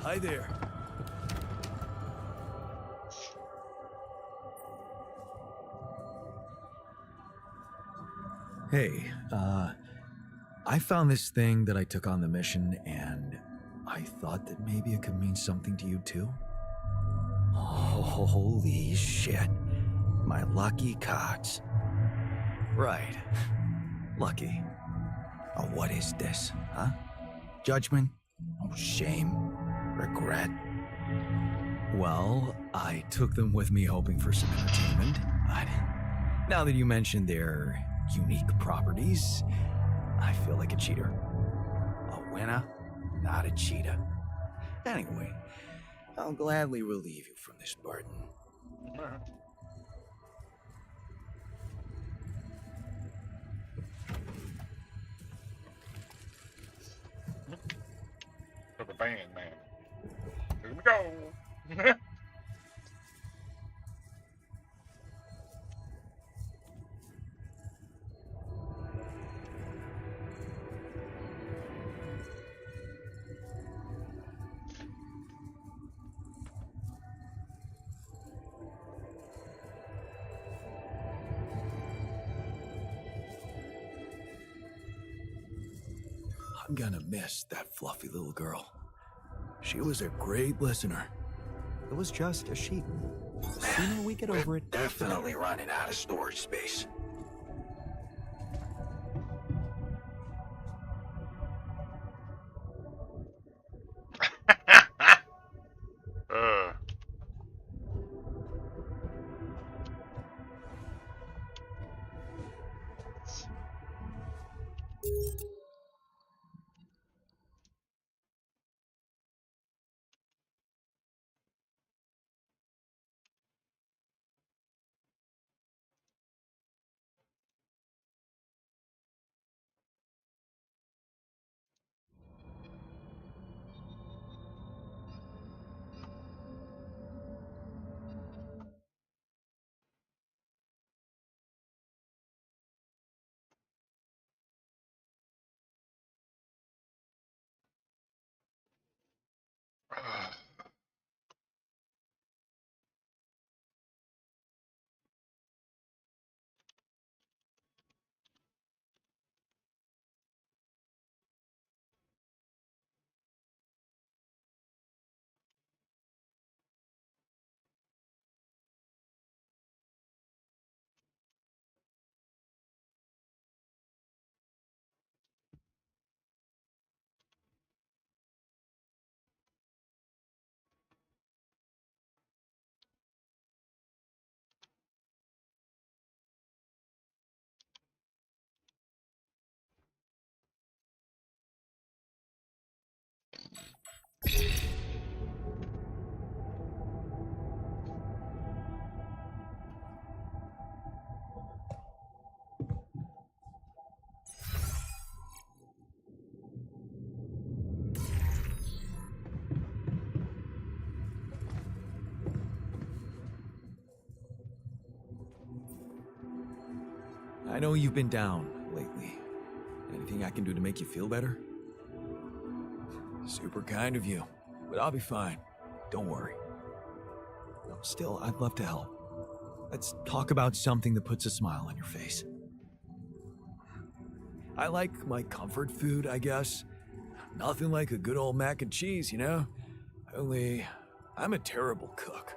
Hi there. Hey, I found this thing that I took on the mission, and I thought that maybe it could mean something to you too. Holy shit. My lucky cots. Right. Lucky. Oh, what is this, huh? Judgment? Oh, shame? Regret? Well, I took them with me hoping for some entertainment, but now that you mentioned their unique properties, I feel like a cheater. A winner, not a cheater. Anyway, I'll gladly relieve you from this burden. For the band, man. Here we go. I'm gonna miss that fluffy little girl. She was a great listener. It was just a sheep. The sooner we get over it, Definitely running out of storage space. uh, I know you've been down lately. Anything I can do to make you feel better? Super kind of you, but I'll be fine. Don't worry. No, still, I'd love to help. Let's talk about something that puts a smile on your face. I like my comfort food, I guess. Nothing like a good old mac and cheese, you know? Only, I'm a terrible cook.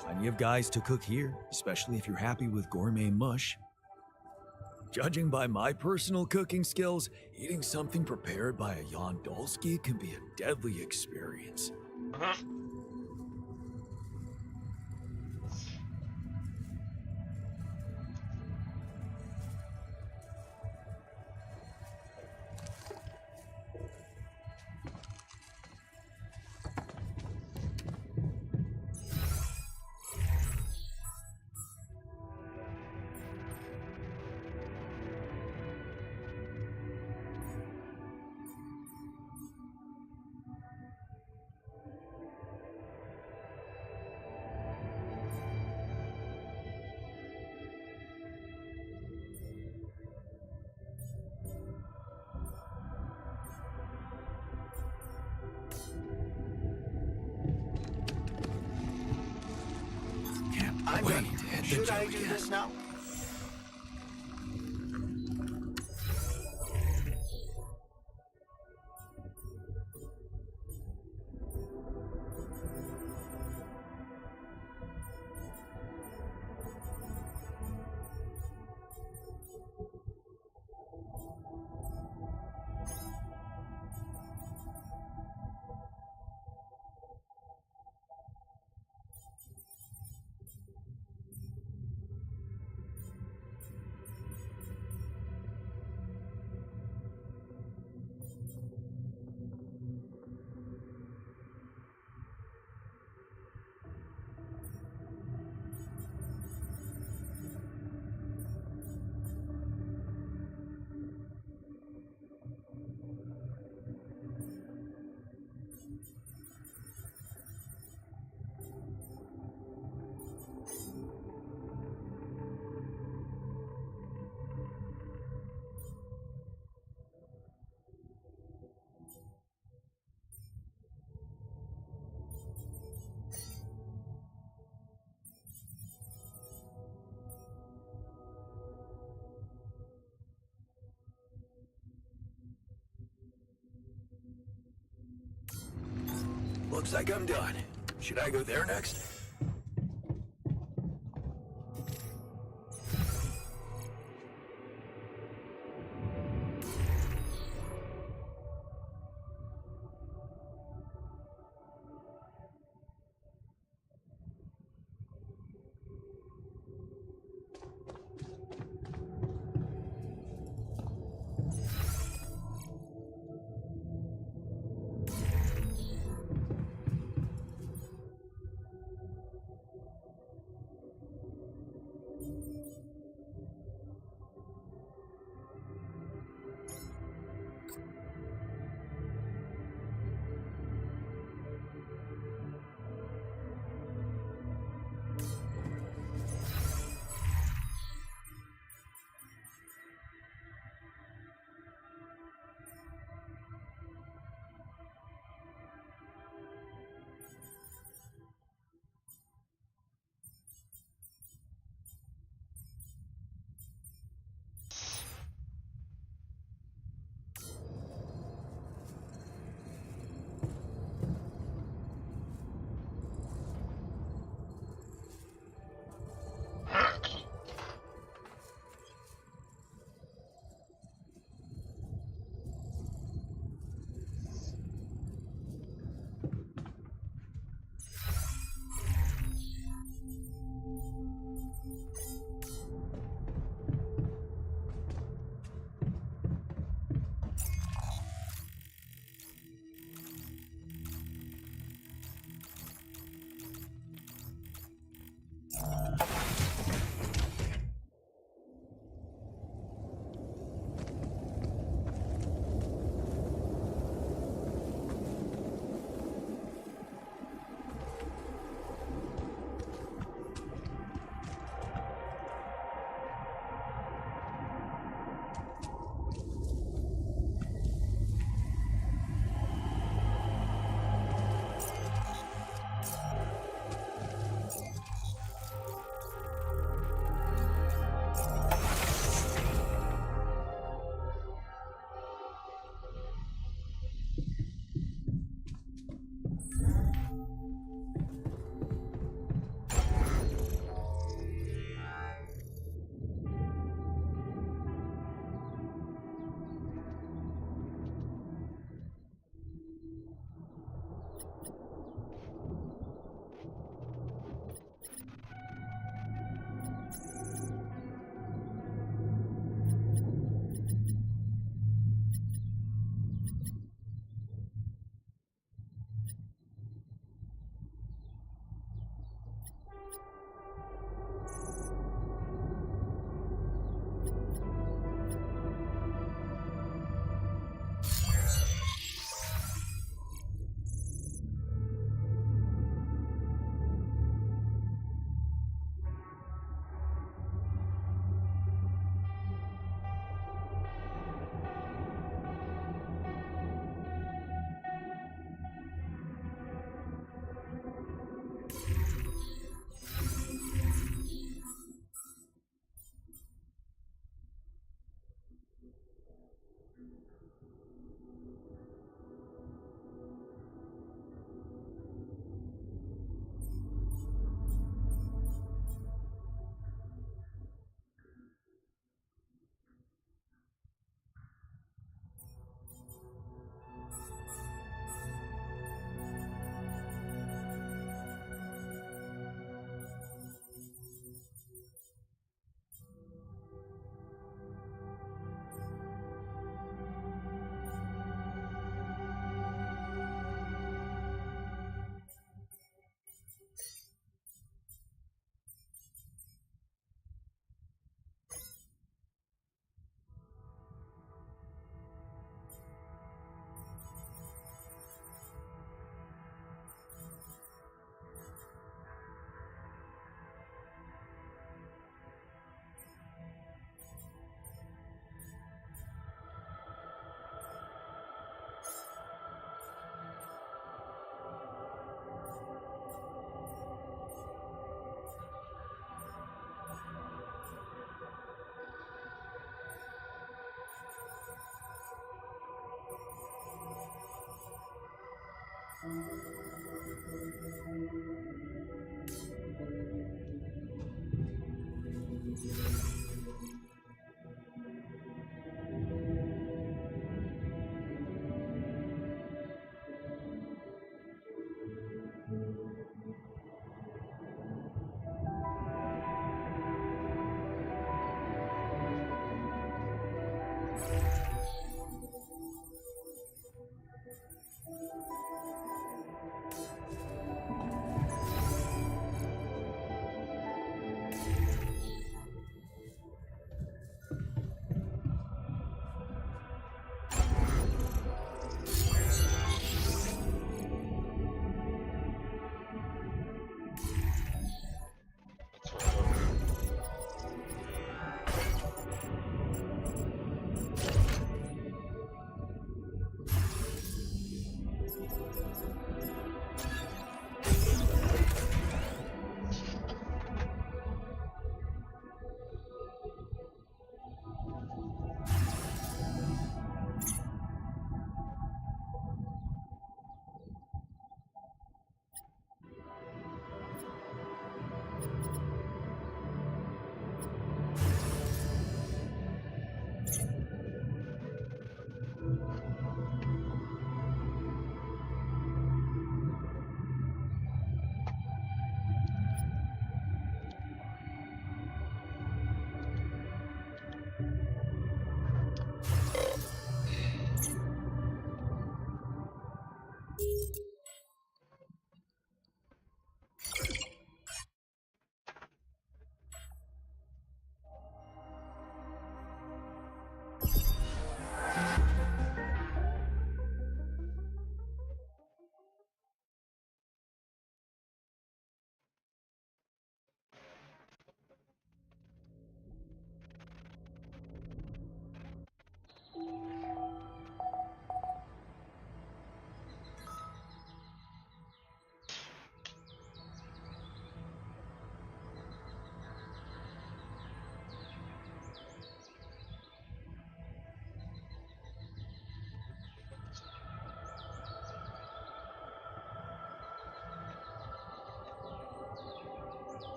Plenty of guys to cook here, especially if you're happy with gourmet mush. Judging by my personal cooking skills, eating something prepared by a Jan Dolsky can be a deadly experience. Should I do this now? Looks like I'm done. Should I go there next?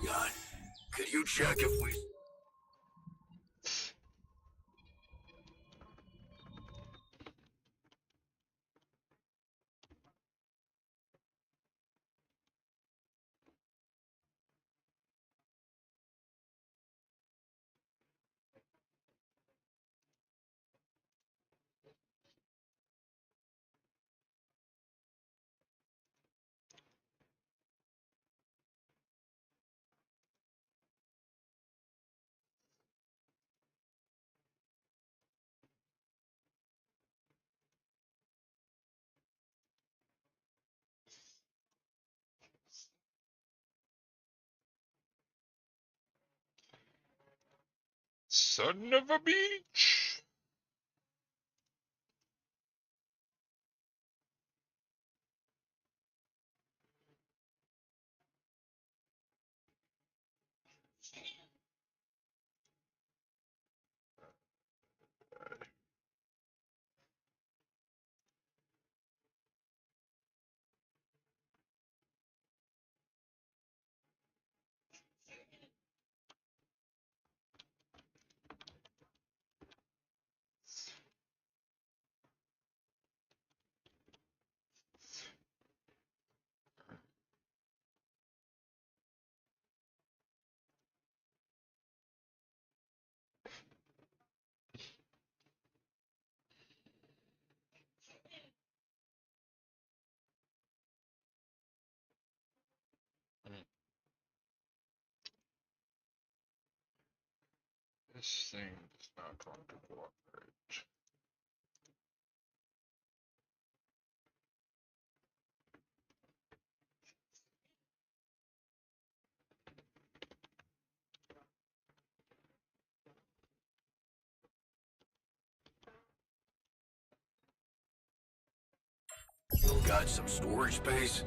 God, could you check if we... Son of a beach. This thing is not going to cooperate. Got some storage space?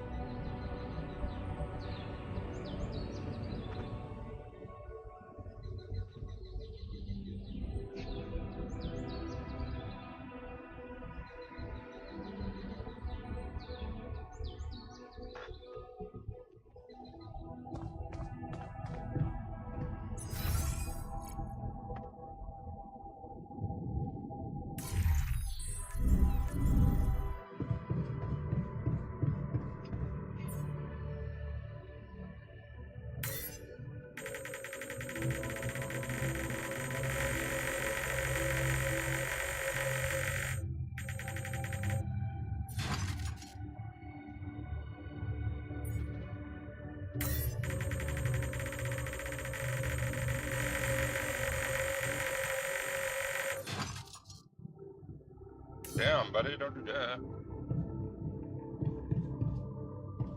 Damn, buddy, don't do that.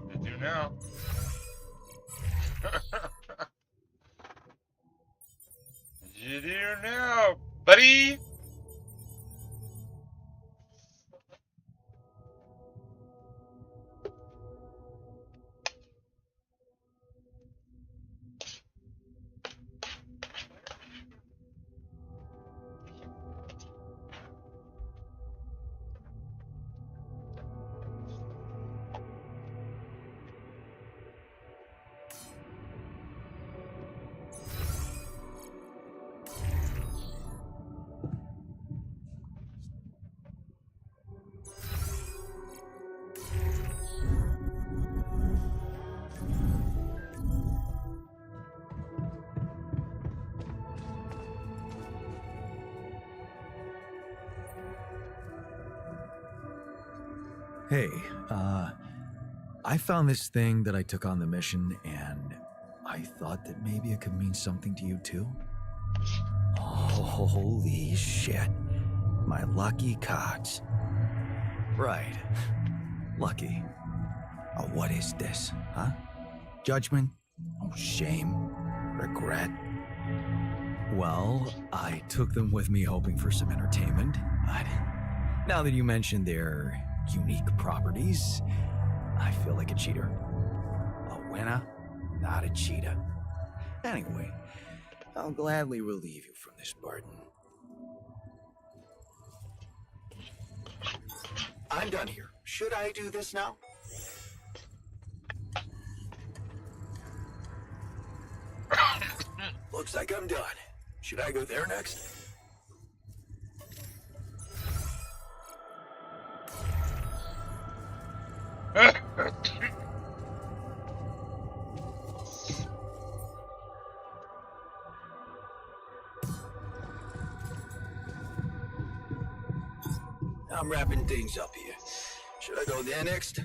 You do now. You do now, buddy. Hey, I found this thing that I took on the mission, and I thought that maybe it could mean something to you too. Holy shit. My lucky cots. Right. Lucky. Oh, what is this, huh? Judgment? Oh, shame? Regret? Well, I took them with me hoping for some entertainment, but now that you mentioned their unique properties, I feel like a cheater. A winner, not a cheater. Anyway, I'll gladly relieve you from this burden. I'm done here. Should I do this now? Looks like I'm done. Should I go there next? I'm wrapping things up here. Should I go there next?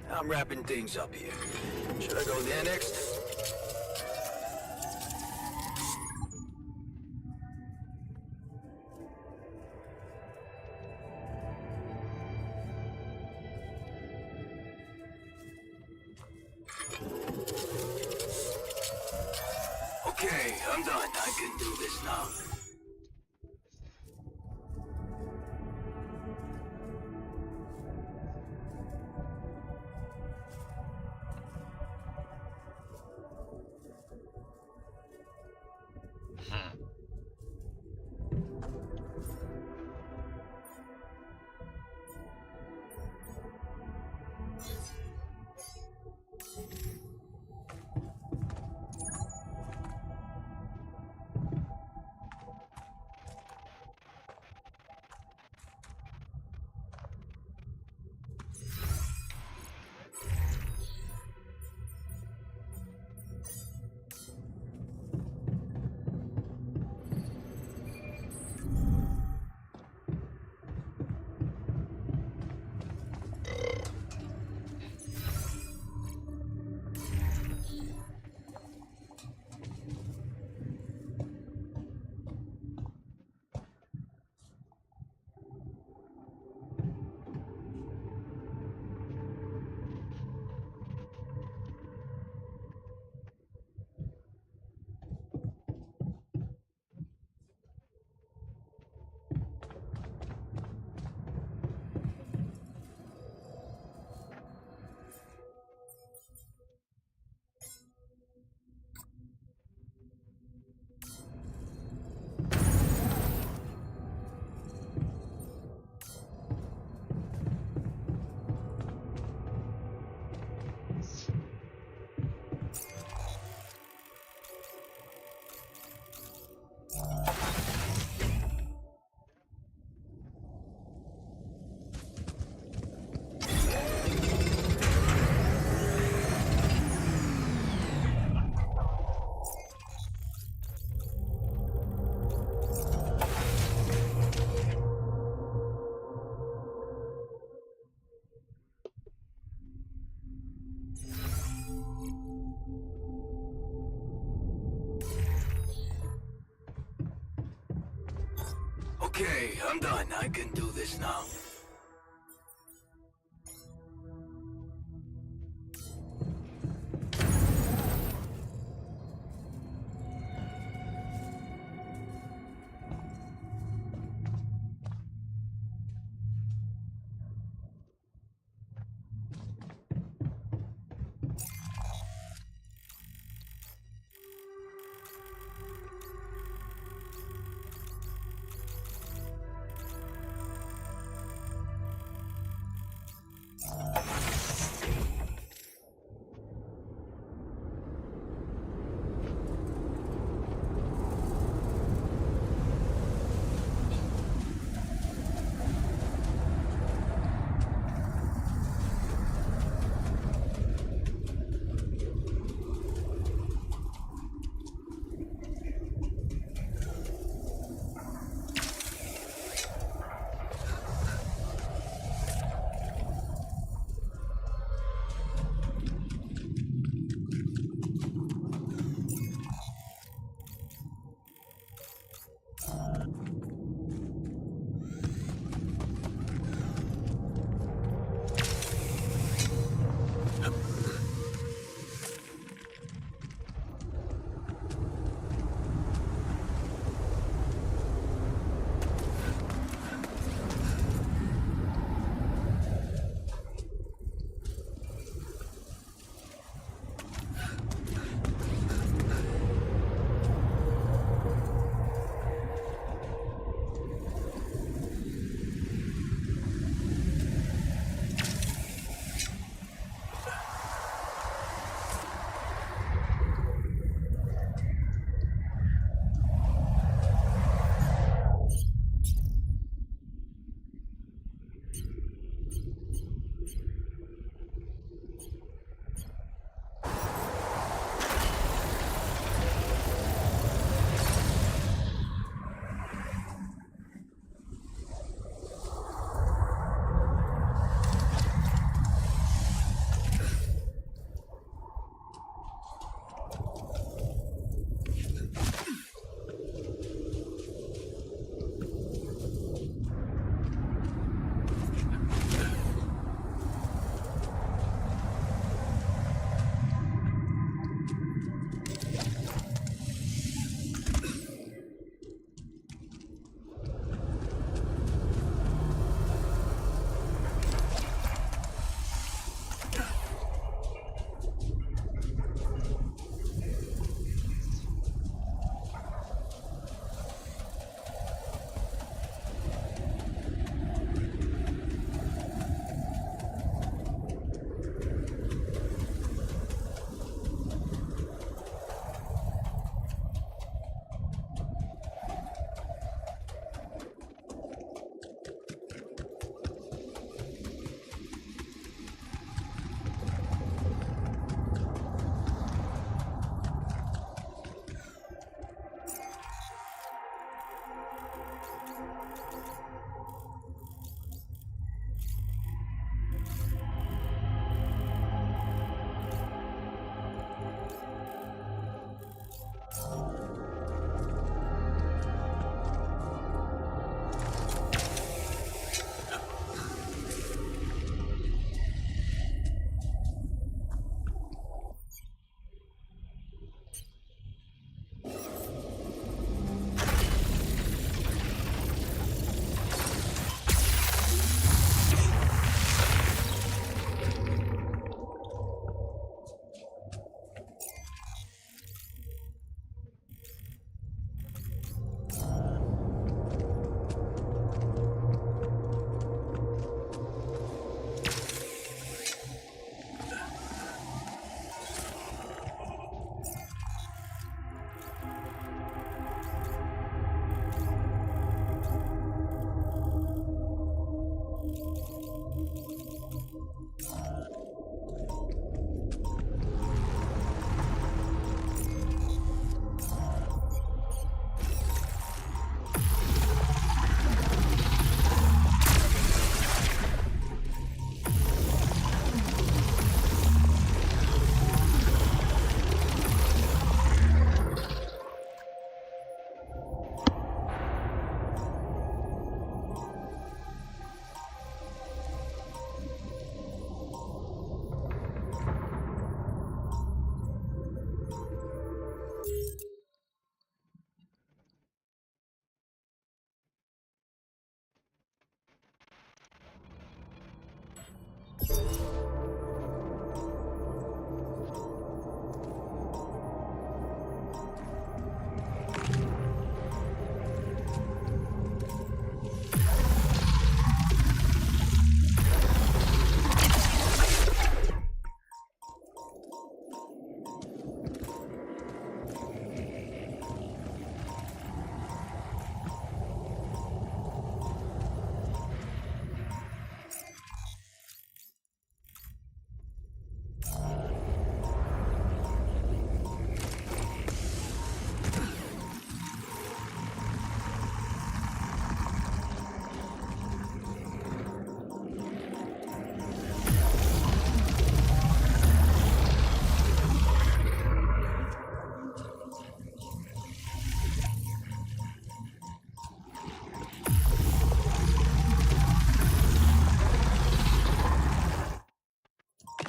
I'm wrapping things up here. Should I go there next? Okay, I'm done. I can do this now. Okay, I'm done. I can do this now.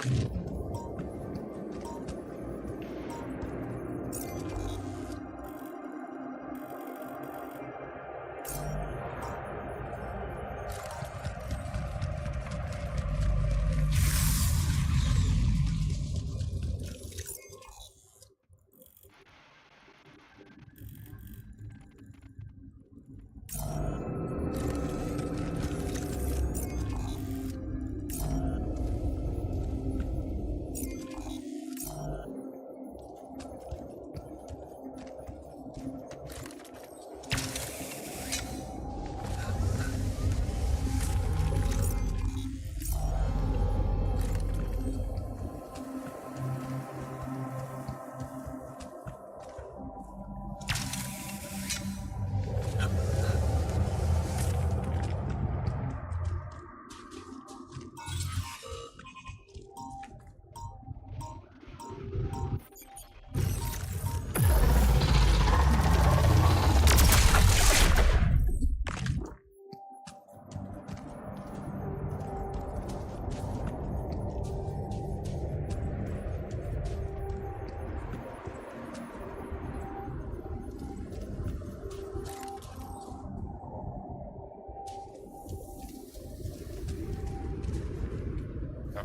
Oh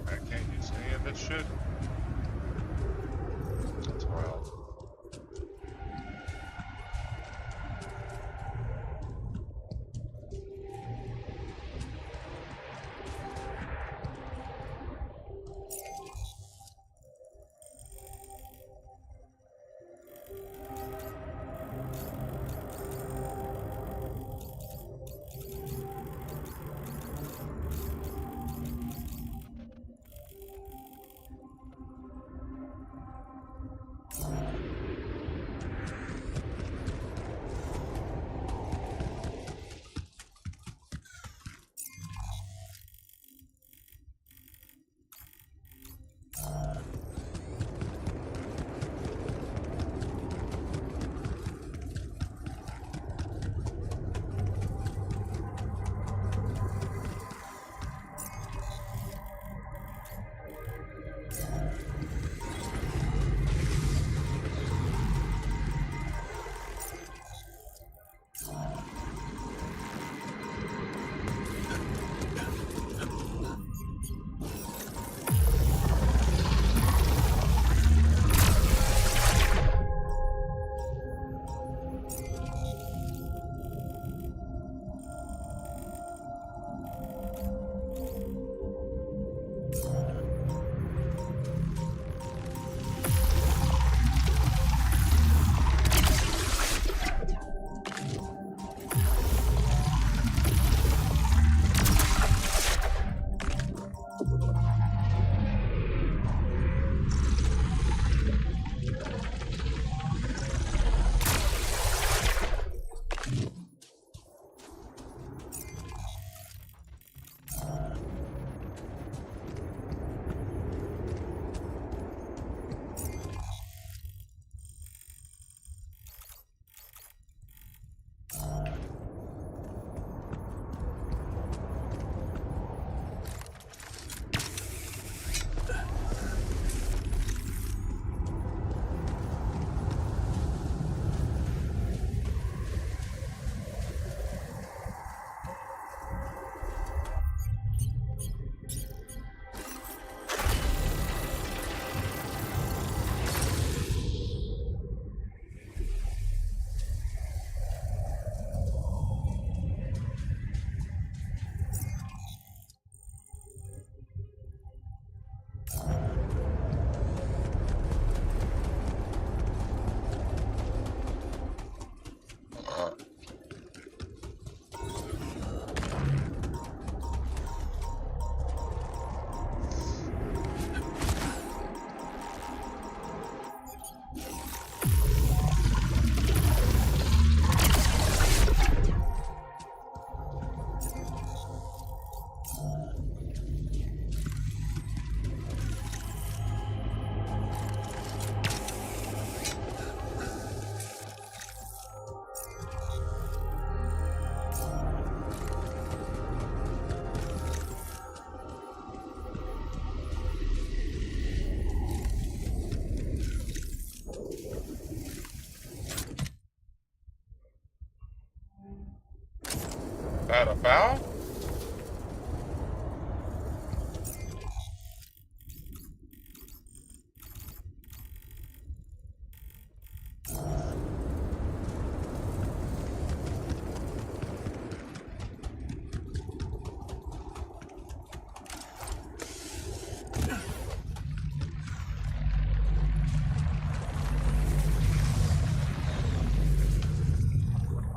man, can't use any of this shit. That's wild.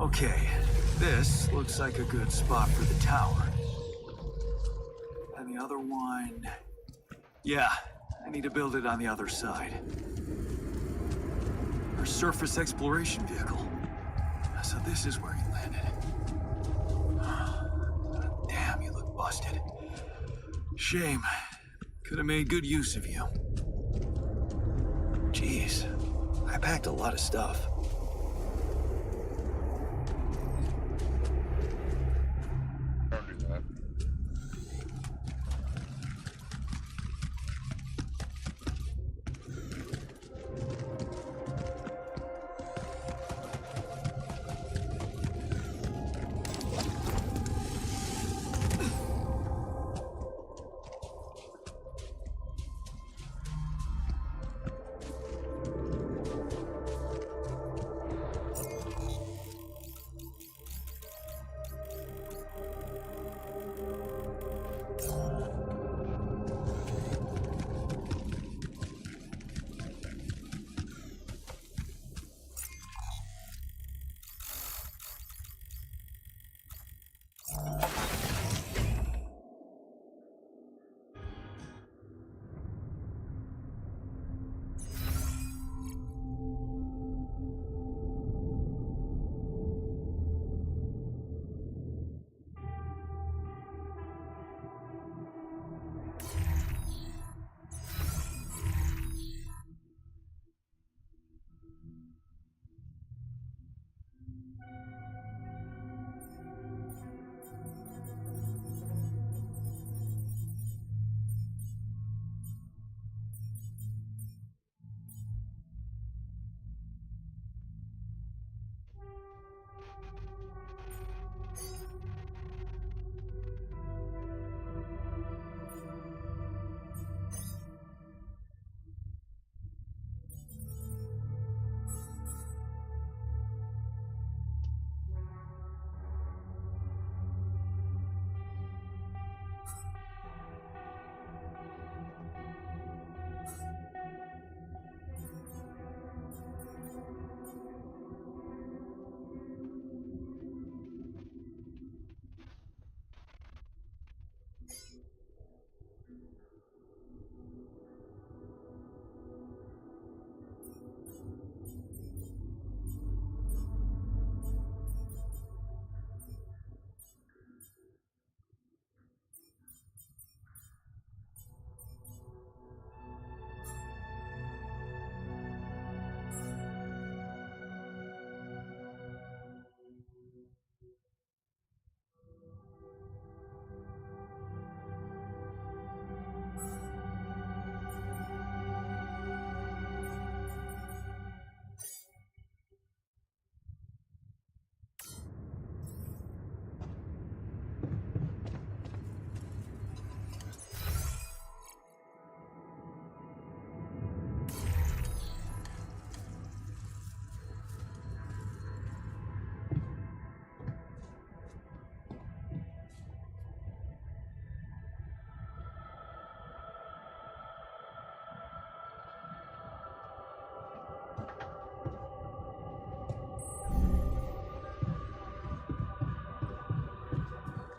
Okay, this looks like a good spot for the tower. And the other one... Yeah, I need to build it on the other side. Our surface exploration vehicle. So this is where he landed. Damn, you look busted. Shame. Could have made good use of you. Jeez, I packed a lot of stuff. Don't do that.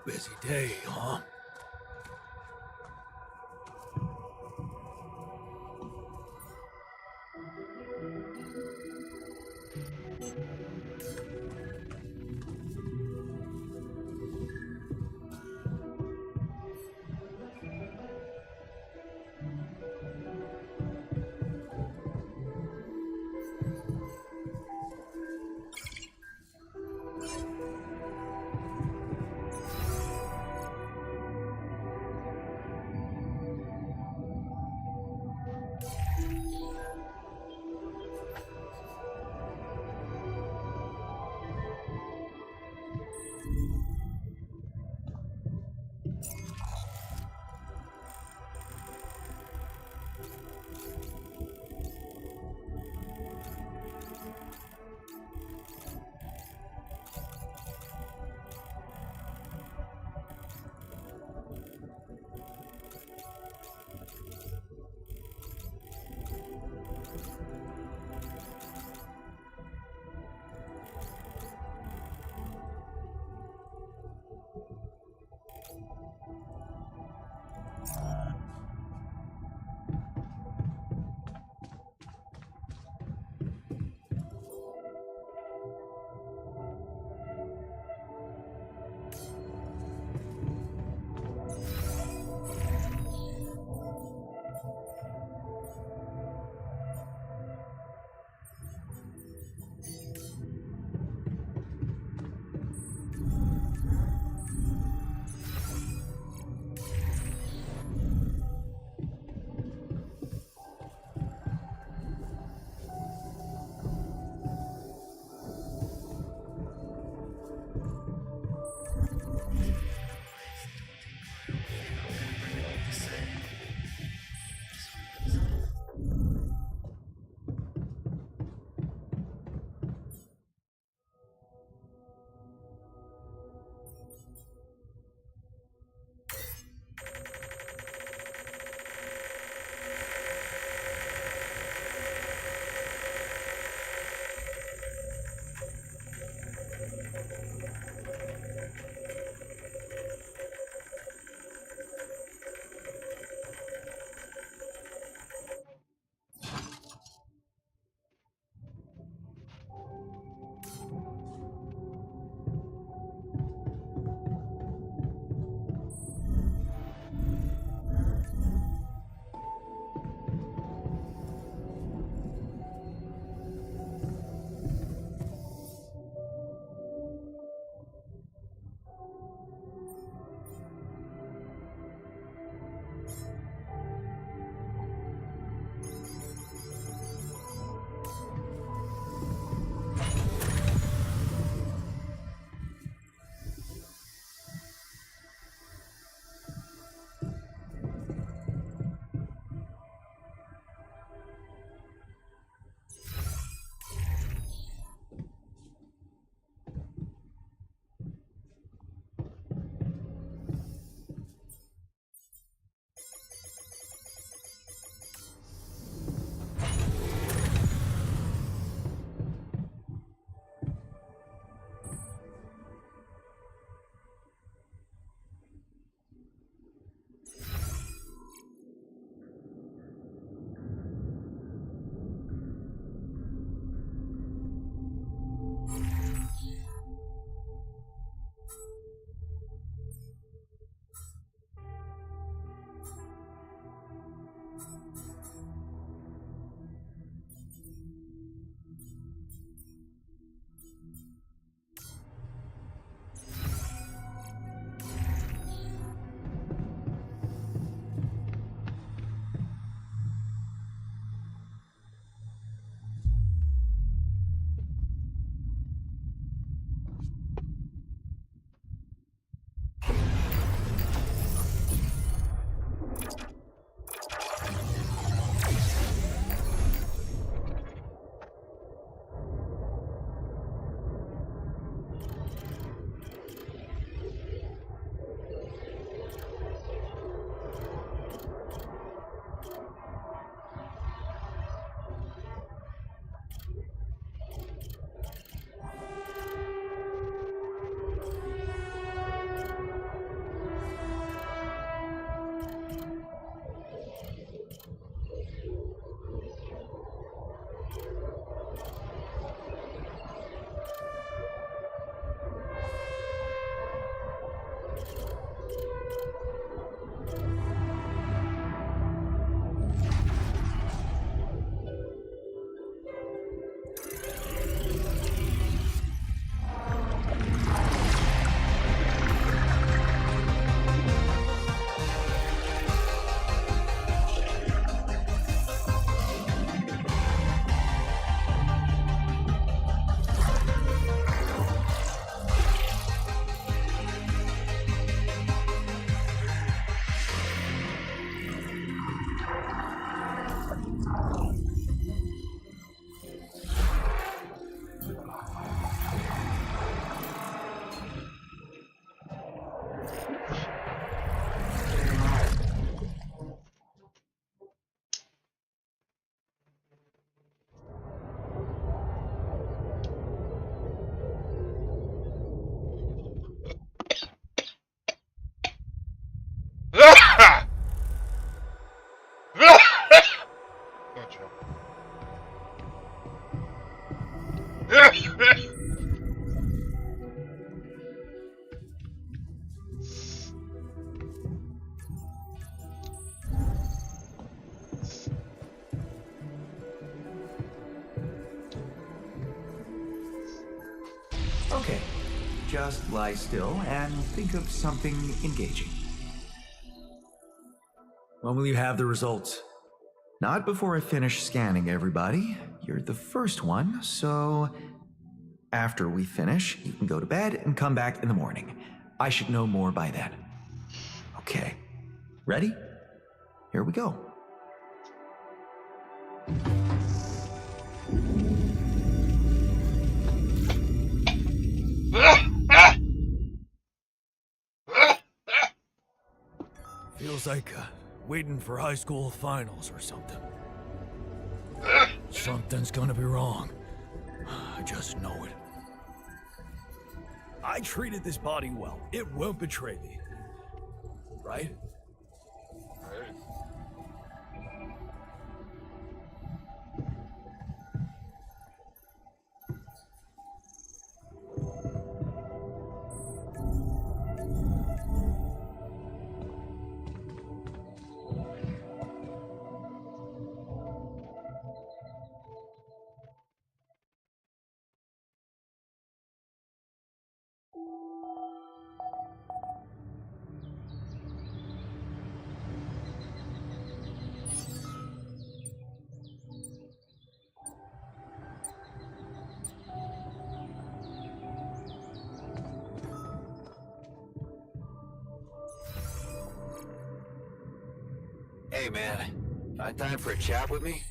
Busy day, huh? Okay, just lie still and think of something engaging. When will you have the results? Not before I finish scanning everybody. You're the first one, so after we finish, you can go to bed and come back in the morning. I should know more by then. Okay, ready? Here we go. Feels like waiting for high school finals or something. Something's gonna be wrong. I just know it. I treated this body well. It won't betray me. Right? Hey man, got time for a chat with me?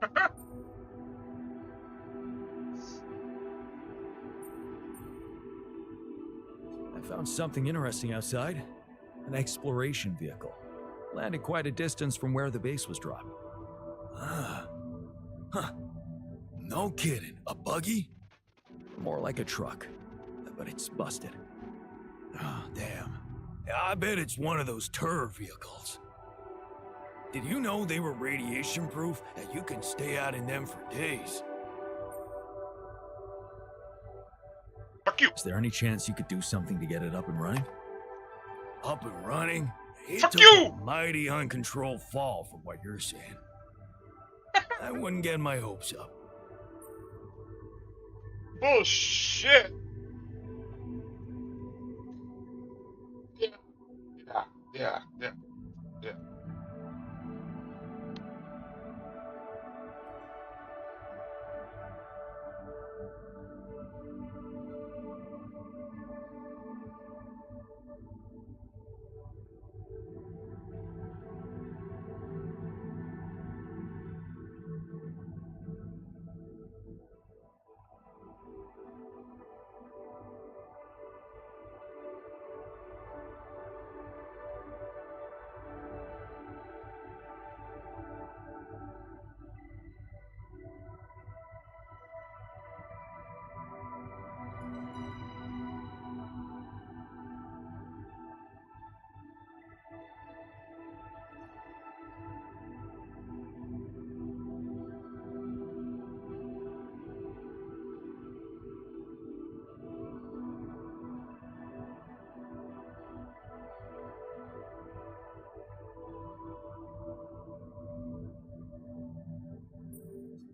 I found something interesting outside. An exploration vehicle. Landed quite a distance from where the base was dropped. Huh. No kidding. A buggy? More like a truck, but it's busted. Oh, damn. I bet it's one of those turret vehicles. Did you know they were radiation proof and you can stay out in them for days? Fuck you. Is there any chance you could do something to get it up and running? Up and running? It Fuck took you! a mighty uncontrolled fall from what you're saying. I wouldn't get my hopes up. Bullshit. Yeah.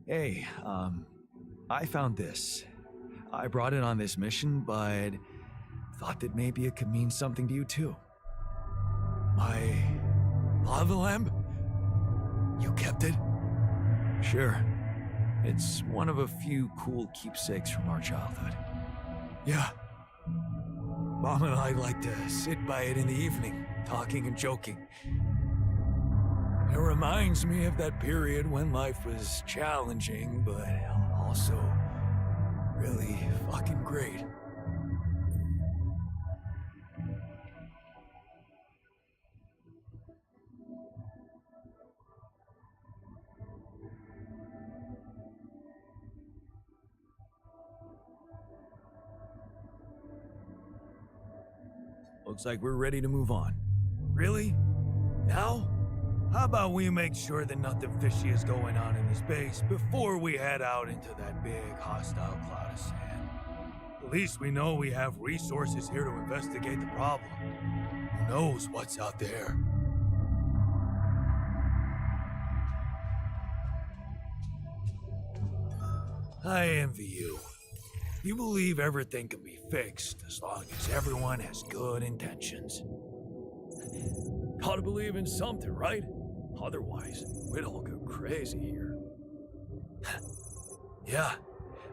Hey, I found this. I brought it on this mission, but thought that maybe it could mean something to you too. My lava lamp? You kept it? Sure. It's one of a few cool keepsakes from our childhood. Yeah. Mom and I like to sit by it in the evening, talking and joking. It reminds me of that period when life was challenging, but also really fucking great. Looks like we're ready to move on. Really? Now? How about we make sure that nothing fishy is going on in this base before we head out into that big hostile cloud of sand? At least we know we have resources here to investigate the problem. Who knows what's out there? I envy you. You believe everything can be fixed as long as everyone has good intentions. Gotta believe in something, right? Otherwise, we'd all go crazy here. Yeah,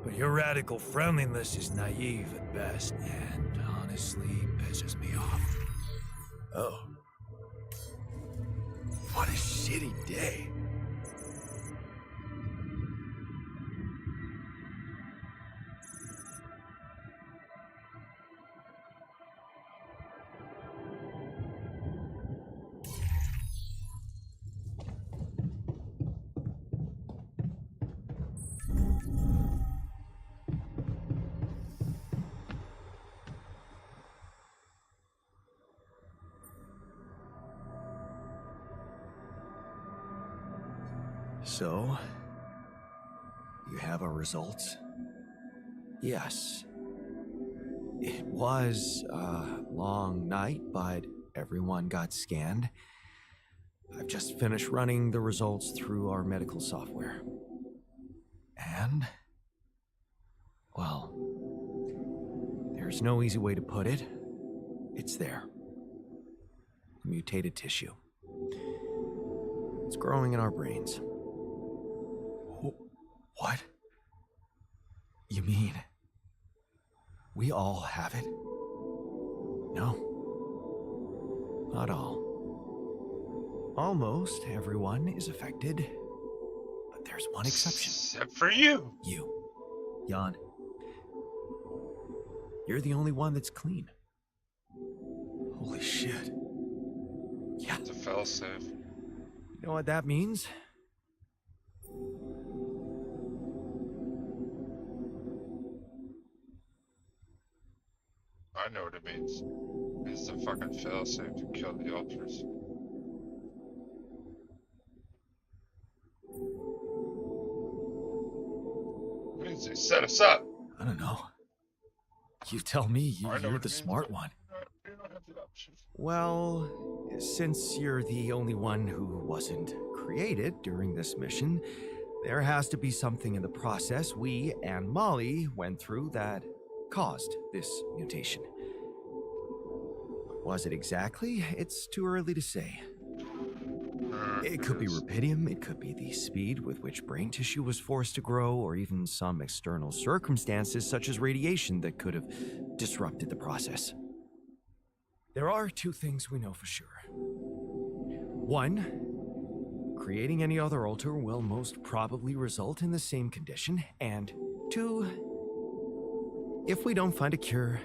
but your radical friendliness is naive at best, and honestly pisses me off. Oh. What a shitty day. So, you have our results? Yes. It was a long night, but everyone got scanned. I've just finished running the results through our medical software. And, well, there's no easy way to put it. It's there. Mutated tissue. It's growing in our brains. What? You mean we all have it? No. Not all. Almost everyone is affected, but there's one exception. Except for you. You. Jan. You're the only one that's clean. Holy shit. Yeah. It's a failsafe. You know what that means? I know what it means. It's a fucking failsafe to kill the ultras. It means they set us up. I don't know. You tell me, I know you're what the it means, smart but one. You don't have the option. Well, since you're the only one who wasn't created during this mission, there has to be something in the process we and Molly went through that caused this mutation. What was it exactly? It's too early to say. It could be rubidium, it could be the speed with which brain tissue was forced to grow, or even some external circumstances such as radiation that could have disrupted the process. There are two things we know for sure. One, creating any other altar will most probably result in the same condition, and two, if we don't find a cure,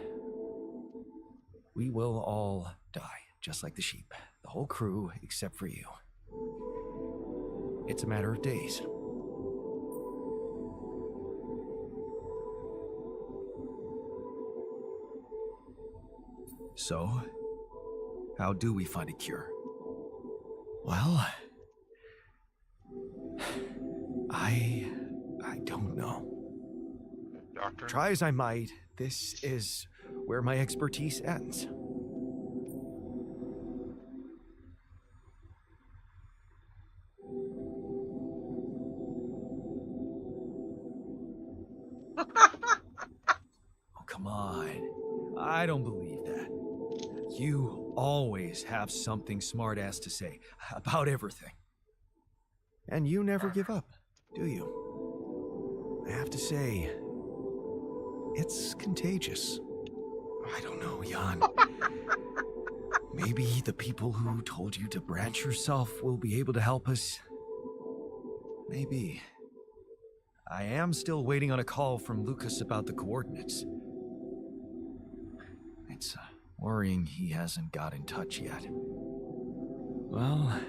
we will all die, just like the sheep. The whole crew, except for you. It's a matter of days. So, how do we find a cure? Well, I don't know. Doctor? Try as I might, this is where my expertise ends. Oh, come on. I don't believe that. You always have something smart-ass to say about everything. And you never give up, do you? I have to say, it's contagious. I don't know, Jan. Maybe the people who told you to branch yourself will be able to help us. Maybe. I am still waiting on a call from Lucas about the coordinates. It's worrying he hasn't got in touch yet. Well,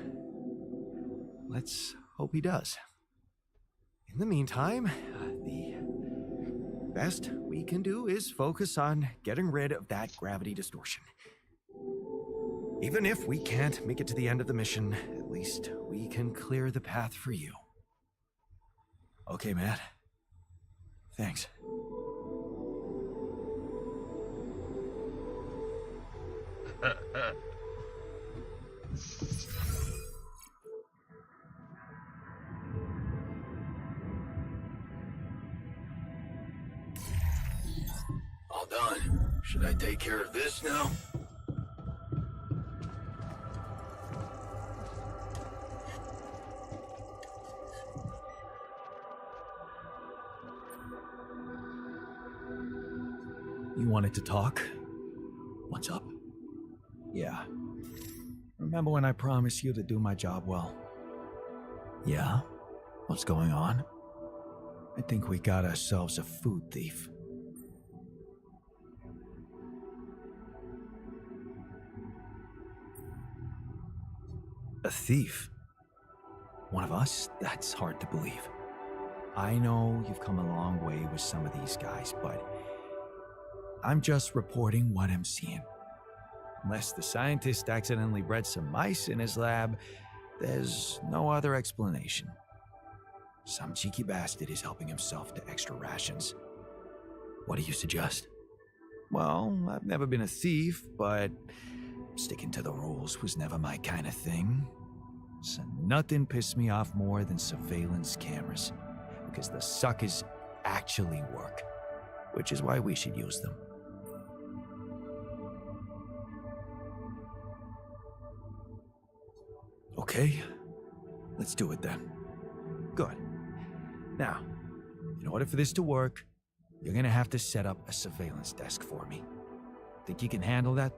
let's hope he does. In the meantime, the best we can do is focus on getting rid of that gravity distortion. Even if we can't make it to the end of the mission, at least we can clear the path for you. Okay, Matt. Thanks. Should I take care of this now? You wanted to talk? What's up? Yeah. Remember when I promised you to do my job well? Yeah? What's going on? I think we got ourselves a food thief. A thief? One of us? That's hard to believe. I know you've come a long way with some of these guys, but I'm just reporting what I'm seeing. Unless the scientist accidentally bred some mice in his lab, there's no other explanation. Some cheeky bastard is helping himself to extra rations. What do you suggest? Well, I've never been a thief, but sticking to the rules was never my kind of thing. So nothing pissed me off more than surveillance cameras, because the suckers actually work, which is why we should use them. Okay, let's do it then. Good. Now, in order for this to work, you're gonna have to set up a surveillance desk for me. Think you can handle that?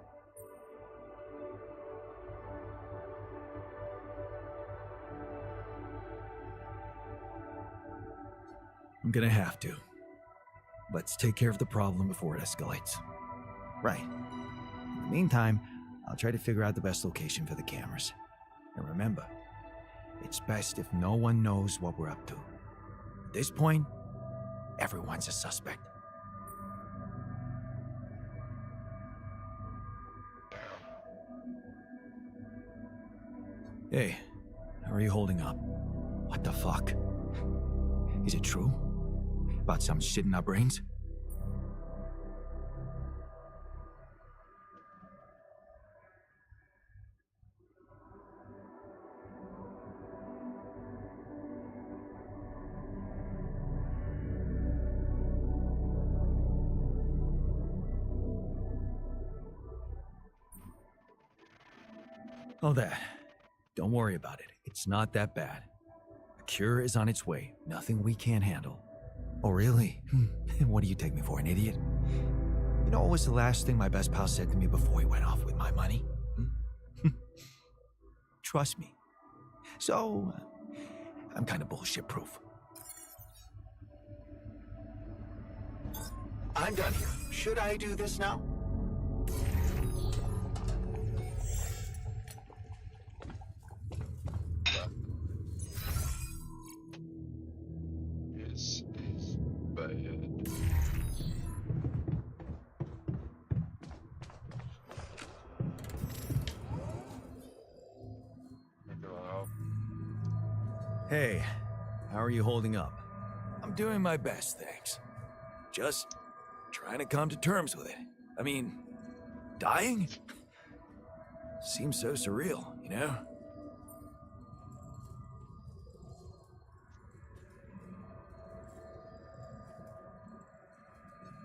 I'm gonna have to. Let's take care of the problem before it escalates. Right. In the meantime, I'll try to figure out the best location for the cameras. And remember, it's best if no one knows what we're up to. At this point, everyone's a suspect. Hey, how are you holding up? What the fuck? Is it true? About some shit in our brains? Oh, that. Don't worry about it. It's not that bad. A cure is on its way. Nothing we can't handle. Oh, really? What do you take me for, an idiot? You know what was the last thing my best pal said to me before he went off with my money? Trust me. So, I'm kind of bullshit proof. I'm done here. Should I do this now? This is bad. Hello. Hey, how are you holding up? I'm doing my best, thanks. Just trying to come to terms with it. I mean, dying? Seems so surreal, you know?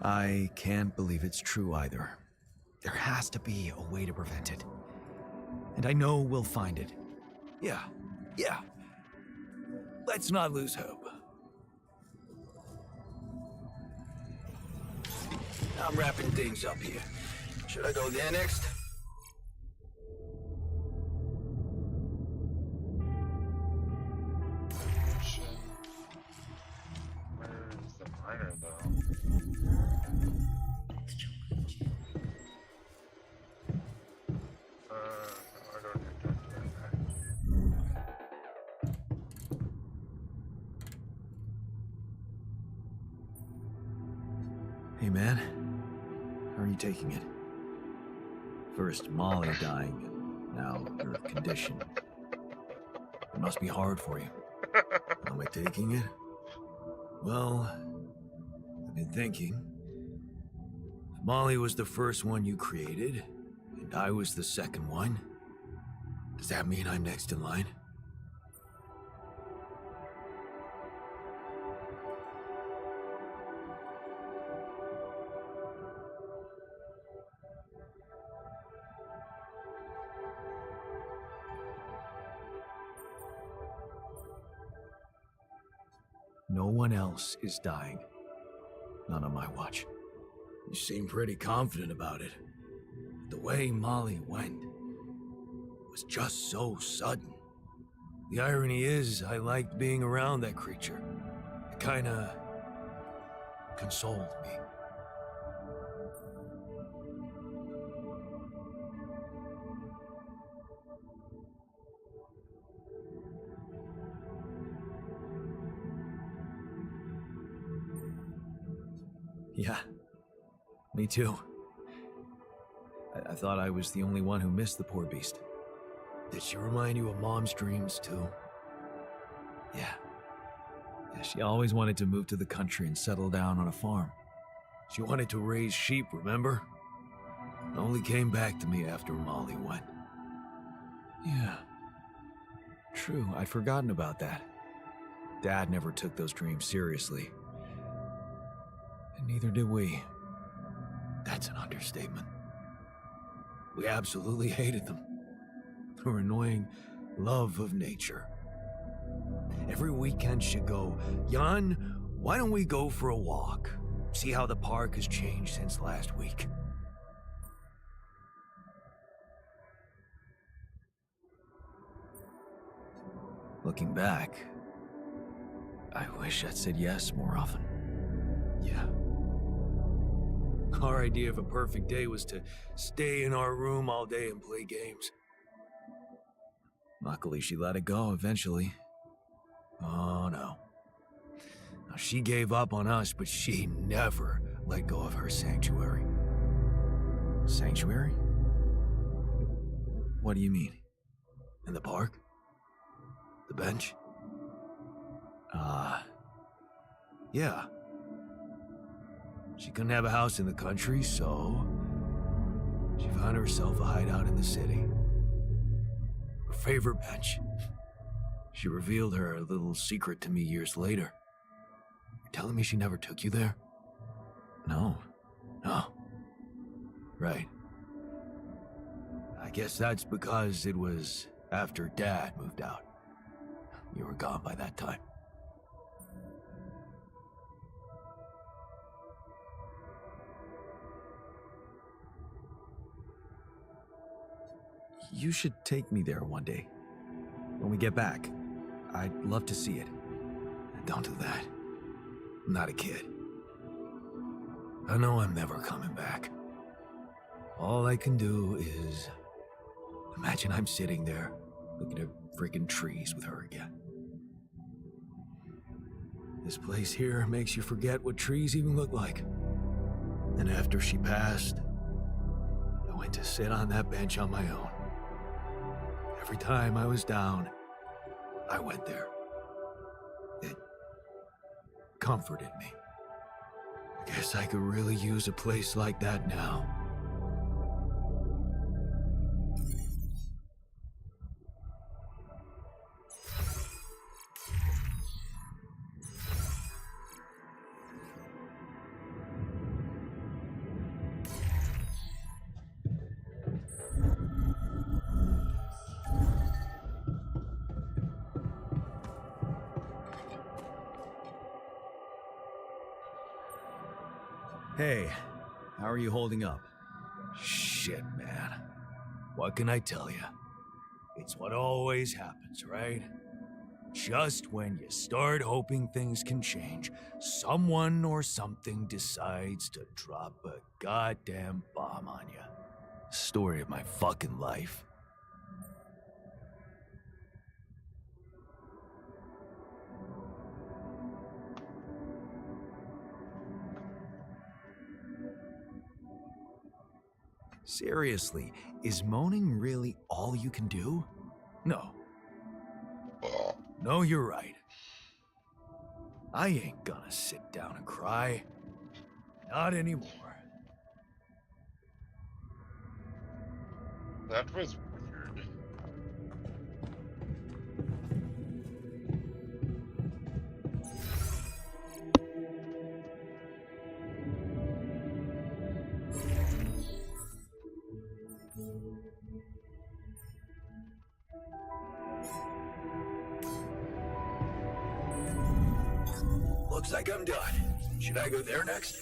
I can't believe it's true either. There has to be a way to prevent it. And I know we'll find it. Yeah. Let's not lose hope. I'm wrapping things up here. Should I go there next? Shit. Where's the miner though? I don't need to do that. Hey, man. How are you taking it? First Molly dying, and now your condition. It must be hard for you. How am I taking it? Well, I've been thinking. If Molly was the first one you created, and I was the second one, does that mean I'm next in line? no one else is dying. Not on my watch. You seem pretty confident about it. The way Molly went was just so sudden. The irony is, I liked being around that creature. It kinda consoled me. Yeah, me too. I thought I was the only one who missed the poor beast. Did she remind you of Mom's dreams too? Yeah. She always wanted to move to the country and settle down on a farm. She wanted to raise sheep, remember? It only came back to me after Molly went. Yeah. True, I'd forgotten about that. Dad never took those dreams seriously. And neither did we. That's an understatement. We absolutely hated them. Her annoying love of nature. Every weekend she'd go, Jan, why don't we go for a walk? See how the park has changed since last week. Looking back, I wish I'd said yes more often. Yeah. Our idea of a perfect day was to stay in our room all day and play games. Luckily, she let it go eventually. Oh no. Now, she gave up on us, but she never let go of her sanctuary. Sanctuary? What do you mean? In the park? The bench? Yeah. She couldn't have a house in the country, so she found herself a hideout in the city. Her favorite bench. She revealed her little secret to me years later. You're telling me she never took you there? No. Right. I guess that's because it was after Dad moved out. You were gone by that time. You should take me there one day. When we get back, I'd love to see it. Don't do that. I'm not a kid. I know I'm never coming back. All I can do is imagine I'm sitting there looking at freaking trees with her again. This place here makes you forget what trees even look like. And after she passed, I went to sit on that bench on my own. Every time I was down, I went there. It comforted me. I guess I could really use a place like that now. Hey, how are you holding up? Shit, man. What can I tell you? It's what always happens, right? Just when you start hoping things can change, someone or something decides to drop a goddamn bomb on you. Story of my fucking life. Seriously, is moaning really all you can do? No. No, you're right. I ain't gonna sit down and cry. Not anymore. That was weird. Looks like I'm done. Should I go there next?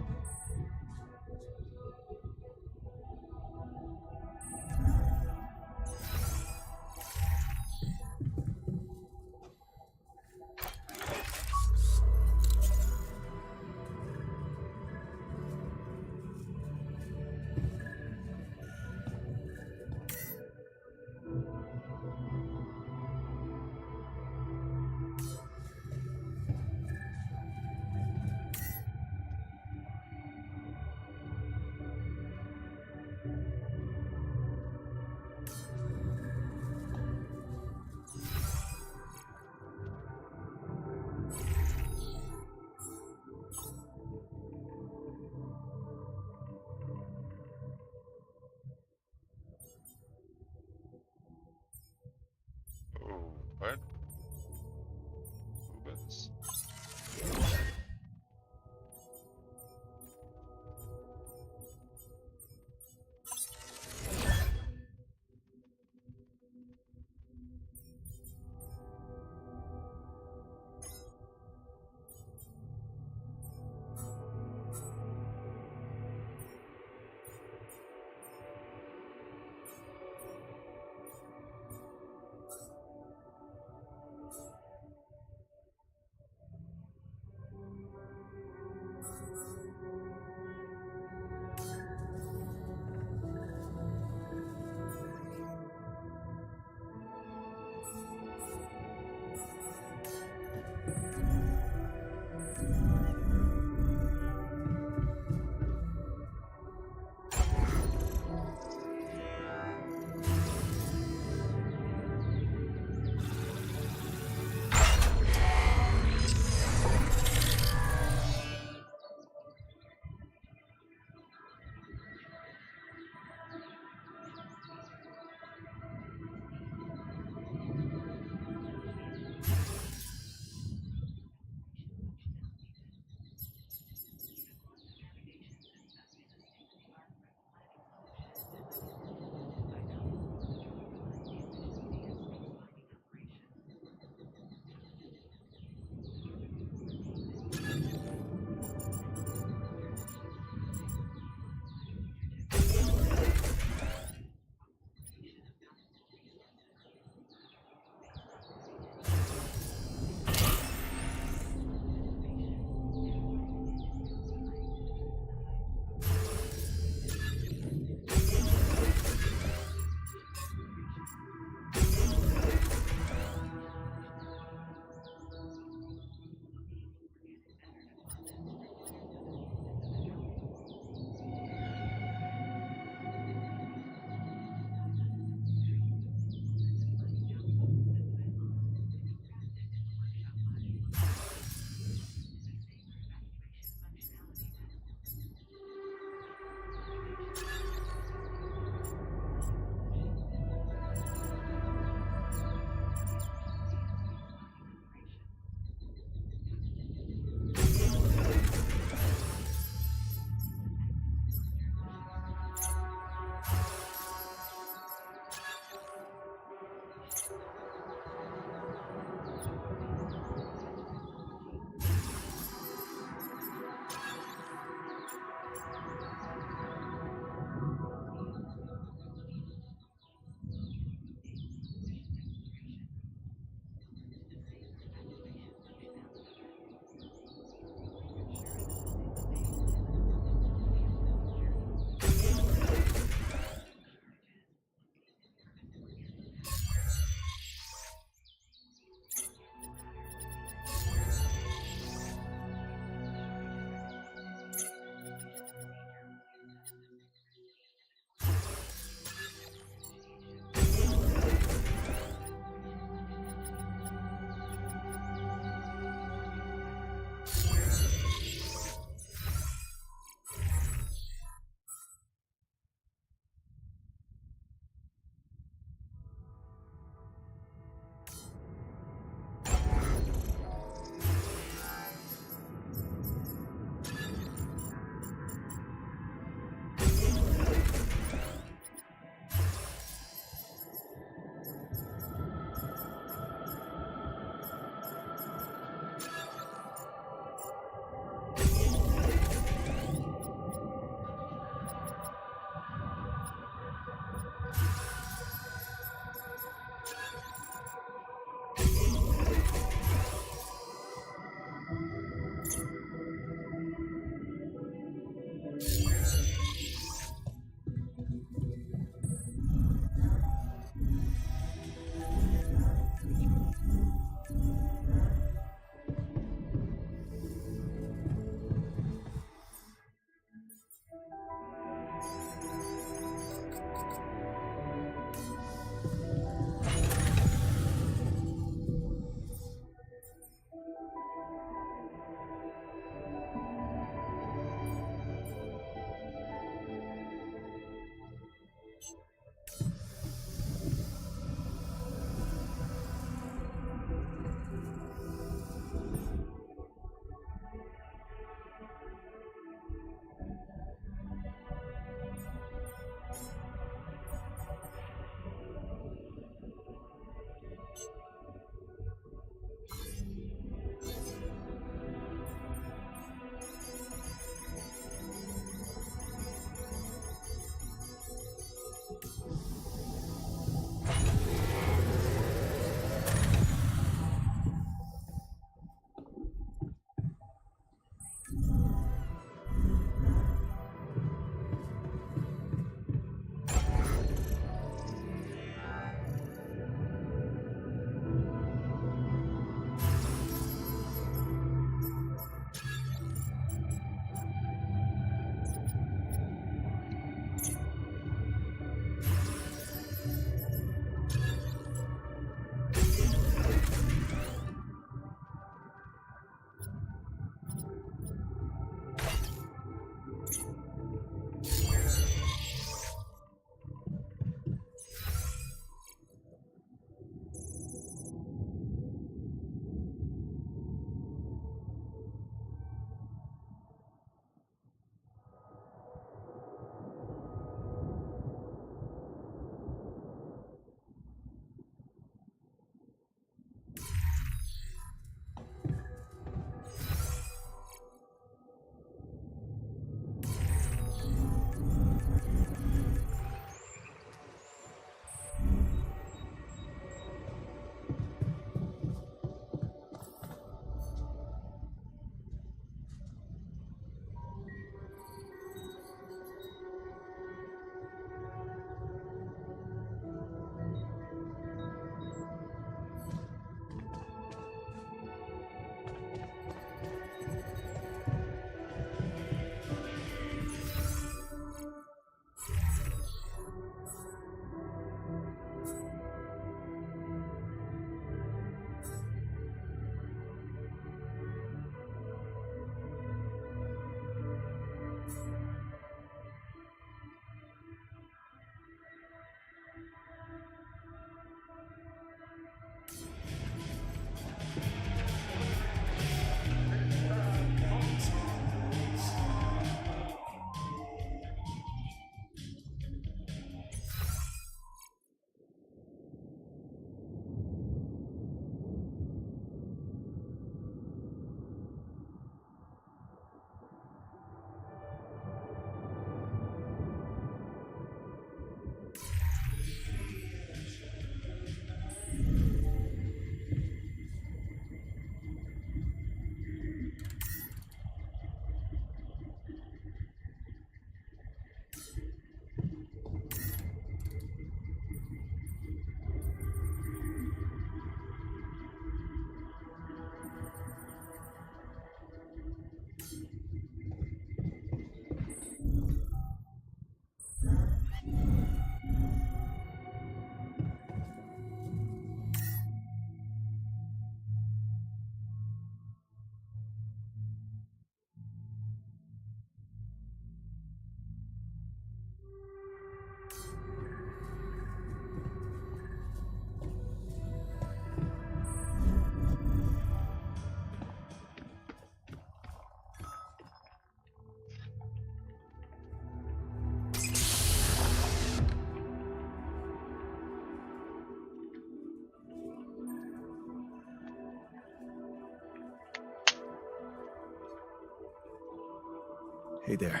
Hey there.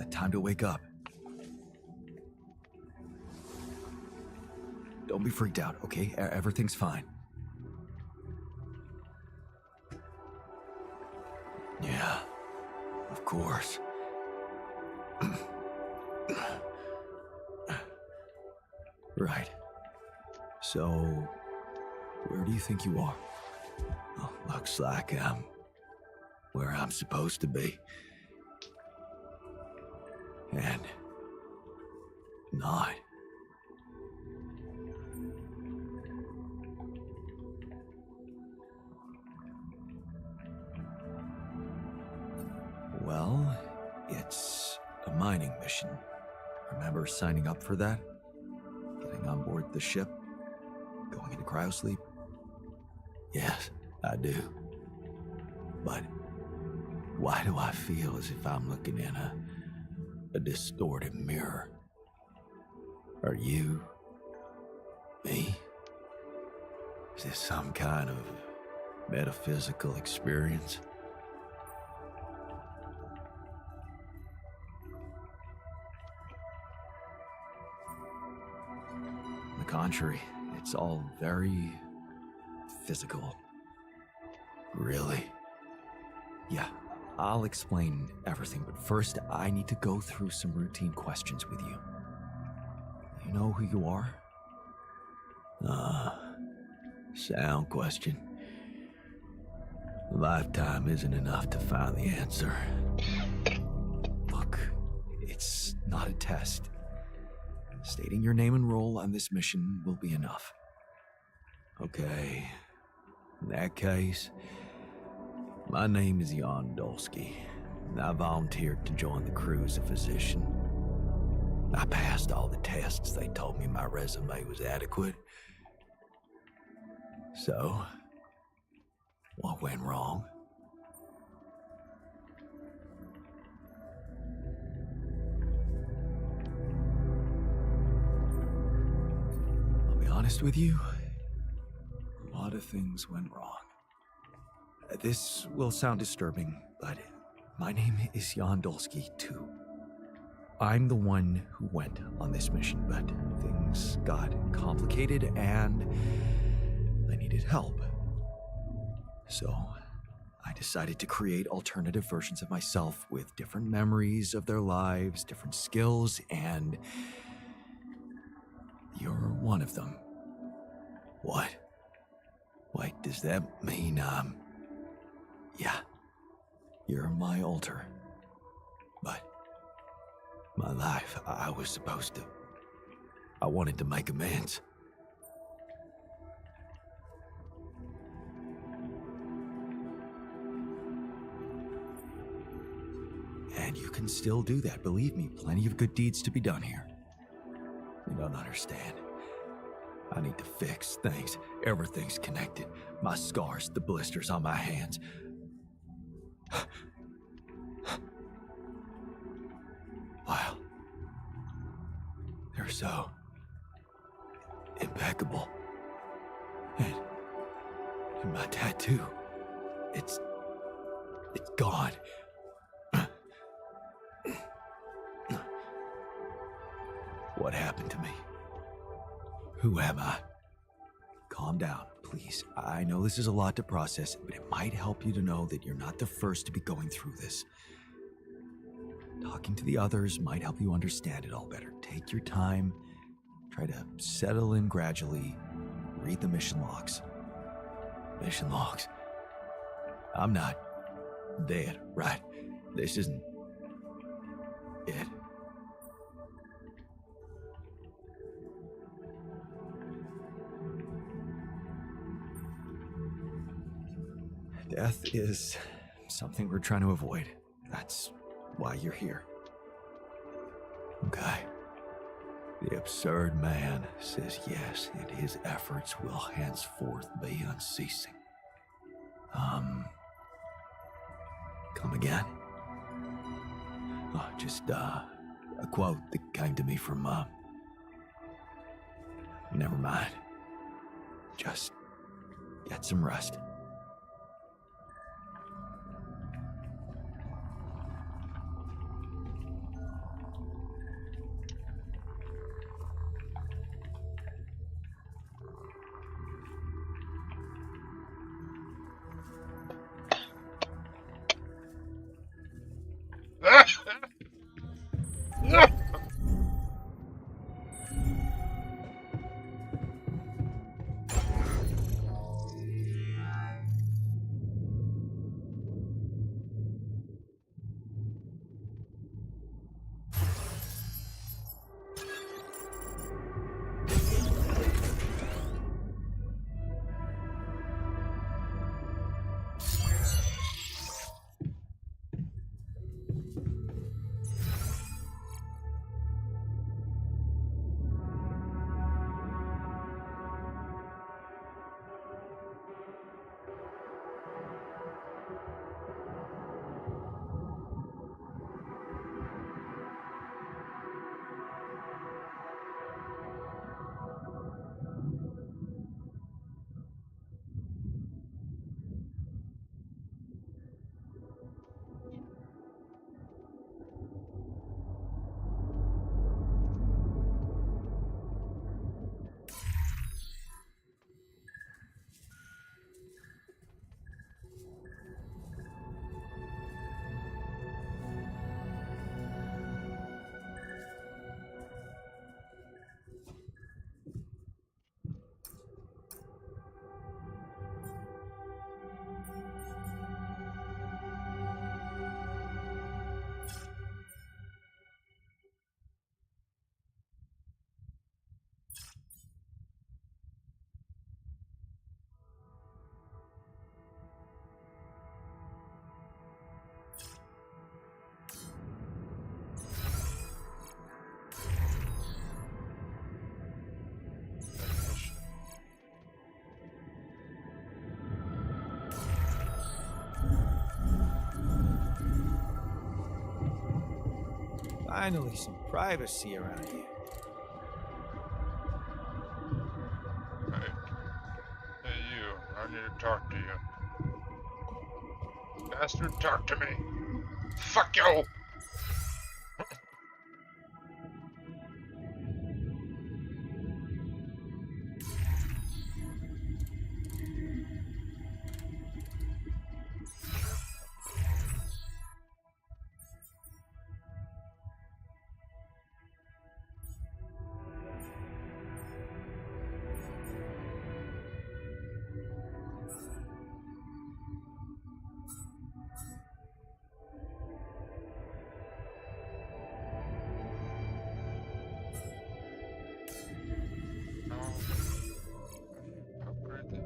Time to wake up. Don't be freaked out, okay? Everything's fine. Yeah, of course. Right. So, where do you think you are? Oh, looks like I'm where I'm supposed to be. And not. Well, it's a mining mission. Remember signing up for that? Getting on board the ship? Going into cryosleep? Yes, I do. But why do I feel as if I'm looking in a distorted mirror? Are you? Me? Is this some kind of metaphysical experience? On the contrary, it's all very physical. Really? Yeah, I'll explain everything, but first I need to go through some routine questions with you. You know who you are? Sound question. Lifetime isn't enough to find the answer. Look, it's not a test. Stating your name and role on this mission will be enough. Okay, in that case, my name is Jan Dolsky, and I volunteered to join the crew as a physician. I passed all the tests. They told me my resume was adequate. So, what went wrong? I'll be honest with you, a lot of things went wrong. This will sound disturbing, but my name is Jan Dolsky, too. I'm the one who went on this mission, but things got complicated and I needed help. So, I decided to create alternative versions of myself with different memories of their lives, different skills, and you're one of them. What? Wait, does that mean, yeah, you're my alter. But my life, I was supposed to. I wanted to make amends. And you can still do that, believe me, plenty of good deeds to be done here. You don't understand. I need to fix things. Everything's connected. My scars, the blisters on my hands. Wow. They're so impeccable. And my tattoo, it's gone. What happened to me? Who am I? Calm down, please. I know this is a lot to process, but it might help you to know that you're not the first to be going through this. Talking to the others might help you understand it all better. Take your time. Try to settle in gradually. Read the mission logs. Mission logs? I'm not dead, right? This isn't it. Death is something we're trying to avoid. That's why you're here. Okay. The absurd man says yes, and his efforts will henceforth be unceasing. Come again? Oh, just, a quote that came to me from, never mind. Just get some rest. Finally, some privacy around here. Hey, hey you, I need to talk to you. Bastard, talk to me. Fuck you! No. Upgrade that.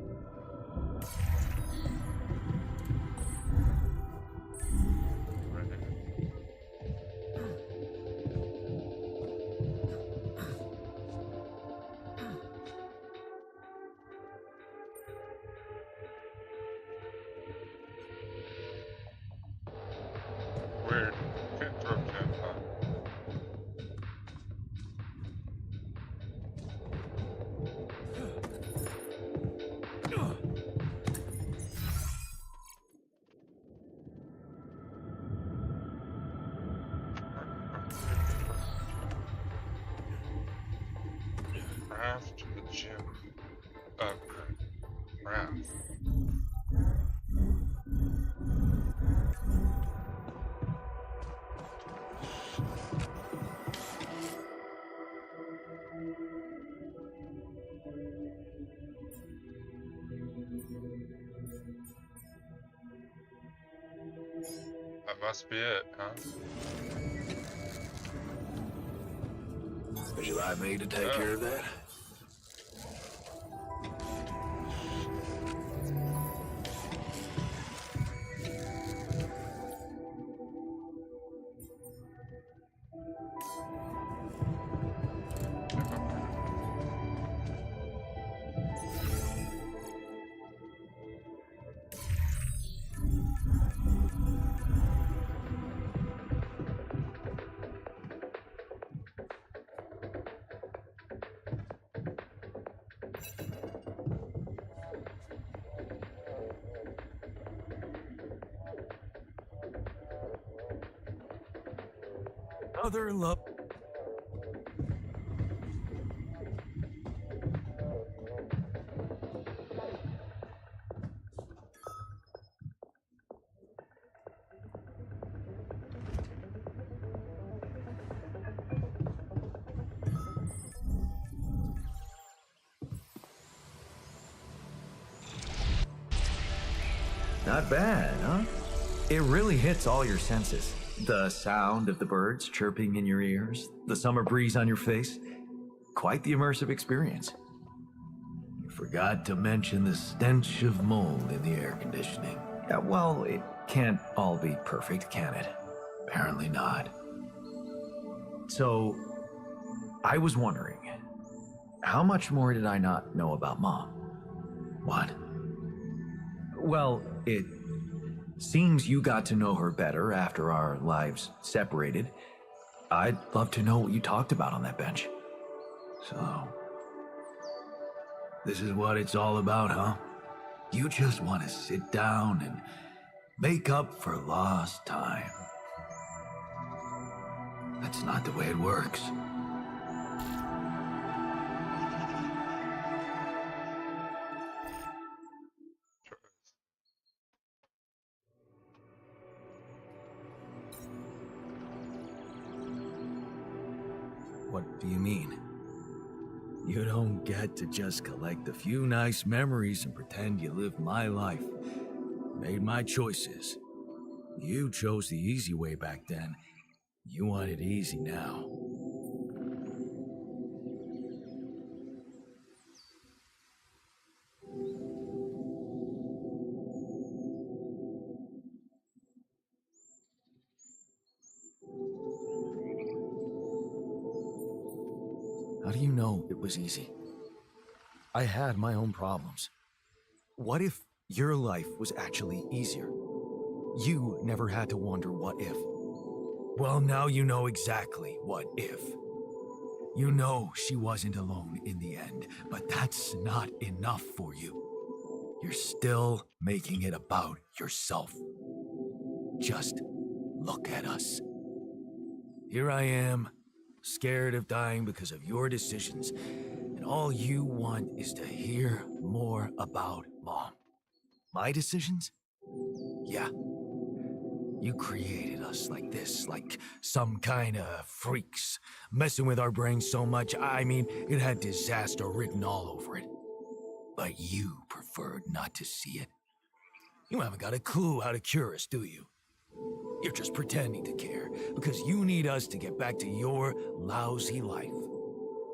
Right. Weird. Can't throw jackpot. Raft to the gym. Upgrade. Raft. That must be it, huh? Would you like me to take care of that? Other love. Not bad, huh? It really hits all your senses. The sound of the birds chirping in your ears, the summer breeze on your face. Quite the immersive experience. You forgot to mention the stench of mold in the air conditioning. Yeah, well, it can't all be perfect, can it? Apparently not. So, I was wondering, how much more did I not know about Mom? What? Well, it seems you got to know her better after our lives separated. I'd love to know what you talked about on that bench. So, this is what it's all about, huh? You just want to sit down and make up for lost time. That's not the way it works. What do you mean? You don't get to just collect a few nice memories and pretend you lived my life. Made my choices. You chose the easy way back then. You want it easy now. How do you know it was easy? I had my own problems. What if your life was actually easier? You never had to wonder what if. Well, now you know exactly what if. You know she wasn't alone in the end, but that's not enough for you. You're still making it about yourself. Just look at us. Here I am, scared of dying because of your decisions, and all you want is to hear more about Mom. My decisions? Yeah. You created us like this, like some kind of freaks, messing with our brains so much, I mean, it had disaster written all over it. But you preferred not to see it. You haven't got a clue how to cure us, do you? You're just pretending to care, because you need us to get back to your lousy life.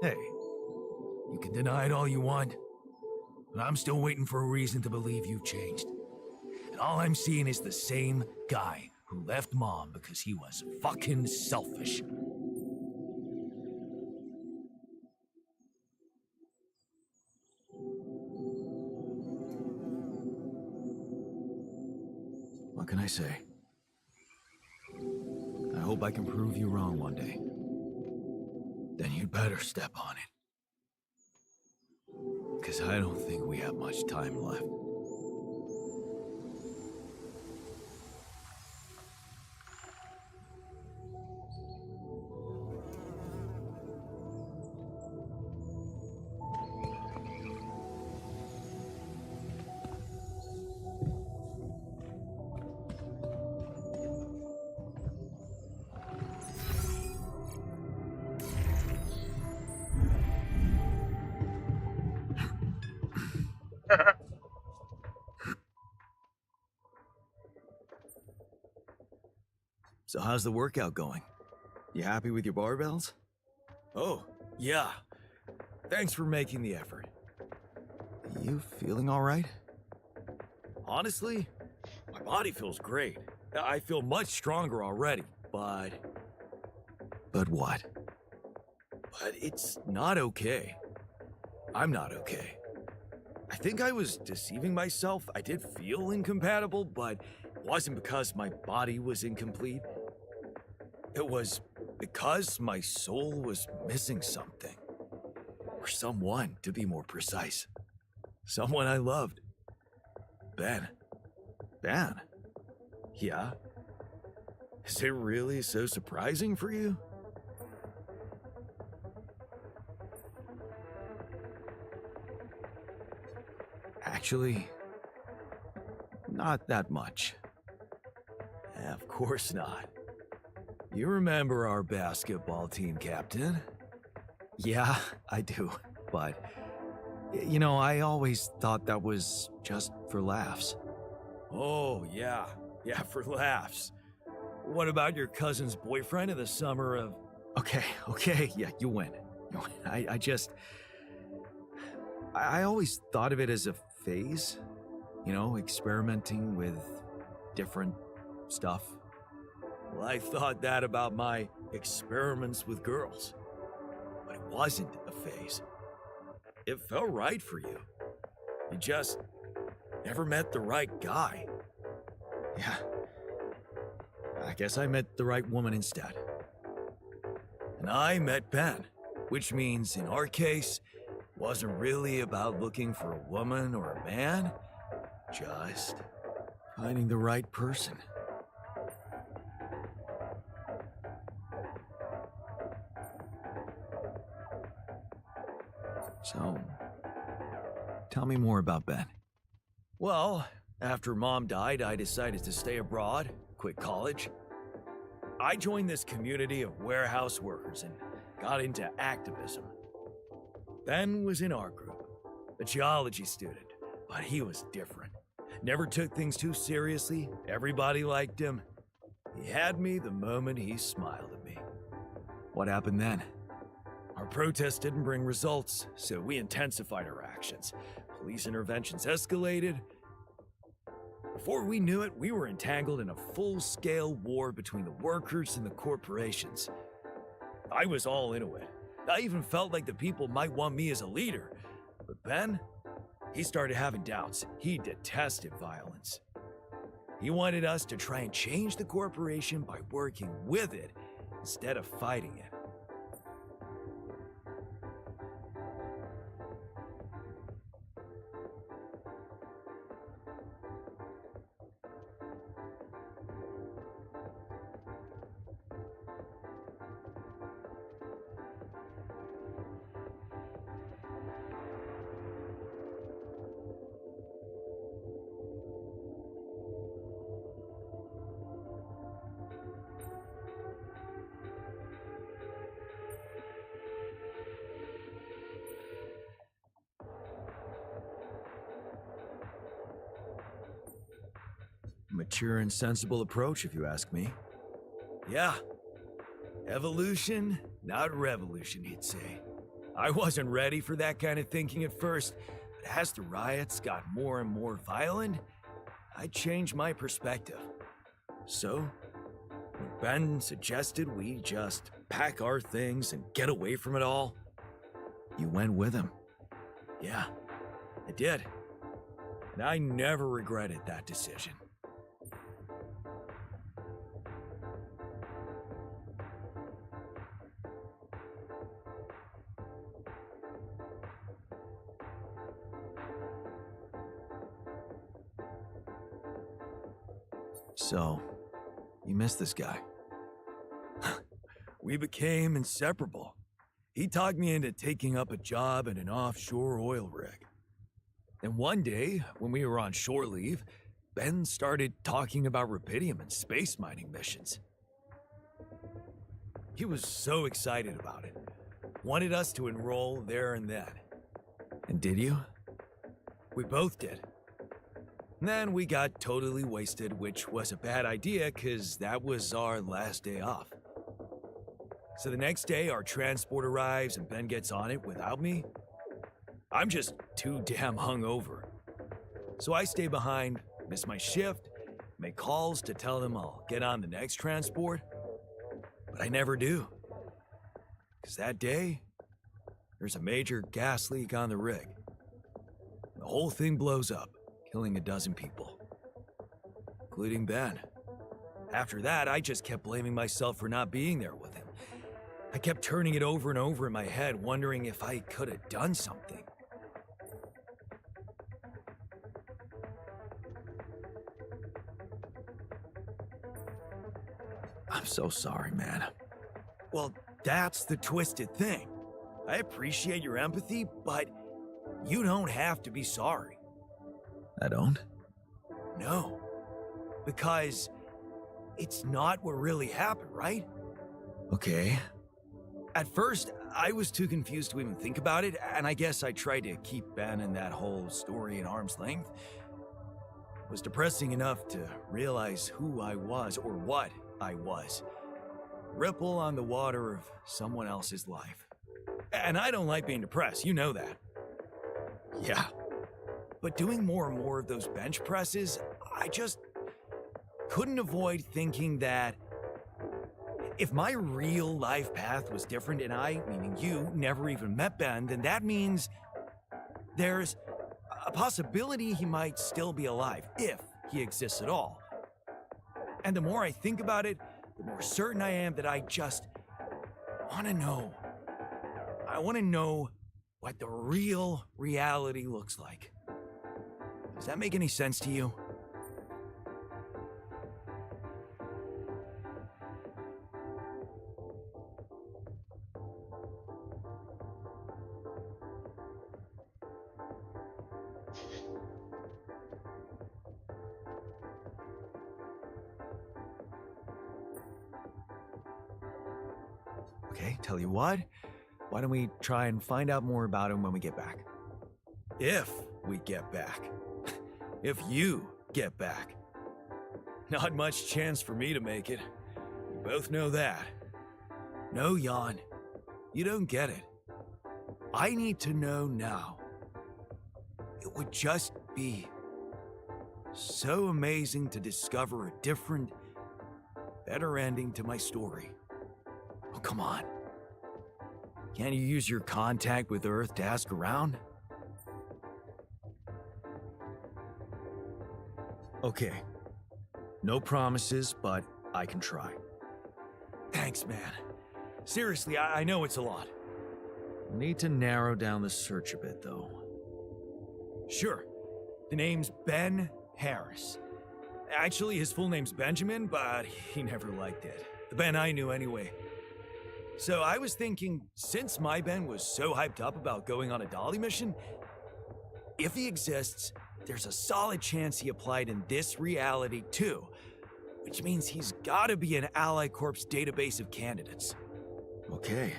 Hey, you can deny it all you want, but I'm still waiting for a reason to believe you've changed. And all I'm seeing is the same guy who left Mom because he was fucking selfish. What can I say? I hope I can prove you wrong one day. Then you'd better step on it. Because I don't think we have much time left. So how's the workout going? You happy with your barbells? Oh, yeah. Thanks for making the effort. You feeling all right? Honestly, my body feels great. I feel much stronger already, but... But what? But it's not okay. I'm not okay. I think I was deceiving myself. I did feel incompatible, but it wasn't because my body was incomplete. It was because my soul was missing something. Or someone, to be more precise. Someone I loved. Ben. Ben? Yeah? Is it really so surprising for you? Actually, not that much. Of course not. You remember our basketball team captain? Yeah, I do, but... You know, I always thought that was just for laughs. Oh, yeah. Yeah, for laughs. What about your cousin's boyfriend in the summer of... Okay, yeah, you win. I always thought of it as a phase. You know, experimenting with different stuff. Well, I thought that about my experiments with girls. But it wasn't a phase. It felt right for you. You just never met the right guy. Yeah. I guess I met the right woman instead. And I met Ben, which means in our case, it wasn't really about looking for a woman or a man, just finding the right person. So, tell me more about Ben. Well, after Mom died, I decided to stay abroad, quit college. I joined this community of warehouse workers and got into activism. Ben was in our group, a geology student, but he was different. Never took things too seriously, everybody liked him. He had me the moment he smiled at me. What happened then? Our protest didn't bring results, so we intensified our actions. Police interventions escalated. Before we knew it, we were entangled in a full-scale war between the workers and the corporations. I was all into it. I even felt like the people might want me as a leader. But Ben, he started having doubts. He detested violence. He wanted us to try and change the corporation by working with it instead of fighting it. Mature and sensible approach, if you ask me. Yeah. Evolution, not revolution, he'd say. I wasn't ready for that kind of thinking at first, but as the riots got more and more violent, I changed my perspective. So, when Ben suggested we just pack our things and get away from it all, You went with him. yeah, I did. And I never regretted that decision. So, you miss this guy. We became inseparable. He talked me into taking up a job at an offshore oil rig. And one day, when we were on shore leave, Ben started talking about rubidium and space mining missions. He was so excited about it. Wanted us to enroll there and then. And did you? We both did. And then we got totally wasted, which was a bad idea because that was our last day off. So the next day, our transport arrives and Ben gets on it without me. I'm just too damn hungover. So I stay behind, miss my shift, make calls to tell them I'll get on the next transport. But I never do. Because that day, there's a major gas leak on the rig. The whole thing blows up, killing a dozen people, including Ben. After that, I just kept blaming myself for not being there with him. I kept turning it over and over in my head, wondering if I could have done something. I'm so sorry, man. Well, that's the twisted thing. I appreciate your empathy, but you don't have to be sorry. I don't? No. Because it's not what really happened, right? Okay. At first, I was too confused to even think about it, and I guess I tried to keep Ben and that whole story at arm's length. It was depressing enough to realize who I was, or what I was. Ripple on the water of someone else's life. And I don't like being depressed, you know that. Yeah. But doing more and more of those bench presses, I just couldn't avoid thinking that if my real life path was different and I, meaning you, never even met Ben, then that means there's a possibility he might still be alive, if he exists at all. And the more I think about it, the more certain I am that I just want to know. I want to know what the real reality looks like. Does that make any sense to you? Okay, tell you what. Why don't we try and find out more about him when we get back? If we get back. If you get back. Not much chance for me to make it. We both know that. No, Jan. You don't get it. I need to know now. It would just be so amazing to discover a different, better ending to my story. Oh, come on. Can't you use your contact with Earth to ask around? Okay. No promises, but I can try. Thanks, man. Seriously, I know it's a lot. We'll need to narrow down the search a bit, though. Sure. The name's Ben Harris. Actually, his full name's Benjamin, but he never liked it. The Ben I knew anyway. So I was thinking, since my Ben was so hyped up about going on a Dolly mission, if he exists, there's a solid chance he applied in this reality too, which means he's gotta be in Ally Corp's database of candidates. Okay.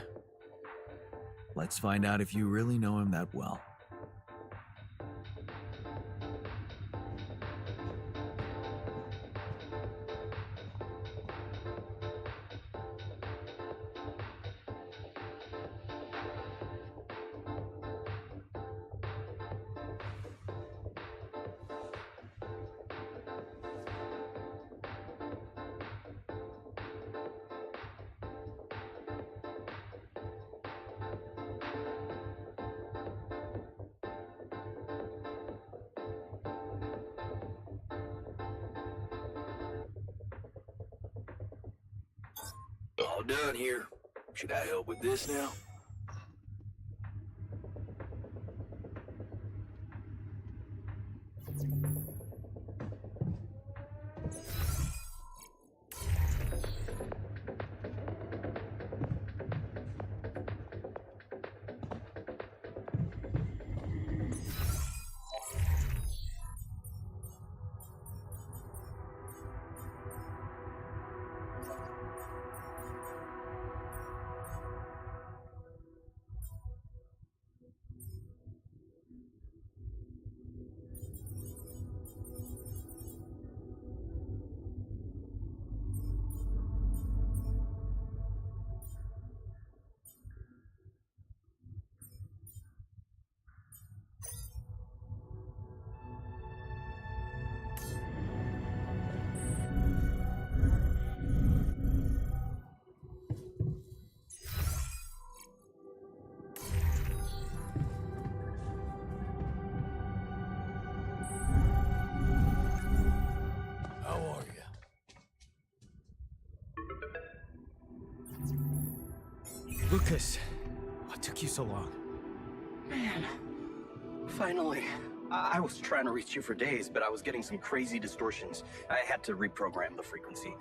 Let's find out if you really know him that well. All done here. Should I help with this now? How are you? Lucas, what took you so long? Man, finally. I was trying to reach you for days, but I was getting some crazy distortions. I had to reprogram the frequency.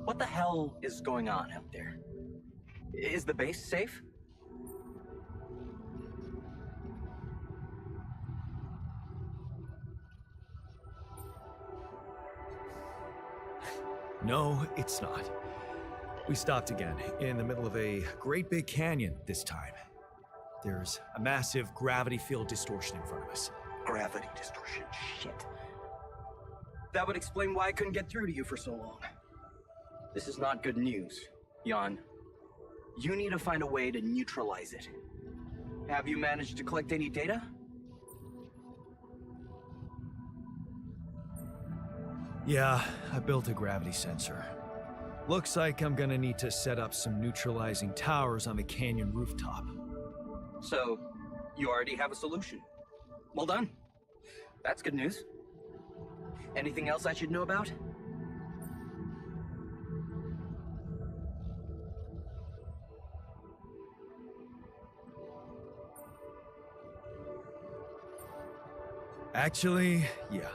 What the hell is going on out there? Is the base safe? No, it's not. We stopped again, in the middle of a great big canyon this time. There's a massive gravity field distortion in front of us. Gravity distortion. Shit. That would explain why I couldn't get through to you for so long. This is not good news, Jan. You need to find a way to neutralize it. Have you managed to collect any data? Yeah, I built a gravity sensor. Looks like I'm gonna need to set up some neutralizing towers on the canyon rooftop. So, you already have a solution. Well done. That's good news. Anything else I should know about? Actually, yeah.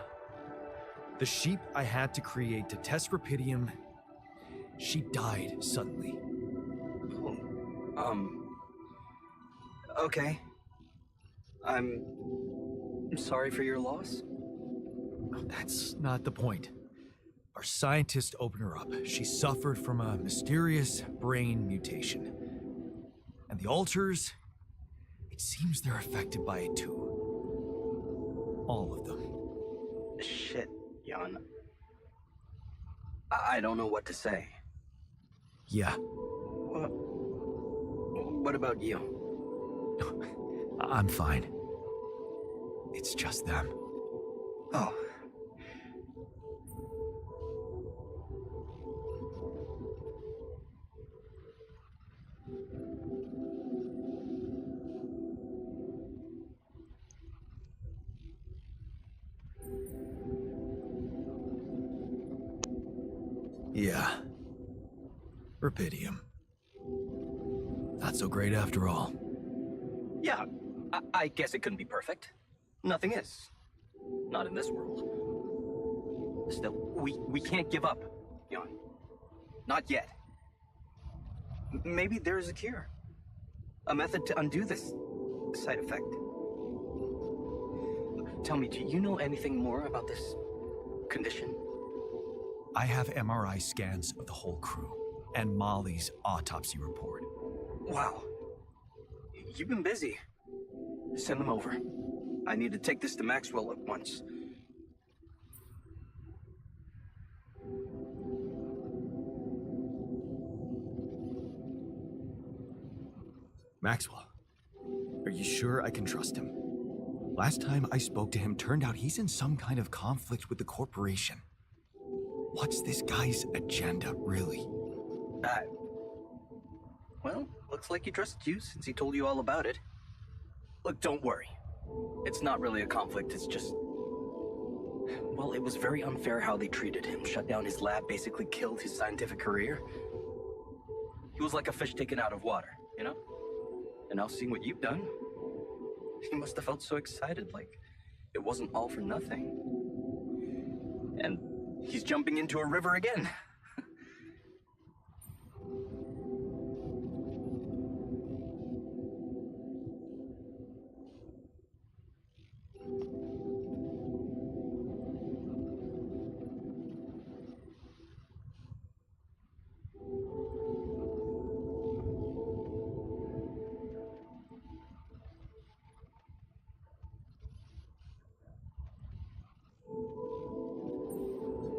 The sheep I had to create to test Rapidium, she died suddenly. Okay. I'm sorry for your loss. That's not the point. Our scientist opened her up. She suffered from a mysterious brain mutation. And the altars, it seems they're affected by it too. All of them. Shit, Jan. I don't know what to say. Yeah, What about you? I'm fine. It's just them. Oh. Yeah. Rapidium. Not so great after all. Yeah, I guess it couldn't be perfect. Nothing is. Not in this world. Still, we can't give up, Jan. Not yet. Maybe there is a cure. A method to undo this side effect. Tell me, do you know anything more about this condition? I have MRI scans of the whole crew and Molly's autopsy report. Wow. You've been busy. Send them over. I need to take this to Maxwell at once. Maxwell, are you sure I can trust him? Last time I spoke to him, turned out he's in some kind of conflict with the corporation. What's this guy's agenda, really? Well, looks like he trusts you since he told you all about it. Look, don't worry. It's not really a conflict, it's just... Well, it was very unfair how they treated him. Shut down his lab, basically killed his scientific career. He was like a fish taken out of water, you know? And now seeing what you've done, he must have felt so excited, like it wasn't all for nothing. And he's jumping into a river again.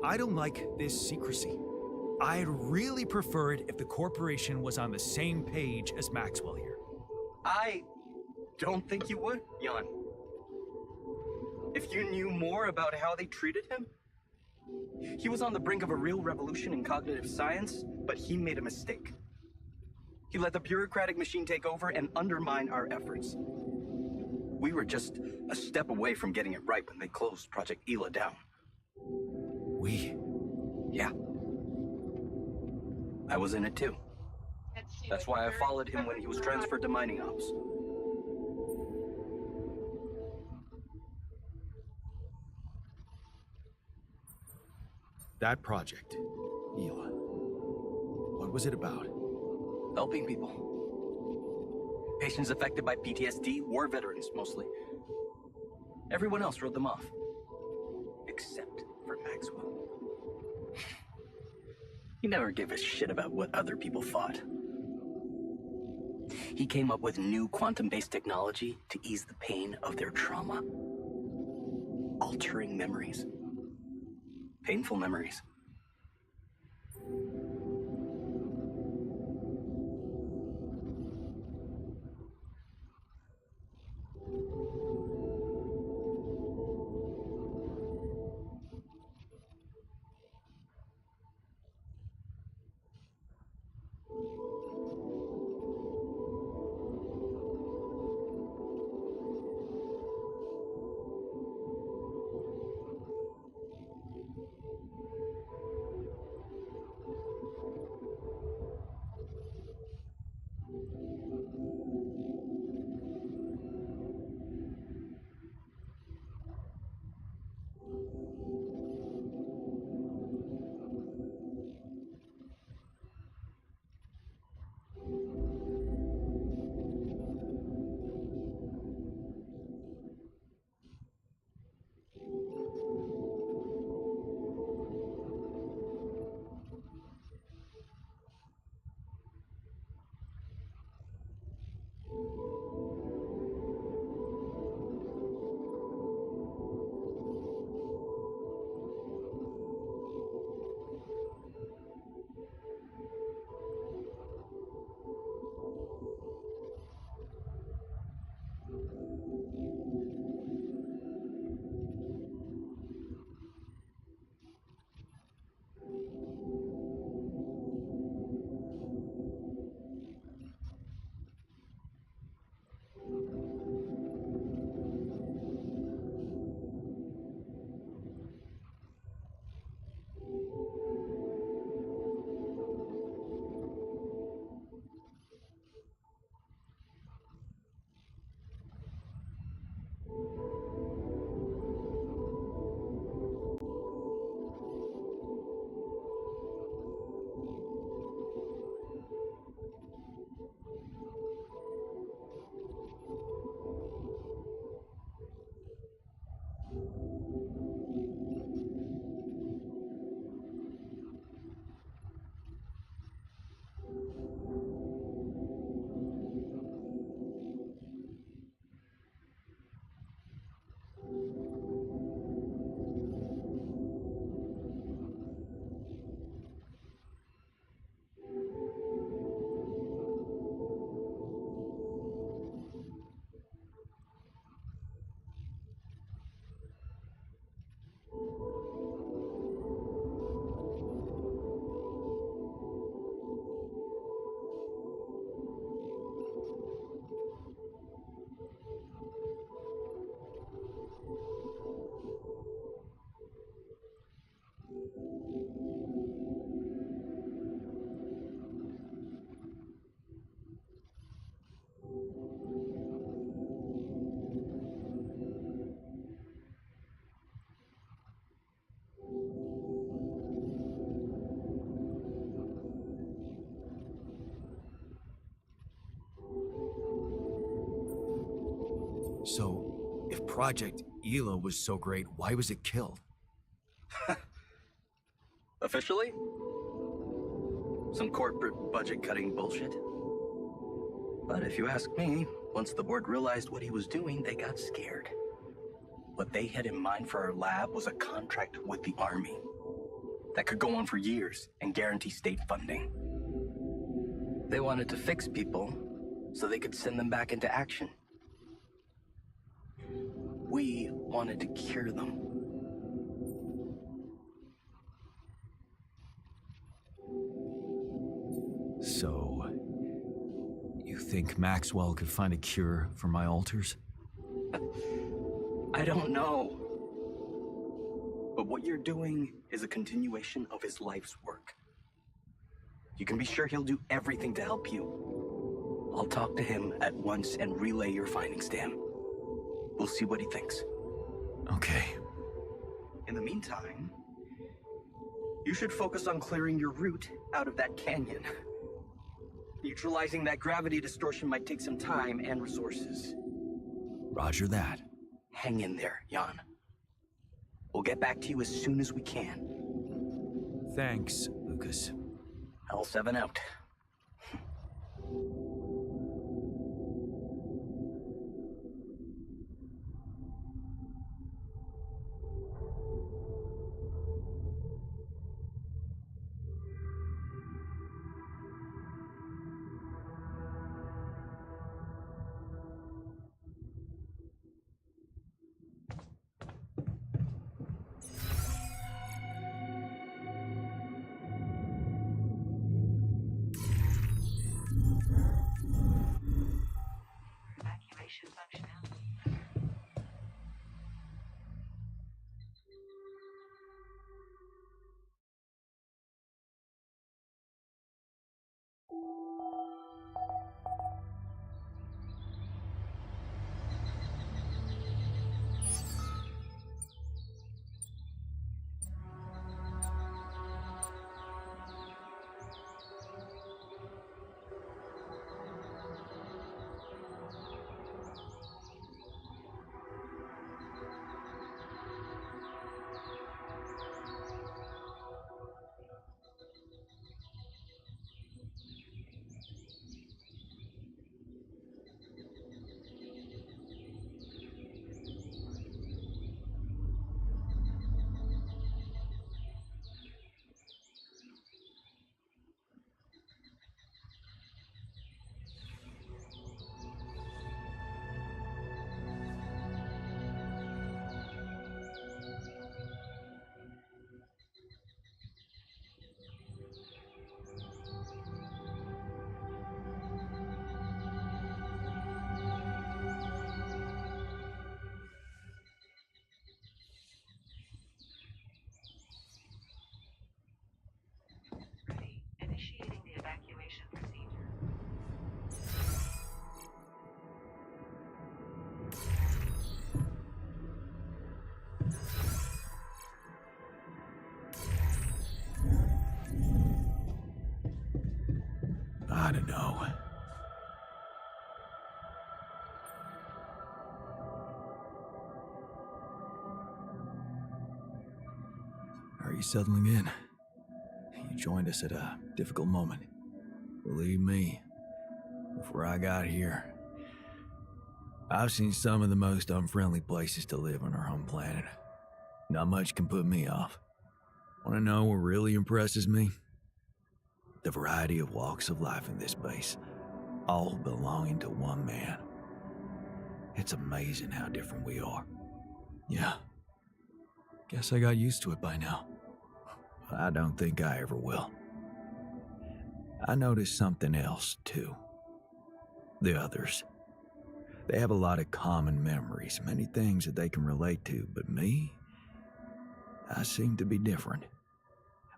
I don't like this secrecy. I'd really prefer it if the corporation was on the same page as Maxwell here. I don't think you would, Jan. If you knew more about how they treated him, he was on the brink of a real revolution in cognitive science, but he made a mistake. He let the bureaucratic machine take over and undermine our efforts. We were just a step away from getting it right when they closed Project Ela down. Yeah. I was in it too. That's why I followed him when he was transferred to mining ops. That project, Ela. What was it about? Helping people. Patients affected by PTSD, war veterans mostly. Everyone else wrote them off. Except for Maxwell. He never gave a shit about what other people thought. He came up with new quantum-based technology to ease the pain of their trauma. Altering memories. Painful memories. Project Ela was so great, why was it killed? Officially? Some corporate budget cutting bullshit. But if you ask me, once the board realized what he was doing, they got scared. What they had in mind for our lab was a contract with the Army that could go on for years and guarantee state funding. They wanted to fix people so they could send them back into action. We wanted to cure them. So, you think Maxwell could find a cure for my alters? I don't know. But what you're doing is a continuation of his life's work. You can be sure he'll do everything to help you. I'll talk to him at once and relay your findings to him. We'll see what he thinks. Okay. In the meantime, you should focus on clearing your route out of that canyon. Neutralizing that gravity distortion might take some time and resources. Roger that. Hang in there, Jan. We'll get back to you as soon as we can. Thanks, Lucas. L7 out. Evacuation functionality. Ready. Initiating the evacuation procedure. I don't know. Are you settling in? You joined us at a difficult moment. Believe me, before I got here, I've seen some of the most unfriendly places to live on our home planet. Not much can put me off. Want to know what really impresses me? The variety of walks of life in this place, all belonging to one man. It's amazing how different we are. Yeah. Guess I got used to it by now. I don't think I ever will. I noticed something else, too. The others. They have a lot of common memories, many things that they can relate to, but me? I seem to be different.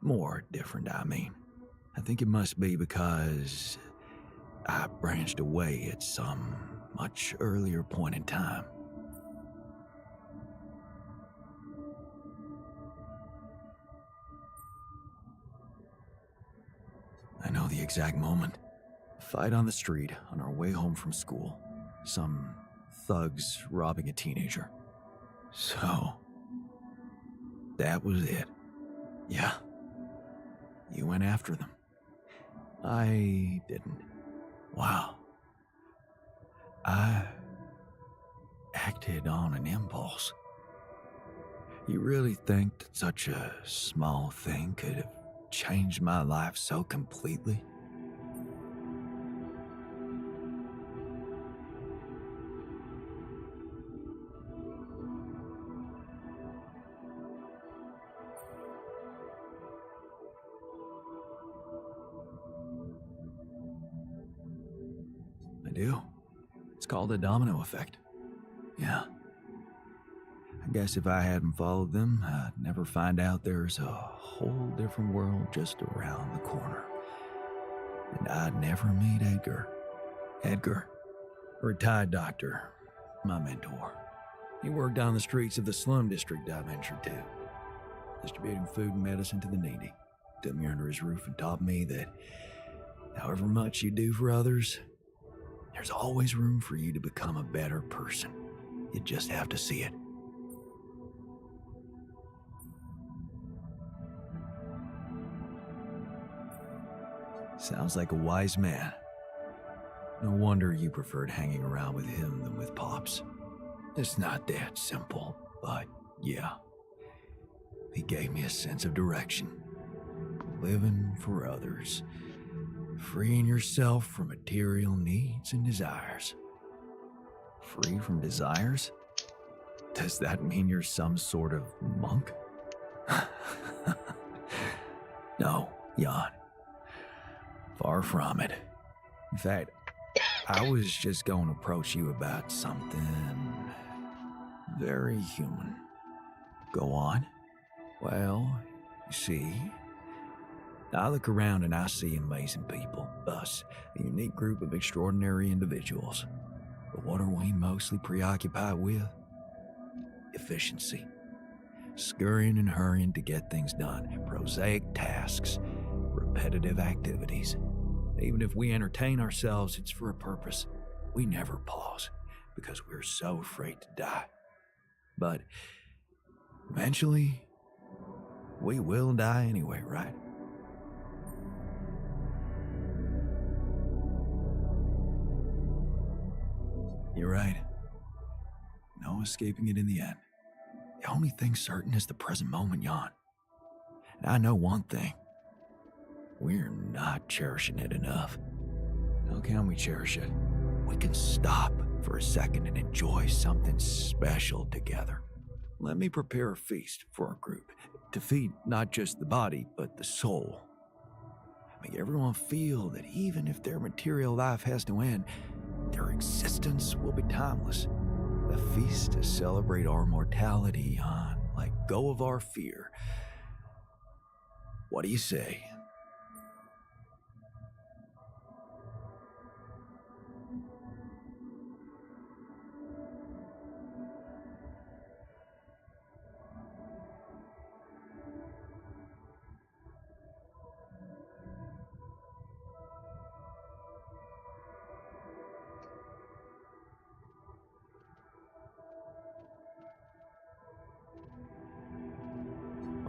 More different, I mean. I think it must be because I branched away at some much earlier point in time. I know the exact moment. Fight on the street on our way home from school. Some thugs robbing a teenager. So, that was it. Yeah. You went after them. I didn't. Wow. I acted on an impulse. You really think that such a small thing could have changed my life so completely? I do. It's called the domino effect. Yeah. I guess if I hadn't followed them, I'd never find out there's a whole different world just around the corner. And I'd never meet Edgar. Edgar, a retired doctor, my mentor. He worked on the streets of the slum district I ventured to, distributing food and medicine to the needy. Took me under his roof and taught me that however much you do for others, there's always room for you to become a better person. You just have to see it. Sounds like a wise man. No wonder you preferred hanging around with him than with Pops. It's not that simple, but yeah. He gave me a sense of direction. Living for others. Freeing yourself from material needs and desires. Free from desires? Does that mean you're some sort of monk? No, Jan. Far from it. In fact, I was just going to approach you about something very human. Go on. Well, you see, I look around and I see amazing people. Us, a unique group of extraordinary individuals. But what are we mostly preoccupied with? Efficiency. Scurrying and hurrying to get things done. Prosaic tasks. Repetitive activities. Even if we entertain ourselves, it's for a purpose. We never pause because we're so afraid to die. But eventually, we will die anyway, right? You're right. No escaping it in the end. The only thing certain is the present moment, Jan. And I know one thing. We're not cherishing it enough. How can we cherish it? We can stop for a second and enjoy something special together. Let me prepare a feast for our group to feed not just the body, but the soul. Make everyone feel that even if their material life has to end, their existence will be timeless. A feast to celebrate our mortality, Jan. Let go of our fear. What do you say?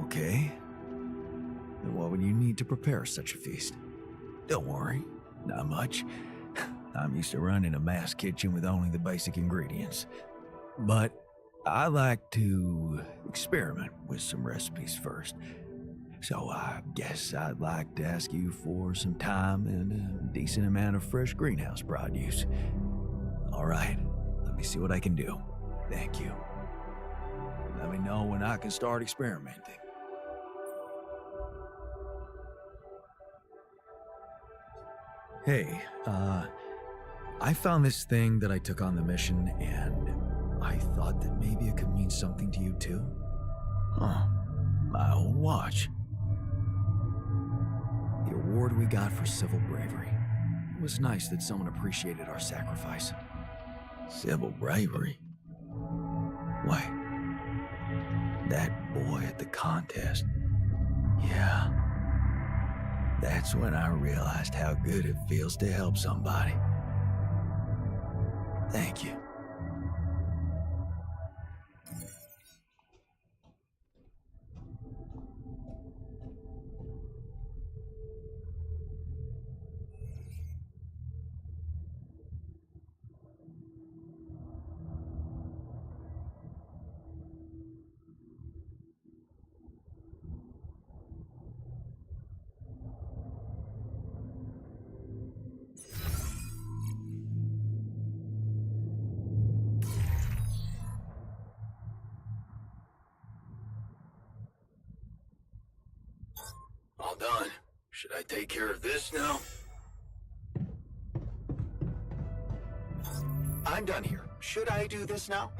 Okay. Then what would you need to prepare such a feast? Don't worry, not much. I'm used to running a mass kitchen with only the basic ingredients. But I like to experiment with some recipes first. So I guess I'd like to ask you for some time and a decent amount of fresh greenhouse produce. All right, let me see what I can do. Thank you. Let me know when I can start experimenting. Hey, I found this thing that I took on the mission, and I thought that maybe it could mean something to you too. Huh, my old watch. The award we got for civil bravery. It was nice that someone appreciated our sacrifice. Civil bravery? Why? That boy at the contest. Yeah. That's when I realized how good it feels to help somebody. Thank you. All done. Should I take care of this now? I'm done here. Should I do this now?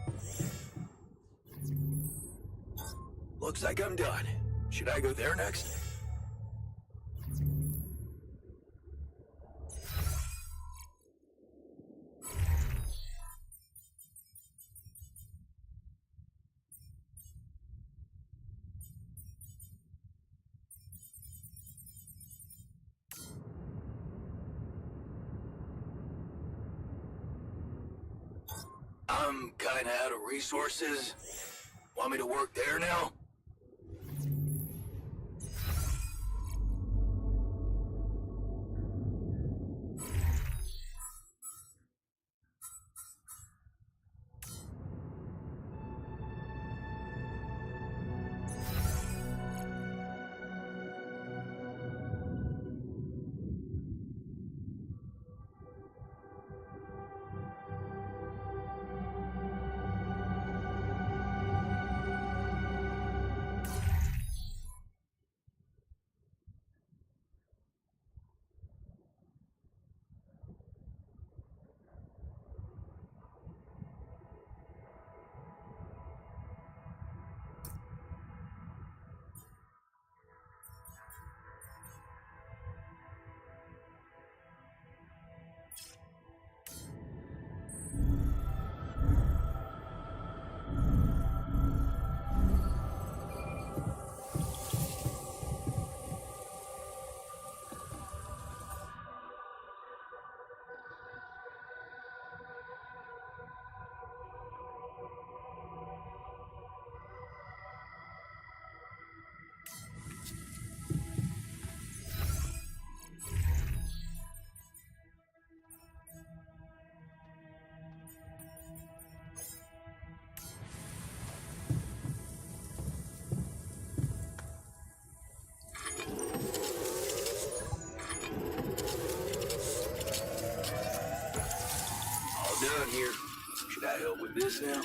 Looks like I'm done. Should I go there next? I'm kinda out of resources. Want me to work there now? Done here. Should I help with this now?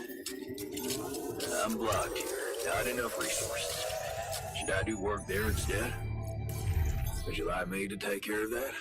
I'm blocked here. Not enough resources. Should I do work there instead? Would you like me to take care of that?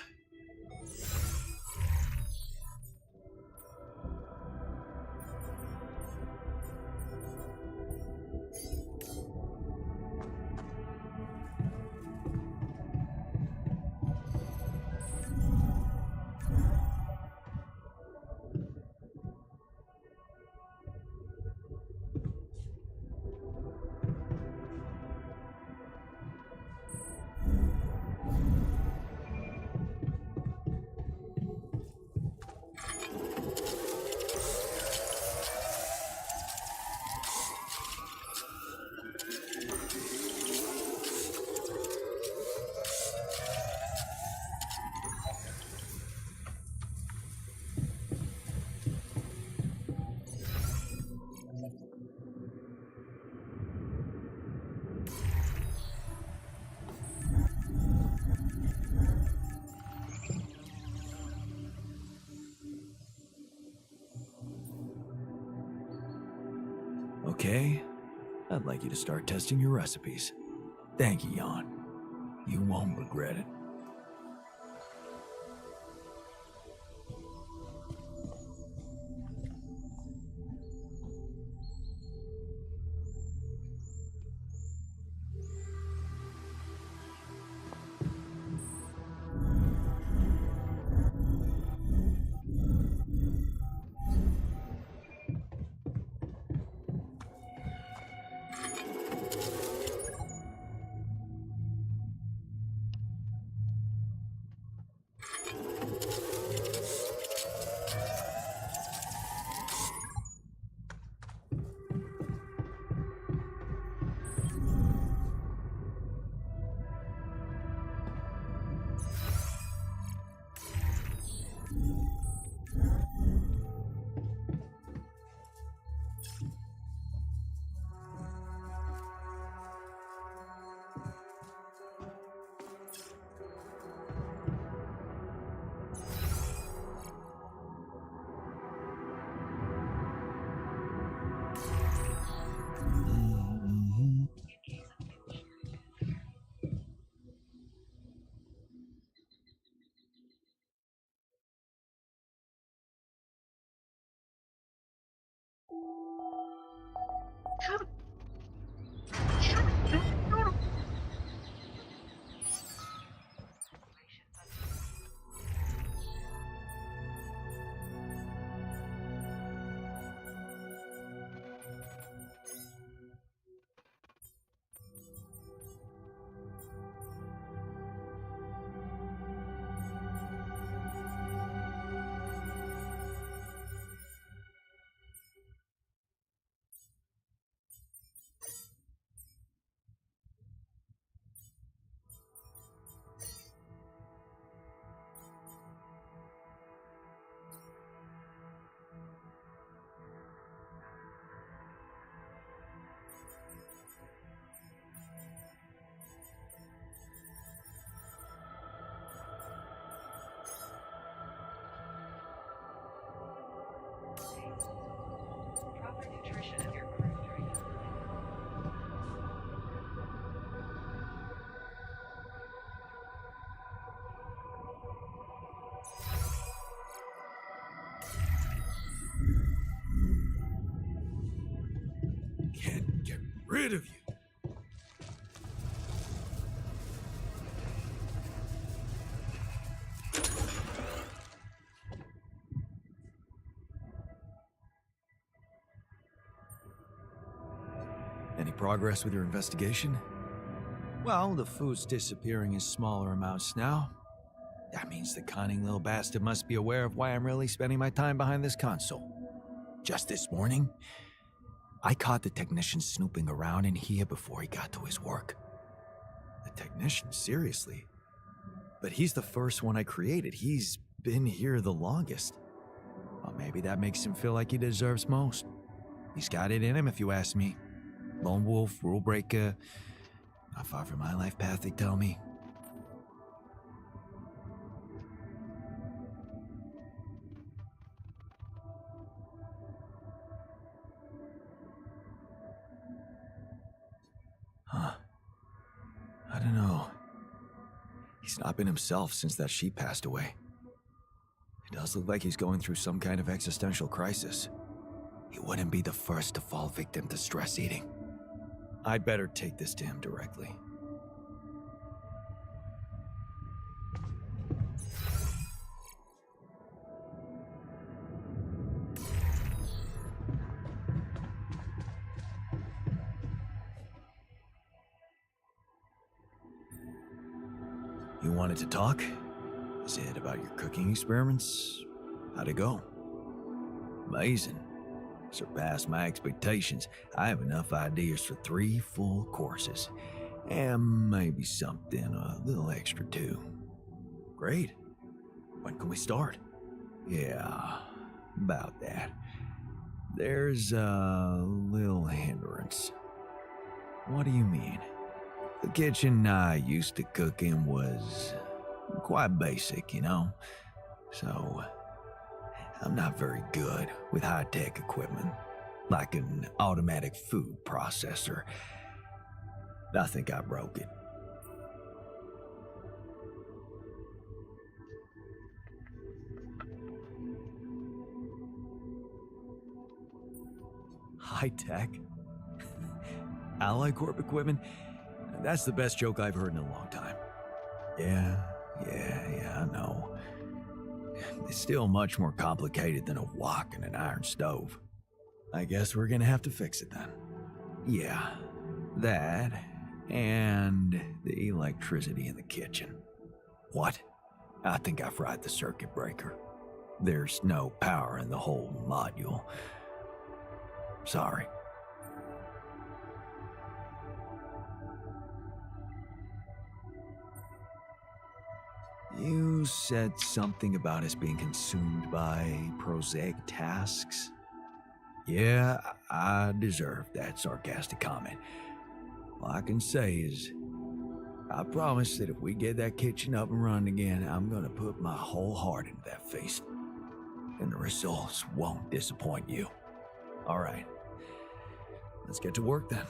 Okay, I'd like you to start testing your recipes. Thank you, Jan. You won't regret it. Proper nutrition of your crew during this flight. Can't get rid of you. Any progress with your investigation? Well, the food's disappearing in smaller amounts now. That means the cunning little bastard must be aware of why I'm really spending my time behind this console. Just this morning, I caught the technician snooping around in here before he got to his work. The technician, seriously? But he's the first one I created. He's been here the longest. Well, maybe that makes him feel like he deserves most. He's got it in him, if you ask me. Lone wolf, rule breaker. Not far from my life path, they tell me. Huh. I don't know. He's not been himself since that sheep passed away. It does look like he's going through some kind of existential crisis. He wouldn't be the first to fall victim to stress eating. I'd better take this to him directly. You wanted to talk? Is it about your cooking experiments? How'd it go? Amazing. Surpassed my expectations. I have enough ideas for 3 full courses. And maybe something a little extra too. Great. When can we start? Yeah, about that. There's a little hindrance. What do you mean? The kitchen I used to cook in was quite basic, you know? So, I'm not very good with high-tech equipment, like an automatic food processor. I think I broke it. High-tech? Ally Corp equipment? That's the best joke I've heard in a long time. Yeah, I know. It's still much more complicated than a wok and an iron stove. I guess we're gonna have to fix it then. Yeah, that and the electricity in the kitchen. What? I think I fried the circuit breaker. There's no power in the whole module. Sorry. You said something about us being consumed by prosaic tasks. Yeah, I deserve that sarcastic comment. All I can say is, I promise that if we get that kitchen up and running again, I'm gonna put my whole heart into that feast. And the results won't disappoint you. All right, let's get to work then.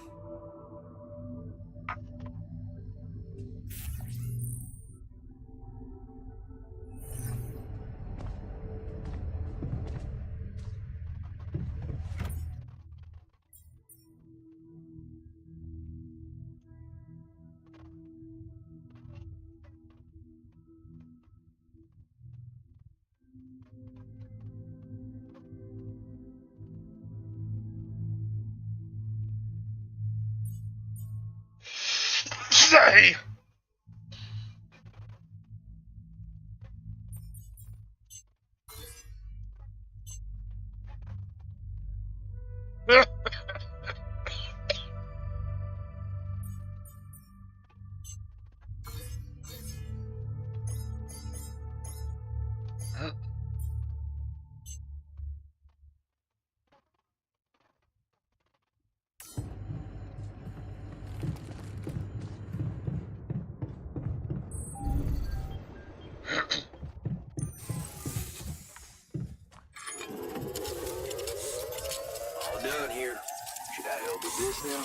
say? All done here. Should I help with this now?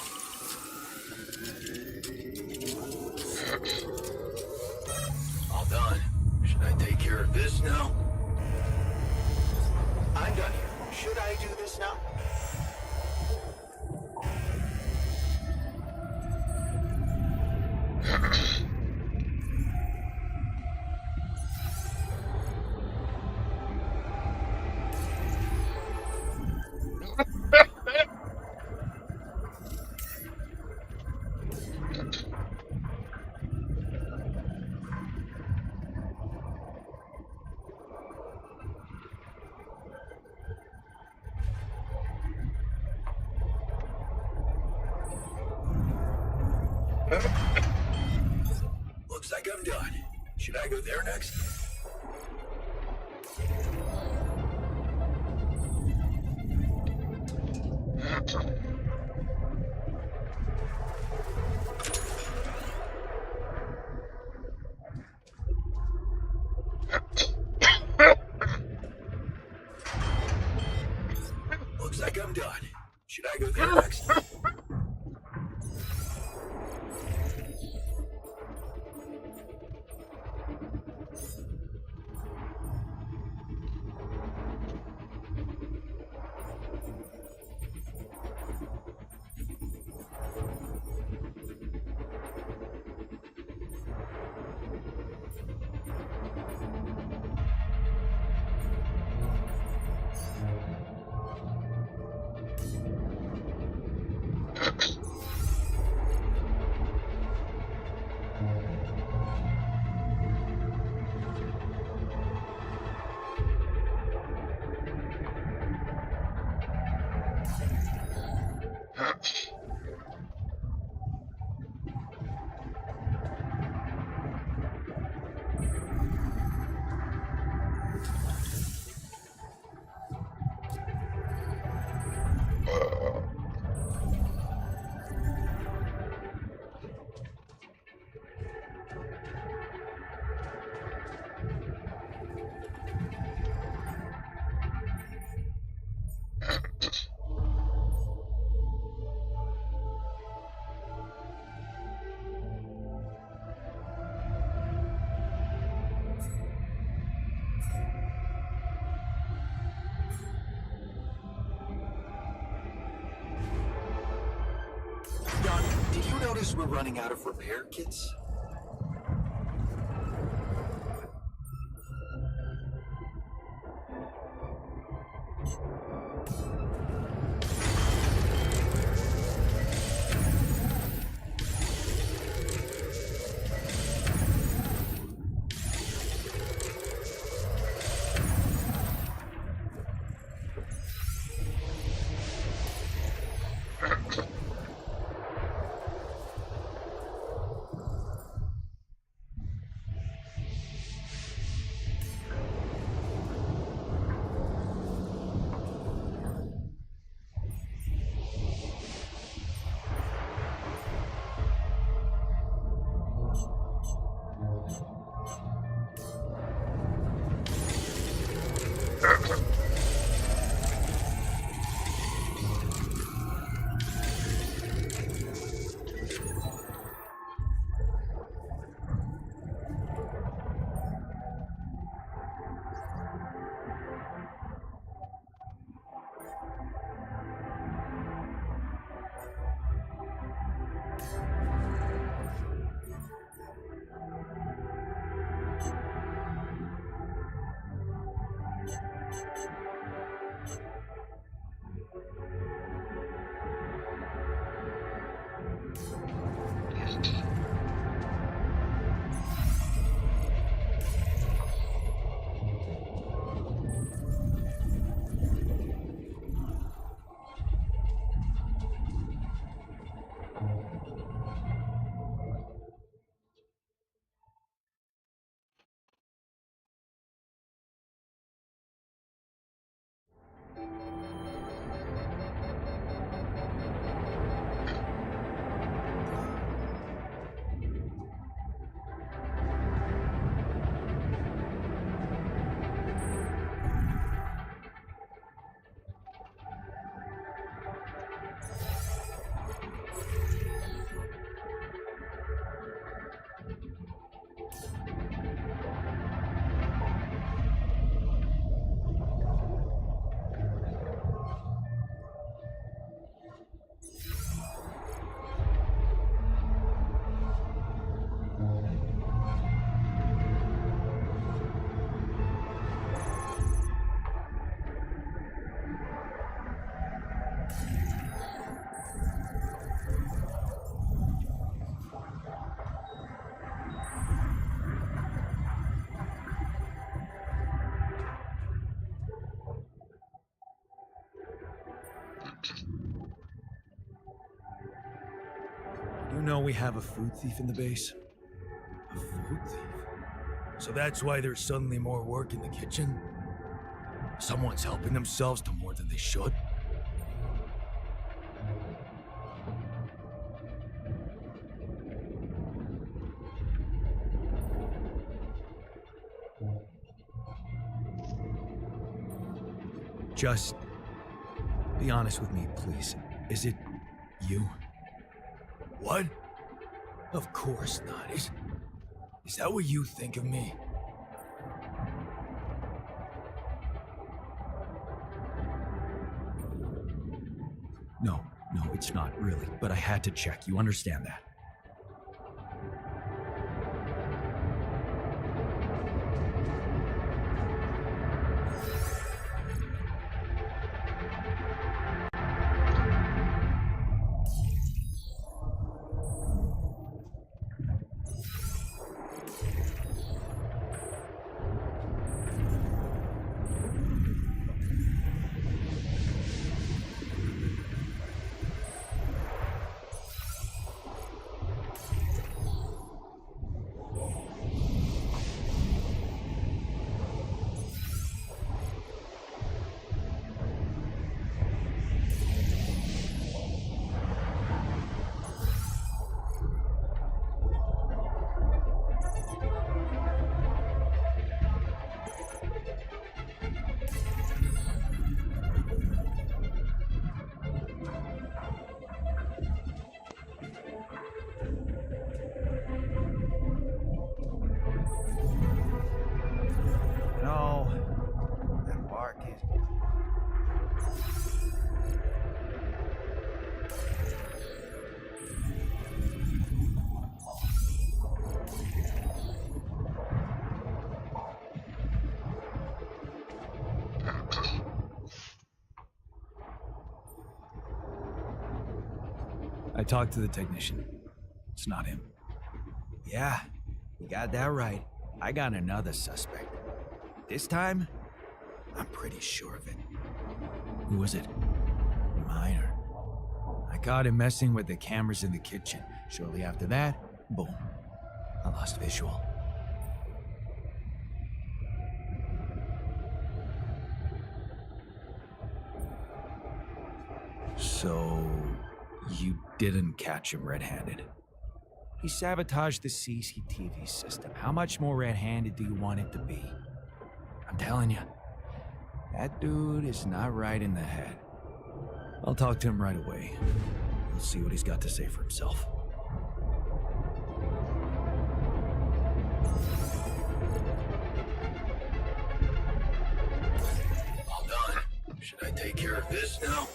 All done. Should I take care of this now? I'm done here. Should I do this now? Looks like I'm done. Should I go there next? Looks like I'm done. Should I go there next? Don, did you notice we're running out of repair kits? You know we have a food thief in the base? A food thief? So that's why there's suddenly more work in the kitchen? Someone's helping themselves to more than they should? Just be honest with me, please. Is it you? What? Of course not. Is that what you think of me? No, it's not really. But I had to check. You understand that? No, that bark is... I talked to the technician. It's not him. Yeah, you got that right. I got another suspect. This time, I'm pretty sure of it. Who was it? Minor. I caught him messing with the cameras in the kitchen. Shortly after that, boom. I lost visual. So, you didn't catch him red-handed? He sabotaged the CCTV system. How much more red-handed do you want it to be? I'm telling you, that dude is not right in the head. I'll talk to him right away. We'll see what he's got to say for himself. All done. Should I take care of this now?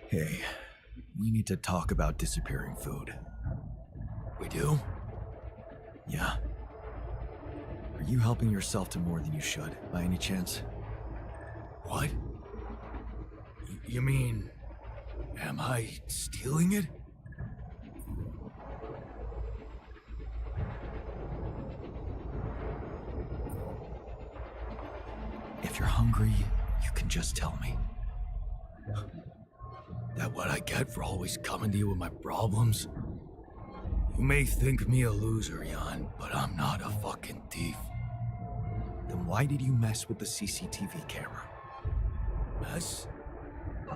Hey, we need to talk about disappearing food. We do? Yeah. Are you helping yourself to more than you should, by any chance? What? You mean, am I stealing it? If you're hungry, you can just tell me. That what I get for always coming to you with my problems? You may think me a loser, Jan, but I'm not a fucking thief. Then why did you mess with the CCTV camera? Mess?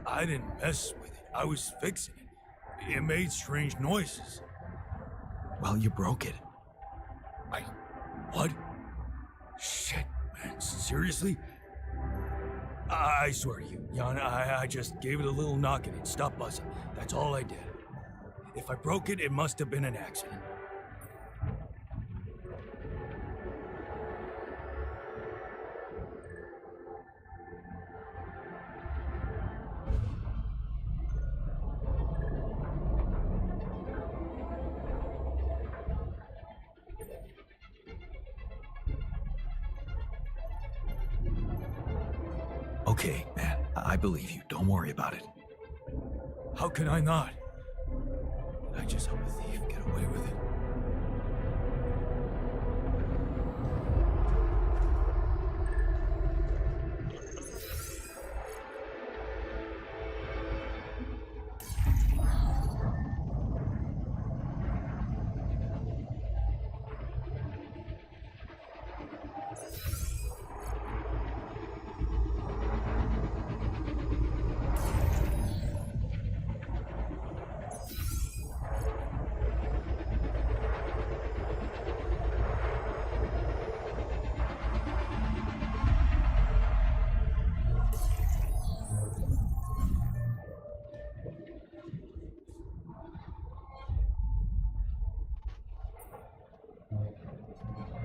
I didn't mess with it. I was fixing it. It made strange noises. Well, you broke it. What? Shit, man. Seriously? I swear to you, Jan, I just gave it a little knock and it stopped buzzing. That's all I did. If I broke it, it must have been an accident. Okay, man, I believe you. Don't worry about it. How can I not? might just help a thief get away with it.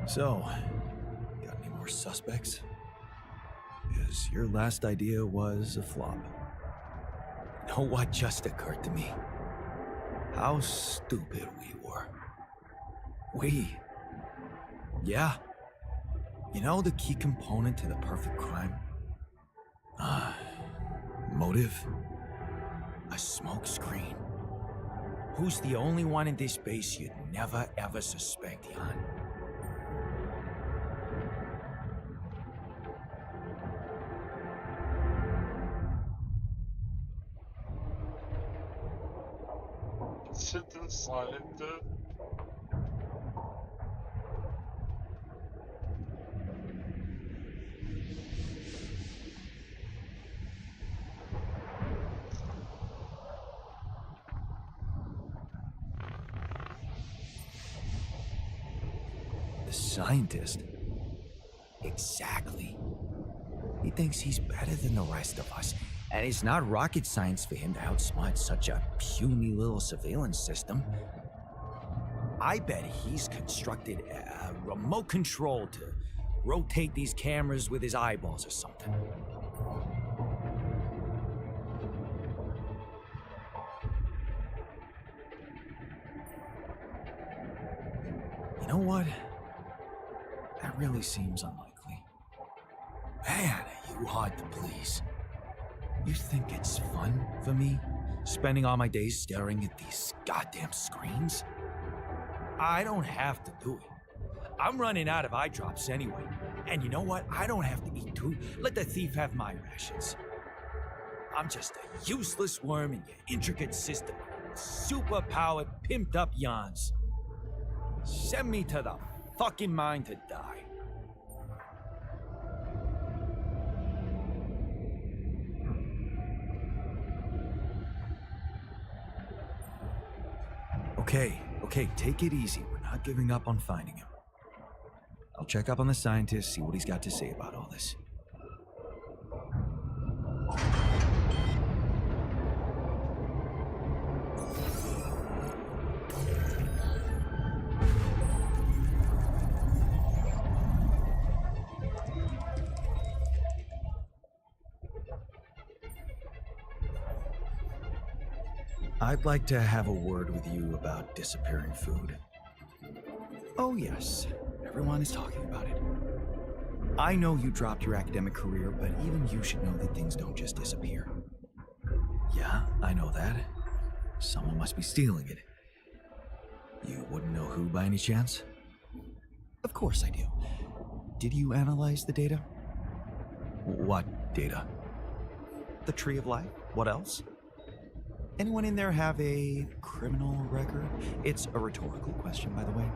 So, got any more suspects? Because your last idea was a flop. You know what just occurred to me? How stupid we were. We? Yeah. You know the key component to the perfect crime? Motive? A smoke screen. Who's the only one in this base you'd never ever suspect, Jan? Sit inside the... The scientist? Exactly. He thinks he's better than the rest of us, and it's not rocket science for him to outsmart such a puny little surveillance system. I bet he's constructed a remote control to rotate these cameras with his eyeballs or something. You know what? That really seems unlikely. Man, are you hard to please. You think it's fun for me, spending all my days staring at these goddamn screens? I don't have to do it. I'm running out of eye drops anyway. And you know what? I don't have to eat too. Let the thief have my rations. I'm just a useless worm in your intricate system. Super-powered, pimped-up yawns. Send me to the fucking mine to die. Okay, take it easy. We're not giving up on finding him. I'll check up on the scientist, see what he's got to say about all this. I'd like to have a word with you about disappearing food. Oh yes, everyone is talking about it. I know you dropped your academic career, but even you should know that things don't just disappear. Yeah, I know that. Someone must be stealing it. You wouldn't know who by any chance? Of course I do. Did you analyze the data? What data? The Tree of Life? What else? Anyone in there have a criminal record? It's a rhetorical question, by the way.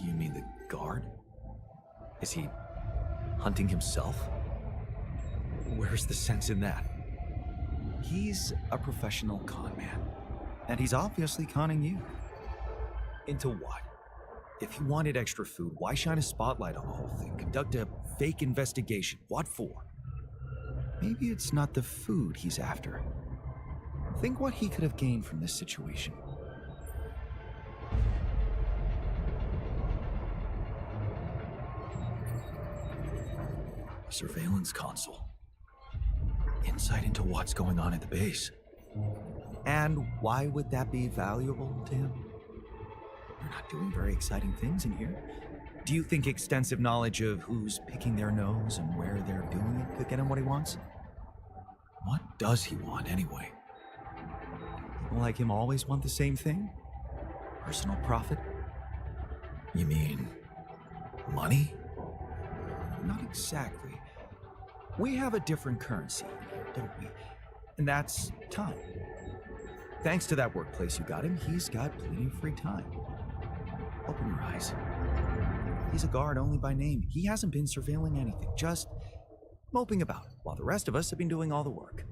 You mean the guard? Is he hunting himself? Where's the sense in that? He's a professional con man, and he's obviously conning you. Into what? If he wanted extra food, why shine a spotlight on the whole thing? Conduct a fake investigation. What for? Maybe it's not the food he's after. Think what he could have gained from this situation. Surveillance console. Insight into what's going on at the base. And why would that be valuable to him? You're not doing very exciting things in here. Do you think extensive knowledge of who's picking their nose and where they're doing it could get him what he wants? What does he want anyway? People like him always want the same thing? Personal profit? You mean money? Not exactly. We have a different currency here, don't we? And that's time. Thanks to that workplace you got him, he's got plenty of free time. Open your eyes. He's a guard only by name. He hasn't been surveilling anything, just moping about, while the rest of us have been doing all the work.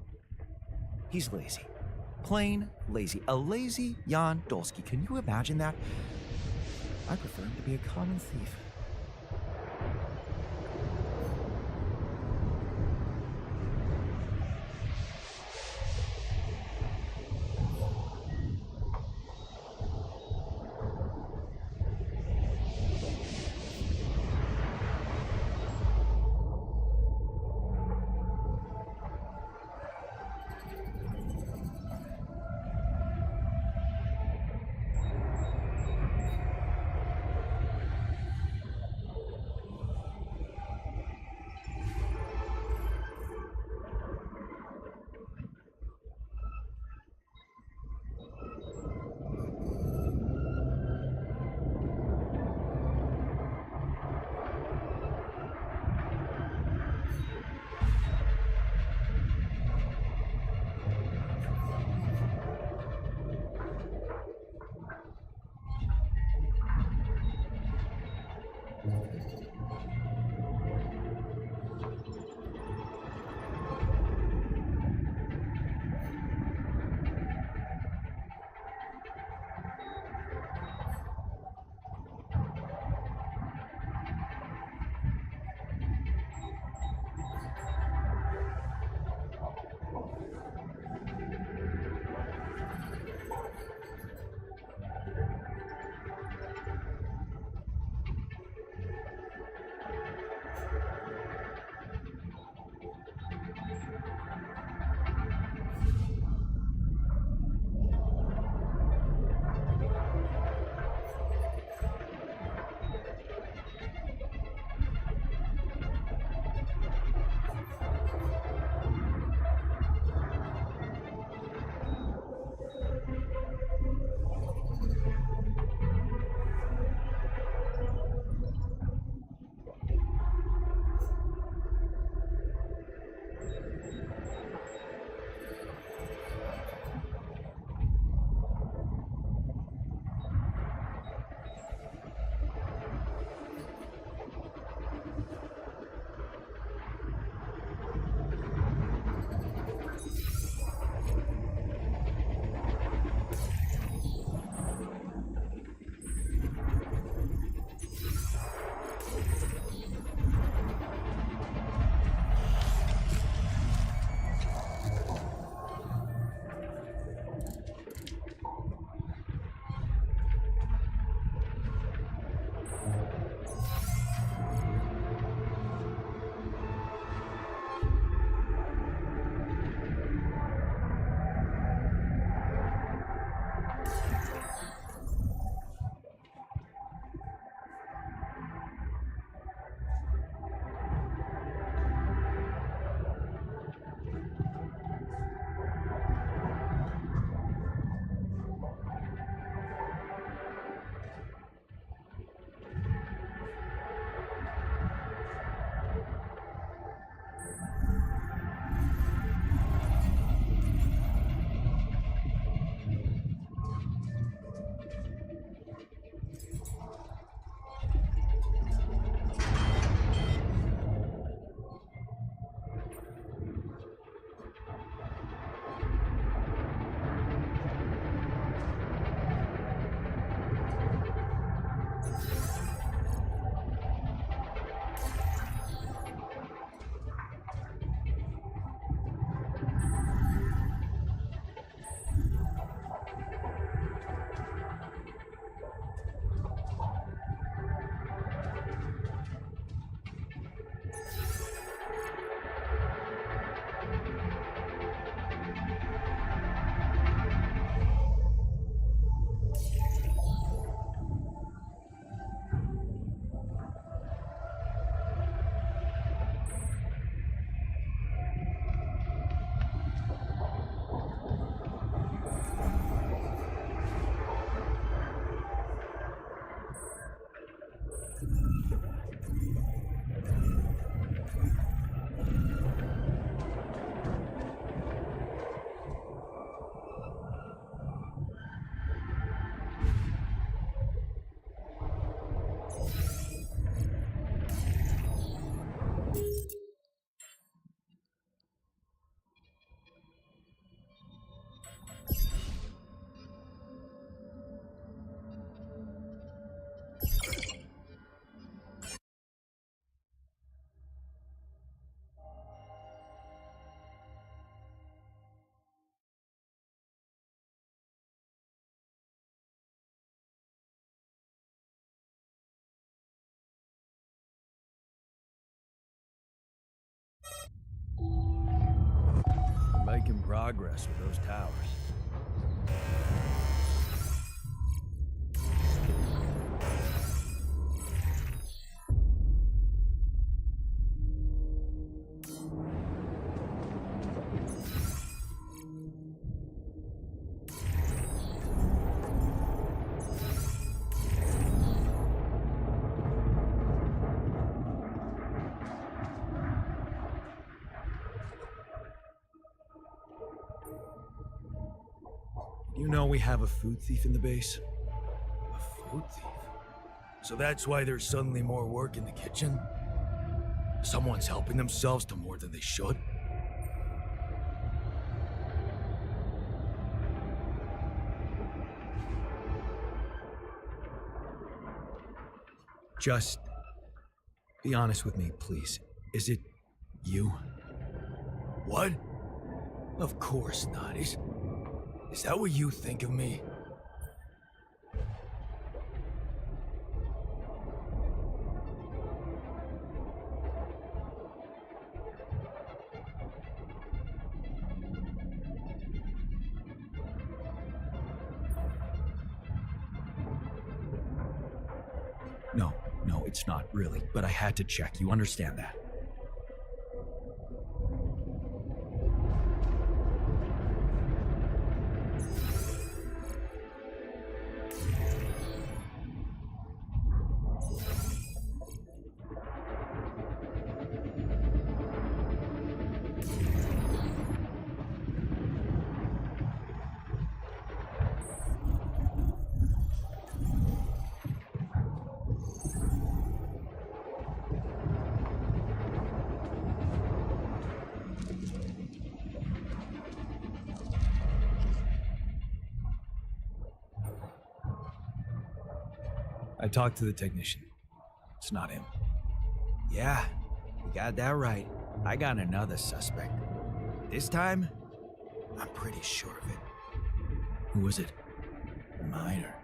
He's lazy. Plain lazy. A lazy Jan Dolsky. Can you imagine that? I prefer him to be a common thief. Making progress with those towers. You know we have a food thief in the base? A food thief? So that's why there's suddenly more work in the kitchen? Someone's helping themselves to more than they should? Just be honest with me, please. Is it you? What? Of course not. Is that what you think of me? No, it's not really, but I had to check. You understand that? I talked to the technician. It's not him. Yeah, you got that right. I got another suspect. This time, I'm pretty sure of it. Who was it? Minor.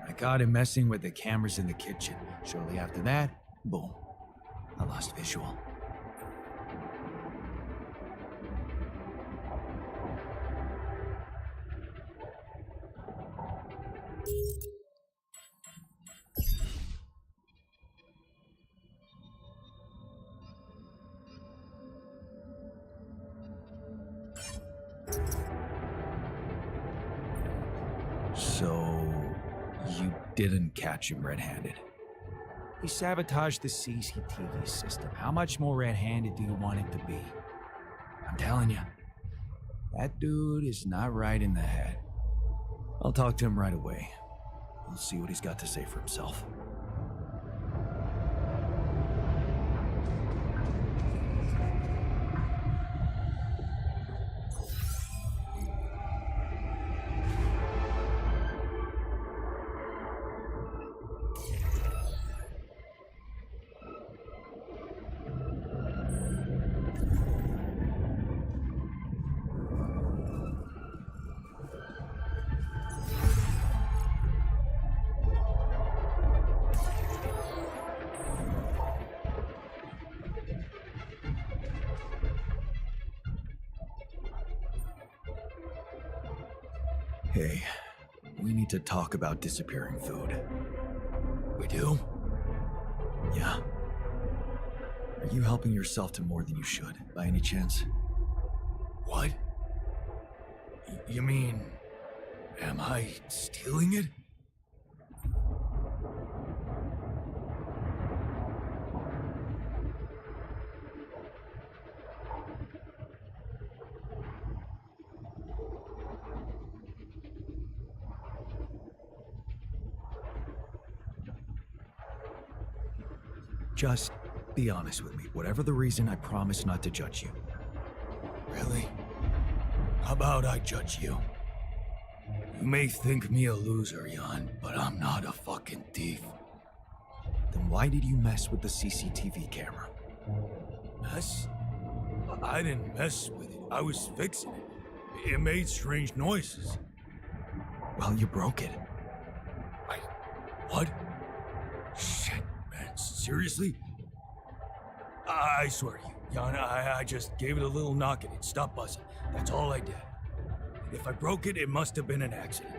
I caught him messing with the cameras in the kitchen. Shortly after that, boom, I lost visual. So, you didn't catch him red-handed? He sabotaged the CCTV system. How much more red-handed do you want it to be? I'm telling you, that dude is not right in the head. I'll talk to him right away. We'll see what he's got to say for himself. Hey, we need to talk about disappearing food. We do? Yeah. Are you helping yourself to more than you should, by any chance? What? You mean, am I stealing it? Just be honest with me. Whatever the reason, I promise not to judge you. Really? How about I judge you? You may think me a loser, Jan, but I'm not a fucking thief. Then why did you mess with the CCTV camera? Mess? I didn't mess with it. I was fixing it. It made strange noises. Well, you broke it. What? Shit, man. Seriously? I swear to you, Jan, I just gave it a little knock and it stopped buzzing. That's all I did. If I broke it, it must have been an accident.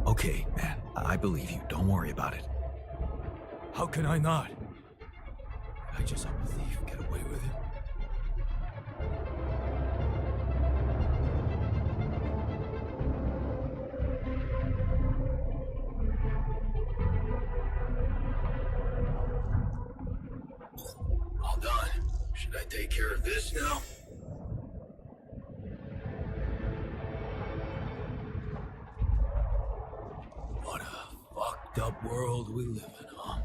Okay, man. I believe you. Don't worry about it. How can I not? I just help a thief get away with it. All done. Should I take care of this now? What a fucked up world we live in, huh?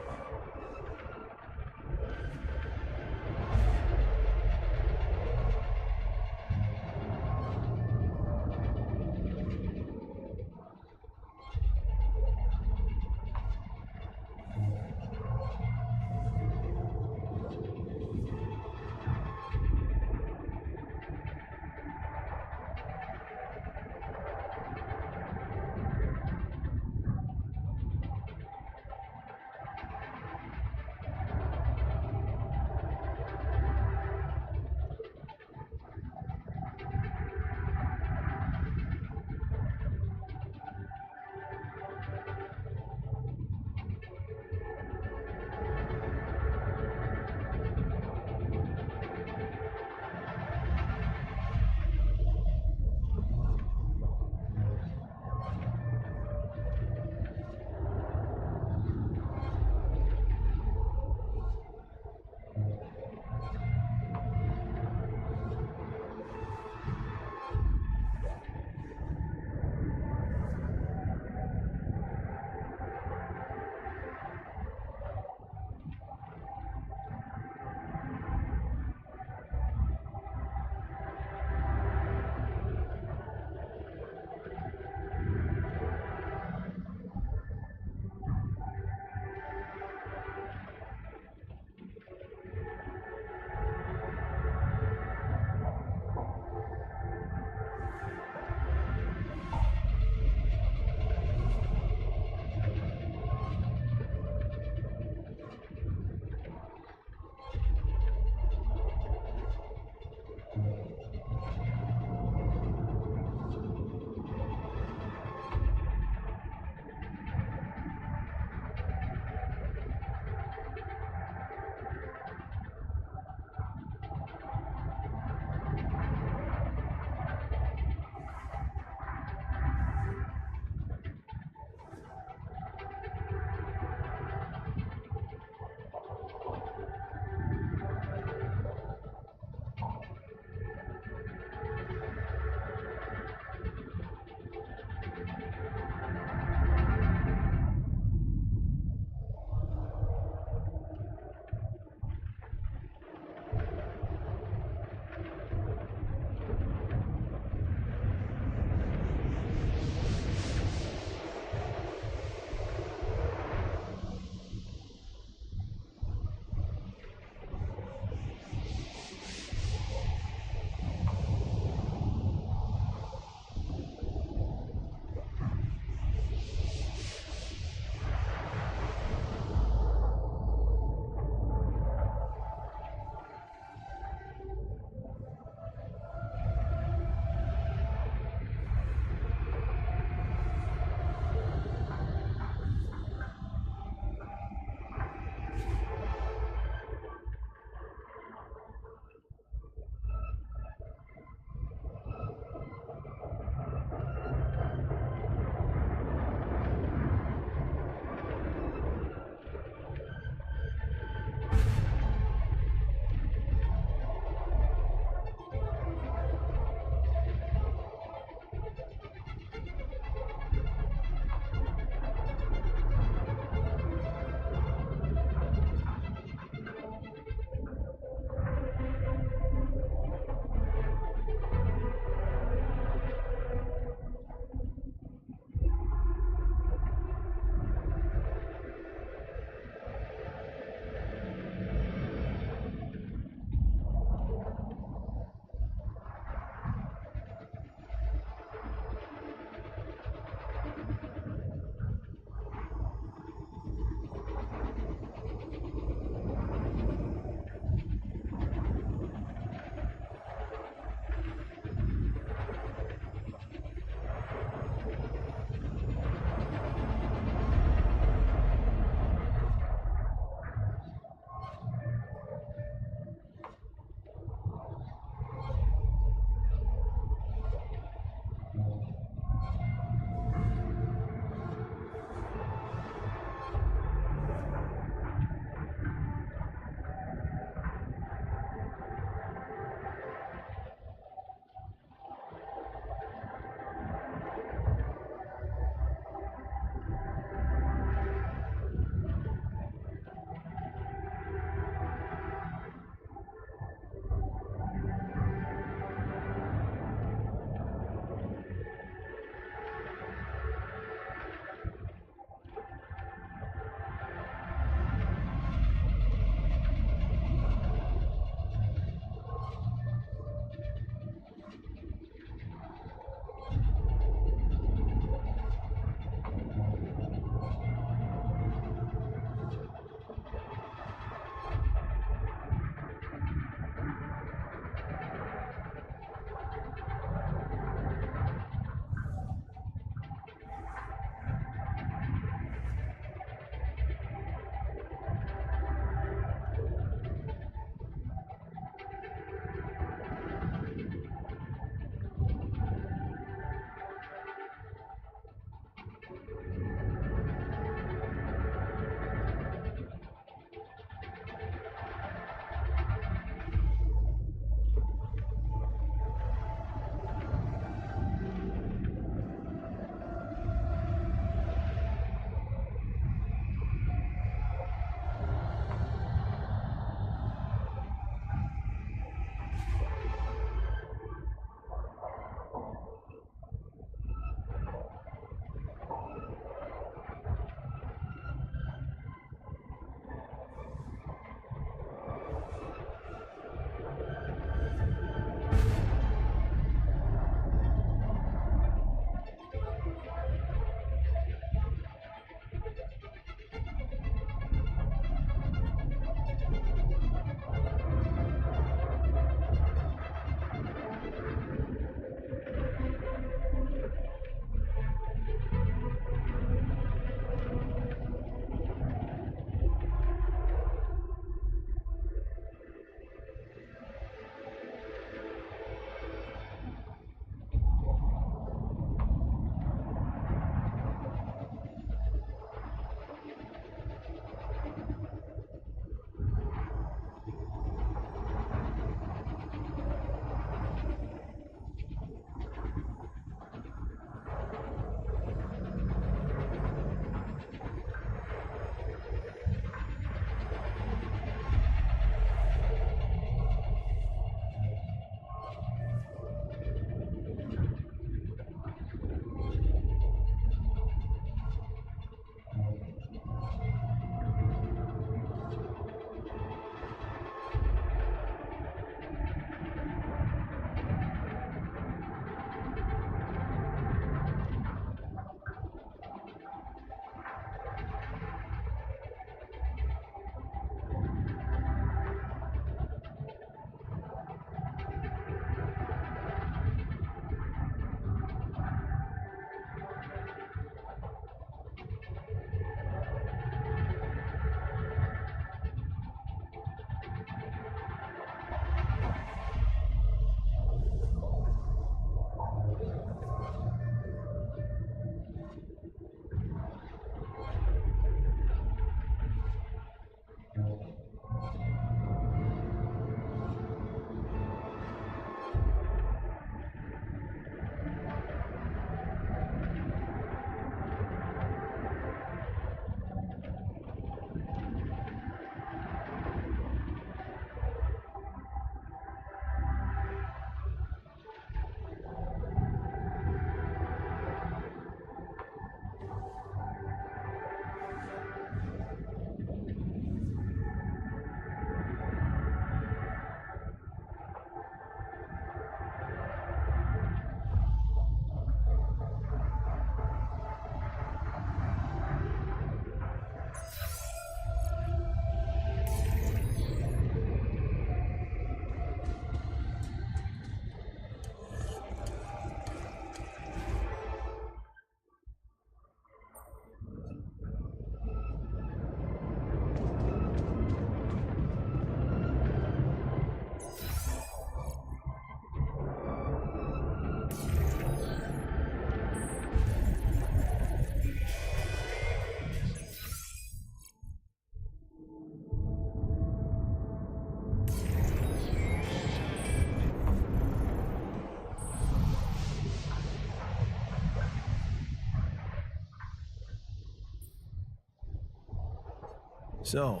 So,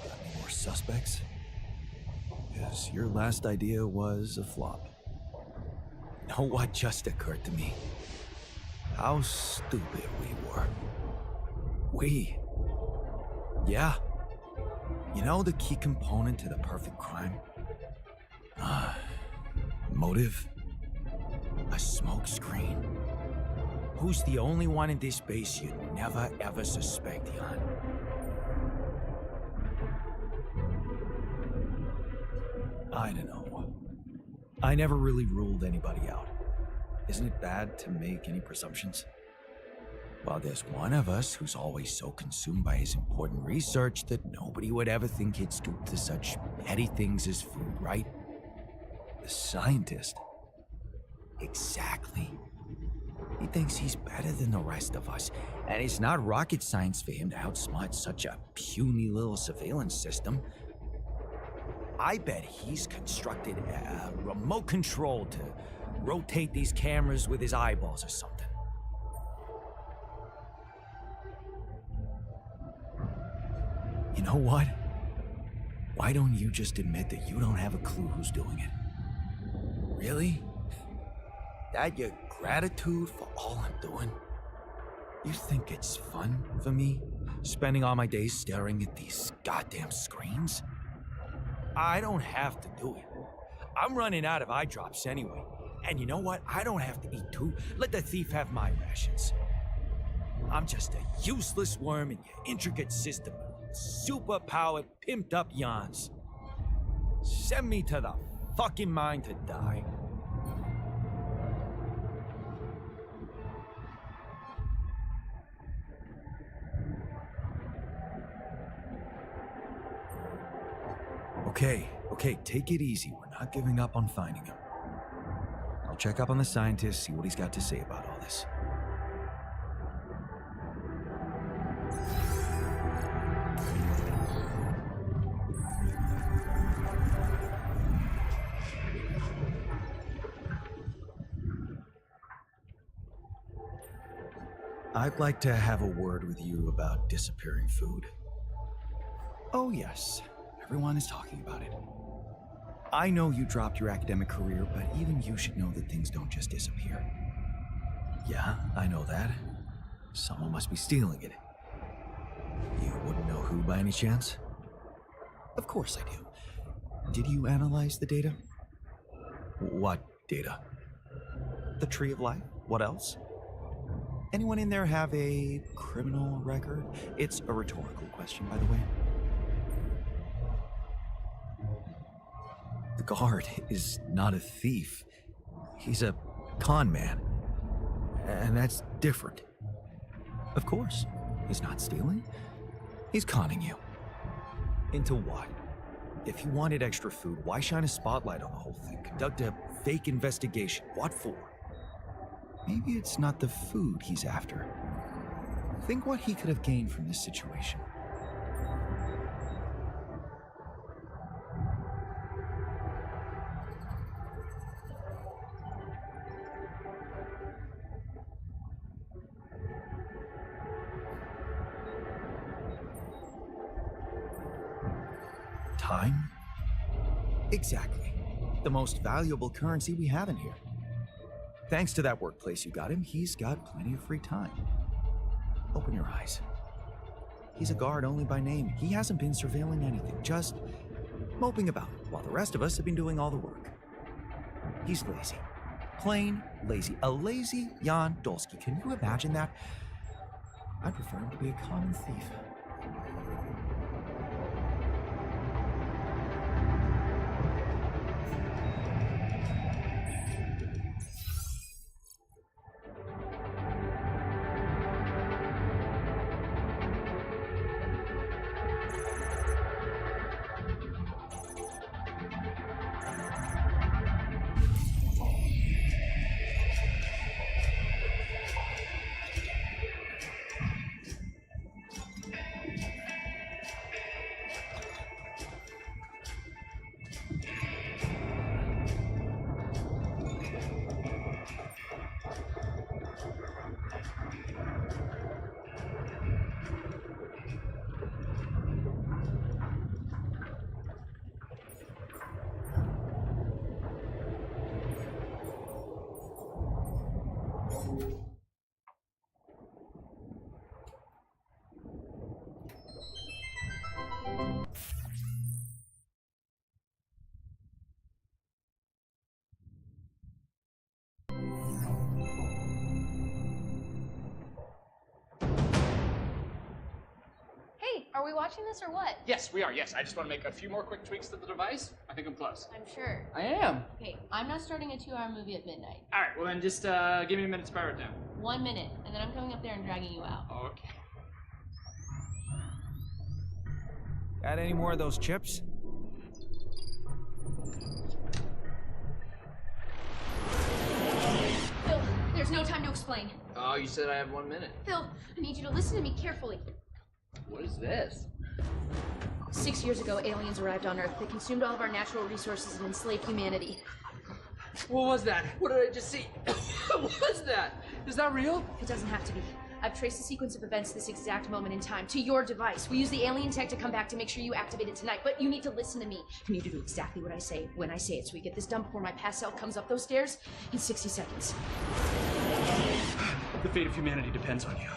got any more suspects? Because your last idea was a flop. Know what just occurred to me? How stupid we were. We? Yeah. You know the key component to the perfect crime? Motive? A smoke screen. Who's the only one in this base you'd never ever suspect, Jan? I don't know. I never really ruled anybody out. Isn't it bad to make any presumptions? Well, there's one of us who's always so consumed by his important research that nobody would ever think he'd stoop to such petty things as food, right? The scientist. Exactly. He thinks he's better than the rest of us, and it's not rocket science for him to outsmart such a puny little surveillance system. I bet he's constructed a remote control to rotate these cameras with his eyeballs or something. You know what? Why don't you just admit that you don't have a clue who's doing it? Really? That your gratitude for all I'm doing? You think it's fun for me, spending all my days staring at these goddamn screens? I don't have to do it. I'm running out of eye drops anyway. And you know what? I don't have to eat too. Let the thief have my rations. I'm just a useless worm in your intricate system of super-powered, pimped-up yawns. Send me to the fucking mine to die. Okay, take it easy. We're not giving up on finding him. I'll check up on the scientist, see what he's got to say about all this. I'd like to have a word with you about disappearing food. Oh yes, everyone is talking about it. I know you dropped your academic career, but even you should know that things don't just disappear. Yeah, I know that. Someone must be stealing it. You wouldn't know who by any chance? Of course I do. Did you analyze the data? What data? The Tree of Life. What else? Anyone in there have a criminal record? It's a rhetorical question, by the way. The guard is not a thief. He's a con man. And that's different. Of course, he's not stealing. He's conning you. Into what? If he wanted extra food, why shine a spotlight on the whole thing? Conduct a fake investigation. What for? Maybe it's not the food he's after. Think what he could have gained from this situation. Time? Exactly. The most valuable currency we have in here. Thanks to that workplace you got him, he's got plenty of free time. Open your eyes. He's a guard only by name. He hasn't been surveilling anything, just moping about, while the rest of us have been doing all the work. He's lazy. Plain lazy. A lazy Jan Dolsky. Can you imagine that? I'd prefer him to be a common thief. are we watching this or what? Yes, we are. Yes, I just want to make a few more quick tweaks to the device. I think I'm close. I'm sure. I am. Okay, I'm not starting a 2-hour movie at midnight. All right, well then just give me a minute to power it down. 1 minute, and then I'm coming up there and dragging you out. Okay. Got any more of those chips? Phil, there's no time to explain. Oh, you said I have 1 minute. Phil, I need you to listen to me carefully. What is this? 6 years ago, aliens arrived on Earth. They consumed all of our natural resources and enslaved humanity. What was that? What did I just see? What was that? Is that real? It doesn't have to be. I've traced the sequence of events this exact moment in time to your device. We use the alien tech to come back to make sure you activate it tonight, but you need to listen to me. You need to do exactly what I say when I say it, so we get this done before my past self comes up those stairs in 60 seconds. The fate of humanity depends on you.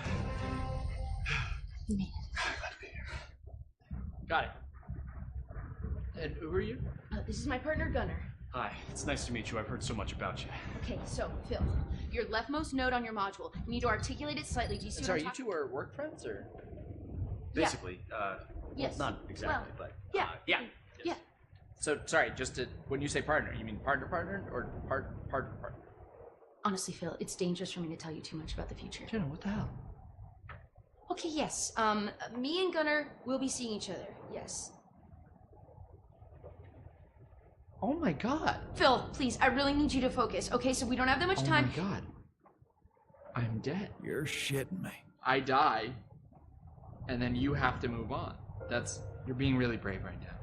Man. Glad to be here. Got it. And who are you? This is my partner, Gunnar. Hi, it's nice to meet you. I've heard so much about you. Okay, so, Phil, your leftmost node on your module. You need to articulate it slightly. Do you see Sorry, what you I'm two are work friends, or? Basically, yes. Not exactly, Well, but yeah. yeah. Yeah. So sorry, just to when you say partner, you mean partner or partner? Honestly, Phil, it's dangerous for me to tell you too much about the future. Jenna, what the hell? Okay, yes. Me and Gunnar will be seeing each other. Yes. Oh my god. Phil, please, I really need you to focus. Okay, so we don't have that much time. Oh my god. I'm dead. You're shitting me. I die, and then you have to move on. You're being really brave right now.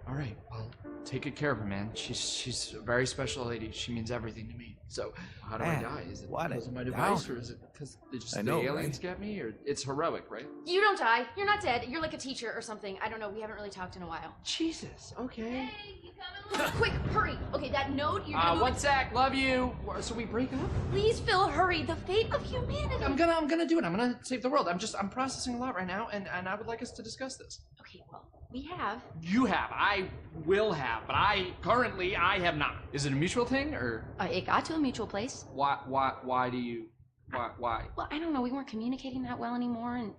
All right, well, take good care of her, man. She's a very special lady. She means everything to me. So, how do Man, I die? Is it what a because of my device, downer. or is it because I the know, aliens right? get me, or it's heroic, right? You don't die. You're not dead. You're like a teacher or something. I don't know. We haven't really talked in a while. Jesus. Okay. Hey, you coming? Quick, hurry. Okay, that node, you're gonna move One it. sec. Love you. So we break up? Please, Phil, hurry. The fate of humanity. I'm gonna do it. I'm gonna save the world. I'm processing a lot right now, and I would like us to discuss this. Okay, well, we have. You have. I will have, but I have not. Is it a mutual thing, or It got to a mutual place. why do you why? Well, I don't know. We weren't communicating that well anymore, and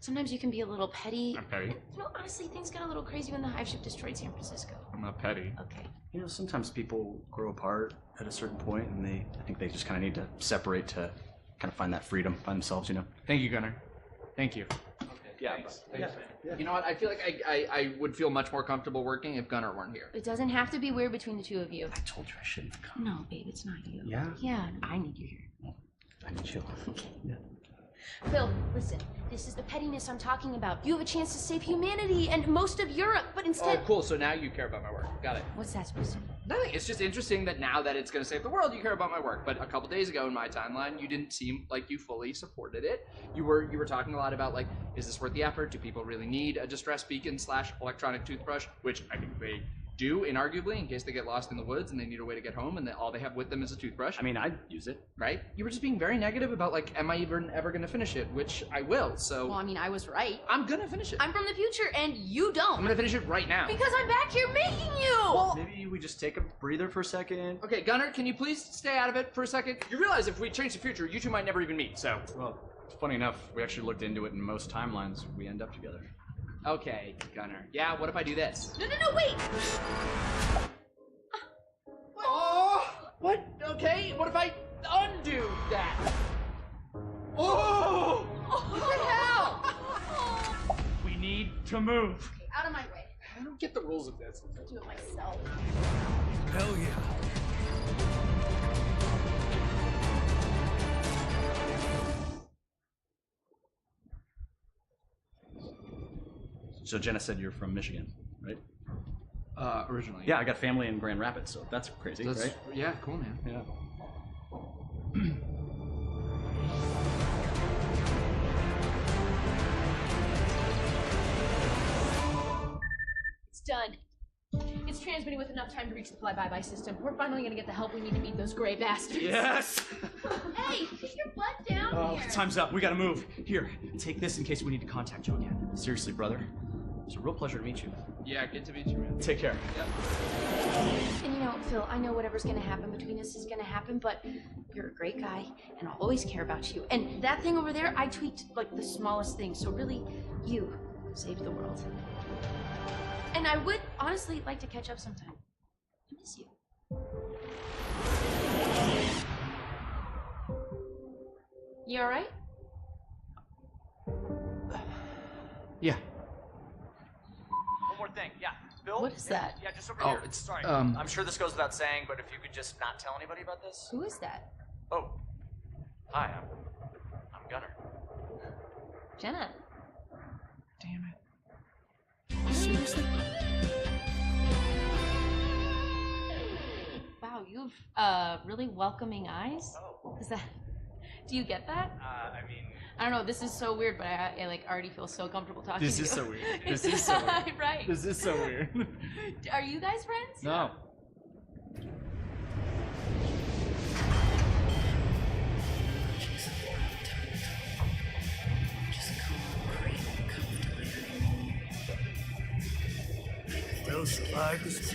sometimes you can be a little petty. I'm petty. You know, honestly, things got a little crazy when the hive ship destroyed San Francisco. I'm not petty. Okay. You know, sometimes people grow apart at a certain point, and I think they just kind of need to separate to kind of find that freedom by themselves, you know? Thank you, Gunnar. Thank you. Yeah. You know what? I feel like I would feel much more comfortable working if Gunnar weren't here. It doesn't have to be weird between the two of you. I told you I shouldn't have come. No, babe, it's not you. Yeah? Yeah, I need you here. I need you. Okay. Yeah. Phil, listen. This is the pettiness I'm talking about. You have a chance to save humanity and most of Europe, but instead. Oh, cool. So now you care about my work. Got it. What's that supposed to mean? Nothing. It's just interesting that now that it's going to save the world, you care about my work. But a couple days ago in my timeline, you didn't seem like you fully supported it. You were talking a lot about, like, is this worth the effort? Do people really need a distress beacon / electronic toothbrush? Which I think they do, inarguably, in case they get lost in the woods and they need a way to get home and all they have with them is a toothbrush. I mean, I'd use it. Right? You were just being very negative about, like, am I even ever going to finish it? Which I will, so. Well, I mean, I was right. I'm going to finish it. I'm from the future, and you don't. I'm going to finish it right now. Because I'm back here making you! Maybe we just take a breather for a second. Okay, Gunnar, can you please stay out of it for a second? You realize if we change the future, you two might never even meet, so. Well, funny enough, we actually looked into it, and most timelines, we end up together. Okay, Gunnar. Yeah, what if I do this? No, wait! Oh! What? Okay, what if I undo that? Oh! What the hell? We need to move. Okay, out of my way. I don't get the rules of this. I'll do it myself. Hell yeah. So Jenna said you're from Michigan, right? Originally. Yeah, I got family in Grand Rapids, so that's crazy, right? Yeah, cool, man. Yeah. It's done. It's transmitting with enough time to reach the fly-by-by system. We're finally gonna get the help we need to beat those gray bastards. Yes! Hey, put your butt down Oh, here. time's up. We gotta move. Here, take this in case we need to contact you again. Seriously, brother. It's a real pleasure to meet you. Yeah, good to meet you, man. Take care. And you know, Phil, I know whatever's gonna happen between us is gonna happen, but you're a great guy, and I'll always care about you. And that thing over there, I tweaked like the smallest thing, so really, you. saved the world. And I would honestly like to catch up sometime. I miss you. You alright? Yeah. One more thing, yeah. Bill? What is that? Yeah, just over Oh, here. it's, Sorry. um, I'm sure this goes without saying, but if you could just not tell anybody about this. Who is that? Oh. Hi, I'm Gunnar. Jenna. Damn it. Seriously? Wow, you have really welcoming eyes. Oh. Is that? Do you get that? I mean, I don't know. This is so weird, but I like already feel so comfortable talking This to you. is so weird. This is so weird. Right. This is so weird. Are you guys friends? No. They'll survive this.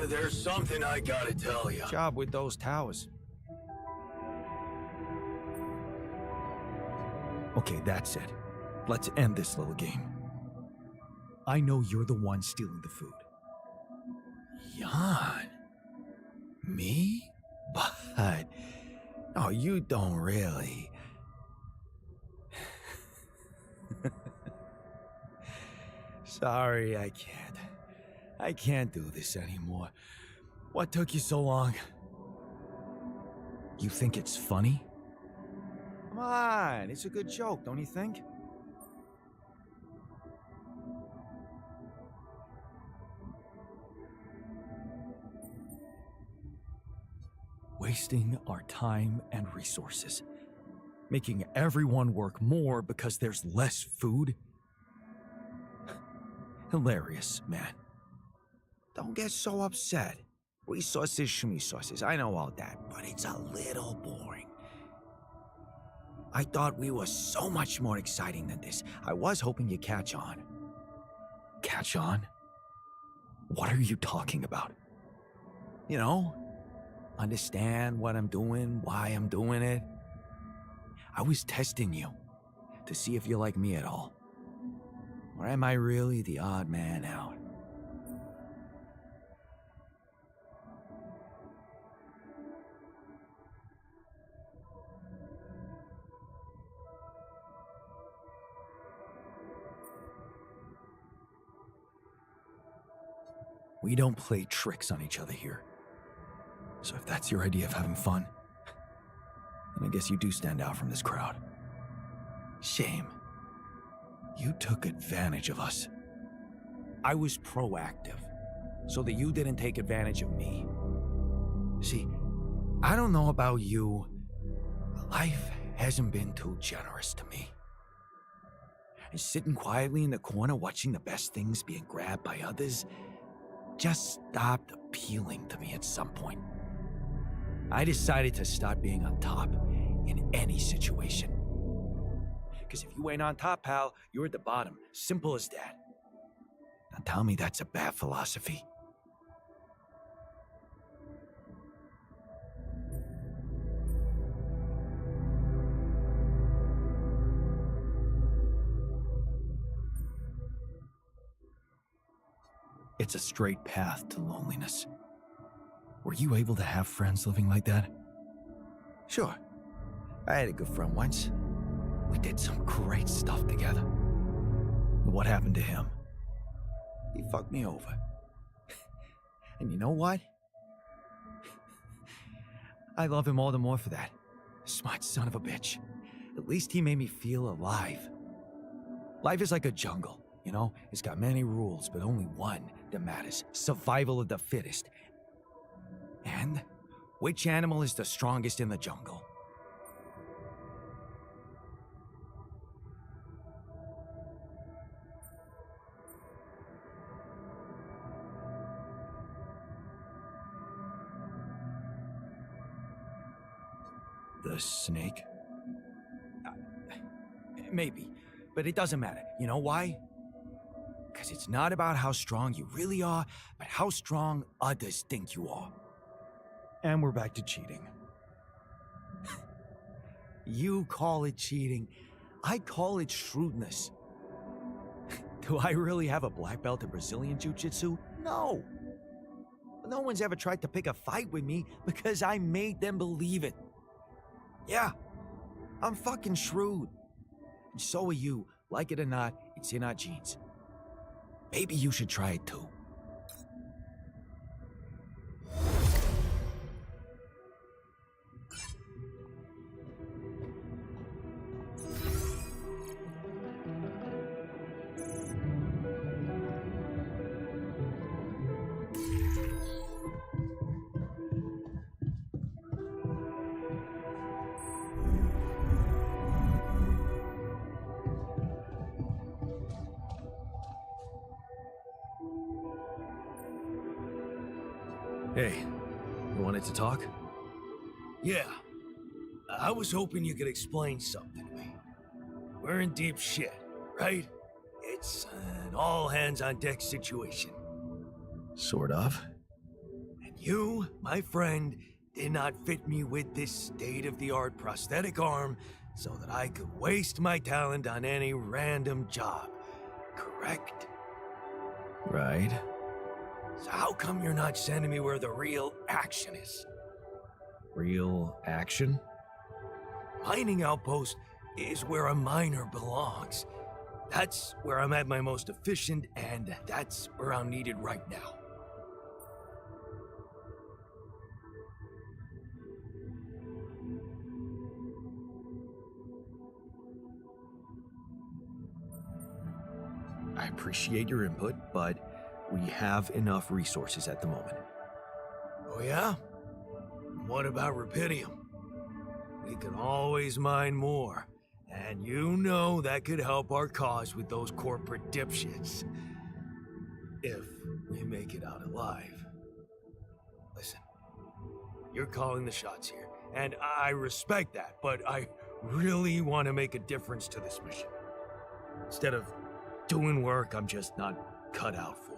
There's something I gotta tell you. Job with those towers. Okay, that's it. Let's end this little game. I know you're the one stealing the food. Jan? Me? But... No, you don't really. Sorry, I can't. I can't do this anymore. What took you so long? You think it's funny? Come on, it's a good joke, don't you think? Wasting our time and resources. Making everyone work more because there's less food. Hilarious, man. Don't get so upset. Resources, schmesources, I know all that, but it's a little boring. I thought we were so much more exciting than this. I was hoping you'd catch on. Catch on? What are you talking about? You know, understand what I'm doing, why I'm doing it. I was testing you to see if you're like me at all. Or am I really the odd man out? We don't play tricks on each other here. So if that's your idea of having fun, then I guess you do stand out from this crowd. Shame. You took advantage of us. I was proactive, so that you didn't take advantage of me. See, I don't know about you, but life hasn't been too generous to me. And sitting quietly in the corner watching the best things being grabbed by others just stopped appealing to me at some point. I decided to start being on top in any situation. Because if you ain't on top, pal, you're at the bottom. Simple as that. Now tell me that's a bad philosophy. It's a straight path to loneliness. Were you able to have friends living like that? Sure. I had a good friend once. We did some great stuff together. What happened to him? He fucked me over. And you know what? I love him all the more for that. Smart son of a bitch. At least he made me feel alive. Life is like a jungle, you know? It's got many rules, but only one that matters. Survival of the fittest. And which animal is the strongest in the jungle? The snake? Maybe, but it doesn't matter. You know why? Because it's not about how strong you really are, but how strong others think you are. And we're back to cheating. You call it cheating. I call it shrewdness. Do I really have a black belt in Brazilian Jiu-Jitsu? No. No one's ever tried to pick a fight with me because I made them believe it. Yeah, I'm fucking shrewd. And so are you. Like it or not, it's in our genes. Maybe you should try it too. Hey, you wanted to talk? Yeah. I was hoping you could explain something to me. We're in deep shit, right? It's an all hands on deck situation. Sort of. And you, my friend, did not fit me with this state-of-the-art prosthetic arm so that I could waste my talent on any random job. Correct? Right. So how come you're not sending me where the real action is? Real action? Mining outpost is where a miner belongs. That's where I'm at my most efficient, and that's where I'm needed right now. I appreciate your input, but we have enough resources at the moment. Oh yeah? What about rupidium? We can always mine more, and you know that could help our cause with those corporate dipshits. If we make it out alive. Listen, you're calling the shots here, and I respect that, but I really want to make a difference to this mission. Instead of doing work I'm just not cut out for.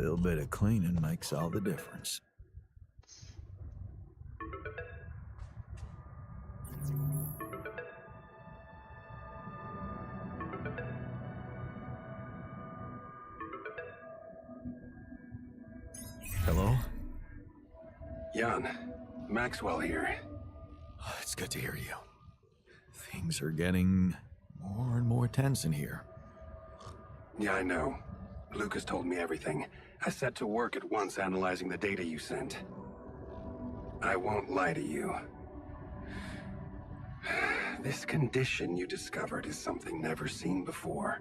little bit of cleaning makes all the difference. Hello? Jan, Maxwell here. It's good to hear you. Things are getting more and more tense in here. Yeah, I know. Lucas told me everything. I set to work at once analyzing the data you sent. I won't lie to you. This condition you discovered is something never seen before.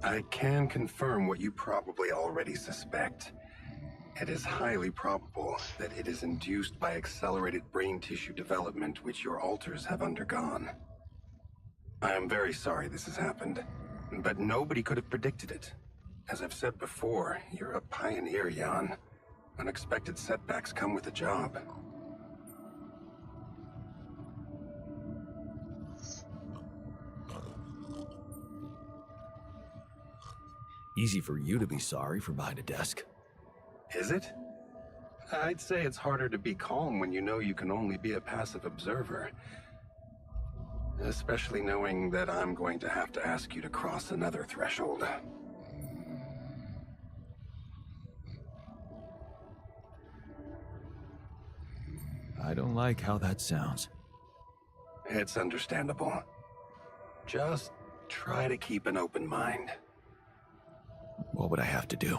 I can confirm what you probably already suspect. It is highly probable that it is induced by accelerated brain tissue development which your alters have undergone. I am very sorry this has happened, but nobody could have predicted it. As I've said before, you're a pioneer, Jan. Unexpected setbacks come with the job. Easy for you to be sorry for behind a desk. Is it? I'd say it's harder to be calm when you know you can only be a passive observer. Especially knowing that I'm going to have to ask you to cross another threshold. I don't like how that sounds. It's understandable. Just try to keep an open mind. What would I have to do?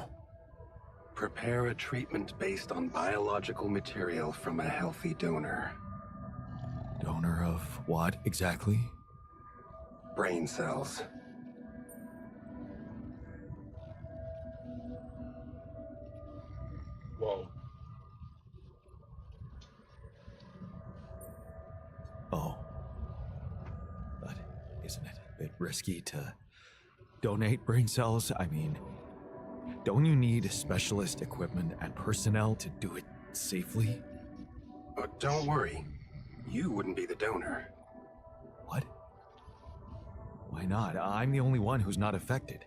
Prepare a treatment based on biological material from a healthy donor. Donor of what exactly? Brain cells. Whoa. Oh. But isn't it a bit risky to donate brain cells? I mean, don't you need specialist equipment and personnel to do it safely? But don't worry. You wouldn't be the donor. What? Why not? I'm the only one who's not affected.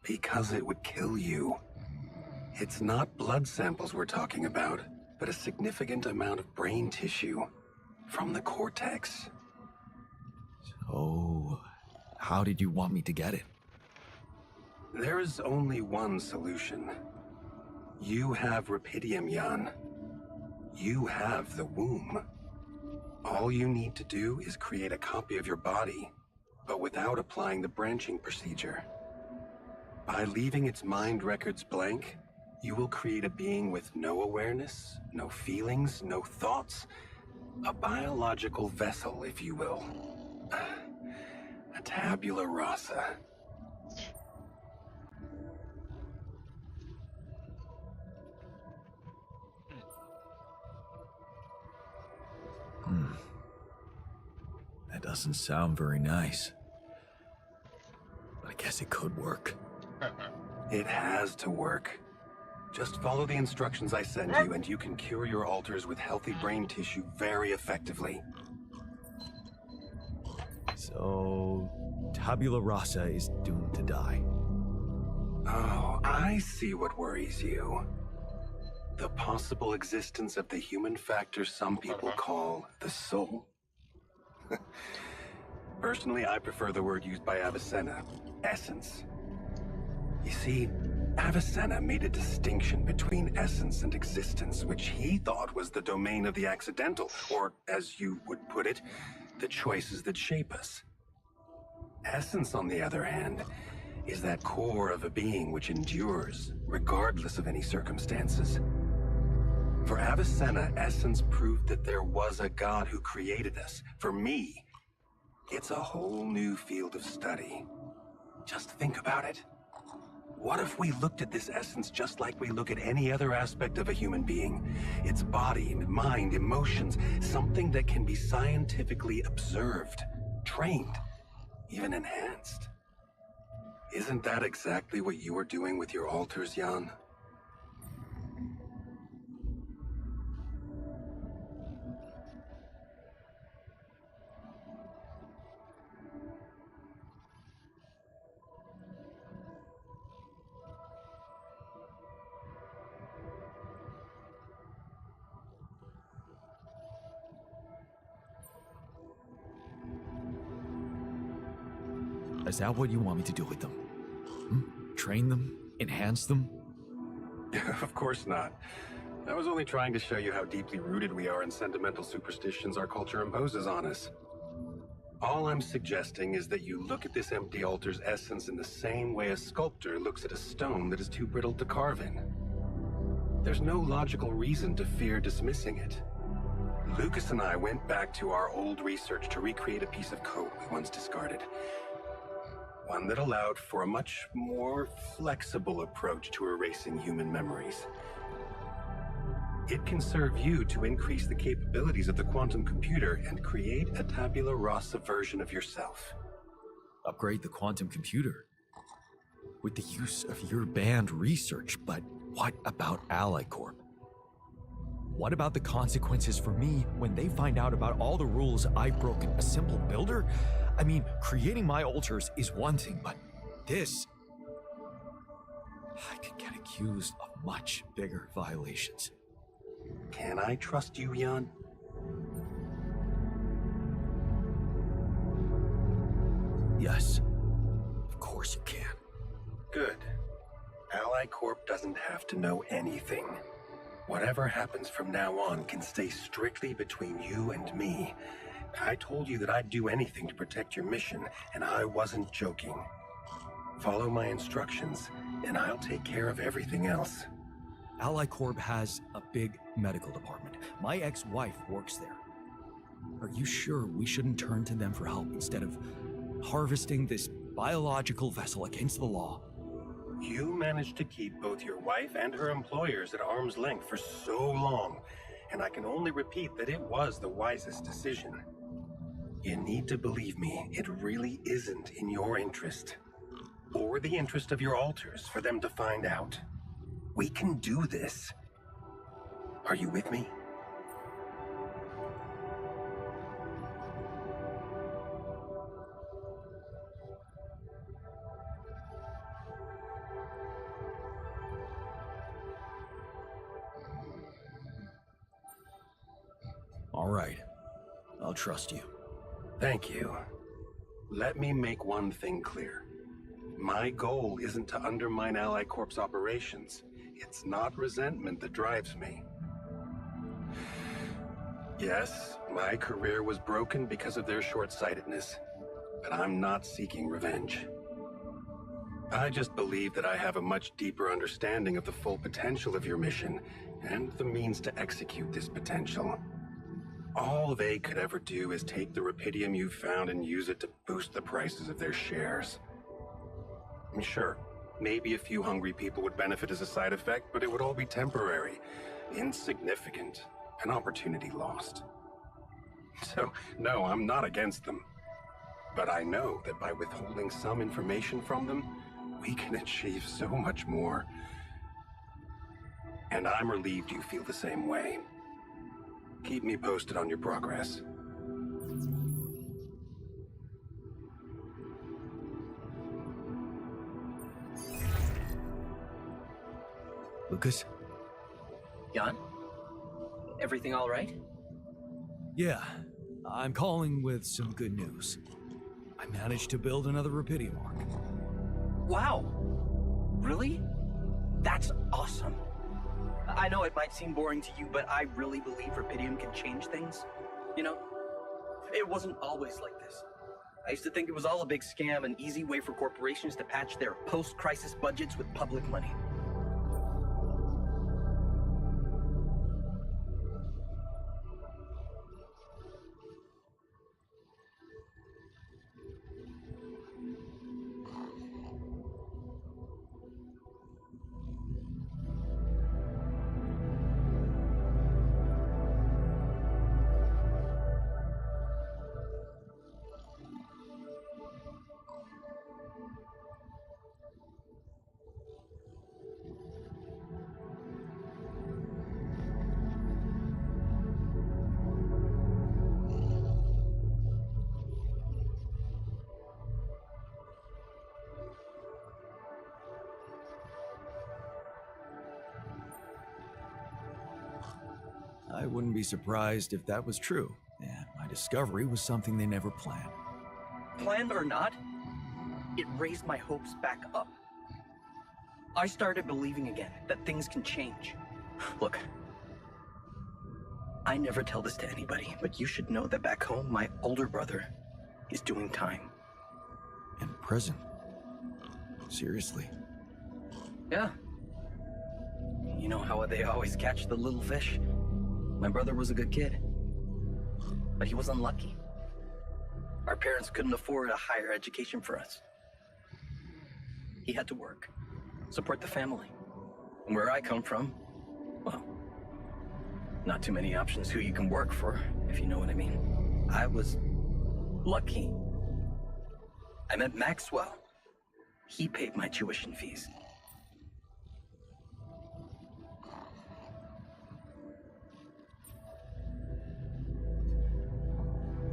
Because it would kill you. It's not blood samples we're talking about, but a significant amount of brain tissue from the cortex. So, how did you want me to get it? There is only one solution. You have Rapidium, Jan. You have the womb. All you need to do is create a copy of your body, but without applying the branching procedure. By leaving its mind records blank, you will create a being with no awareness, no feelings, no thoughts. A biological vessel, if you will. A tabula rasa. That doesn't sound very nice. But I guess it could work. It has to work. Just follow the instructions I send you and you can cure your alters with healthy brain tissue very effectively. So, tabula rasa is doomed to die. Oh, I see what worries you. The possible existence of the human factor some people call the soul. Personally, I prefer the word used by Avicenna, essence. You see, Avicenna made a distinction between essence and existence, which he thought was the domain of the accidental, or, as you would put it, the choices that shape us. Essence, on the other hand, is that core of a being which endures, regardless of any circumstances. For Avicenna, essence proved that there was a God who created us. For me, it's a whole new field of study. Just think about it. What if we looked at this essence just like we look at any other aspect of a human being? Its body, mind, emotions, something that can be scientifically observed, trained, even enhanced. Isn't that exactly what you are doing with your alters, Jan? Is that what you want me to do with them? Train them? Enhance them? Of course not. I was only trying to show you how deeply rooted we are in sentimental superstitions our culture imposes on us. All I'm suggesting is that you look at this empty altar's essence in the same way a sculptor looks at a stone that is too brittle to carve in. There's no logical reason to fear dismissing it. Lucas and I went back to our old research to recreate a piece of code we once discarded. One that allowed for a much more flexible approach to erasing human memories. It can serve you to increase the capabilities of the quantum computer and create a tabula rasa version of yourself. Upgrade the quantum computer? With the use of your banned research, but what about Ally Corp? What about the consequences for me when they find out about all the rules I've broken? A simple builder? I mean, creating my altars is one thing, but this... I could get accused of much bigger violations. Can I trust you, Jan? Yes. Of course you can. Good. Ally Corp doesn't have to know anything. Whatever happens from now on can stay strictly between you and me. I told you that I'd do anything to protect your mission, and I wasn't joking. Follow my instructions, and I'll take care of everything else. Ally Corp has a big medical department. My ex-wife works there. Are you sure we shouldn't turn to them for help instead of harvesting this biological vessel against the law? You managed to keep both your wife and her employers at arm's length for so long, and I can only repeat that it was the wisest decision. You need to believe me, it really isn't in your interest, or the interest of your alters, for them to find out. We can do this. Are you with me? All right. I'll trust you. Thank you. Let me make one thing clear. My goal isn't to undermine Ally Corp's operations. It's not resentment that drives me. Yes, my career was broken because of their short-sightedness, but I'm not seeking revenge. I just believe that I have a much deeper understanding of the full potential of your mission and the means to execute this potential. All they could ever do is take the Rapidium you've found and use it to boost the prices of their shares. Sure, maybe a few hungry people would benefit as a side effect, but it would all be temporary, insignificant, an opportunity lost. So, no, I'm not against them. But I know that by withholding some information from them, we can achieve so much more. And I'm relieved you feel the same way. Keep me posted on your progress. Lucas? Jan? Everything all right? Yeah. I'm calling with some good news. I managed to build another Rapidium Arc. Wow! Really? That's awesome. I know it might seem boring to you, but I really believe Rapidium can change things. You know, it wasn't always like this. I used to think it was all a big scam, an easy way for corporations to patch their post-crisis budgets with public money. I wouldn't be surprised if that was true, and my discovery was something they never planned. Planned or not, It raised my hopes back up. I started believing again that things can change. Look, I never tell this to anybody, but you should know that back home, my older brother is doing time. In prison? Seriously? Yeah. You know how they always catch the little fish? My brother was a good kid, but he was unlucky. Our parents couldn't afford a higher education for us. He had to work, support the family. And where I come from, well, not too many options who you can work for, if you know what I mean. I was lucky. I met Maxwell. He paid my tuition fees.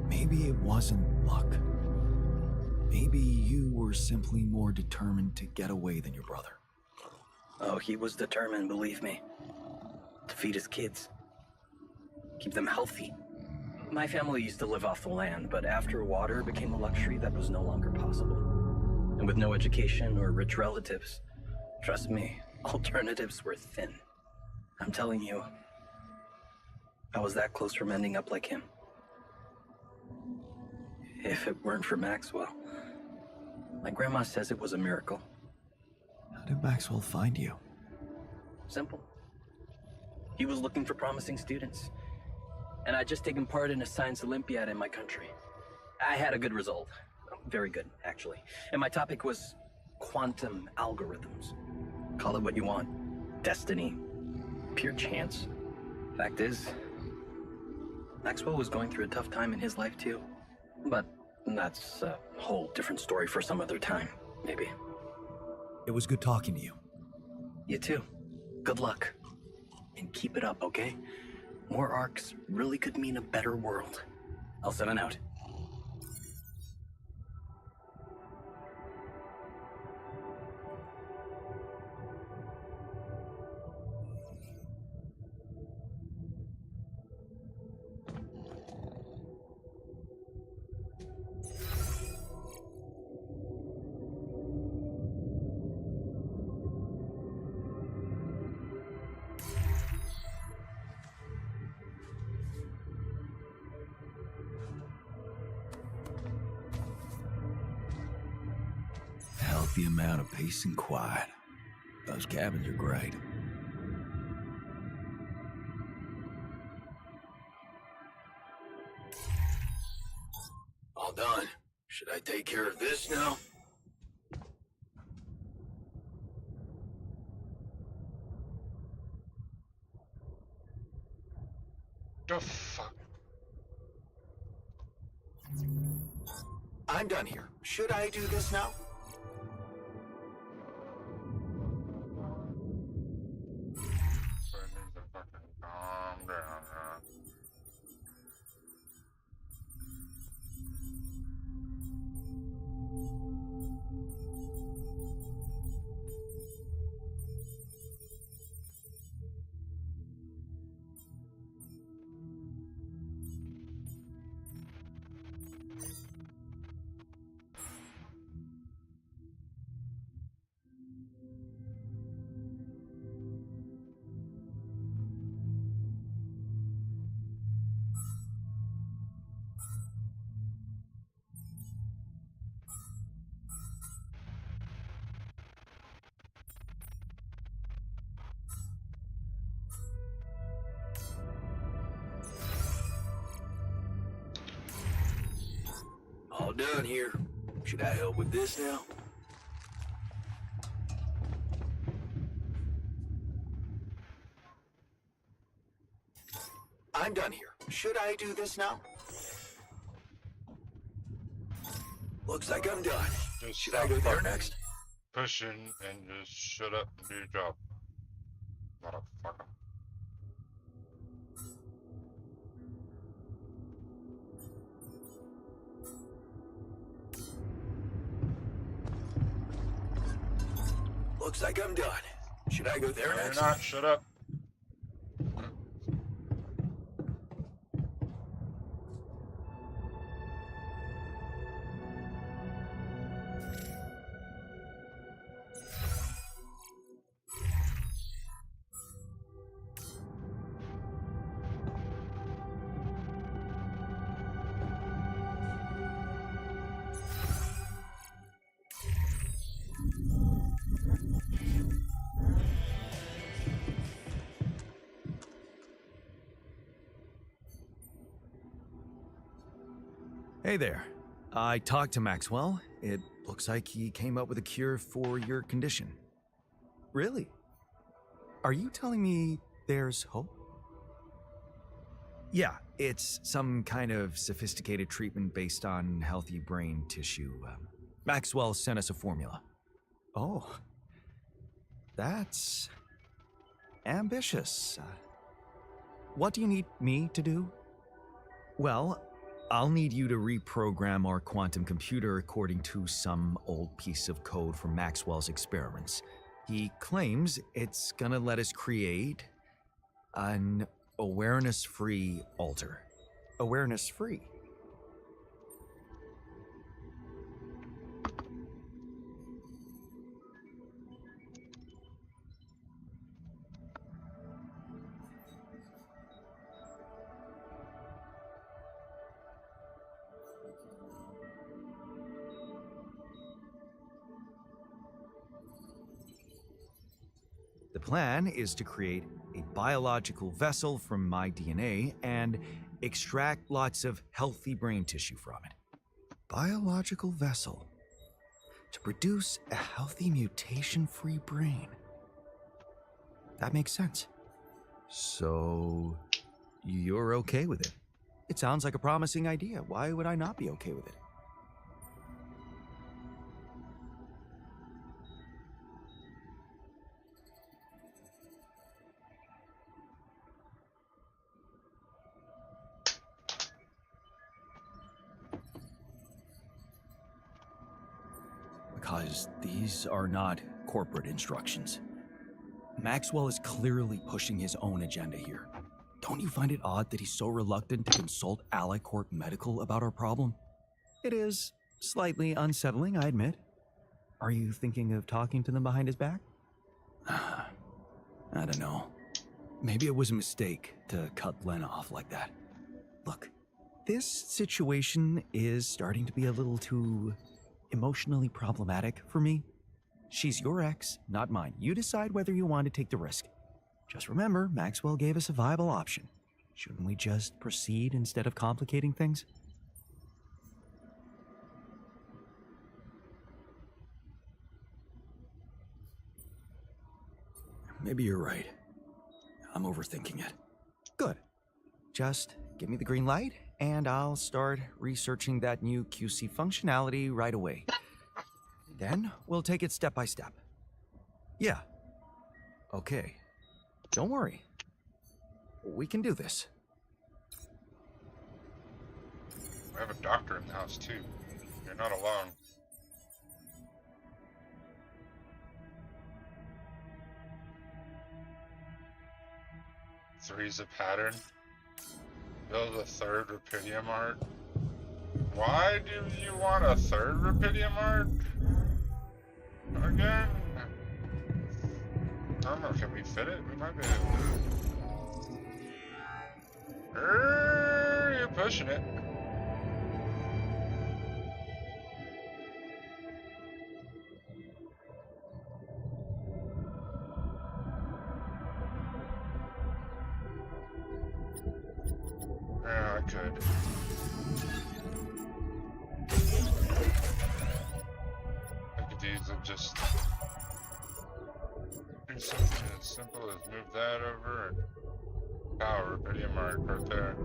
Maybe it wasn't luck. Maybe you were simply more determined to get away than your brother. Oh, he was determined, believe me. To feed his kids. Keep them healthy. My family used to live off the land, but after water became a luxury, that was no longer possible. And with no education or rich relatives, trust me, alternatives were thin. I'm telling you, I was that close from ending up like him. If it weren't for Maxwell. My grandma says it was a miracle. How did Maxwell find you? Simple. He was looking for promising students. And I'd just taken part in a science Olympiad in my country. I had a good result. Very good, actually. And my topic was quantum algorithms. Call it what you want. Destiny. Pure chance. Fact is, Maxwell was going through a tough time in his life too. But that's a whole different story for some other time, maybe. It was good talking to you. You too. Good luck. And keep it up, okay? More arcs really could mean a better world. I'll send it out. Healthy amount of peace and quiet. Those cabins are great. All done. Should I take care of this now? The fuck? I'm done here. Should I do this now? Calm down, huh? All done here. Should I help with this now? I'm done here. Should I do this now? Looks like I'm done. Just Should I go there fucking next? Pushing and just shut up and do your job. Motherfucker. Looks like I'm done. Should I go there No, next? you're not. Shut up. Hey there. I talked to Maxwell. It looks like he came up with a cure for your condition. Really? Are you telling me there's hope? Yeah, it's some kind of sophisticated treatment based on healthy brain tissue. Maxwell sent us a formula. Oh, that's ambitious. What do you need me to do? Well, I'll need you to reprogram our quantum computer according to some old piece of code from Maxwell's experiments. He claims it's gonna let us create an awareness-free alter. Awareness-free? The plan is to create a biological vessel from my DNA and extract lots of healthy brain tissue from it. Biological vessel to produce a healthy mutation-free brain. That makes sense. So, you're okay with it? It sounds like a promising idea. Why would I not be okay with it? Because these are not corporate instructions. Maxwell is clearly pushing his own agenda here. Don't you find it odd that he's so reluctant to consult AliCorp Medical about our problem? It is slightly unsettling, I admit. Are you thinking of talking to them behind his back? I don't know. Maybe it was a mistake to cut Len off like that. Look, this situation is starting to be a little too emotionally problematic for me. She's your ex, not mine. You decide whether you want to take the risk. Just remember, Maxwell gave us a viable option. Shouldn't we just proceed instead of complicating things? Maybe you're right. I'm overthinking it. Good. Just give me the green light, and I'll start researching that new QC functionality right away. Then we'll take it step by step. Yeah. Okay. Don't worry. We can do this. I have a doctor in the house too. You're not alone. Three's a pattern. Build a third Rapidium art. Why do you want a third Rapidium art? Again? I don't know, can we fit it? We might be able to. You're pushing it. Yeah, I could. I could easily just do something as simple as move that over and power video mark right there.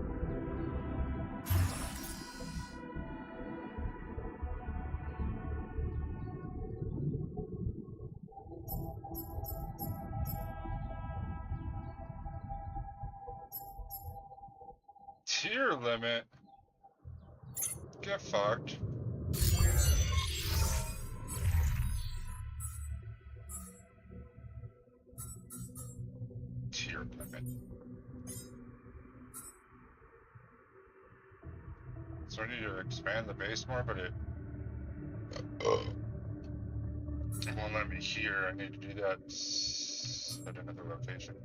Tier limit? Get fucked. Tier limit. So I need to expand the base more, but it won't let me here. I need to do that at another location.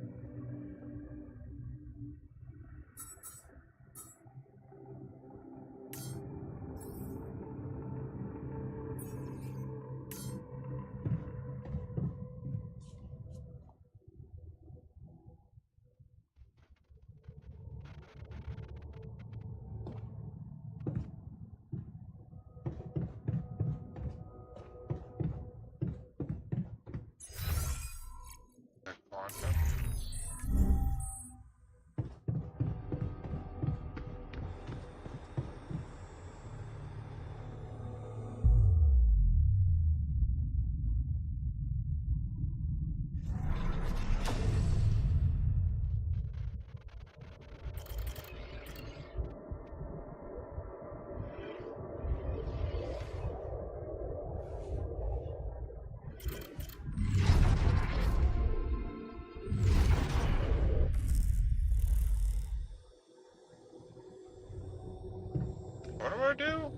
I do?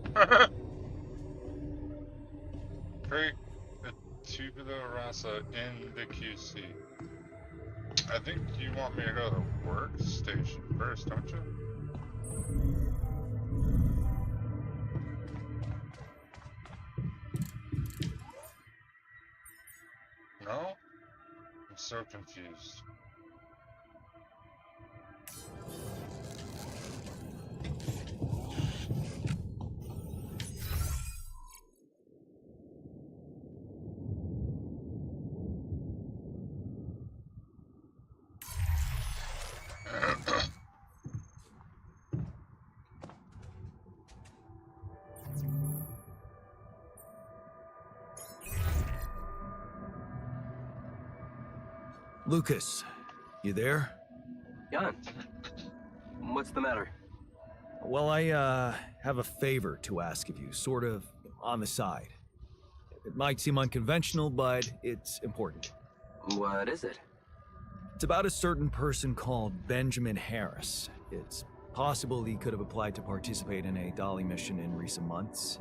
Create a tubular rasa in the QC. I think you want me to go to the workstation first, don't you? No? I'm so confused. Lucas, you there? Jan, what's the matter? Well, I have a favor to ask of you, sort of on the side. It might seem unconventional, but it's important. What is it? It's about a certain person called Benjamin Harris. It's possible he could have applied to participate in a Dolly mission in recent months.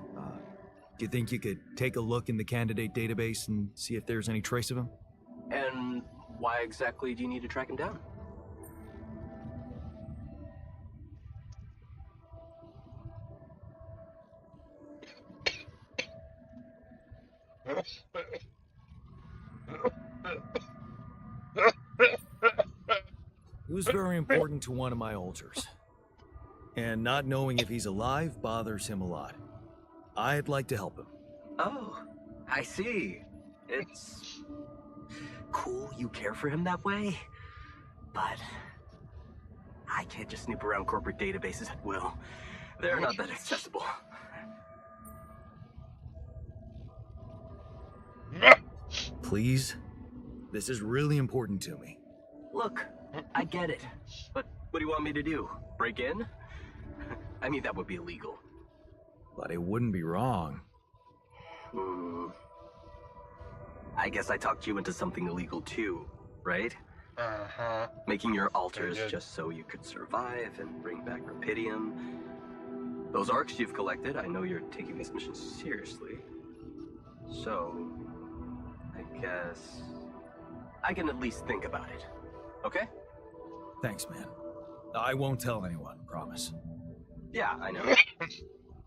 Do you think you could take a look in the candidate database and see if there's any trace of him? And why exactly do you need to track him down? He was very important to one of my alters. And not knowing if he's alive bothers him a lot. I'd like to help him. Oh, I see. It's cool you care for him that way, but I can't just snoop around corporate databases at will. They're not that accessible. Please? This is really important to me. Look, I get it, but what do you want me to do? Break in? I mean, that would be illegal. But it wouldn't be wrong. I guess I talked you into something illegal too, right? Uh-huh. Making your altars just so you could survive and bring back Rapidium. Those arcs you've collected, I know you're taking this mission seriously. So, I guess I can at least think about it. Okay? Thanks, man. I won't tell anyone, promise. Yeah, I know.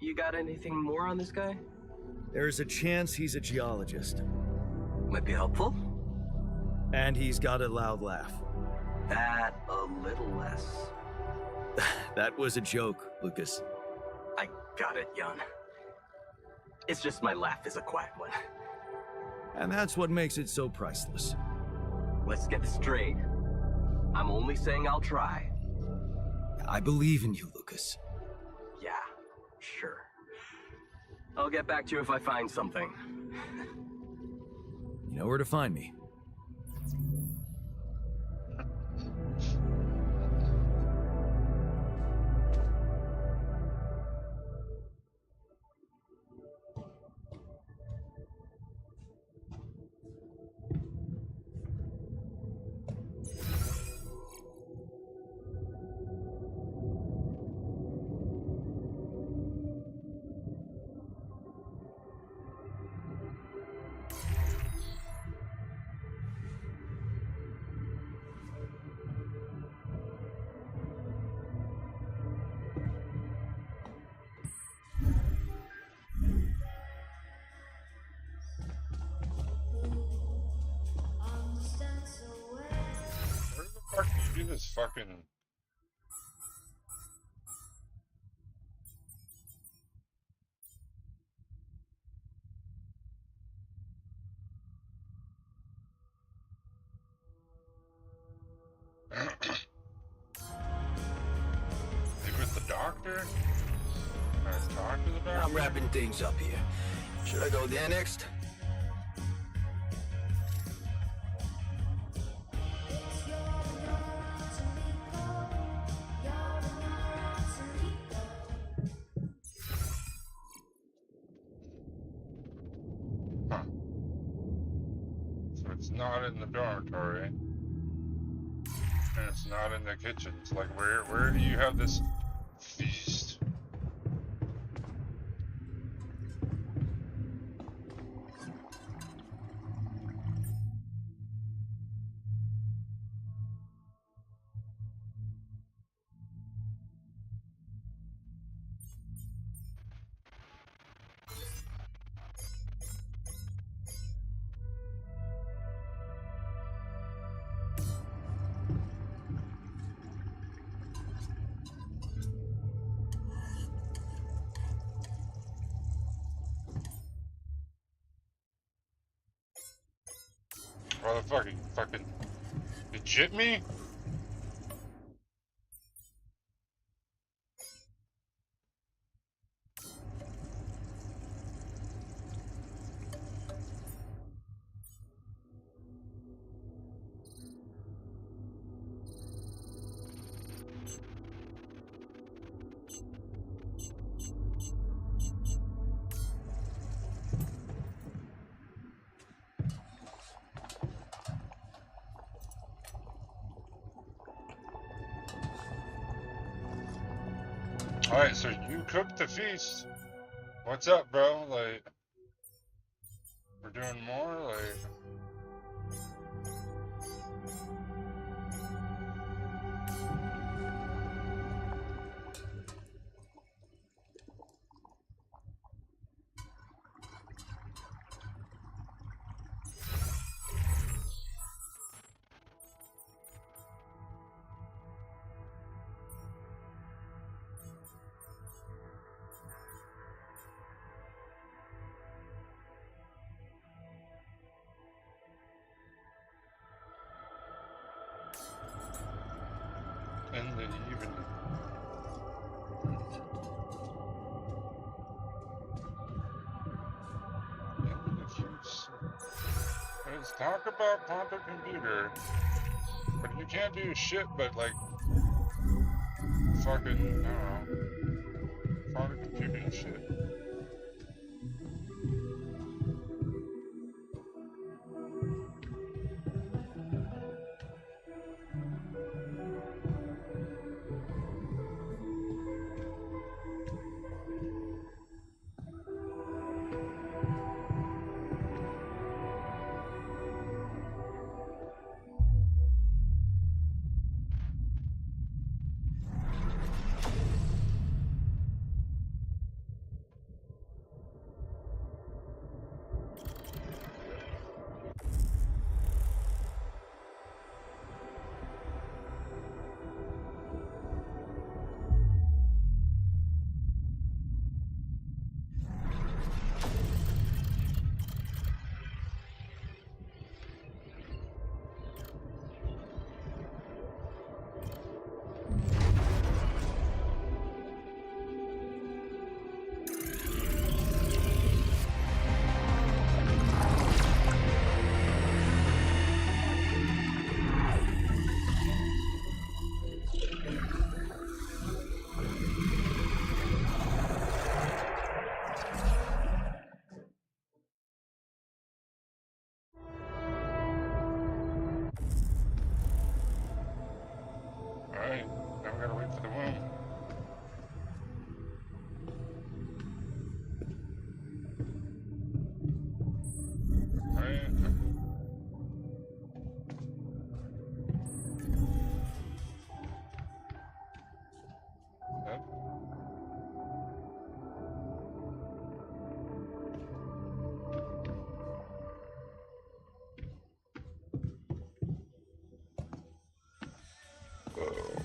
You got anything more on this guy? There's a chance he's a geologist. Might be helpful. And he's got a loud laugh. That a little less. That was a joke, Lucas. I got it, Jan. It's just my laugh is a quiet one. And that's what makes it so priceless. Let's get this straight. I'm only saying I'll try. I believe in you, Lucas. Yeah, sure. I'll get back to you if I find something. You know where to find me. Where the fuck do you do this fucking... You with the doctor? Can I talk to the doctor? I'm wrapping things up here. Should I go there next? Huh. So it's not in the dormitory. And it's not in the kitchen. It's like, where do you have this feast? Motherfucker, you fucking legit me? Alright, so you cooked the feast. What's up, bro? Like, we're doing more? Like, in the evening. Let's talk about quantum computer. But you can't do shit but like fucking, I don't know, quantum computing shit. Alright, now we gotta wait for the womb. Alright. Yep. Whoa.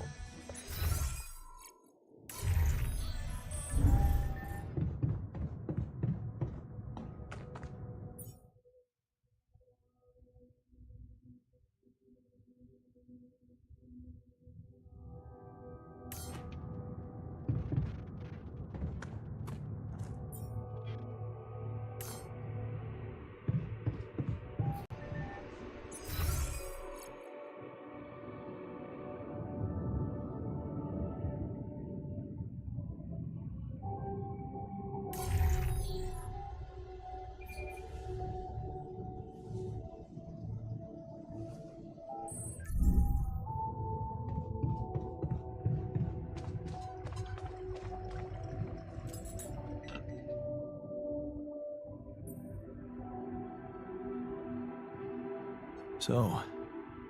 So,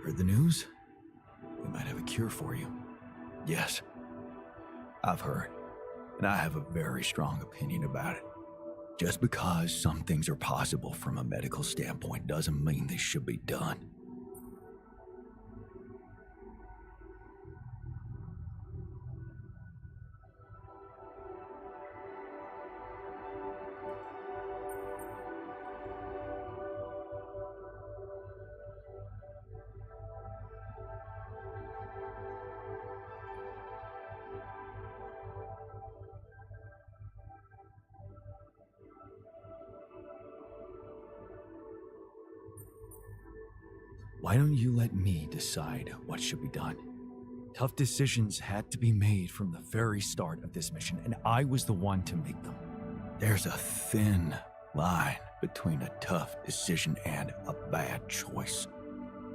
heard the news? We might have a cure for you. Yes, I've heard, and I have a very strong opinion about it. Just because some things are possible from a medical standpoint doesn't mean they should be done. Why don't you let me decide what should be done? Tough decisions had to be made from the very start of this mission, and I was the one to make them. There's a thin line between a tough decision and a bad choice.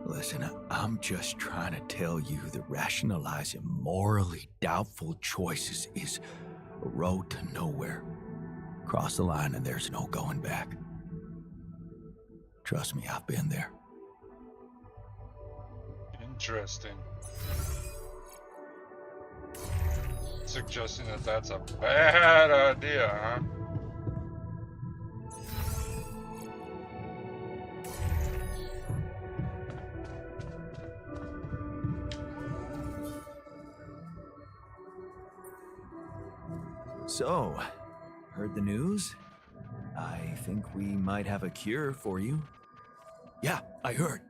Listen, I'm just trying to tell you that rationalizing morally doubtful choices is a road to nowhere. Cross the line and there's no going back. Trust me, I've been there. Interesting. Suggesting that that's a bad idea, huh? So, heard the news? I think we might have a cure for you. Yeah, I heard.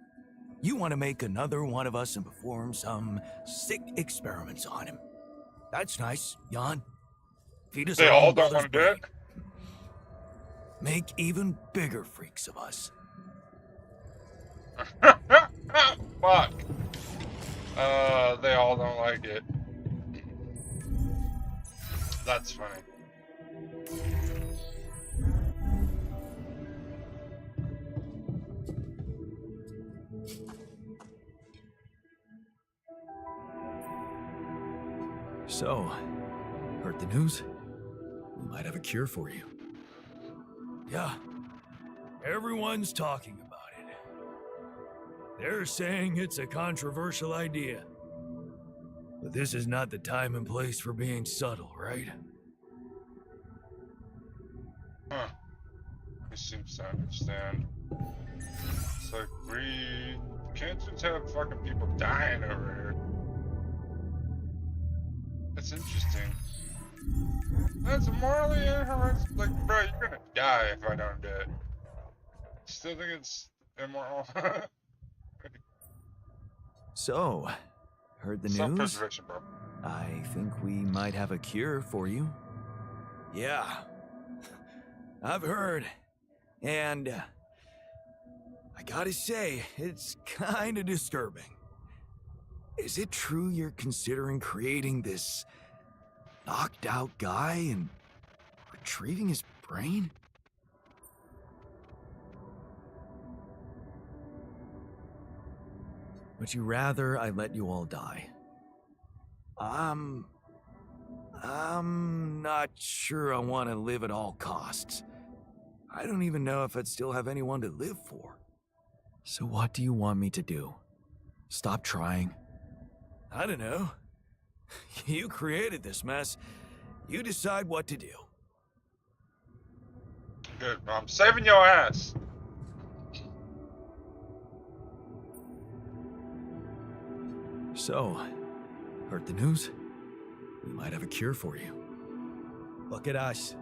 You want to make another one of us and perform some sick experiments on him. That's nice, Jan. Feed us They our all own don't brother's want to do it? Make even bigger freaks of us. Fuck. They all don't like it. That's funny. So, heard the news? We might have a cure for you. Yeah, everyone's talking about it. They're saying it's a controversial idea. But this is not the time and place for being subtle, right? Huh. He seems to understand. It's like, we can't just have fucking people dying over here. That's interesting. That's morally incorrect. Like, bro, you're gonna die if I don't do it. Still think it's immoral. So, heard the news? Self-preservation, bro. I think we might have a cure for you. Yeah, I've heard. And I gotta say, it's kinda disturbing. Is it true you're considering creating this knocked out guy and retrieving his brain? Would you rather I let you all die? I'm not sure I want to live at all costs. I don't even know if I'd still have anyone to live for. So what do you want me to do? Stop trying? I don't know. You created this mess. You decide what to do. Good, bro. I'm saving your ass. So, heard the news? We might have a cure for you. Look at us.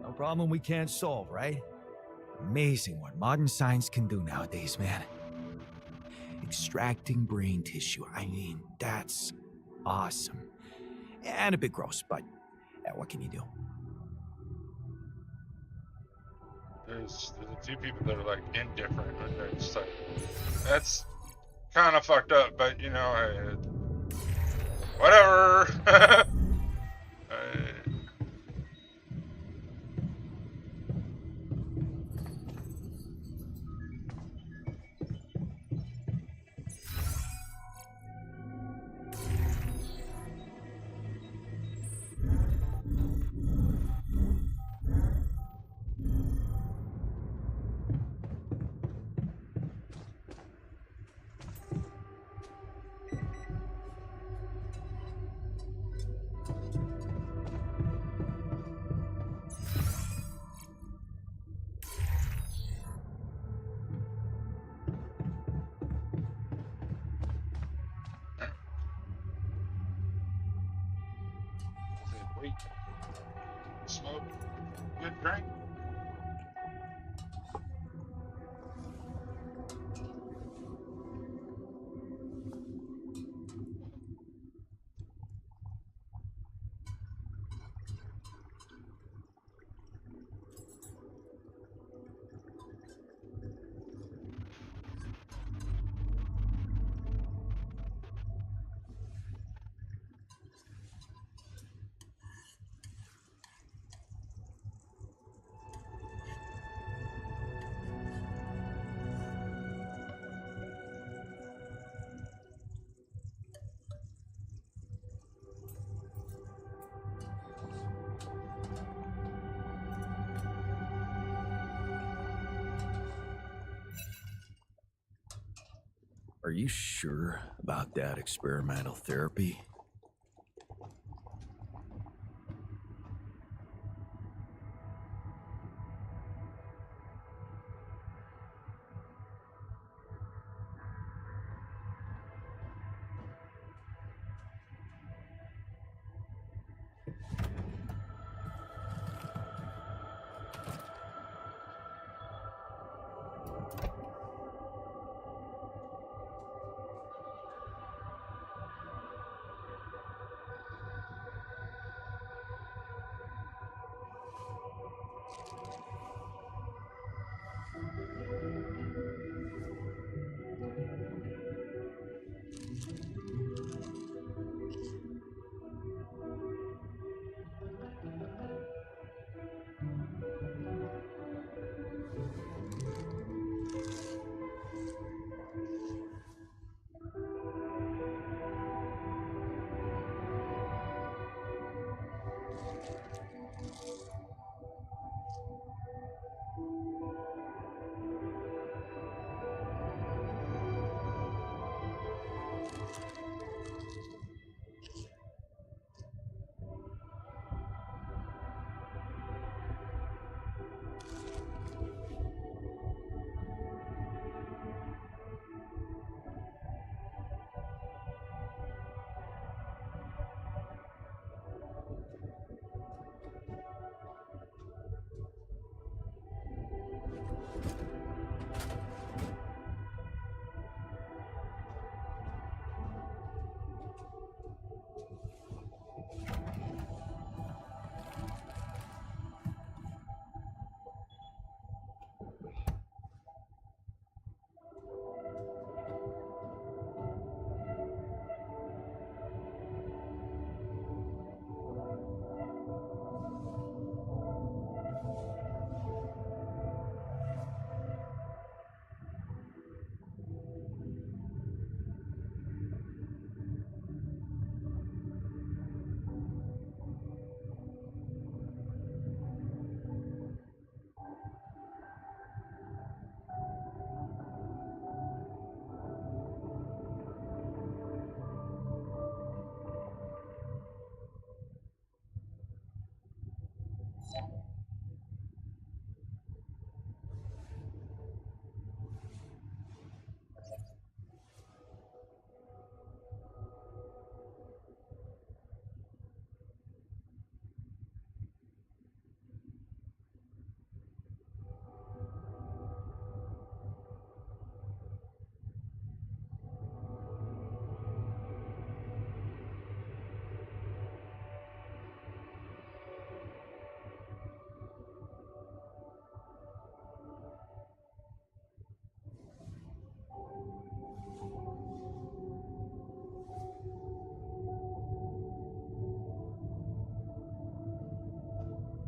No problem we can't solve, right? Amazing what modern science can do nowadays, man. Extracting brain tissue, I mean, that's awesome. And a bit gross, but what can you do? There's a few people that are like indifferent, and they're just like, that's kind of fucked up, but you know, whatever. Wait, smoke, good drink. Are you sure about that experimental therapy?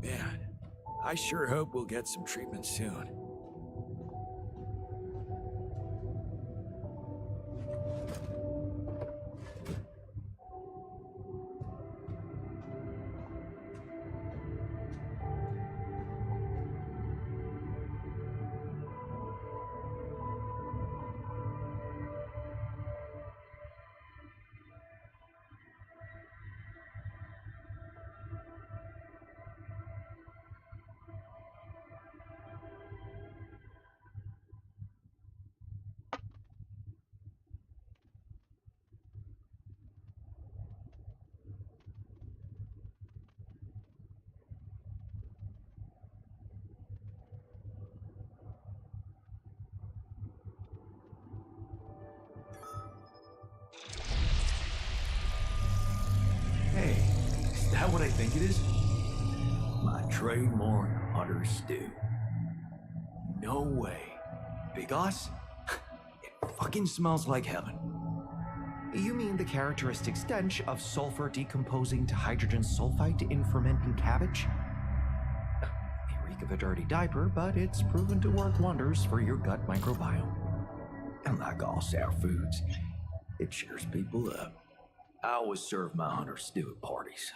Man, I sure hope we'll get some treatment soon. Hey, is that what I think it is? My trademark hunter stew. No way. Big Os? It fucking smells like heaven. You mean the characteristic stench of sulfur decomposing to hydrogen sulfide in fermenting cabbage? May reek of a dirty diaper, but it's proven to work wonders for your gut microbiome. And like all sour foods, it cheers people up. I always serve my hunter stew at parties.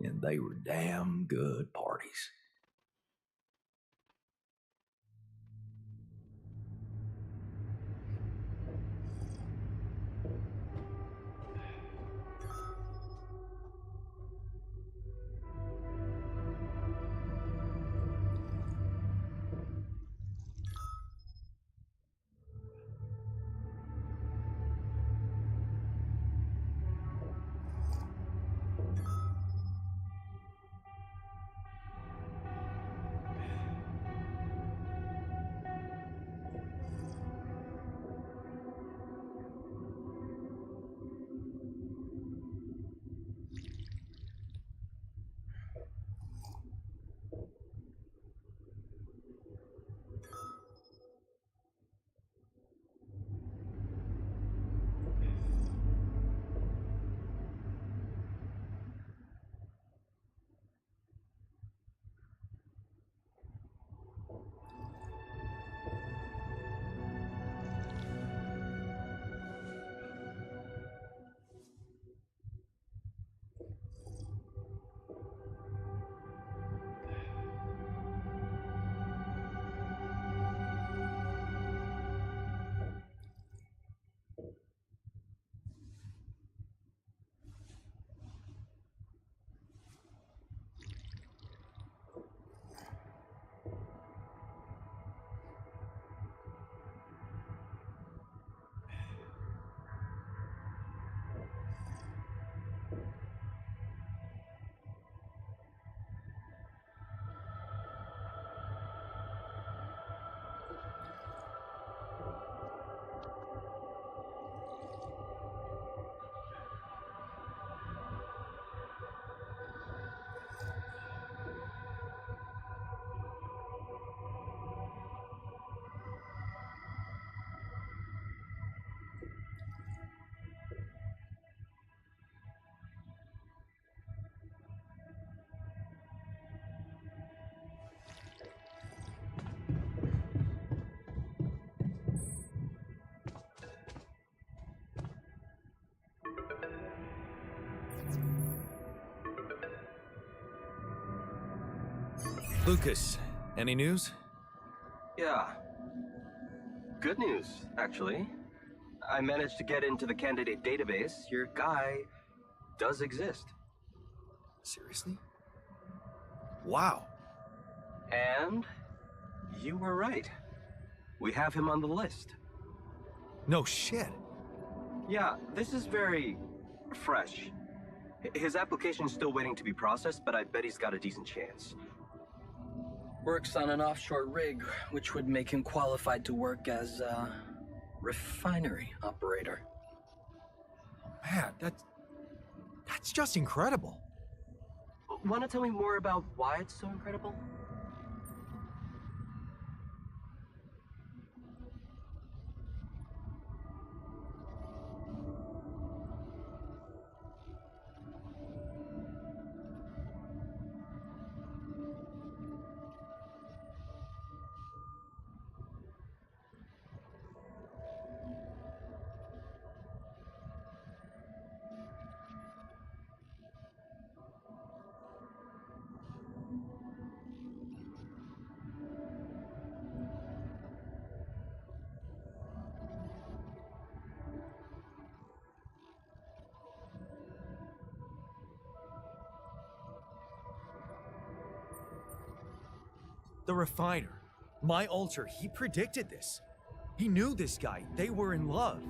And they were damn good parties. Lucas, any news? Yeah. Good news, actually. I managed to get into the candidate database. Your guy does exist. Seriously? Wow. And you were right. We have him on the list. No shit. Yeah, this is very fresh. His application's still waiting to be processed, but I bet he's got a decent chance. Works on an offshore rig, which would make him qualified to work as a refinery operator. Man, that's just incredible. Want to tell me more about why it's so incredible? The refiner, my alter, he predicted this. He knew this guy. They were in love.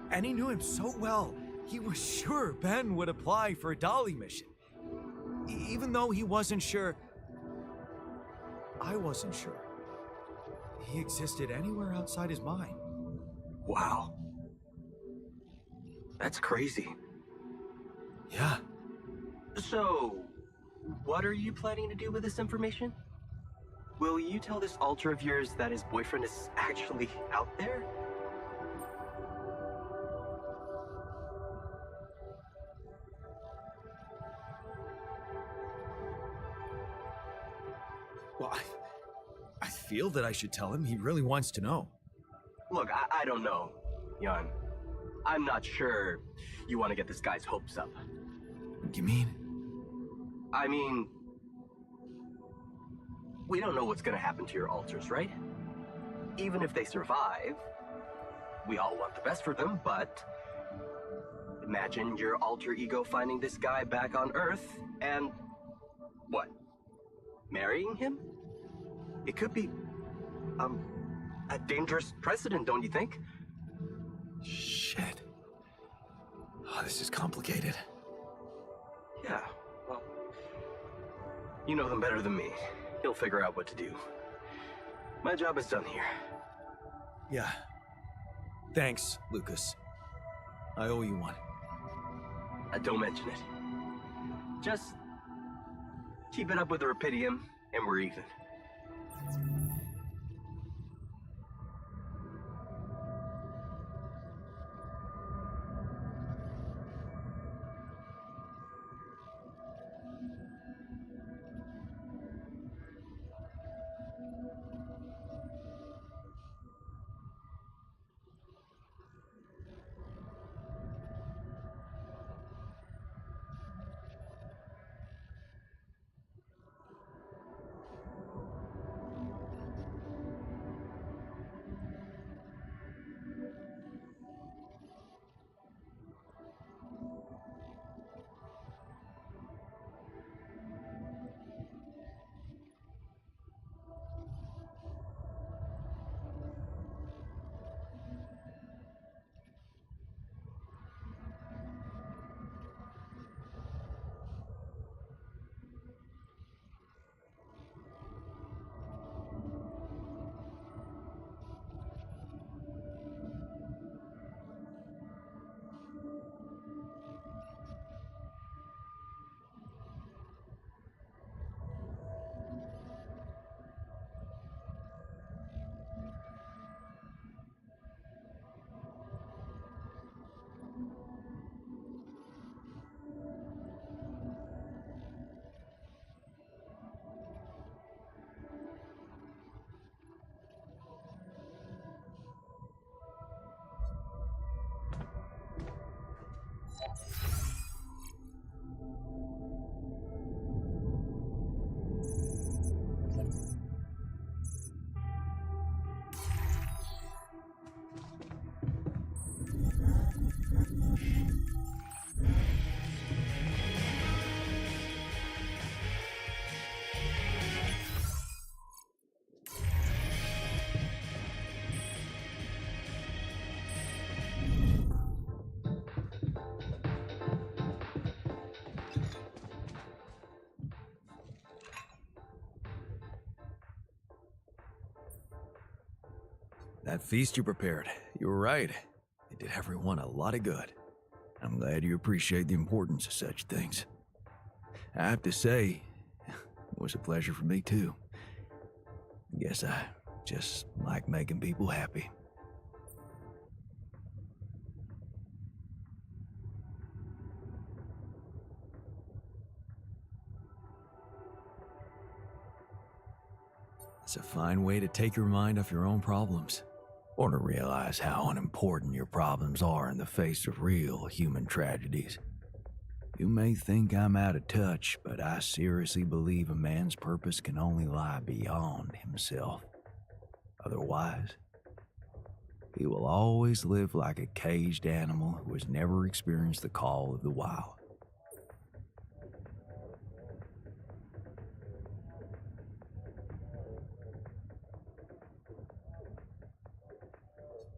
And he knew him so well, he was sure Ben would apply for a Dolly mission. Even though he wasn't sure, I wasn't sure. He existed anywhere outside his mind. Wow. That's crazy. Yeah. So, what are you planning to do with this information? Will you tell this alter of yours that his boyfriend is actually out there? Well, I feel that I should tell him. He really wants to know. Look, I don't know, Jan. I'm not sure you want to get this guy's hopes up. What do you mean? I mean, we don't know what's going to happen to your alters, right? Even if they survive, we all want the best for them, but imagine your alter ego finding this guy back on Earth and what? Marrying him? It could be a dangerous precedent, don't you think? Shit. Oh, this is complicated. Yeah, well, you know them better than me. He'll figure out what to do. My job is done here. Yeah. Thanks, Lucas. I owe you one. Don't mention it. Just keep it up with the Rapidium, and we're even. That feast you prepared, you were right. It did everyone a lot of good. I'm glad you appreciate the importance of such things. I have to say, it was a pleasure for me too. Guess I just like making people happy. It's a fine way to take your mind off your own problems, or to realize how unimportant your problems are in the face of real human tragedies. You may think I'm out of touch, but I seriously believe a man's purpose can only lie beyond himself. Otherwise, he will always live like a caged animal who has never experienced the call of the wild.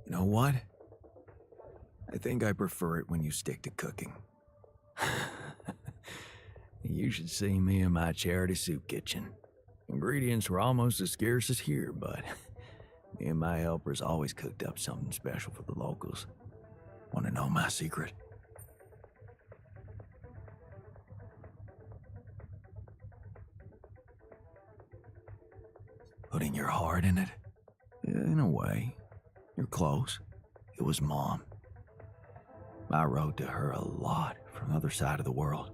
You know what? I think I prefer it when you stick to cooking. You should see me in my charity soup kitchen. Ingredients were almost as scarce as here, but me and my helpers always cooked up something special for the locals. Want to know my secret? Putting your heart in it? In a way. You're close. It was Mom. I wrote to her a lot from the other side of the world,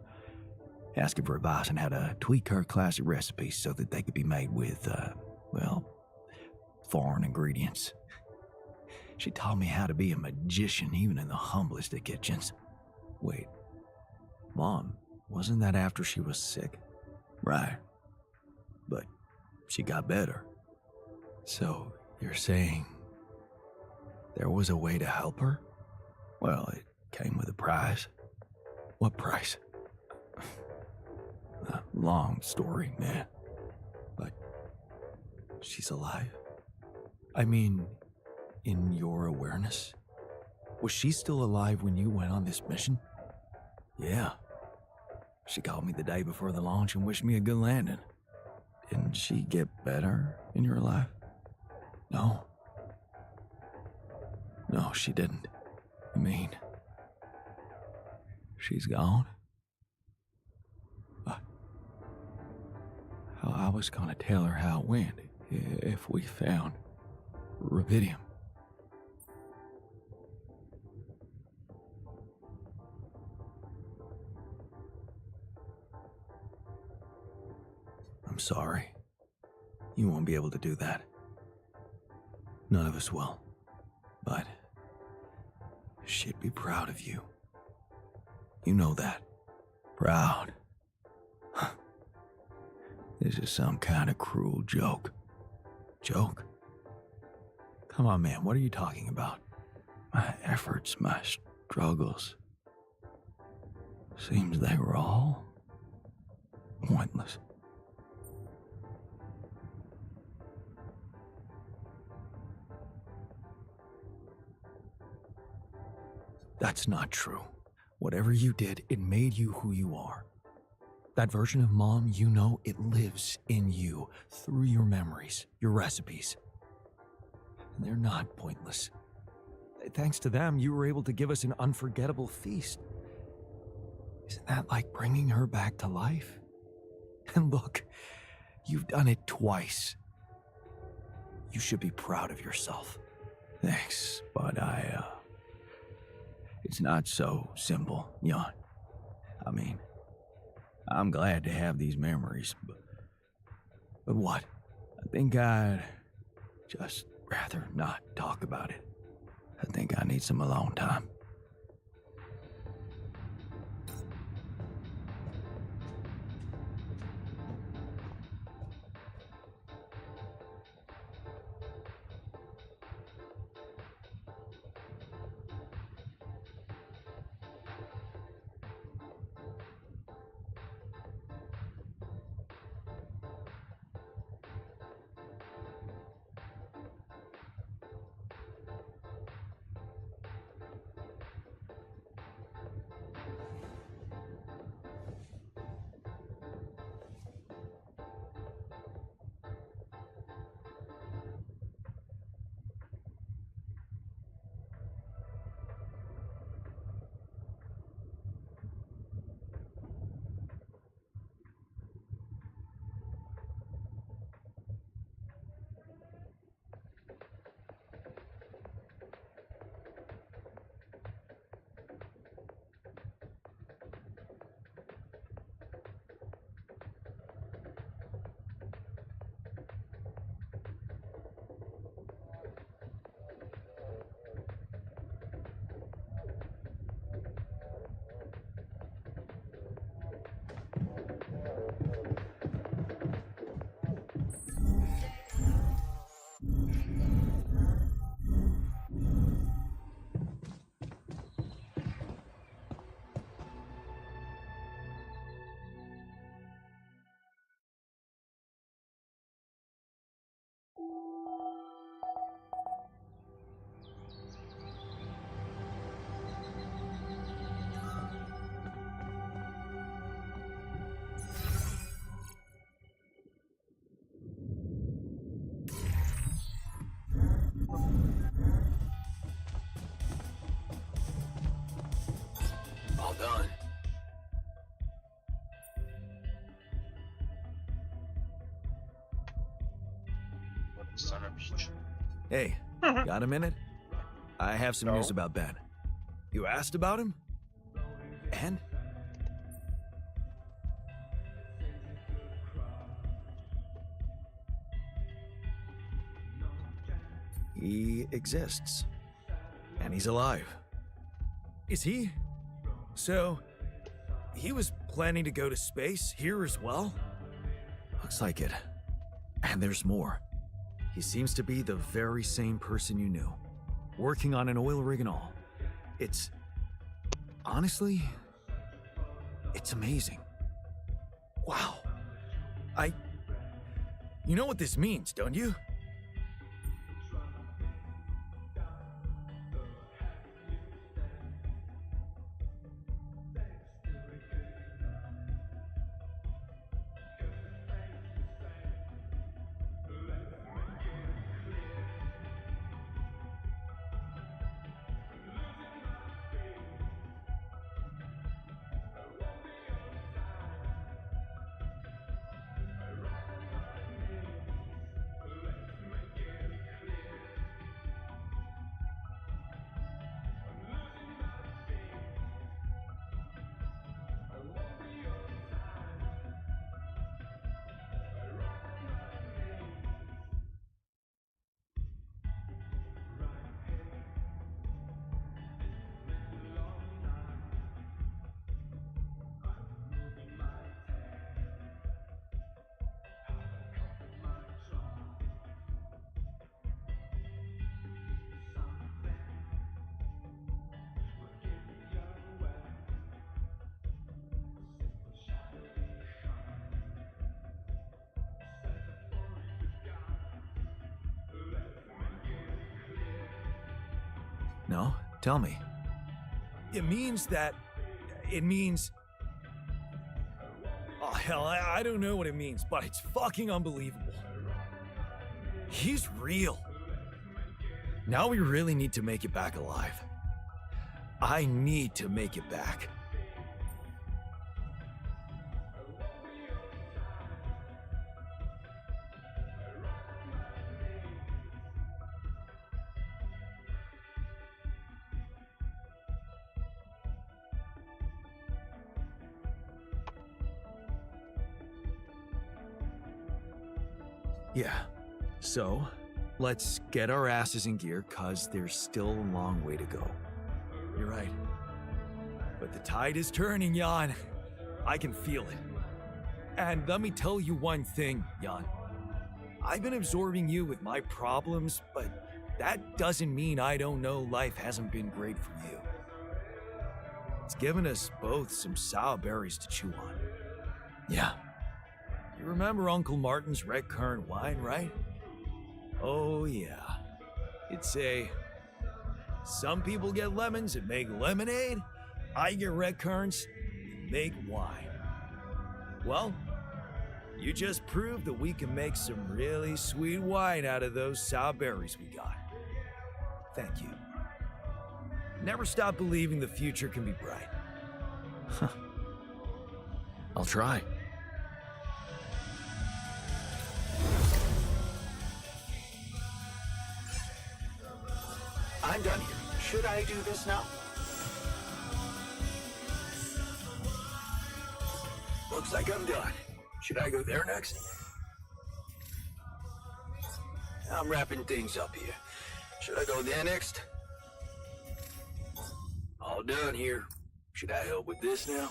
asking for advice on how to tweak her classic recipes so that they could be made with, foreign ingredients. She taught me how to be a magician even in the humblest of kitchens. Wait, Mom, wasn't that after she was sick? Right. But she got better. So, you're saying there was a way to help her? Well, it came with a price. What price? A long story, man. But she's alive? I mean, in your awareness? Was she still alive when you went on this mission? Yeah. She called me the day before the launch and wished me a good landing. Didn't she get better in your life? No. No, she didn't. I mean, she's gone? I was gonna tell her how it went if we found rubidium. I'm sorry. You won't be able to do that. None of us will. But she'd be proud of you. You know that. Proud. This is some kind of cruel joke. Joke? Come on, man, what are you talking about? My efforts, my struggles. Seems they were all pointless. That's not true. Whatever you did, it made you who you are. That version of Mom, you know, it lives in you through your memories, your recipes. And they're not pointless. Thanks to them, you were able to give us an unforgettable feast. Isn't that like bringing her back to life? And look, you've done it twice. You should be proud of yourself. Thanks, but it's not so simple, Jan. I mean, I'm glad to have these memories, but what? I think I'd just rather not talk about it. I think I need some alone time. Hey, got a minute? I have some news No. about Ben. You asked about him? And? He exists. And he's alive. Is he? So, he was planning to go to space here as well? Looks like it. And there's more. He seems to be the very same person you knew, working on an oil rig and all. It's... honestly, it's amazing. Wow. You know what this means, don't you? No? Tell me. It means... Oh, hell, I don't know what it means, but it's fucking unbelievable. He's real. Now we really need to make it back alive. I need to make it back. Yeah. So, let's get our asses in gear, cause there's still a long way to go. You're right. But the tide is turning, Jan. I can feel it. And let me tell you one thing, Jan. I've been absorbing you with my problems, but that doesn't mean I don't know life hasn't been great for you. It's given us both some sour berries to chew on. Yeah. You remember Uncle Martin's red currant wine, right? Oh, yeah. It'd say, some people get lemons and make lemonade. I get red currants and make wine. Well, you just proved that we can make some really sweet wine out of those sour berries we got. Thank you. Never stop believing the future can be bright. I'll try. I'm done here. Should I do this now? Looks like I'm done. Should I go there next? I'm wrapping things up here. Should I go there next? All done here. Should I help with this now?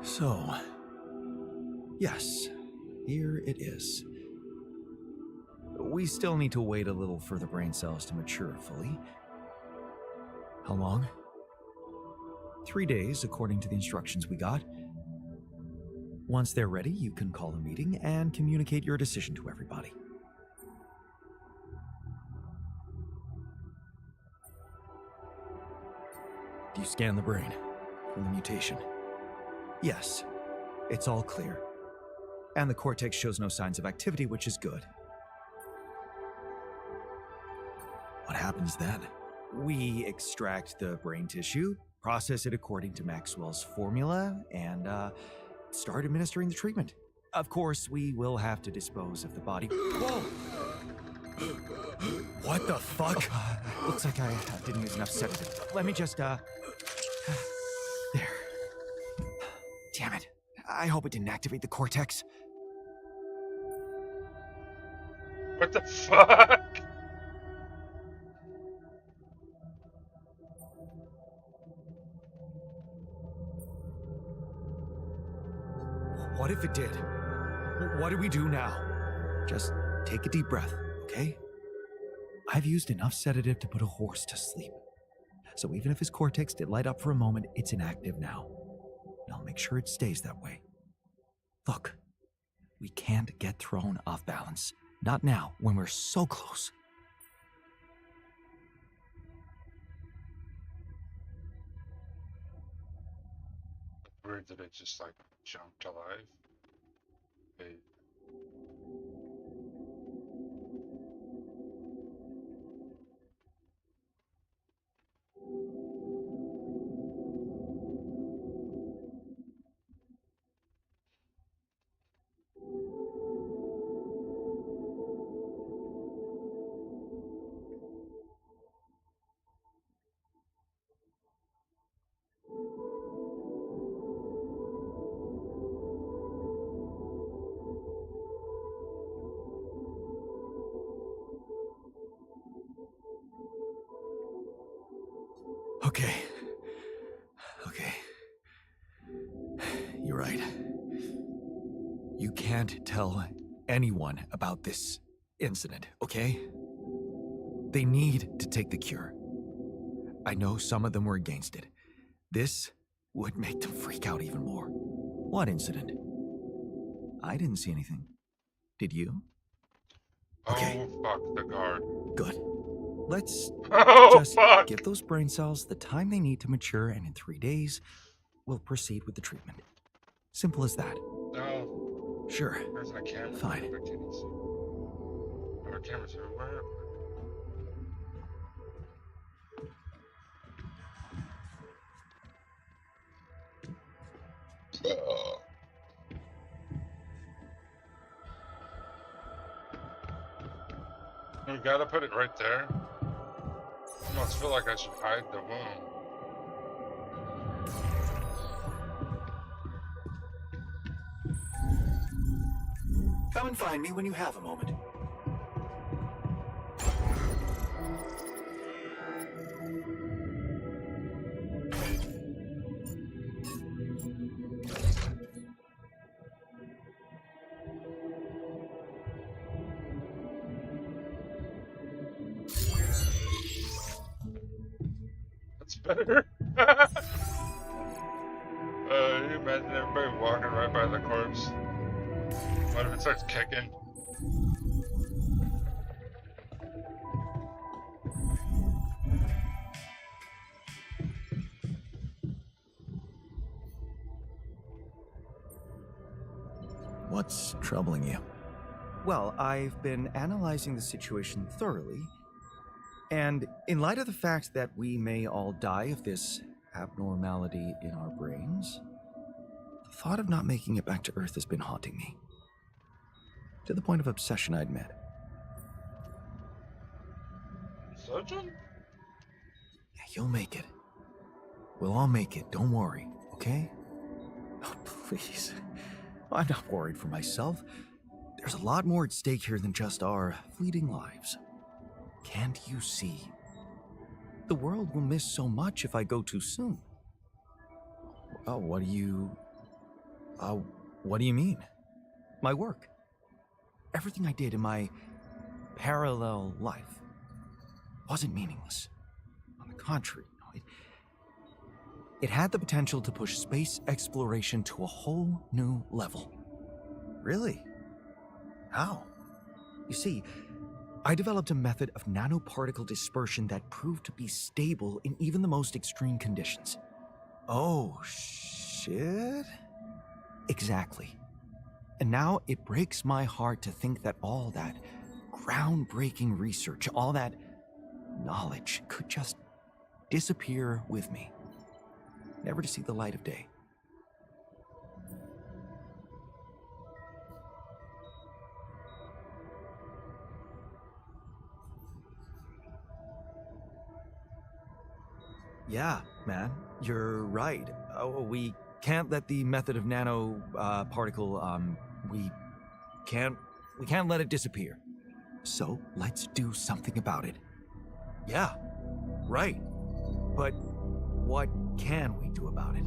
So, yes, here it is. We still need to wait a little for the brain cells to mature fully, How long? 3 days, according to the instructions we got. Once they're ready, you can call a meeting and communicate your decision to everybody. Do you scan the brain for the mutation? Yes, it's all clear. And the cortex shows no signs of activity, which is good. What happens then? We extract the brain tissue, process it according to Maxwell's formula, and start administering the treatment. Of course, we will have to dispose of the body. Whoa! What the fuck? Looks like I didn't use enough sedative. Let me just, There. Damn it. I hope it didn't activate the cortex. What the fuck? What if it did? What do we do now? Just take a deep breath, okay? I've used enough sedative to put a horse to sleep. So even if his cortex did light up for a moment, it's inactive now. And I'll make sure it stays that way. Look, we can't get thrown off balance. Not now, when we're so close. Or did it just like jump to life? Hey. Okay. You're right. You can't tell anyone about this incident, okay? They need to take the cure. I know some of them were against it. This would make them freak out even more. What incident? I didn't see anything. Did you? Okay. Oh, fuck the guard. Good. Let's just fuck. give those brain cells the time they need to mature, and in 3 days, we'll proceed with the treatment. Simple as that. No. Sure. There's a camera. Fine. There are cameras everywhere. We gotta put it right there. I almost feel like I should hide the wound. Come and find me when you have a moment. That's better. You imagine everybody walking right by the corpse? What if it starts kicking? What's troubling you? Well, I've been analyzing the situation thoroughly, and in light of the fact that we may all die of this abnormality in our brains, the thought of not making it back to Earth has been haunting me. To the point of obsession, I admit. Surgeon? Yeah, you'll make it. We'll all make it, don't worry, okay? Oh, please. I'm not worried for myself. There's a lot more at stake here than just our fleeting lives. Can't you see? The world will miss so much if I go too soon. Oh, what do you mean? My work. Everything I did in my parallel life wasn't meaningless. On the contrary, it It had the potential to push space exploration to a whole new level. Really? How? You see, I developed a method of nanoparticle dispersion that proved to be stable in even the most extreme conditions. Oh, shit? Exactly. And now it breaks my heart to think that all that groundbreaking research, all that knowledge could just disappear with me, never to see the light of day. Yeah, man, you're right. Oh, we can't let the method of nano particle. We can't let it disappear. So let's do something about it. Yeah, right. But what can we do about it?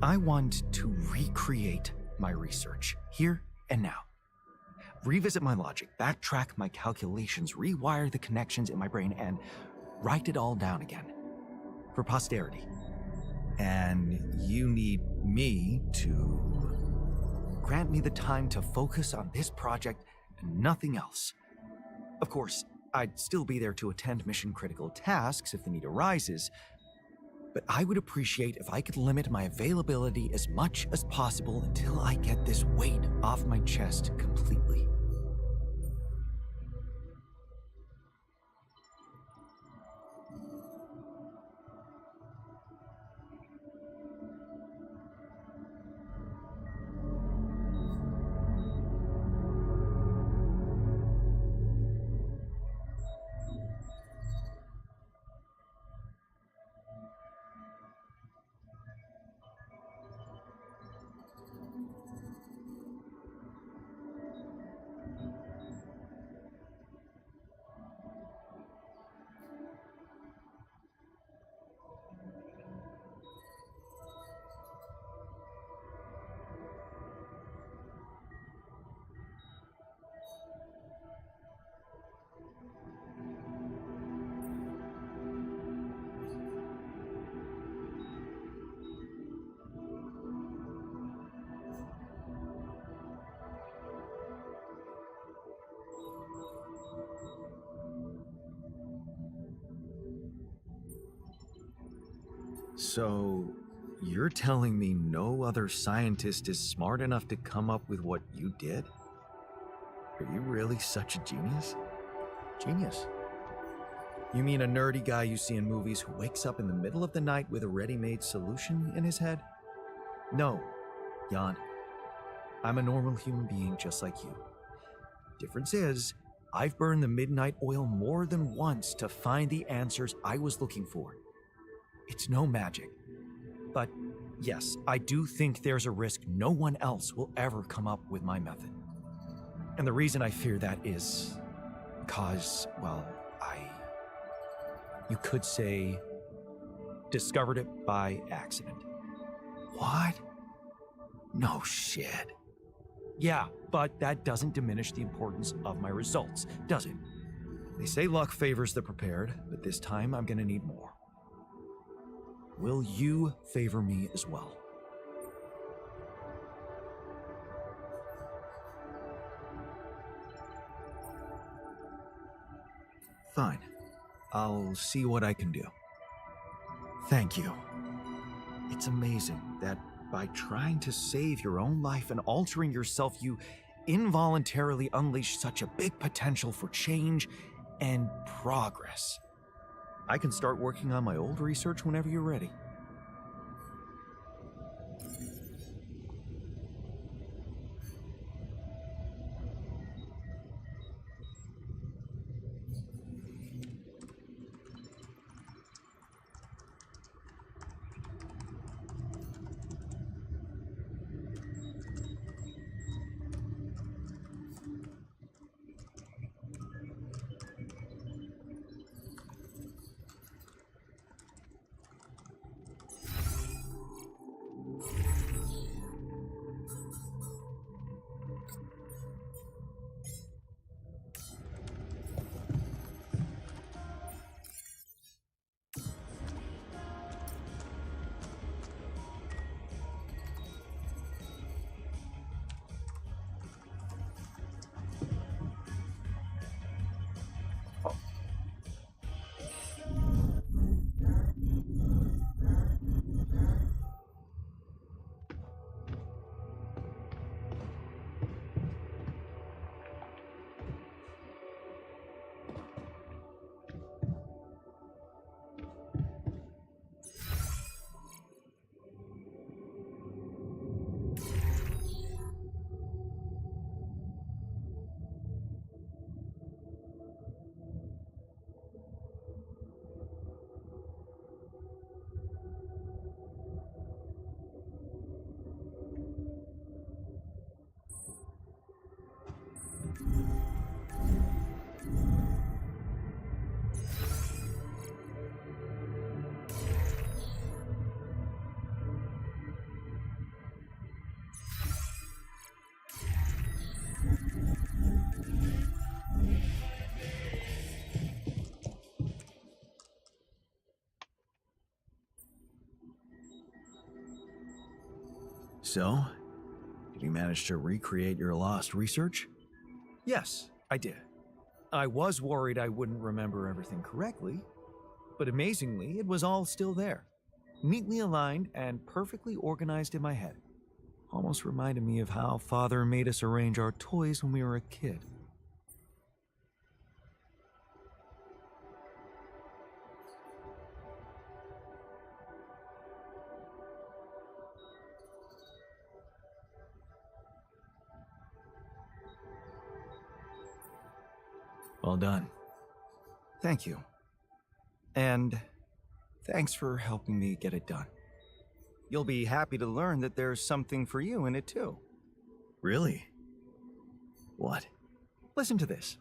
I want to recreate my research here and now. Revisit my logic, backtrack my calculations, rewire the connections in my brain, and write it all down again. For posterity. And you need me to grant me the time to focus on this project and nothing else. Of course, I'd still be there to attend mission-critical tasks if the need arises, but I would appreciate if I could limit my availability as much as possible until I get this weight off my chest completely. So, you're telling me no other scientist is smart enough to come up with what you did? Are you really such a genius? Genius. You mean a nerdy guy you see in movies who wakes up in the middle of the night with a ready-made solution in his head? No, Jan. I'm a normal human being just like you. Difference is, I've burned the midnight oil more than once to find the answers I was looking for. It's no magic. But yes, I do think there's a risk no one else will ever come up with my method. And the reason I fear that is because, well, you could say, discovered it by accident. What? No shit. Yeah, but that doesn't diminish the importance of my results, does it? They say luck favors the prepared, but this time I'm gonna need more. Will you favor me as well? Fine. I'll see what I can do. Thank you. It's amazing that by trying to save your own life and altering yourself, you involuntarily unleash such a big potential for change and progress. I can start working on my old research whenever you're ready. So, did you manage to recreate your lost research? Yes, I did. I was worried I wouldn't remember everything correctly, but amazingly, it was all still there, neatly aligned and perfectly organized in my head. Almost reminded me of how Father made us arrange our toys when we were a kid. Well done. Thank you. And thanks for helping me get it done. You'll be happy to learn that there's something for you in it too. Really? What? Listen to this.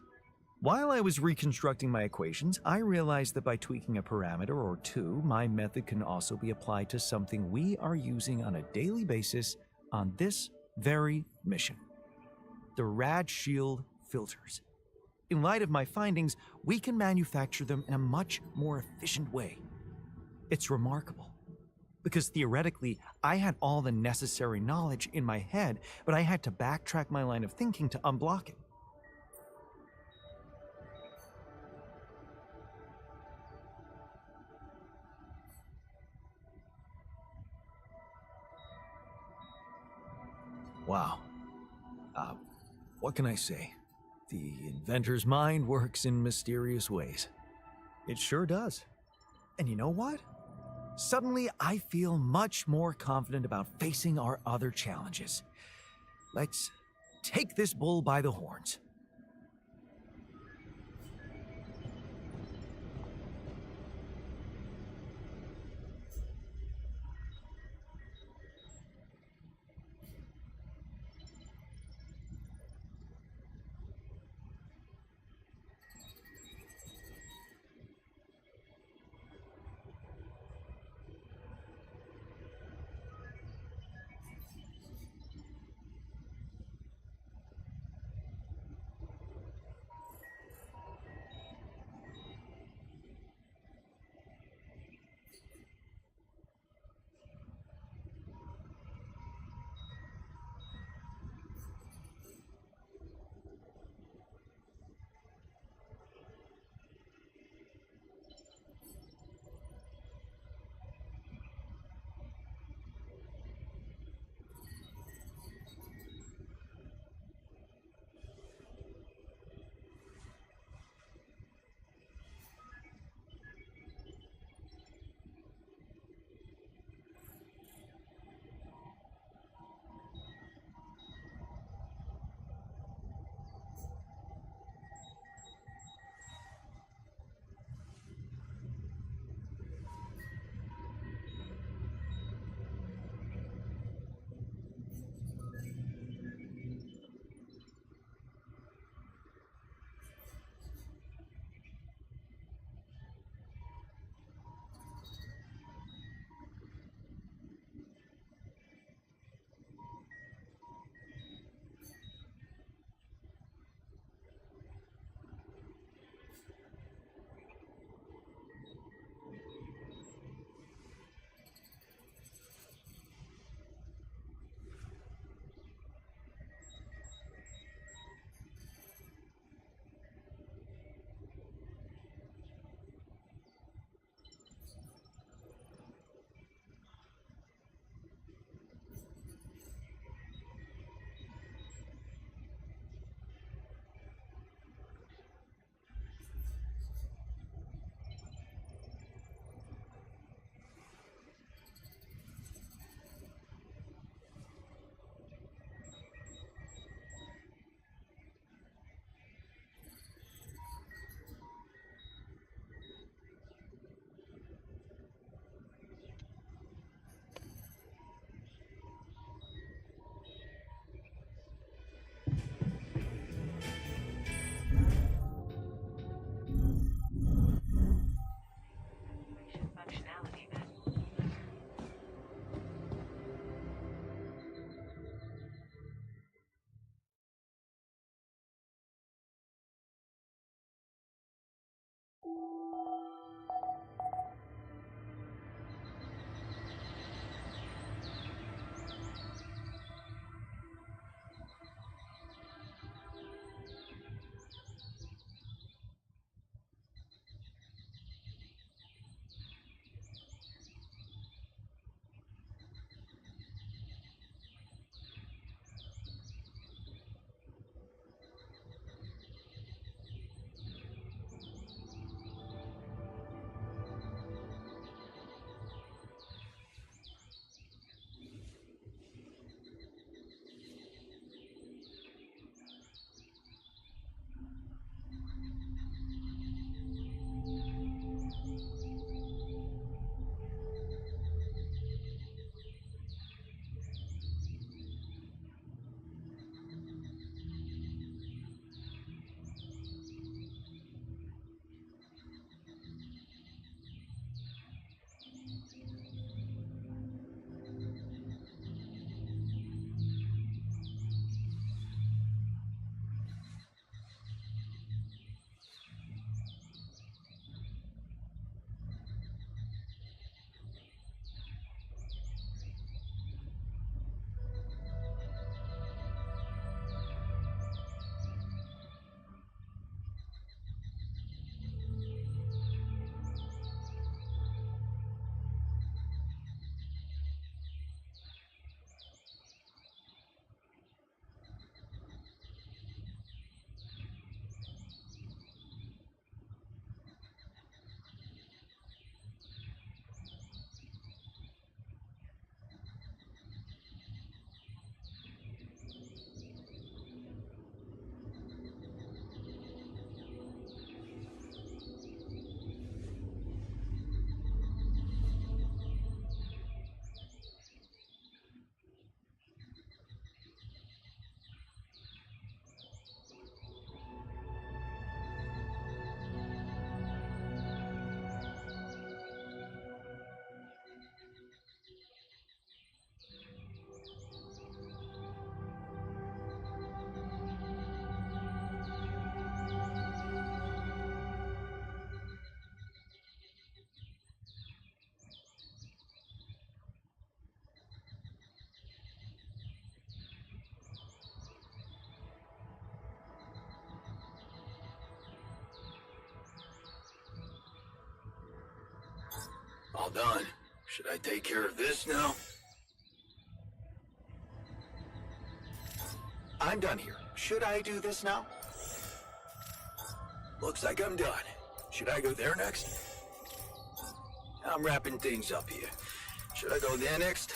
While I was reconstructing my equations, I realized that by tweaking a parameter or two, my method can also be applied to something we are using on a daily basis on this very mission. The Rad Shield filters. In light of my findings, we can manufacture them in a much more efficient way. It's remarkable, because theoretically, I had all the necessary knowledge in my head, but I had to backtrack my line of thinking to unblock it. Wow. What can I say? The inventor's mind works in mysterious ways. It sure does. And you know what? Suddenly, I feel much more confident about facing our other challenges. Let's take this bull by the horns. All done. Should I take care of this now? I'm done here. Should I do this now? Looks like I'm done. Should I go there next? I'm wrapping things up here. Should I go there next?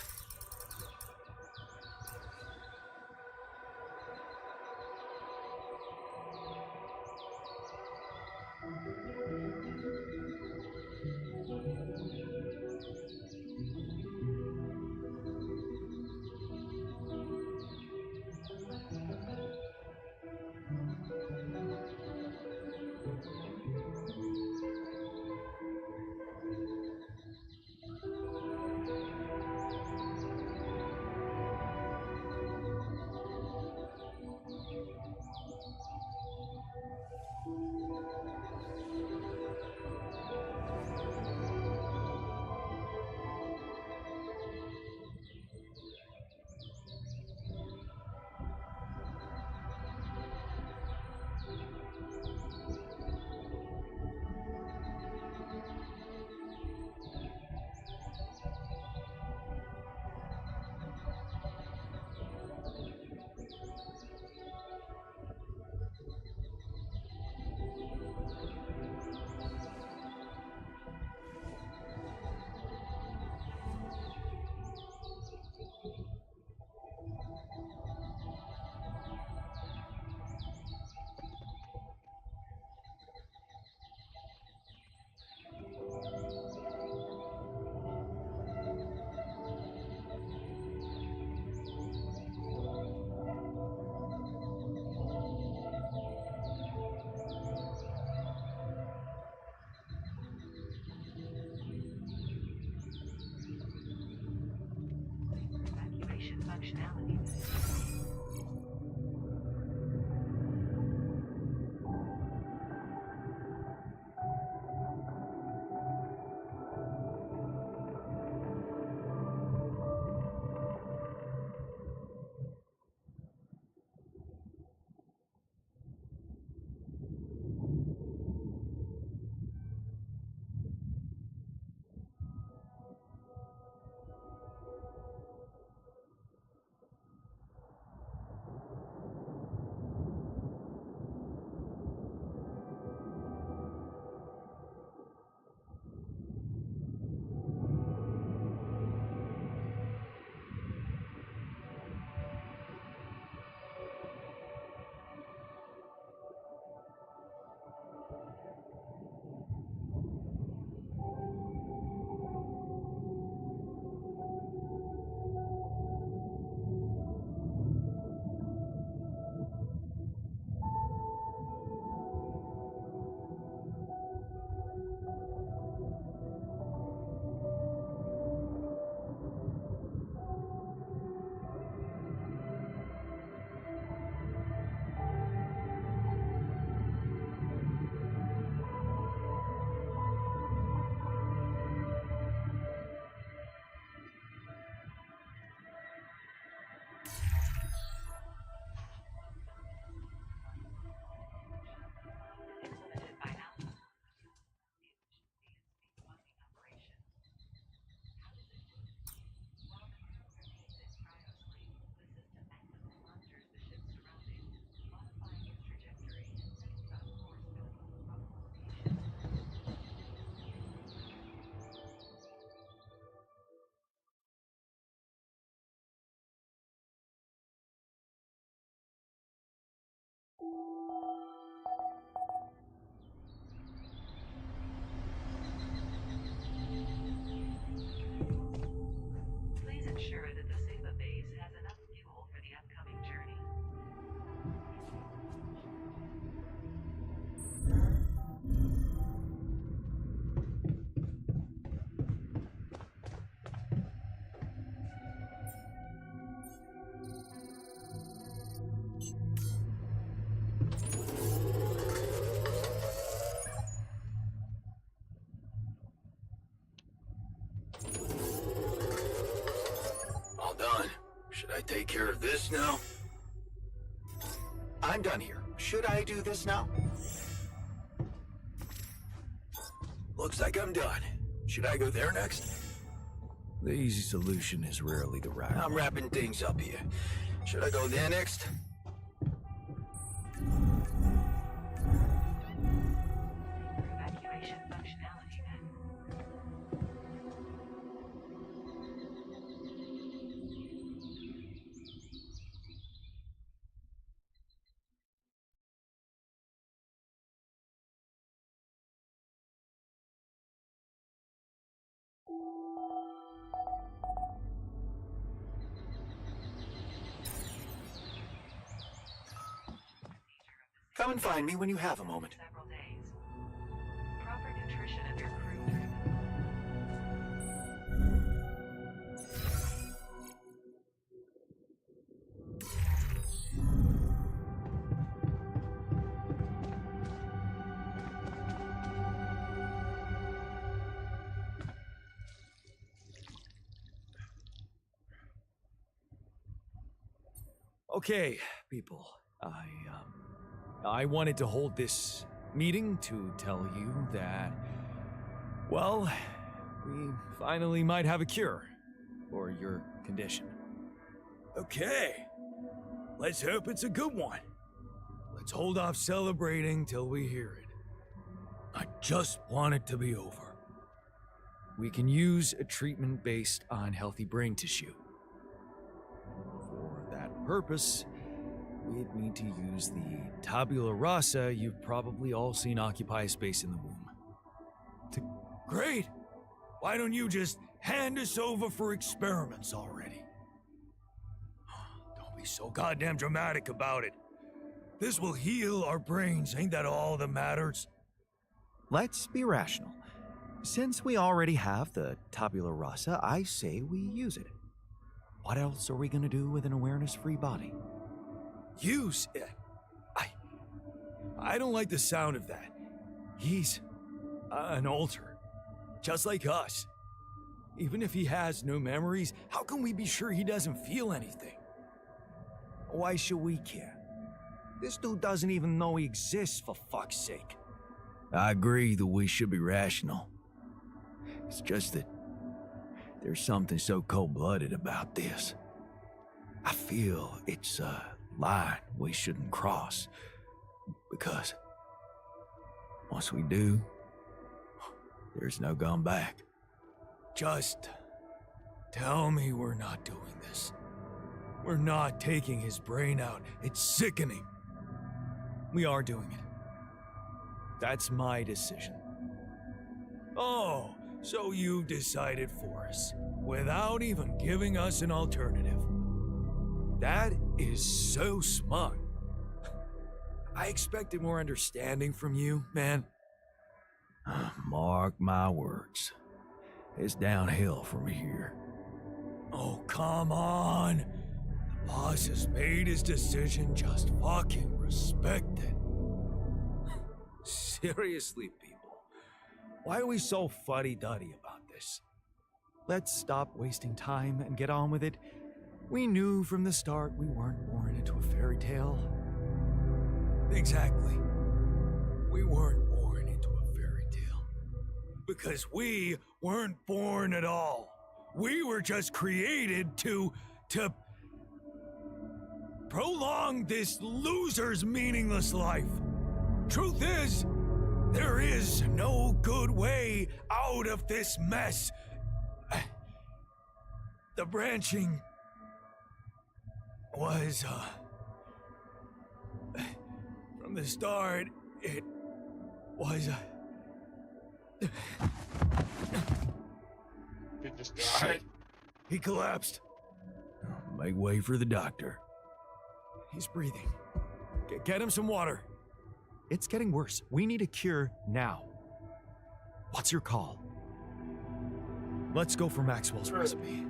Evacuation functionality. Implemented by Alpha. The efficiency and speed of working operation. How does it work? While the crew remains in cryosleep, the system actively monitors the ship's surroundings, modifying its trajectory and setting about course based on the probable location. Please ensure that the Sigma base has enough fuel for the upcoming journey. All done. Should I take care of this now? I'm done here. Should I do this now? Looks like I'm done. Should I go there next? The easy solution is rarely the right I'm one. wrapping things up here. Should I go there next? Evacuation functionality then. Come and find me when you have a moment. Several days. Proper nutrition of your crew. Okay, people. I wanted to hold this meeting to tell you that, well, we finally might have a cure for your condition. Okay. Let's hope it's a good one. Let's hold off celebrating till we hear it. I just want it to be over. We can use a treatment based on healthy brain tissue. For that purpose, we'd need to use the tabula rasa you've probably all seen occupy a space in the womb. Great! Why don't you just hand us over for experiments already? Don't be so goddamn dramatic about it. This will heal our brains, ain't that all that matters? Let's be rational. Since we already have the tabula rasa, I say we use it. What else are we gonna do with an awareness-free body? Use it? I don't like the sound of that. He's an alter, just like us. Even if he has no memories, how can we be sure he doesn't feel anything? Why should we care? This dude doesn't even know he exists, for fuck's sake. I agree that we should be rational. It's just that there's something so cold-blooded about this. I feel it's a line we shouldn't cross, because once we do, there's no going back. Just tell me we're not doing this. We're not taking his brain out. It's sickening. We are doing it. That's my decision. Oh, so you decided for us, without even giving us an alternative. That is so smug. I expected more understanding from you, man. Mark my words. It's downhill from here. Oh, come on. The boss has made his decision. Just fucking respect it. Seriously, people. Why are we so fuddy-duddy about this? Let's stop wasting time and get on with it. We knew from the start we weren't born into a fairy tale. Exactly. We weren't born into a fairy tale. Because we weren't born at all. We were just created to prolong this loser's meaningless life. Truth is, there is no good way out of this mess. The branching was, from the start, it was, He just died. He collapsed. Make way for the doctor. He's breathing. Get him some water. It's getting worse. We need a cure now. What's your call? Let's go for Maxwell's recipe.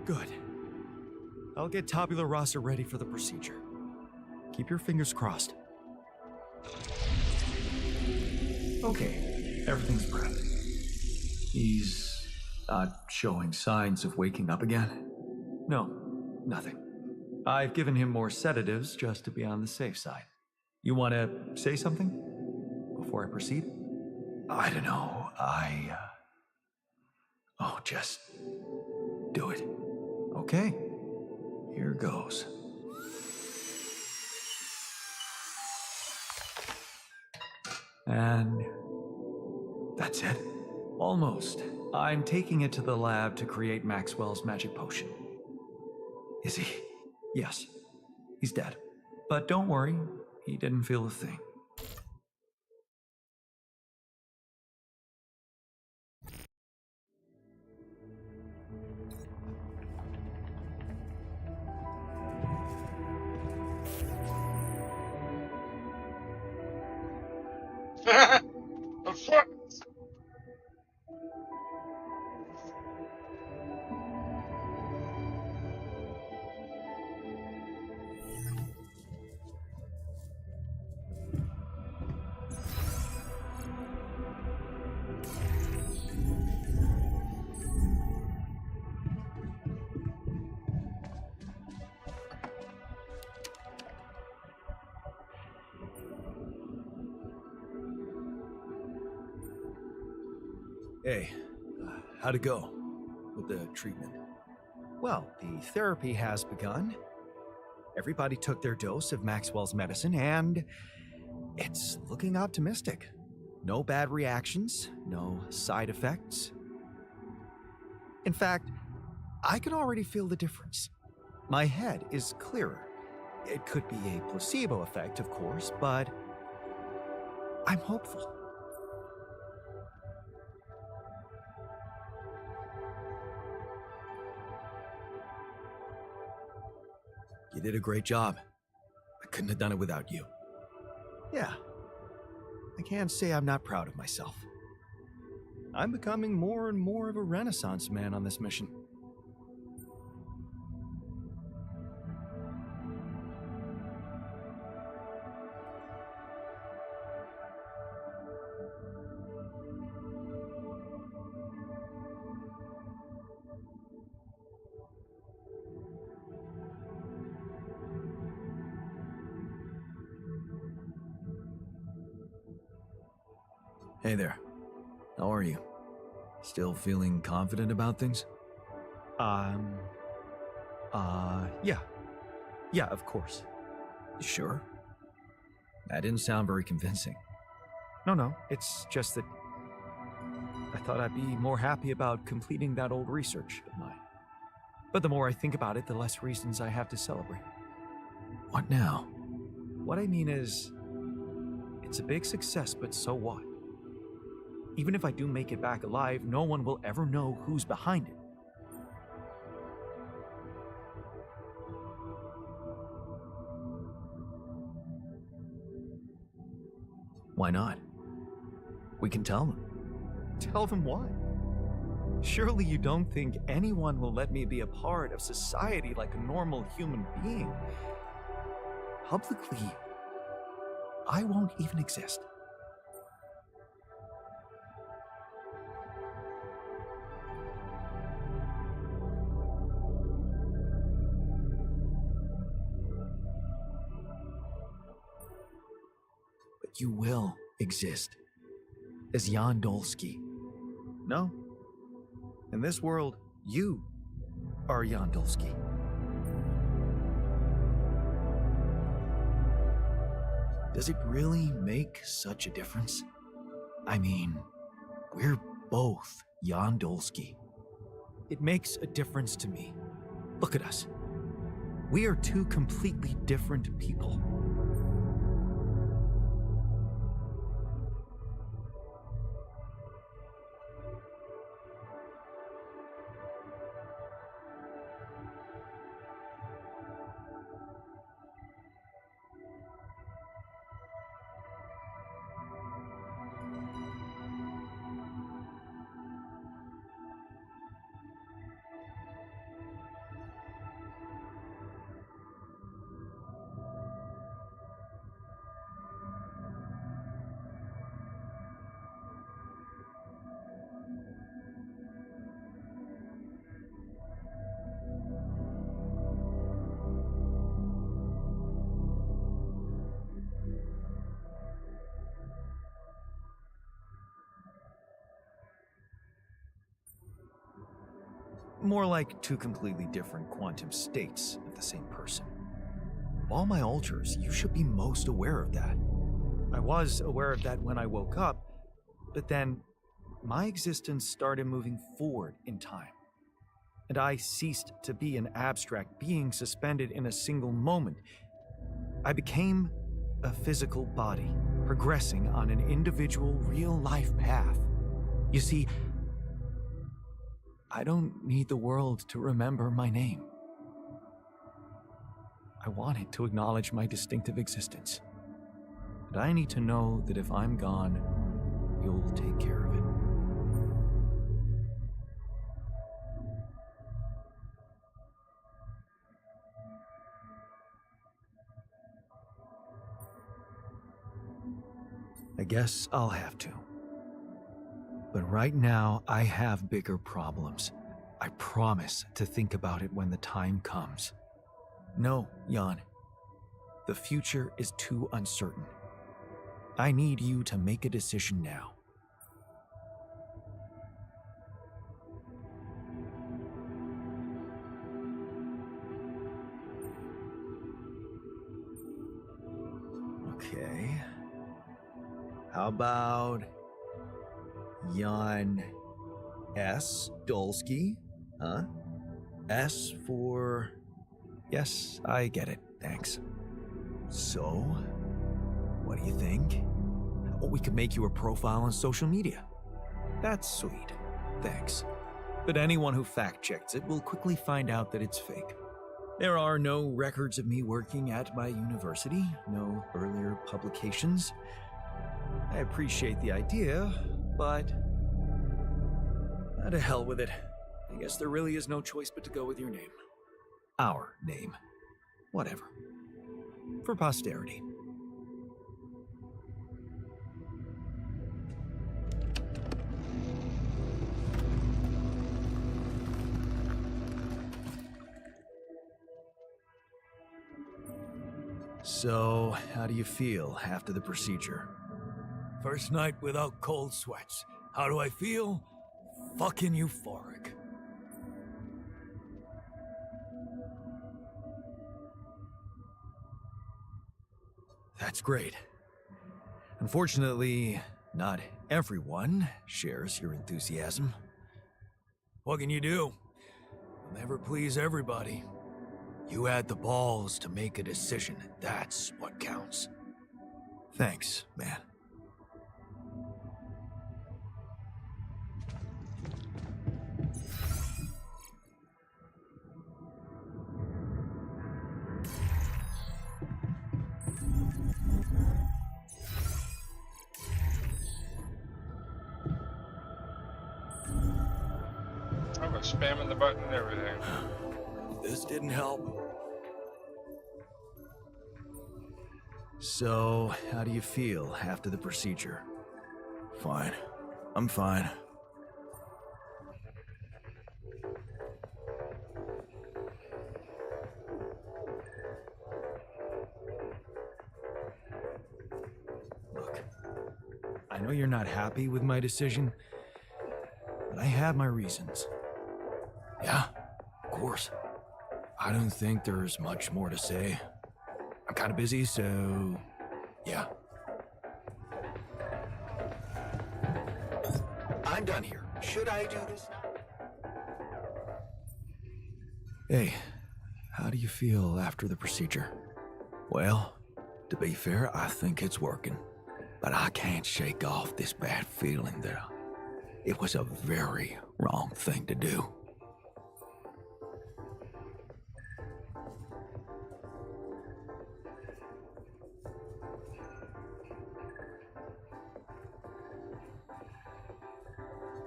Good. I'll get tabula rasa ready for the procedure. Keep your fingers crossed. Okay, everything's prepped. He's not showing signs of waking up again? No, nothing. I've given him more sedatives just to be on the safe side. You want to say something before I proceed? I don't know. Oh, just do it. Okay, here goes. And that's it. Almost. I'm taking it to the lab to create Maxwell's magic potion. Is he? Yes. He's dead. But don't worry, he didn't feel a thing. The fuck? Hey, how'd it go with the treatment? Well, the therapy has begun. Everybody took their dose of Maxwell's medicine, and it's looking optimistic. No bad reactions, no side effects. In fact, I can already feel the difference. My head is clearer. It could be a placebo effect, of course, but I'm hopeful. You did a great job. I couldn't have done it without you. Yeah, I can't say I'm not proud of myself. I'm becoming more and more of a Renaissance man on this mission. Hey there. How are you? Still feeling confident about things? Yeah. Yeah, of course. You sure? That didn't sound very convincing. No, it's just that I thought I'd be more happy about completing that old research of mine. But the more I think about it, the less reasons I have to celebrate. What now? What I mean is, it's a big success, but so what? Even if I do make it back alive, no one will ever know who's behind it. Why not? We can tell them. Tell them what? Surely you don't think anyone will let me be a part of society like a normal human being? Publicly, I won't even exist. But you will exist as Jan Dolsky. No. In this world, you are Jan Dolsky. Does it really make such a difference? I mean, we're both Jan Dolsky. It makes a difference to me. Look at us. We are two completely different people. More like two completely different quantum states of the same person. Of all my alters, you should be most aware of that. I was aware of that when I woke up, but then my existence started moving forward in time. And I ceased to be an abstract being suspended in a single moment. I became a physical body, progressing on an individual real-life path. You see, I don't need the world to remember my name. I want it to acknowledge my distinctive existence. And I need to know that if I'm gone, you'll take care of it. I guess I'll have to. But right now, I have bigger problems. I promise to think about it when the time comes. No, Jan. The future is too uncertain. I need you to make a decision now. Okay. How about Jan S. Dolsky? Huh? S for... Yes, I get it. Thanks. So, what do you think? Oh, we could make you a profile on social media. That's sweet. Thanks. But anyone who fact-checks it will quickly find out that it's fake. There are no records of me working at my university, no earlier publications. I appreciate the idea, but... to hell with it. I guess there really is no choice but to go with your name. Our name. Whatever. For posterity. So, how do you feel after the procedure? First night without cold sweats. How do I feel? Fucking euphoric. That's great. Unfortunately, not everyone shares your enthusiasm. What can you do? You'll never please everybody. You had the balls to make a decision, and that's what counts. Thanks, man. I was spamming the button and everything. This didn't help. So, how do you feel after the procedure? Fine. I'm fine. Look, I know you're not happy with my decision, but I have my reasons. Yeah, of course. I don't think there's much more to say. I'm kind of busy, so yeah. I'm done here. Should I do this now? Hey, how do you feel after the procedure? Well, to be fair, I think it's working. But I can't shake off this bad feeling that it was a very wrong thing to do.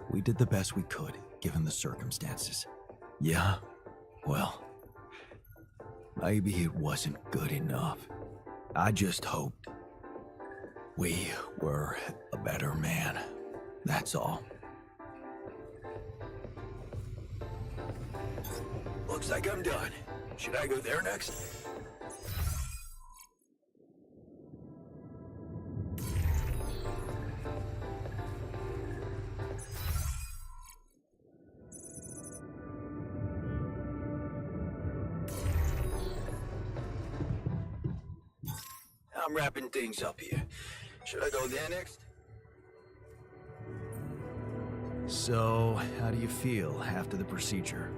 We did the best we could, given the circumstances. Yeah? Well, maybe it wasn't good enough. I just hoped we were a better man. That's all. Looks like I'm done. Should I go there next? I'm wrapping things up here. Should I go there next? So, how do you feel after the procedure?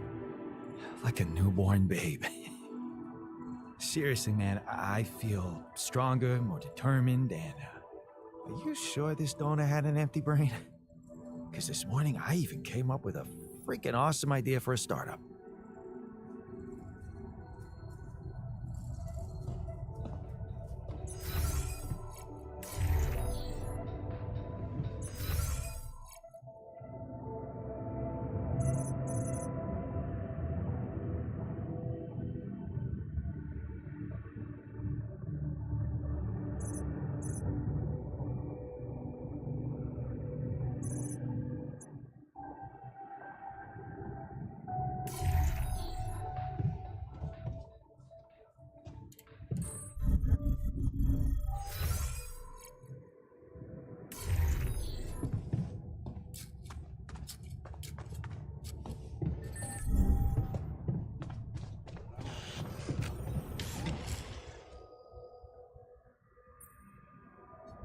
Like a newborn babe. Seriously, man, I feel stronger, more determined, and are you sure this donor had an empty brain? Because this morning I even came up with a freaking awesome idea for a startup.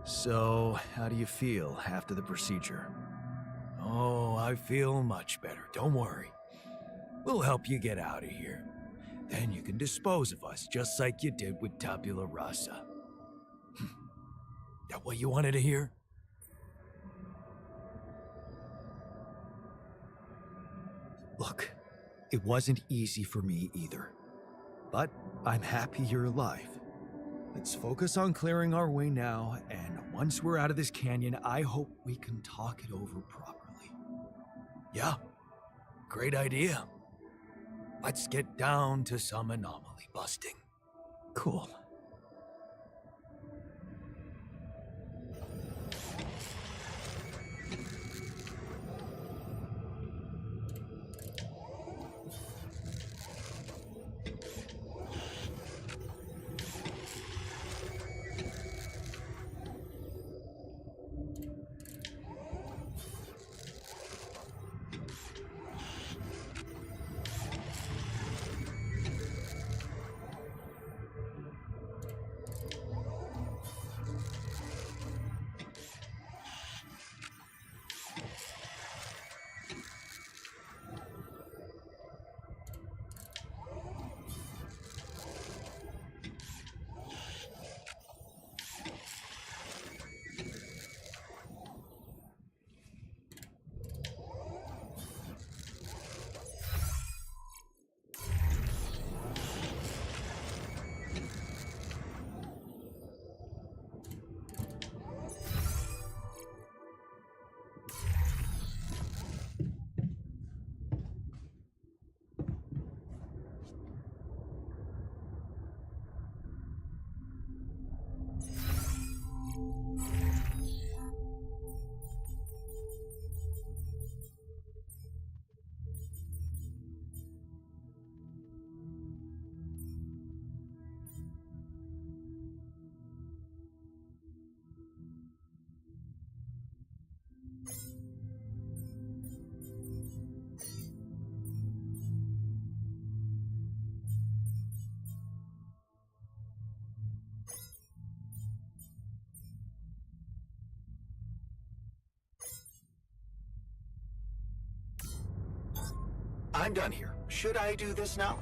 So, how do you feel after the procedure? Oh, I feel much better. Don't worry. We'll help you get out of here. Then you can dispose of us just like you did with Tabula Rasa. That what you wanted to hear? Look, it wasn't easy for me either. But I'm happy you're alive. Let's focus on clearing our way now, and once we're out of this canyon, I hope we can talk it over properly. Yeah, great idea. Let's get down to some anomaly busting. Cool. I'm done here. Should I do this now?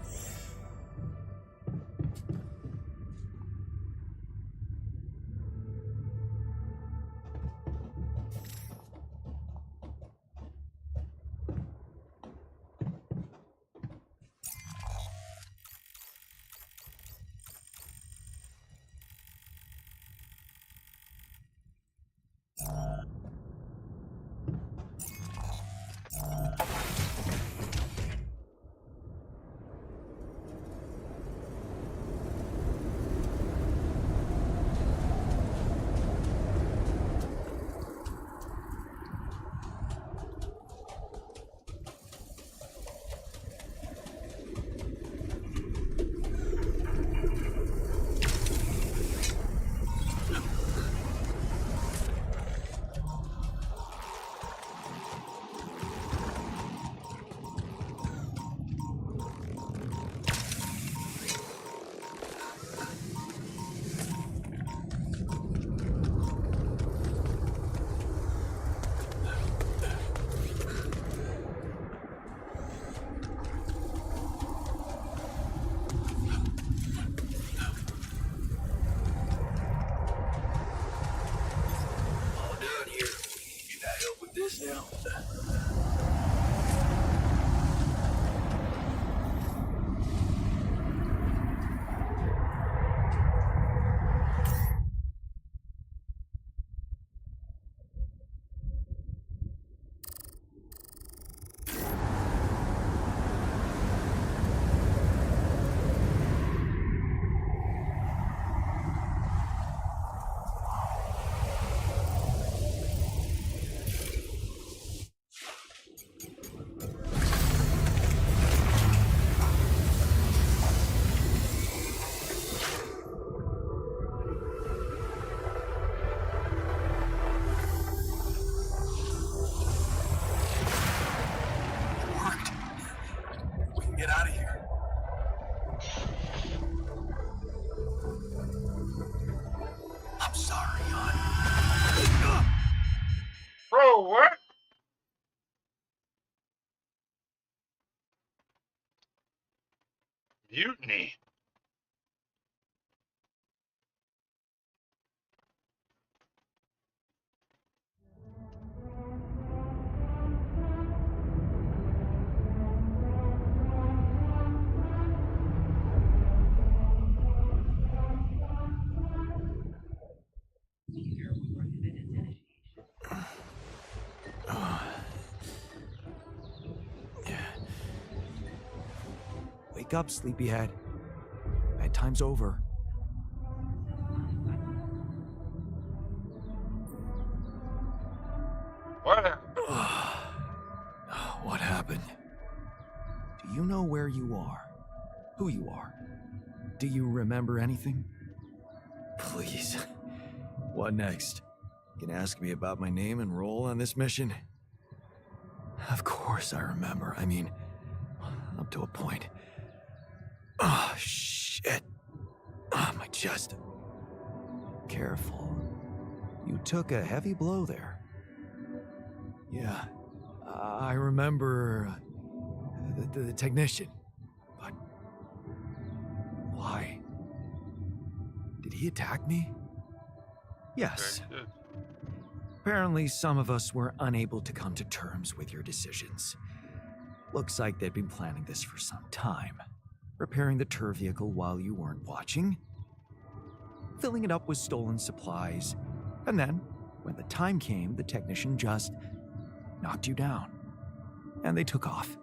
Mutiny. Wake up, sleepyhead. Bedtime's over. What? What happened? Do you know where you are? Who you are? Do you remember anything? Please. What next? You can ask me about my name and role on this mission? Of course I remember. I mean, up to a point. Oh, shit. Oh, my chest. Careful. You took a heavy blow there. Yeah, I remember the technician. But why? Did he attack me? Yes. Apparently, some of us were unable to come to terms with your decisions. Looks like they'd been planning this for some time. Repairing the tour vehicle while you weren't watching, filling it up with stolen supplies, and then, when the time came, the technician just knocked you down. And they took off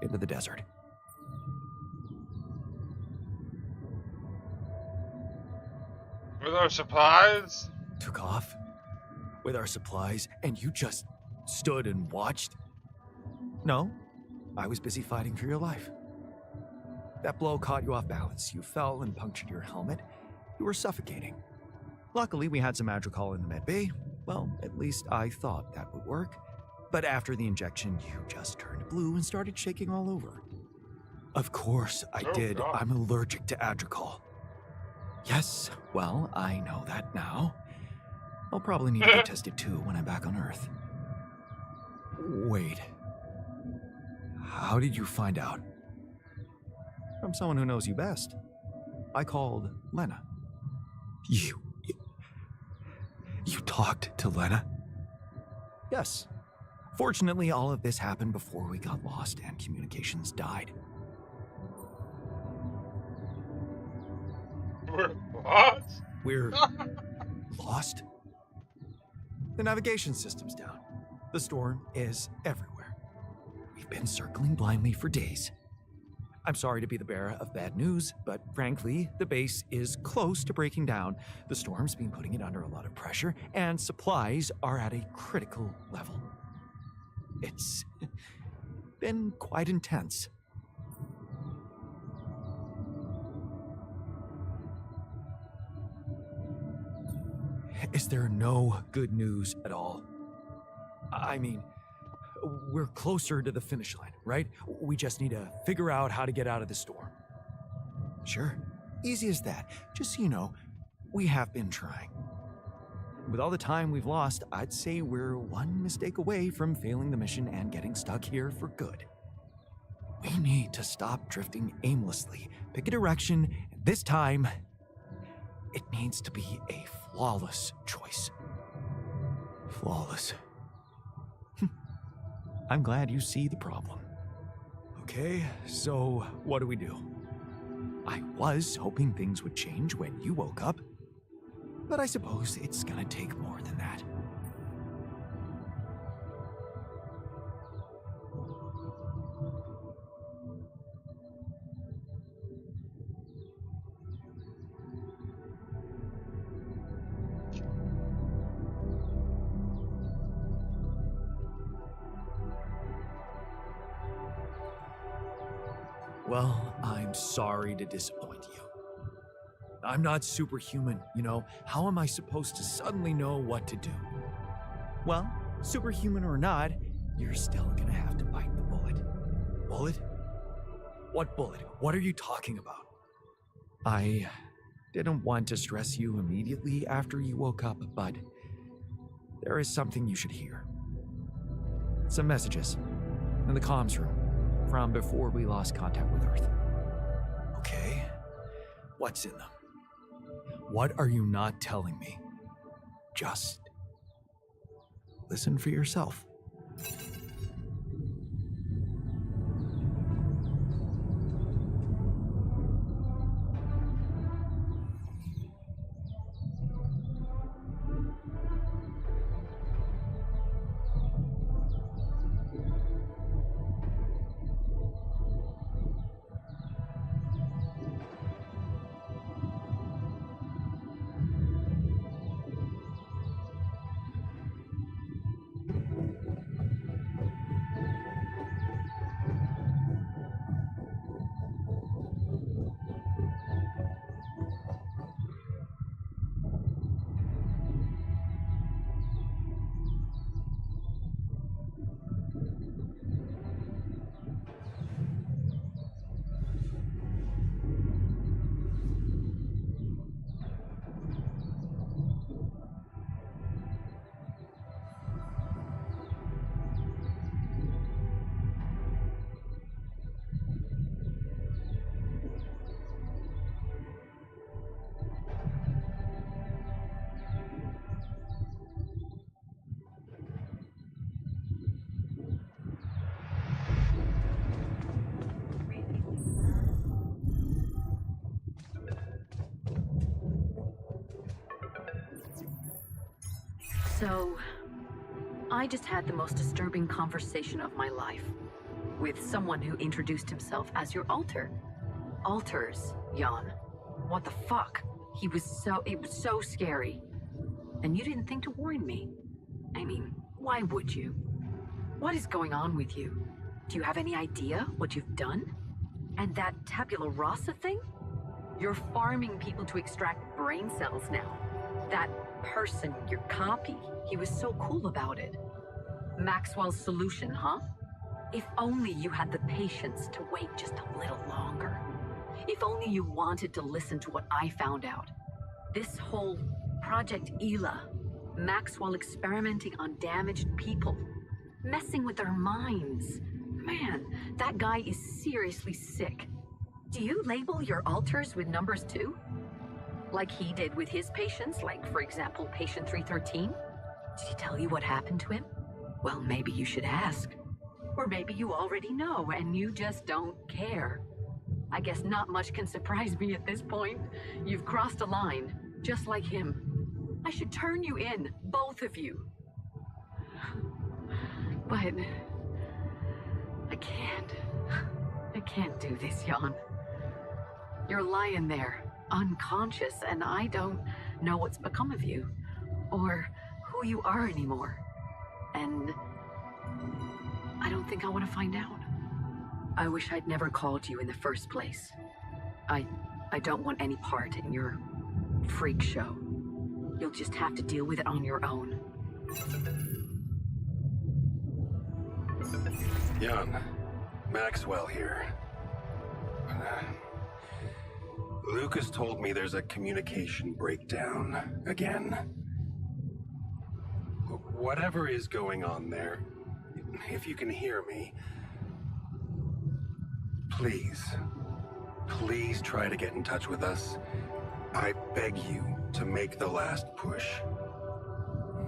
into the desert. With our supplies? Took off with our supplies, and you just stood and watched? No, I was busy fighting for your life. That blow caught you off balance. You fell and punctured your helmet. You were suffocating. Luckily, we had some Madrigal in the med bay. Well, at least I thought that would work. But after the injection, you just turned blue and started shaking all over. Of course I did. God. I'm allergic to Adrical. Yes, well, I know that now. I'll probably need to get tested too when I'm back on Earth. Wait. How did you find out? From someone who knows you best. I called Lena. You talked to Lena? Yes. Fortunately, all of this happened before we got lost and communications died. We're lost? We're lost? The navigation system's down. The storm is everywhere. We've been circling blindly for days. I'm sorry to be the bearer of bad news, but frankly, the base is close to breaking down. The storm's been putting it under a lot of pressure, and supplies are at a critical level. It's been quite intense. Is there no good news at all? I mean, we're closer to the finish line, right? We just need to figure out how to get out of the storm. Sure, easy as that. Just so you know, we have been trying. With all the time we've lost, I'd say we're one mistake away from failing the mission and getting stuck here for good. We need to stop drifting aimlessly, pick a direction, and this time, it needs to be a flawless choice. Flawless. I'm glad you see the problem. Okay, so what do we do? I was hoping things would change when you woke up, but I suppose it's gonna take more than that. Well, I'm sorry to disappoint you. I'm not superhuman, you know. How am I supposed to suddenly know what to do? Well, superhuman or not, you're still gonna have to bite the bullet. Bullet? What bullet? What are you talking about? I didn't want to stress you immediately after you woke up, but there is something you should hear. Some messages in the comms room from before we lost contact with Earth. Okay. What's in them? What are you not telling me? Just listen for yourself. So, I just had the most disturbing conversation of my life with someone who introduced himself as your alter. Alters, Jan. What the fuck? It was so scary. And you didn't think to warn me. I mean, why would you? What is going on with you? Do you have any idea what you've done? And that tabula rasa thing? You're farming people to extract brain cells now. That person, your copy, he was so cool about it. Maxwell's solution, huh? If only you had the patience to wait just a little longer. If only you wanted to listen to what I found out. This whole Project Ela, Maxwell experimenting on damaged people, messing with their minds. Man, that guy is seriously sick. Do you label your alters with numbers too? Like he did with his patients, like, for example, patient 313? Did he tell you what happened to him? Well, maybe you should ask. Or maybe you already know and you just don't care. I guess not much can surprise me at this point. You've crossed a line, just like him. I should turn you in, both of you. But I can't do this, Jan. You're lying there, unconscious, and I don't know what's become of you, or who you are anymore. And I don't think I want to find out. I wish I'd never called you in the first place. I don't want any part in your freak show. You'll just have to deal with it on your own. Jan, Maxwell here. Lucas told me there's a communication breakdown again. Whatever is going on there, if you can hear me, please try to get in touch with us. I beg you to make the last push.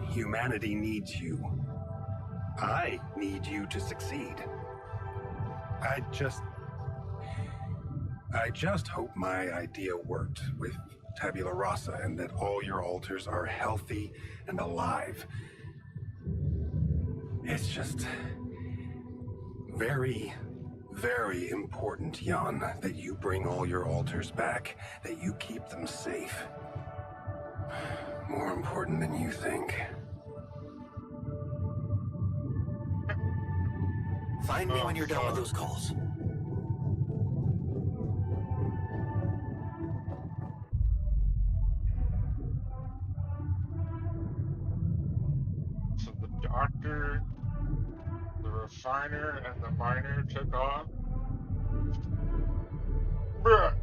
Humanity needs you. I need you to succeed. I just hope my idea worked with Tabula Rasa and that all your alters are healthy and alive. It's just very, very important, Jan, that you bring all your alters back, that you keep them safe. More important than you think. Find me when you're done with those calls. So the doctor, the refiner, and the miner took off. Bruh.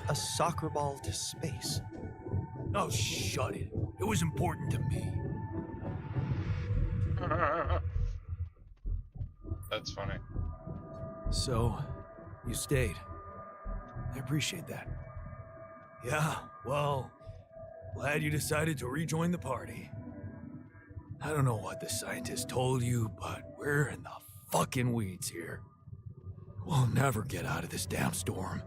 a soccer ball to space. Oh, shut it. It was important to me. That's funny. So, you stayed. I appreciate that. Yeah, well, glad you decided to rejoin the party. I don't know what the scientists told you, but we're in the fucking weeds here. We'll never get out of this damn storm.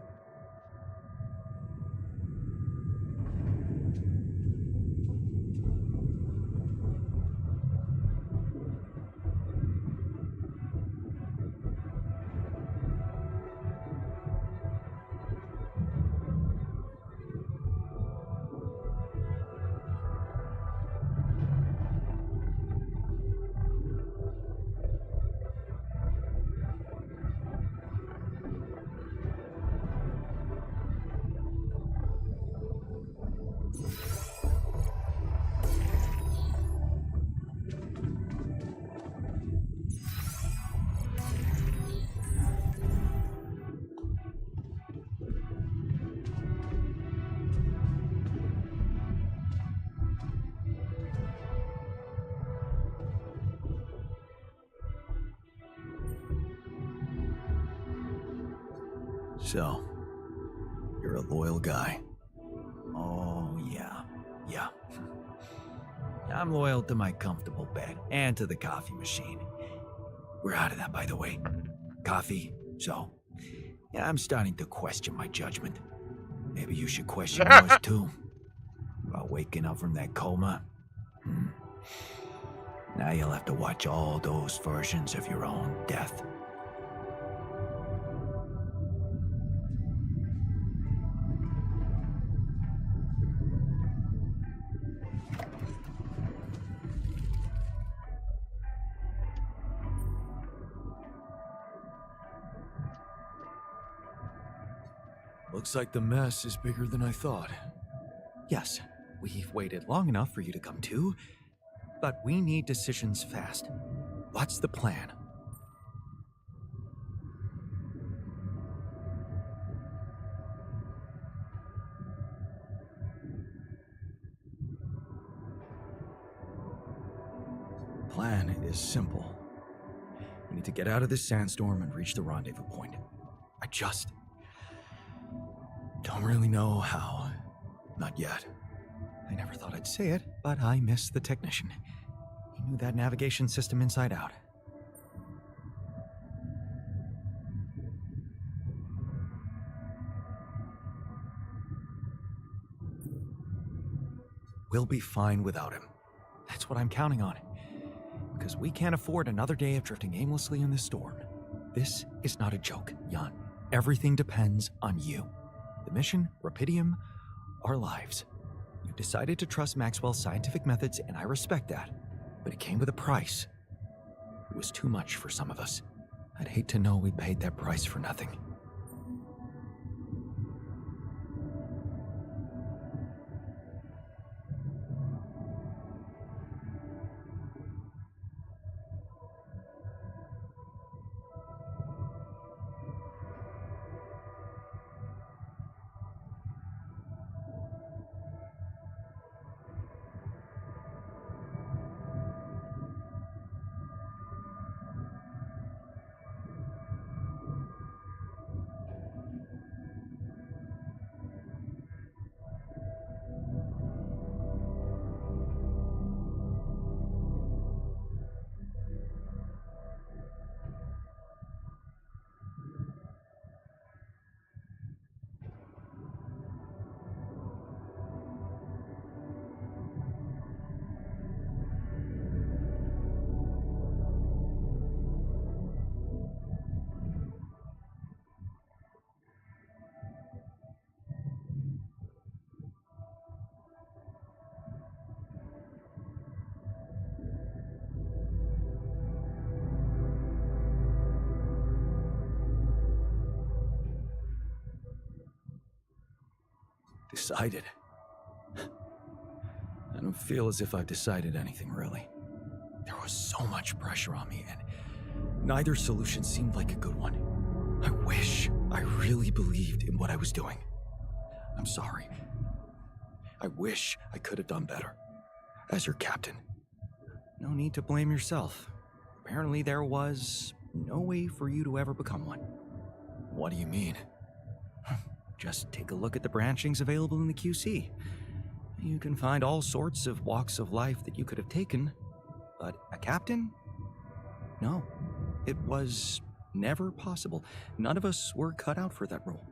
So, you're a loyal guy. Oh, yeah. Yeah. I'm loyal to my comfortable bed and to the coffee machine. We're out of that, by the way. Coffee, so. Yeah, I'm starting to question my judgment. Maybe you should question yours too. About waking up from that coma. Now you'll have to watch all those versions of your own death. Looks like the mess is bigger than I thought. Yes, we've waited long enough for you to come to, but we need decisions fast. What's the plan? Plan is simple. We need to get out of this sandstorm and reach the rendezvous point. I just don't really know how. Not yet. I never thought I'd say it, but I miss the technician. He knew that navigation system inside out. We'll be fine without him. That's what I'm counting on. Because we can't afford another day of drifting aimlessly in this storm. This is not a joke, Jan. Everything depends on you. The mission, Rapidium, our lives. You decided to trust Maxwell's scientific methods, and I respect that. But it came with a price. It was too much for some of us. I'd hate to know we paid that price for nothing. Decided? I don't feel as if I've decided anything, really. There was so much pressure on me, and neither solution seemed like a good one. I wish I really believed in what I was doing. I'm sorry. I wish I could have done better. As your captain. No need to blame yourself. Apparently there was no way for you to ever become one. What do you mean? Just take a look at the branchings available in the QC. You can find all sorts of walks of life that you could have taken, but a captain? No, it was never possible. None of us were cut out for that role.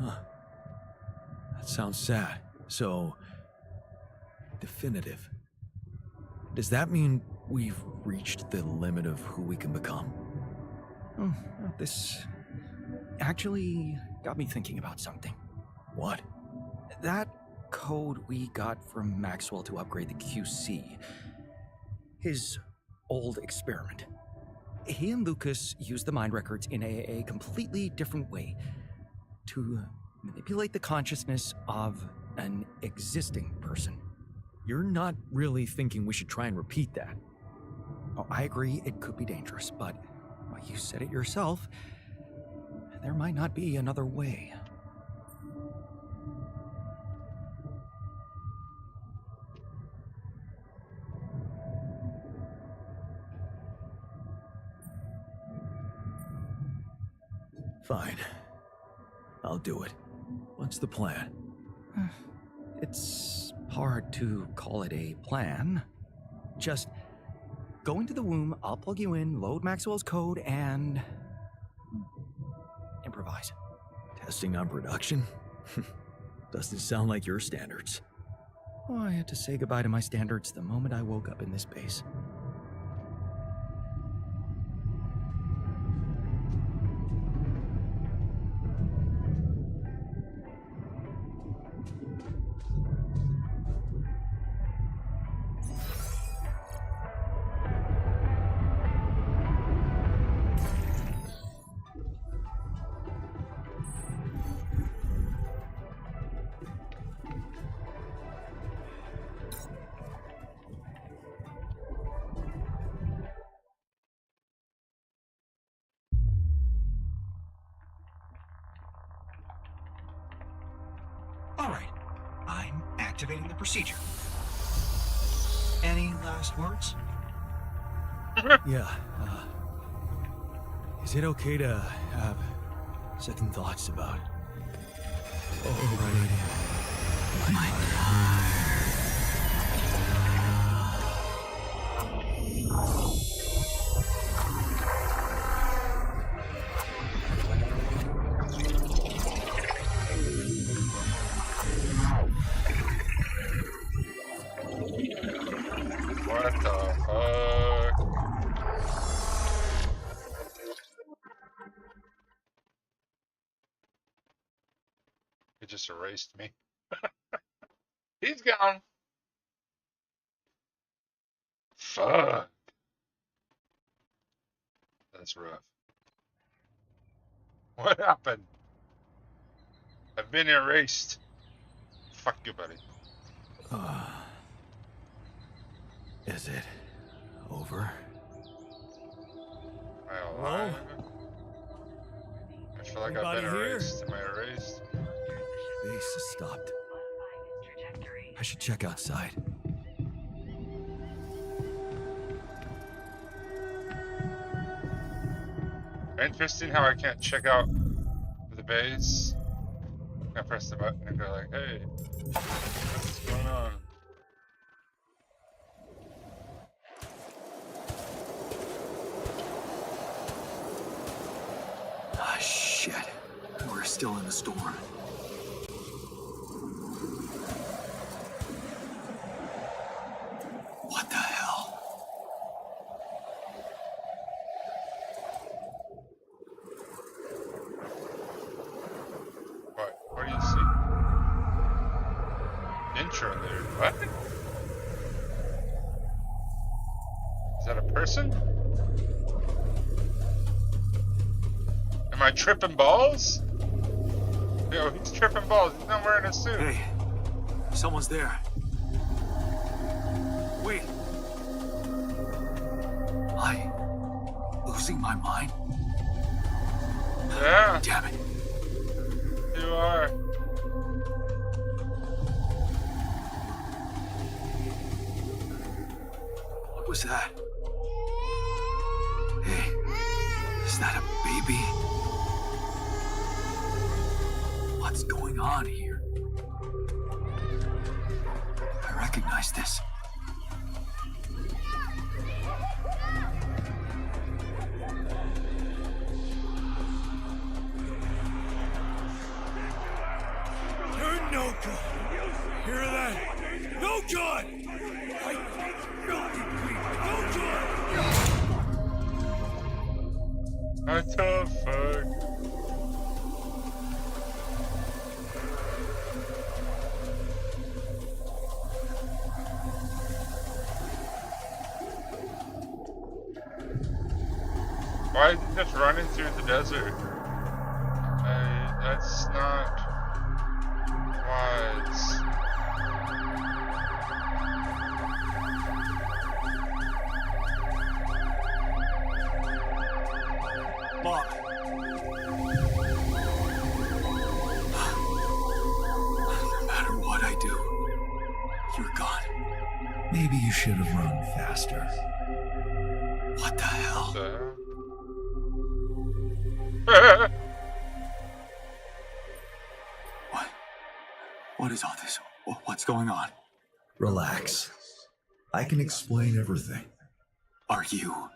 Huh. That sounds sad. So, definitive. Does that mean we've reached the limit of who we can become? Oh, this actually got me thinking about something. What? That code we got from Maxwell to upgrade the QC. His old experiment. He and Lucas used the mind records in a completely different way to manipulate the consciousness of an existing person. You're not really thinking we should try and repeat that? Oh, I agree it could be dangerous, but well, you said it yourself. There might not be another way. Fine. I'll do it. What's the plan? It's hard to call it a plan. Just go into the womb, I'll plug you in, load Maxwell's code, and improvise. Testing on production? Doesn't sound like your standards. Oh, I had to say goodbye to my standards the moment I woke up in this base. All right, I'm activating the procedure. Any last words? Yeah, is it okay to have second thoughts about overriding my just erased me. He's gone. Fuck. That's rough. What happened? I've been erased. Fuck you, buddy. Is it over? Am I alive? I feel like I've been Anybody here? erased. Am I erased? Base has stopped. I should check outside. Interesting how I can't check out the base. I press the button and go like, hey, what's going on? Ah, shit. We're still in the storm. What the hell? What? What do you see? Intro there. What? Is that a person? Am I tripping balls? Yo, he's tripping balls. He's not wearing a suit. Hey, someone's there. Wait. Am I losing my mind? Yeah. Damn it. You are. What was that? Hey, is that a baby? What's going on here? I recognize this. You're no good. Hear that? No good. What the fuck? Why is he just running through the desert? That's not wise. Mom. No matter what I do, you're gone. Maybe you should have run faster. What the hell? What is all this? What's going on? Relax. I can explain everything. Are you?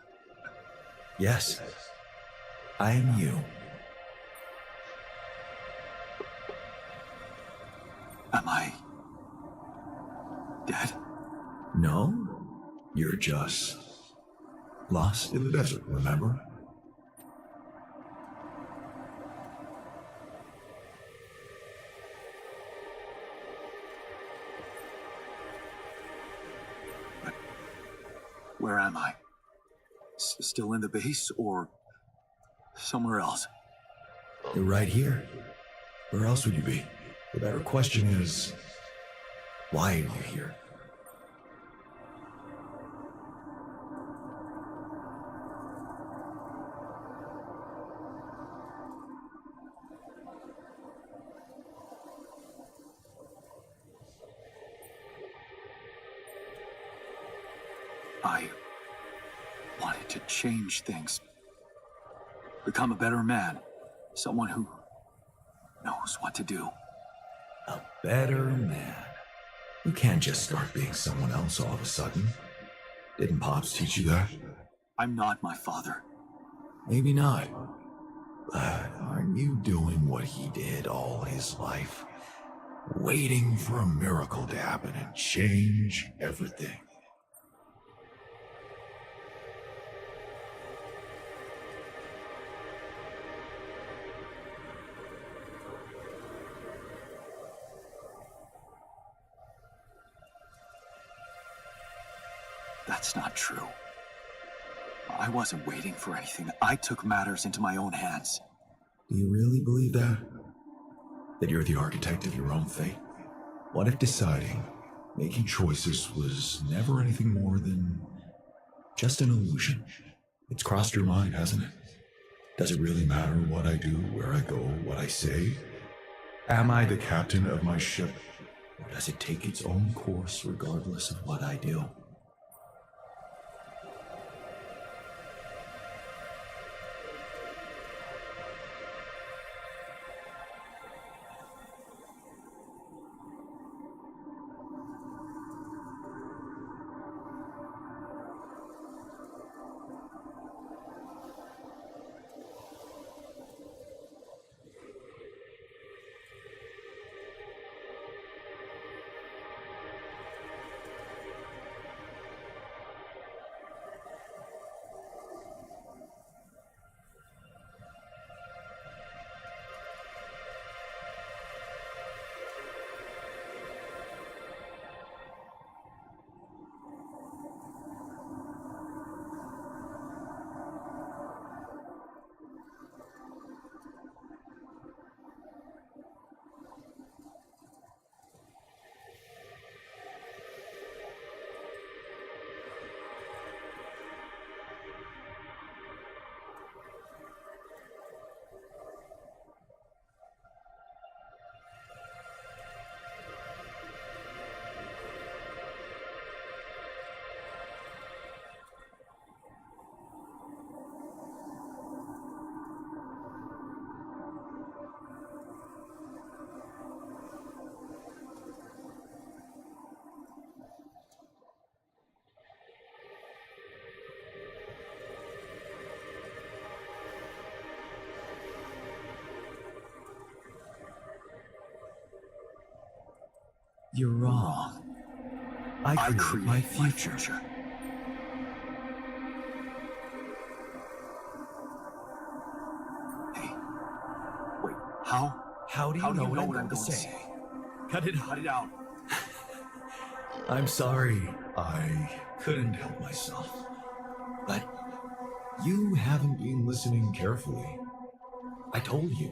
Yes. I am you. Am I dead? No. You're just lost in the desert, remember? Where am I? Still in the base or somewhere else? You're right here. Where else would you be? The better question is, why are you here? I wanted to change things. Become a better man. Someone who knows what to do. A better man. You can't just start being someone else all of a sudden. Didn't Pops teach you that? I'm not my father. Maybe not. But aren't you doing what he did all his life? Waiting for a miracle to happen and change everything. That's not true. I wasn't waiting for anything. I took matters into my own hands. Do you really believe that? That you're the architect of your own fate? What if deciding, making choices was never anything more than just an illusion? It's crossed your mind, hasn't it? Does it really matter what I do, where I go, what I say? Am I the captain of my ship, or does it take its own course regardless of what I do? You're wrong. I create my future. Hey, wait, how? How do you know what I'm going to say? Cut it out. Cut it out. I'm sorry. I couldn't help myself. But you haven't been listening carefully. I told you.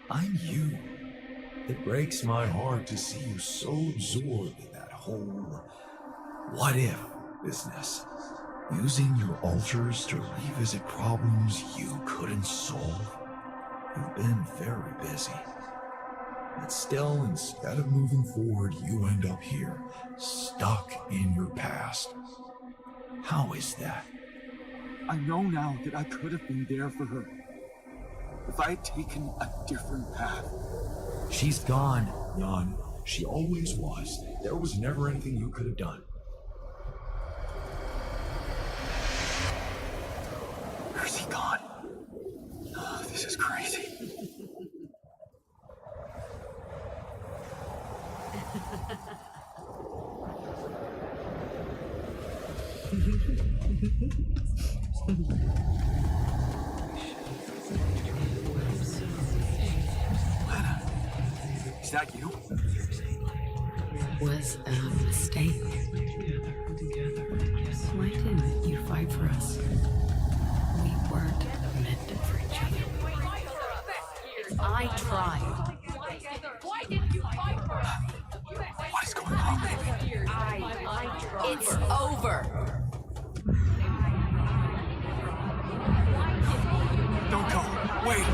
I'm you. It breaks my heart to see you so absorbed in that whole what if business. Using your alters to revisit problems you couldn't solve. You've been very busy. But still, instead of moving forward, you end up here, stuck in your past. How is that? I know now that I could have been there for her. If I had taken a different path. She's gone, Jan. She always was. There was never anything you could have done. Where's he gone? Oh, this is crazy. Lena, is that you? Was a mistake. Why didn't you fight for us? We weren't meant for each other. I tried. Why didn't you fight for us? What is going on, baby? It's over. Don't go. Wait.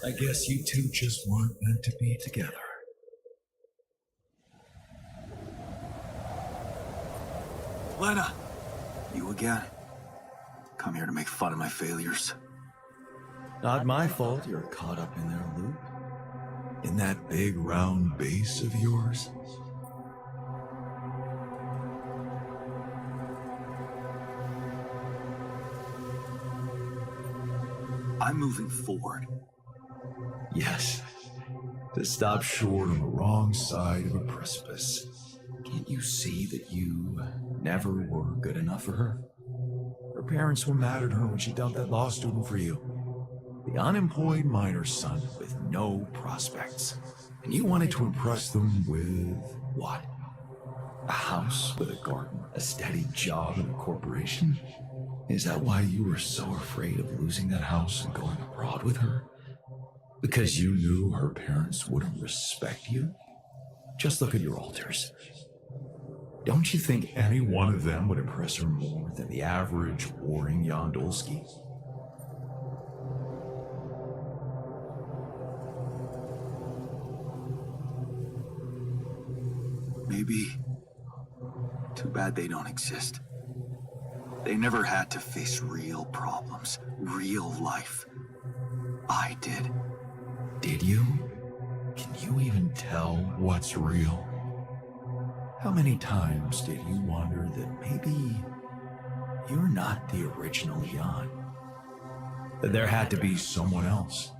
I guess you two just weren't meant to be together. Lena! You again? Come here to make fun of my failures. Not my fault you're caught up in their loop. In that big round base of yours? I'm moving forward. Yes. To stop short on the wrong side of a precipice. Can't you see that you never were good enough for her? Her parents were mad at her when she dumped that law student for you. the unemployed miner's son with no prospects. And you wanted to impress them with what? A house with a garden, a steady job in a corporation? Is that why you were so afraid of losing that house and going abroad with her? Because you knew her parents wouldn't respect you? Just look at your alters. Don't you think any one of them would impress her more than the average warring Yondolski? Maybe. Too bad they don't exist. They never had to face real problems, real life. I did. Did you? Can you even tell what's real? How many times did you wonder that maybe you're not the original Jan? That there had to be someone else,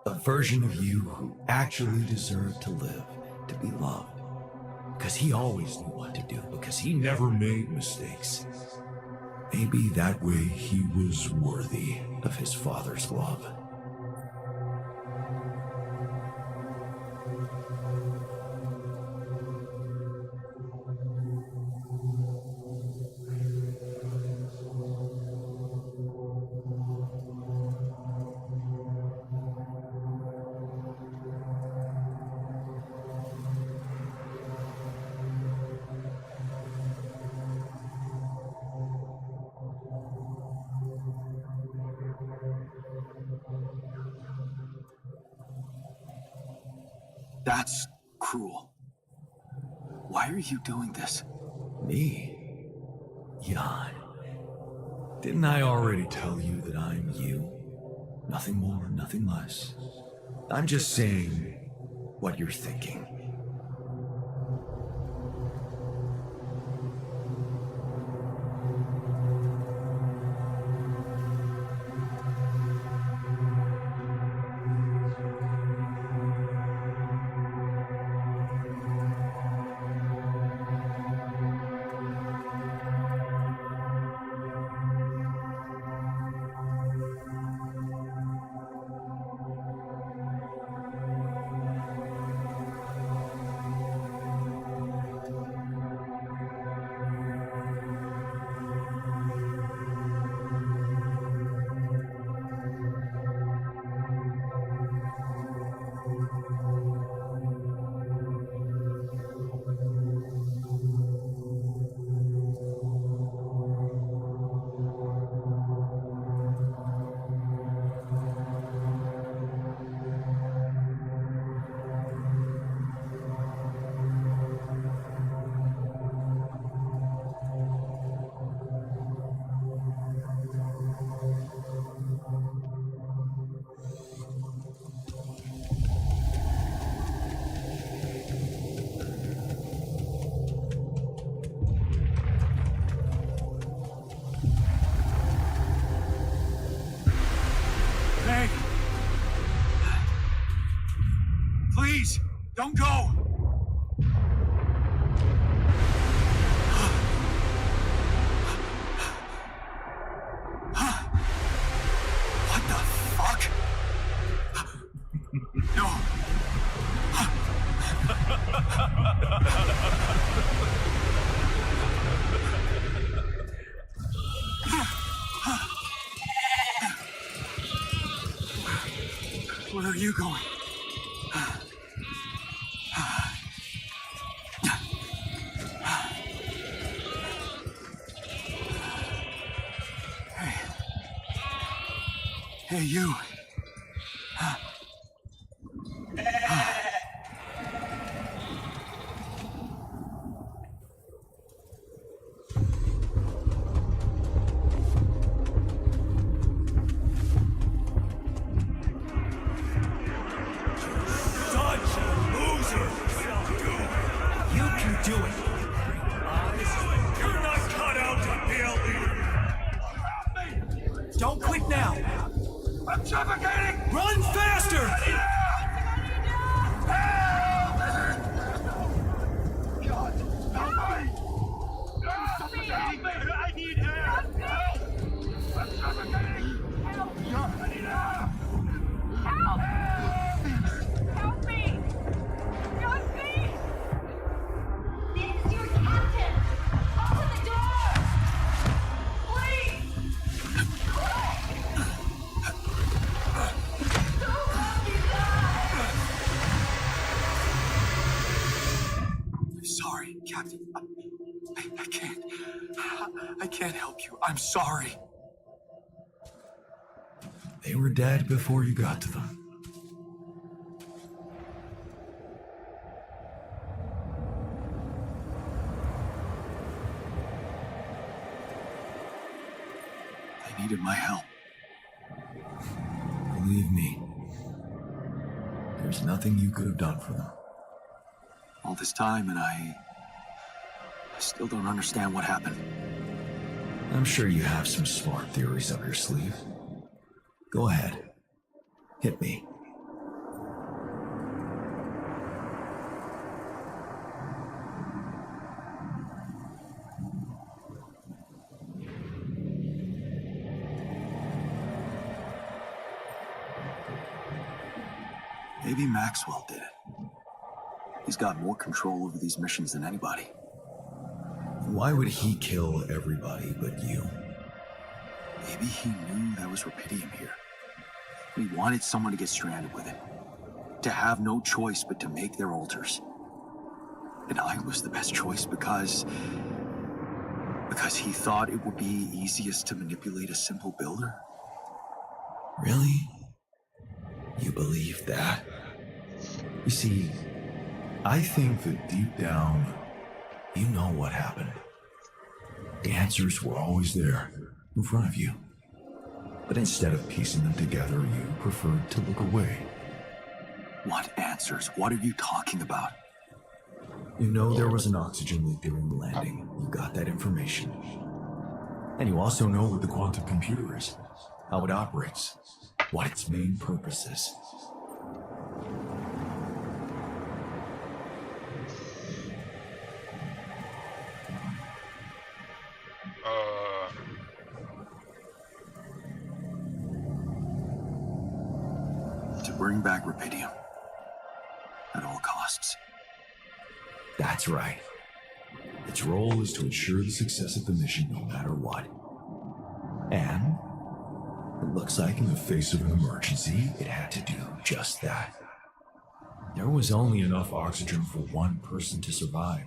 a version of you who actually deserved to live, to be loved. Because he always knew what to do, because he never made mistakes. Maybe that way he was worthy of his father's love. That's cruel. Why are you doing this? Me? Jan. Didn't I already tell you that I'm you? Nothing more, nothing less. I'm just saying what you're thinking. Please, don't go! What the fuck? No. Where are you going? Hey, you. You can do it. You're not cut out to be a leader. Don't quit now. I'm suffocating! Run faster! God, help me! I'm suffocating! I need help! I'm suffocating! Help! I need help! I'm sorry. They were dead before you got to them. They needed my help. Believe me, there's nothing you could have done for them. All this time, and I still don't understand what happened. I'm sure you have some smart theories up your sleeve. Go ahead. Hit me. Maybe Maxwell did it. He's got more control over these missions than anybody. Why would he kill everybody but you? Maybe he knew there was Rapidium here. He wanted someone to get stranded with it. To have no choice but to make their altars. And I was the best choice because he thought it would be easiest to manipulate a simple builder. Really? You believe that? You see, I think that deep down, you know what happened. The answers were always there, in front of you. But instead of piecing them together, you preferred to look away. What answers? What are you talking about? You know there was an oxygen leak during the landing. You got that information. And you also know what the quantum computer is, how it operates, what its main purpose is. To bring back Rapidium. At all costs. That's right. Its role is to ensure the success of the mission no matter what. And it looks like in the face of an emergency, it had to do just that. There was only enough oxygen for one person to survive.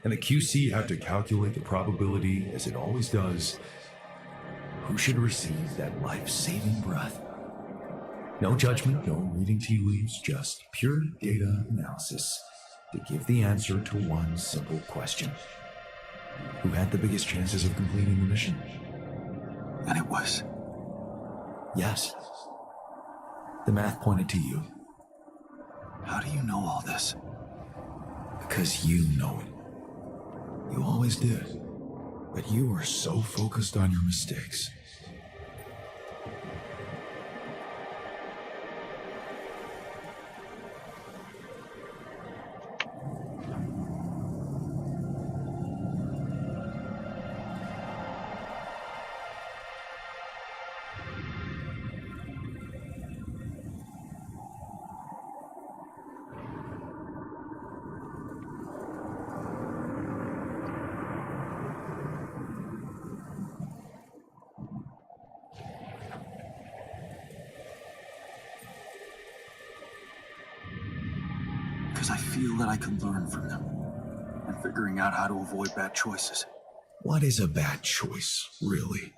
And the QC had to calculate the probability, as it always does, who should receive that life-saving breath. No judgment, no reading tea leaves, just pure data analysis to give the answer to one simple question. Who had the biggest chances of completing the mission? And it was. Yes. The math pointed to you. How do you know all this? Because you know it. You always did. But you were so focused on your mistakes. Because I feel that I can learn from them. And figuring out how to avoid bad choices. What is a bad choice, really?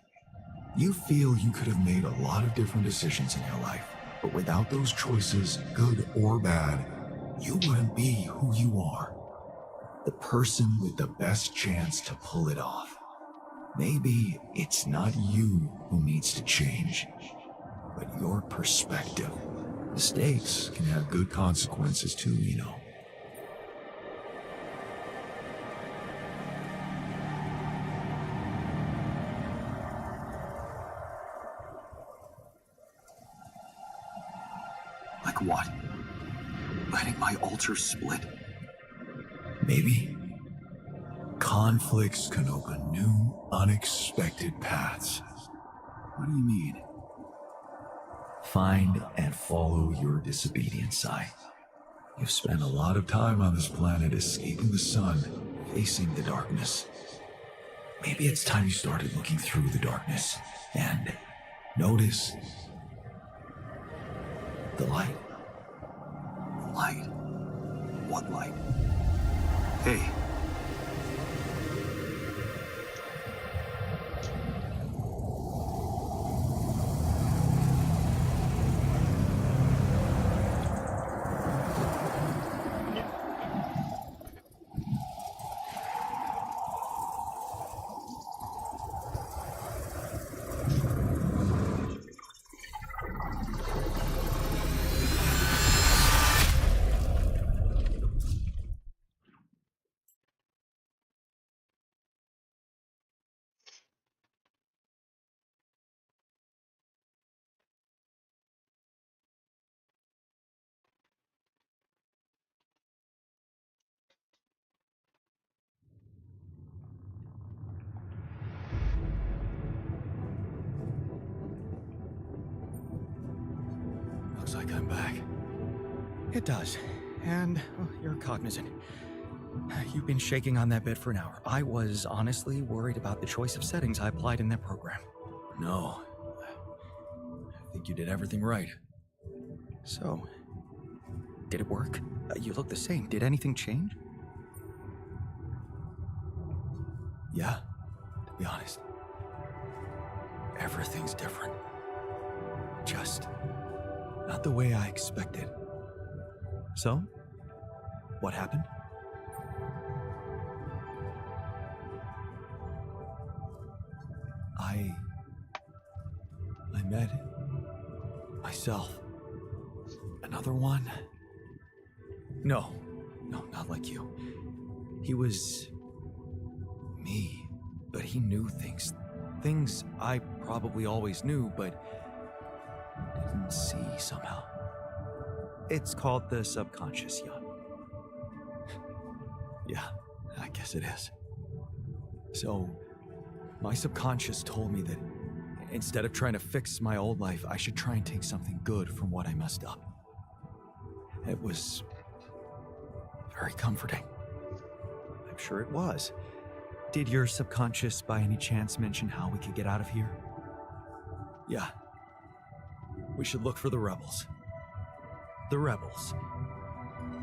You feel you could have made a lot of different decisions in your life, but without those choices, good or bad, you wouldn't be who you are. The person with the best chance to pull it off. Maybe it's not you who needs to change, but your perspective. Mistakes can have good consequences too, you know. Like what? Letting my altar split? Maybe. Conflicts can open new, unexpected paths. What do you mean? Find and follow your disobedience, Sai. You've spent a lot of time on this planet escaping the sun, facing the darkness. Maybe it's time you started looking through the darkness and notice the light. Light? What light? Hey. feels like I'm back. It does. And you're cognizant. You've been shaking on that bed for an hour. I was honestly worried about the choice of settings I applied in that program. No. I think you did everything right. So, did it work? You look the same. Did anything change? Yeah, to be honest. Everything's different. Just not the way I expected. So, what happened? I met myself. Another one? No, not like you. He was me, but he knew things. Things I probably always knew, but didn't see somehow. It's called the subconscious, Jan. Yeah, I guess it is. So, my subconscious told me that instead of trying to fix my old life, I should try and take something good from what I messed up. It was very comforting. I'm sure it was. Did your subconscious by any chance mention how we could get out of here? Yeah. We should look for the rebels. The rebels?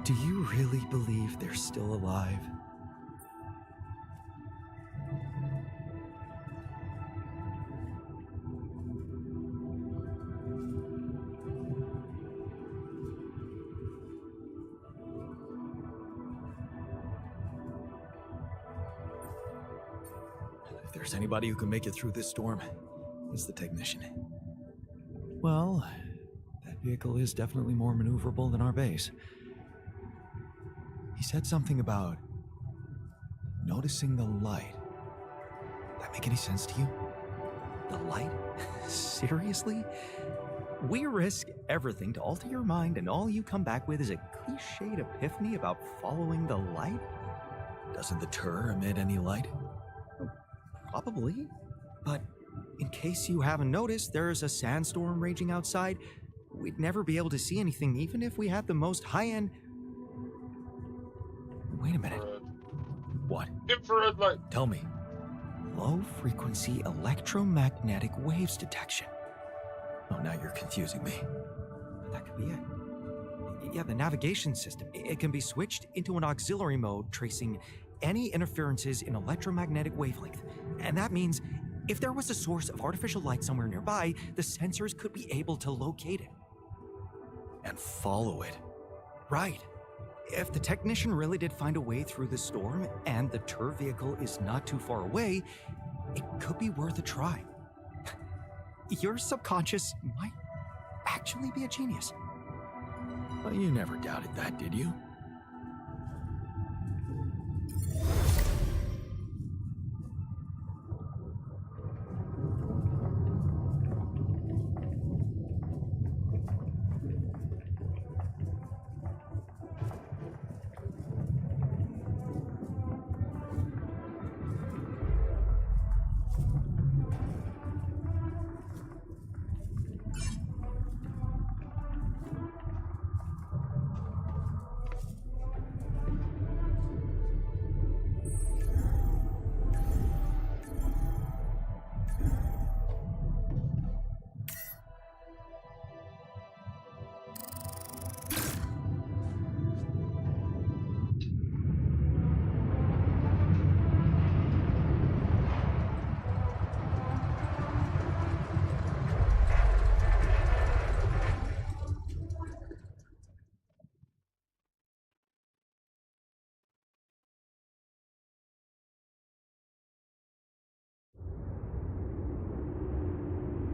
Do you really believe they're still alive? If there's anybody who can make it through this storm, it's the technician. Well, that vehicle is definitely more maneuverable than our base. He said something about noticing the light. That make any sense to you? The light? Seriously? We risk everything to alter your mind, and all you come back with is a cliched epiphany about following the light? Doesn't the Tur emit any light? Probably. But in case you haven't noticed, there's a sandstorm raging outside. We'd never be able to see anything, even if we had the most high-end... Wait a minute. What? Infrared light. Tell me. Low-frequency electromagnetic waves detection. Oh, now you're confusing me. That could be it. Yeah, the navigation system. It can be switched into an auxiliary mode, tracing any interferences in electromagnetic wavelength. And that means if there was a source of artificial light somewhere nearby, the sensors could be able to locate it. And follow it. Right. If the technician really did find a way through the storm, and the Tur vehicle is not too far away, it could be worth a try. Your subconscious might actually be a genius. Well, you never doubted that, did you?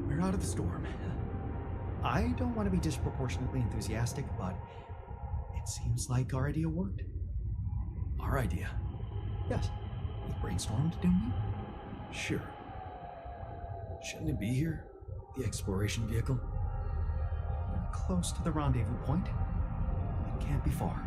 We're out of the storm. I don't want to be disproportionately enthusiastic, but it seems like our idea worked. Our idea? Yes. We brainstormed, didn't we? Sure. Shouldn't it be here? The exploration vehicle? We're close to the rendezvous point. It can't be far.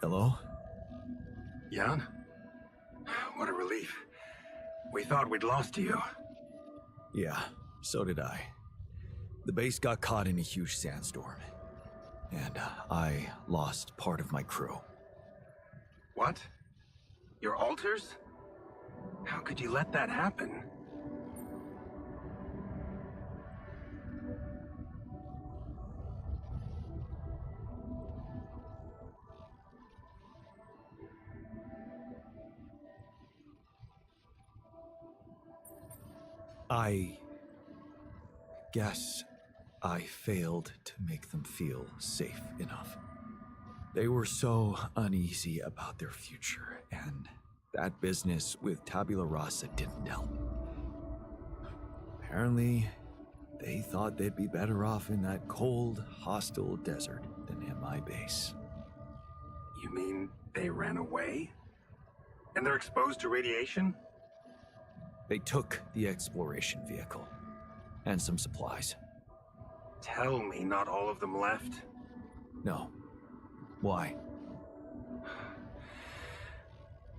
Hello? Jan? What a relief. We thought we'd lost you. Yeah, so did I. The base got caught in a huge sandstorm, and I lost part of my crew. What? Your altars? How could you let that happen? I guess I failed to make them feel safe enough. They were so uneasy about their future, and that business with Tabula Rasa didn't help. Apparently, they thought they'd be better off in that cold, hostile desert than in my base. You mean they ran away? And they're exposed to radiation? They took the exploration vehicle and some supplies. Tell me not all of them left? No. Why?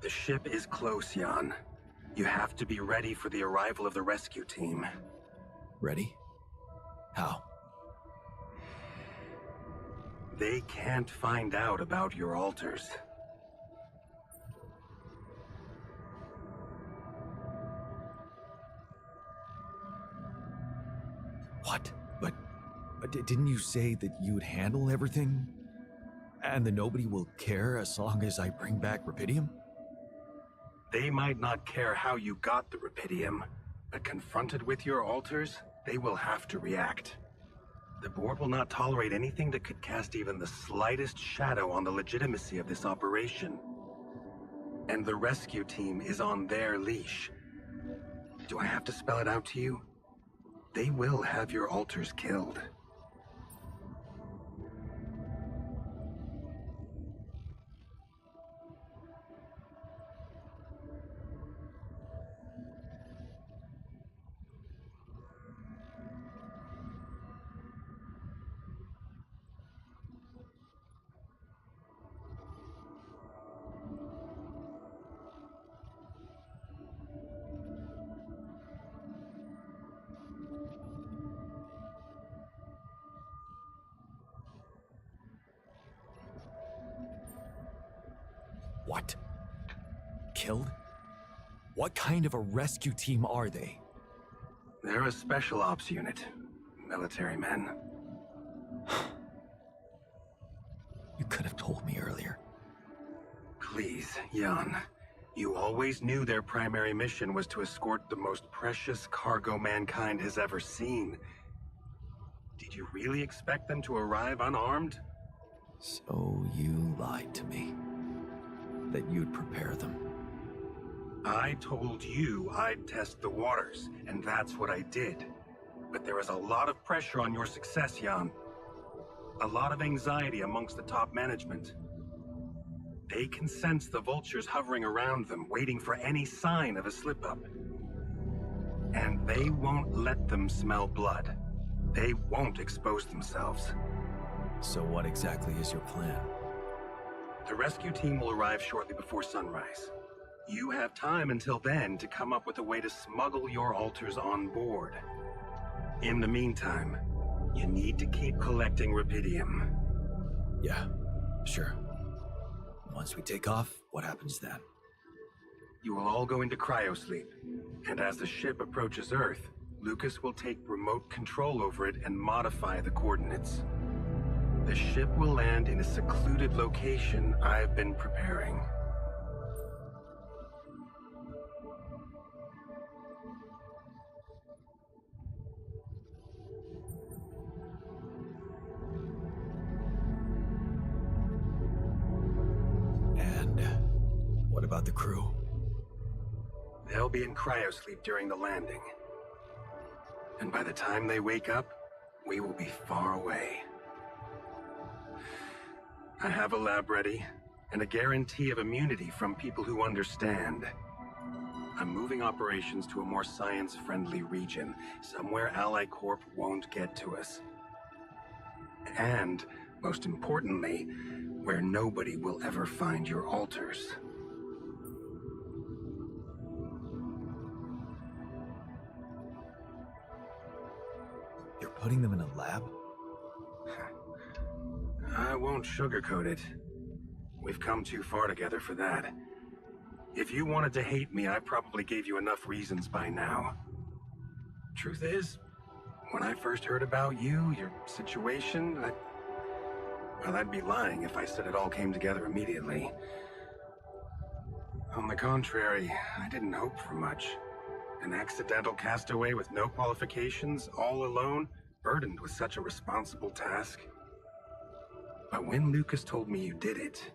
The ship is close, Jan. You have to be ready for the arrival of the rescue team. Ready? How? They can't find out about your altars. What? But didn't you say that you'd handle everything? And that nobody will care as long as I bring back Rapidium? They might not care how you got the Rapidium, but confronted with your altars, they will have to react. The board will not tolerate anything that could cast even the slightest shadow on the legitimacy of this operation. And the rescue team is on their leash. Do I have to spell it out to you? They will have your altars killed. What? Killed? What kind of a rescue team are they? They're a special ops unit. Military men. You could have told me earlier. Please, Jan. You always knew their primary mission was to escort the most precious cargo mankind has ever seen. Did you really expect them to arrive unarmed? So you lied to me. That you'd prepare them. I told you I'd test the waters, and that's what I did. But there is a lot of pressure on your success, Jan. A lot of anxiety amongst the top management. They can sense the vultures hovering around them, waiting for any sign of a slip-up. And they won't let them smell blood. They won't expose themselves. So what exactly is your plan? The rescue team will arrive shortly before sunrise. You have time until then to come up with a way to smuggle your altars on board. In the meantime, you need to keep collecting Rapidium. Yeah, sure. Once we take off, what happens then? You will all go into cryosleep, and as the ship approaches Earth, Lucas will take remote control over it and modify the coordinates. The ship will land in a secluded location I've been preparing. And what about the crew? They'll be in cryosleep during the landing. And by the time they wake up, we will be far away. I have a lab ready, and a guarantee of immunity from people who understand. I'm moving operations to a more science-friendly region, somewhere Ally Corp won't get to us. And, most importantly, where nobody will ever find your altars. You're putting them in a lab? I won't sugarcoat it. We've come too far together for that. If you wanted to hate me, I probably gave you enough reasons by now. Truth is, when I first heard about you, your situation, I'd be lying if I said it all came together immediately. On the contrary, I didn't hope for much. An accidental castaway with no qualifications, all alone, burdened with such a responsible task. But when Lucas told me you did it,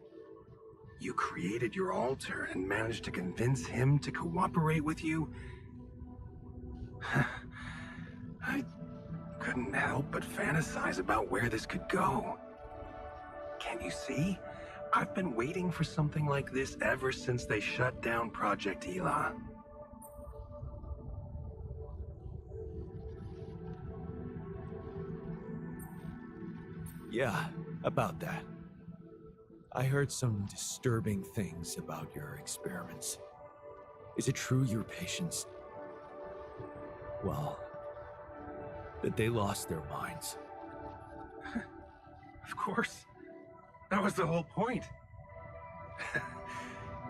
you created your altar and managed to convince him to cooperate with you, I couldn't help but fantasize about where this could go. Can you see? I've been waiting for something like this ever since they shut down Project Ela. Yeah, about that. I heard some disturbing things about your experiments. Is it true your patients, well, that they lost their minds? Of course. That was the whole point.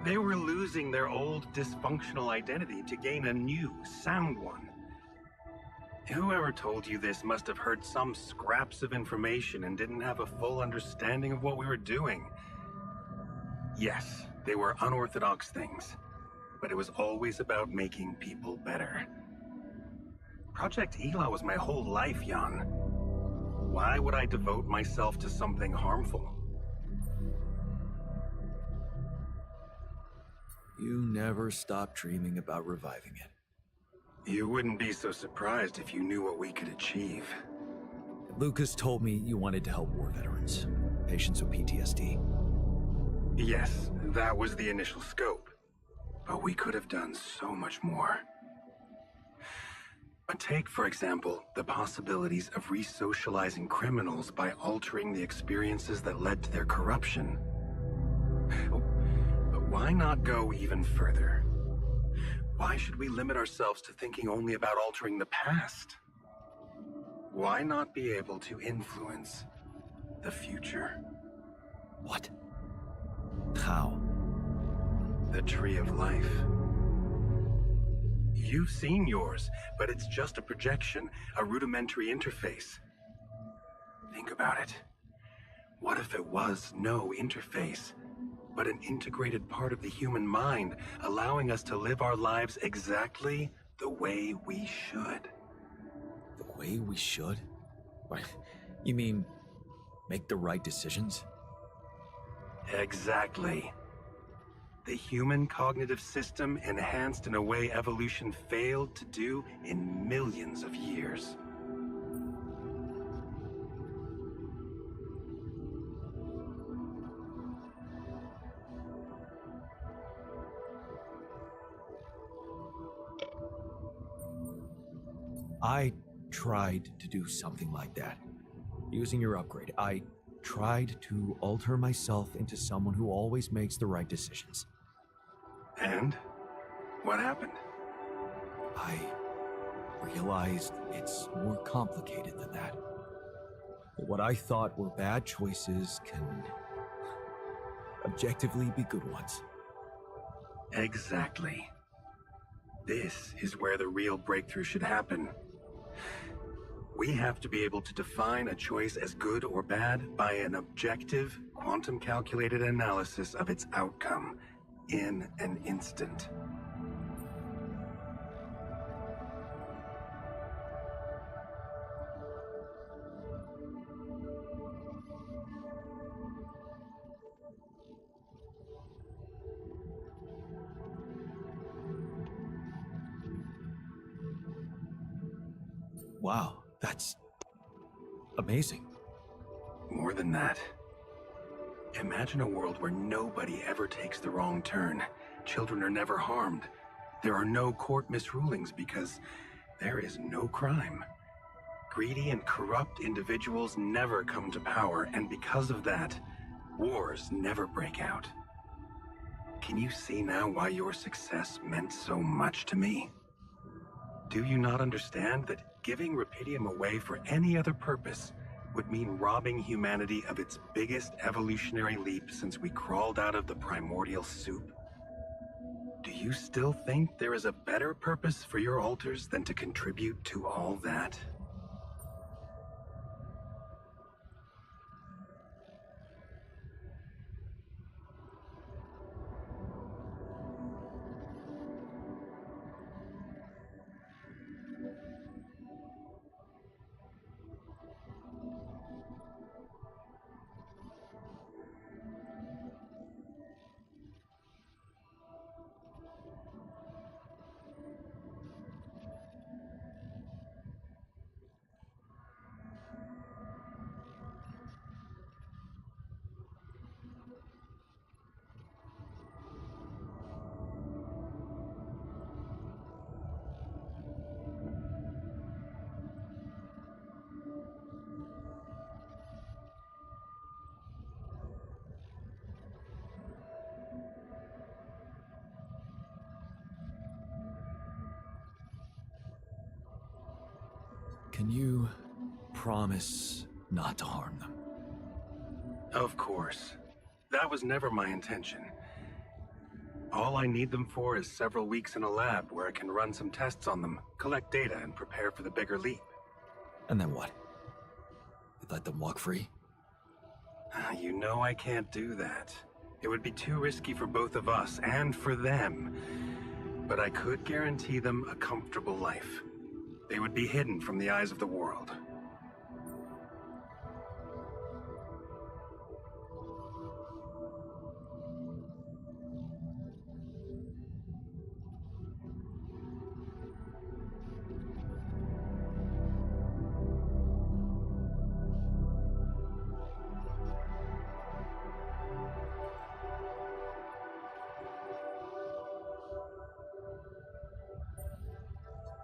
They were losing their old dysfunctional identity to gain a new, sound one. Whoever told you this must have heard some scraps of information and didn't have a full understanding of what we were doing. Yes, they were unorthodox things, but it was always about making people better. Project Ela was my whole life, Jan. Why would I devote myself to something harmful? You never stopped dreaming about reviving it. You wouldn't be so surprised if you knew what we could achieve. Lucas told me you wanted to help war veterans, patients with PTSD. Yes, that was the initial scope. But we could have done so much more. But take, for example, the possibilities of re-socializing criminals by altering the experiences that led to their corruption. But why not go even further? Why should we limit ourselves to thinking only about altering the past? Why not be able to influence the future? What? How? The Tree of Life. You've seen yours, but it's just a projection, a rudimentary interface. Think about it. What if it was no interface, but an integrated part of the human mind, allowing us to live our lives exactly the way we should? The way we should? What? You mean make the right decisions? Exactly. The human cognitive system enhanced in a way evolution failed to do in millions of years. I tried to do something like that. Using your upgrade, I tried to alter myself into someone who always makes the right decisions. And? What happened? I realized it's more complicated than that. What I thought were bad choices can objectively be good ones. Exactly. This is where the real breakthrough should happen. We have to be able to define a choice as good or bad by an objective, quantum-calculated analysis of its outcome in an instant. Wow, that's amazing. More than that. Imagine a world where nobody ever takes the wrong turn. Children are never harmed. There are no court misrulings because there is no crime. Greedy and corrupt individuals never come to power, and because of that, Wars never break out. Can you see now why your success meant so much to me? Do you not understand that giving Rapidium away for any other purpose would mean robbing humanity of its biggest evolutionary leap since we crawled out of the primordial soup? Do you still think there is a better purpose for your altars than to contribute to all that? Can you promise not to harm them? Of course. That was never my intention. All I need them for is several weeks in a lab where I can run some tests on them, collect data, and prepare for the bigger leap. And then what? You let them walk free? You know I can't do that. It would be too risky for both of us and for them. But I could guarantee them a comfortable life. They would be hidden from the eyes of the world.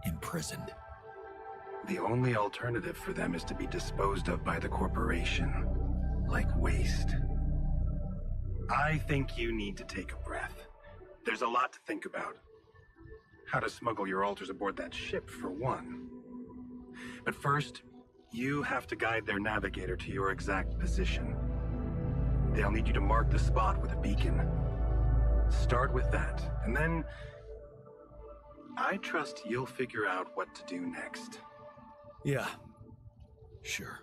Imprisoned. The only alternative for them is to be disposed of by the corporation, like waste. I think you need to take a breath. There's a lot to think about. How to smuggle your altars aboard that ship, for one. But first, you have to guide their navigator to your exact position. They'll need you to mark the spot with a beacon. Start with that, and then I trust you'll figure out what to do next. Yeah, sure.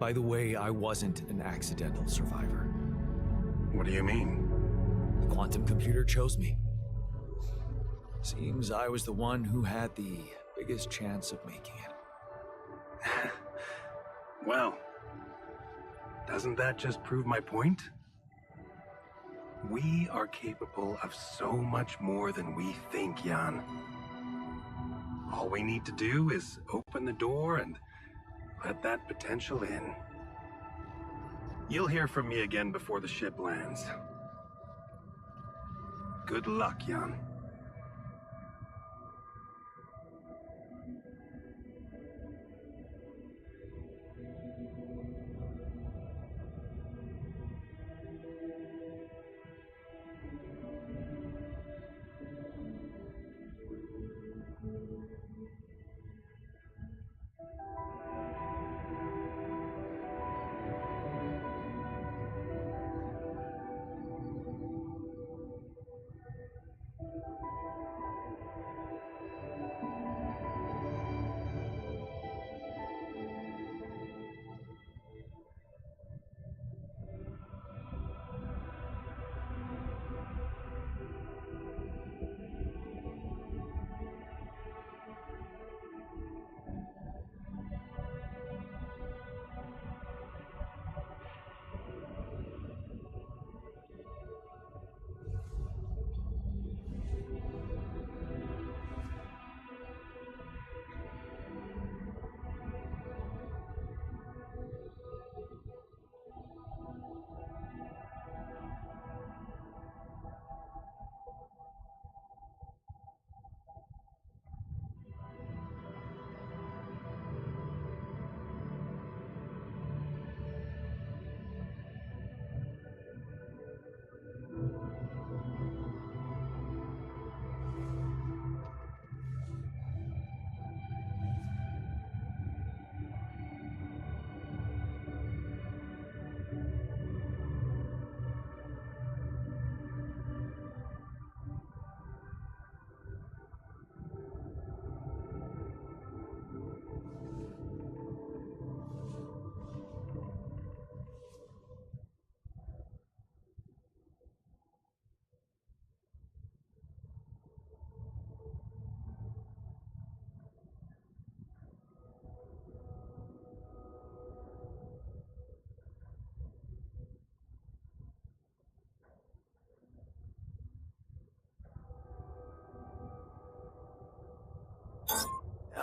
By the way, I wasn't an accidental survivor. What do you mean? The quantum computer chose me. Seems I was the one who had the biggest chance of making it. Well, doesn't that just prove my point? We are capable of so much more than we think, Jan. All we need to do is open the door and let that potential in. You'll hear from me again before the ship lands. Good luck, Jan.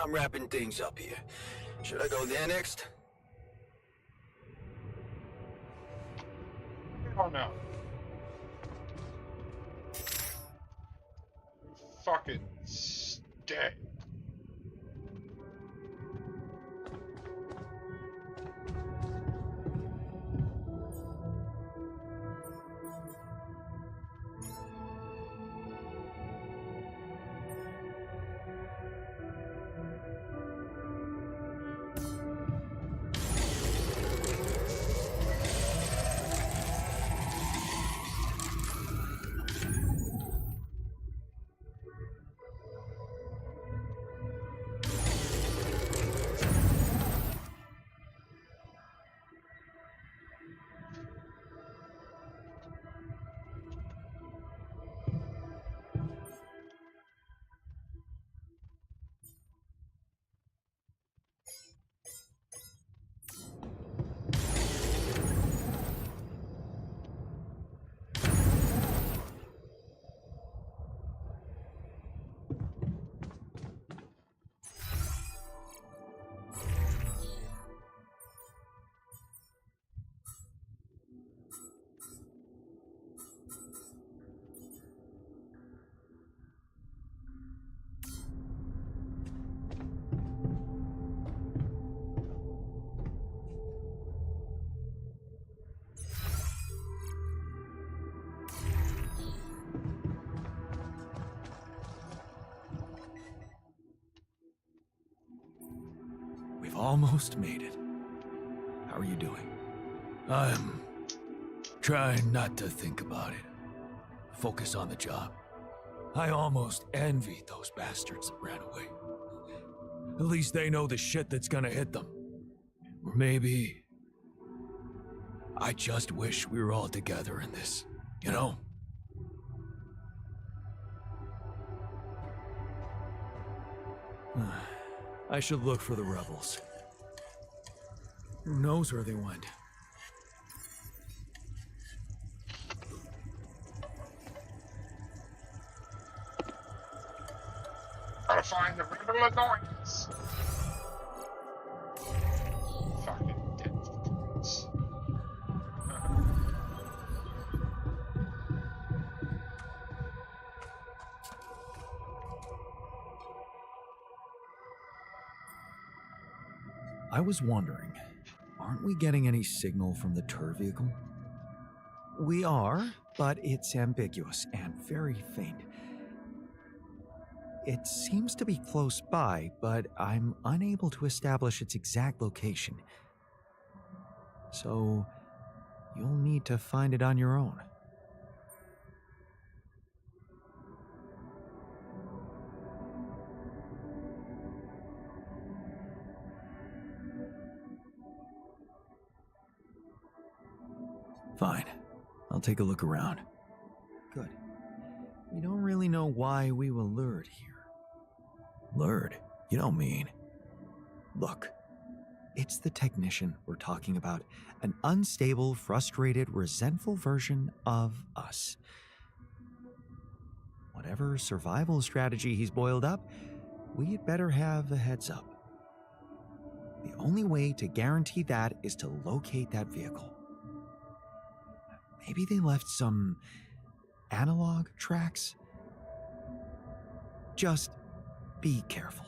I'm wrapping things up here. Should I go there next? Oh no. Fucking stay. We've almost made it. How are you doing? I'm trying not to think about it. Focus on the job. I almost envy those bastards that ran away. At least they know the shit that's gonna hit them. Or maybe I just wish we were all together in this, you know? I should look for the rebels. Who knows where they went? Gotta find the rebel annoyance. Fucking dead. I was wondering, aren't we getting any signal from the tour vehicle? We are, but it's ambiguous and very faint. It seems to be close by, but I'm unable to establish its exact location. So, you'll need to find it on your own. Fine. I'll take a look around. Good. We don't really know why we were lured here. Lured? You don't mean. Look, it's the technician we're talking about. An unstable, frustrated, resentful version of us. Whatever survival strategy he's boiled up, we'd better have a heads up. The only way to guarantee that is to locate that vehicle. Maybe they left some analog tracks? Just be careful.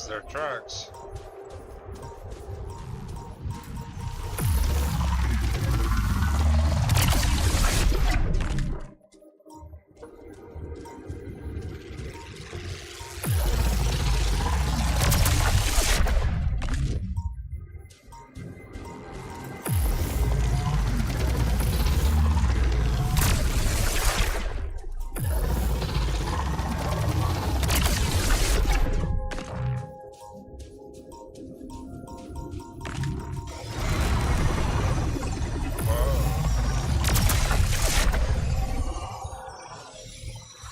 Because they're tracks.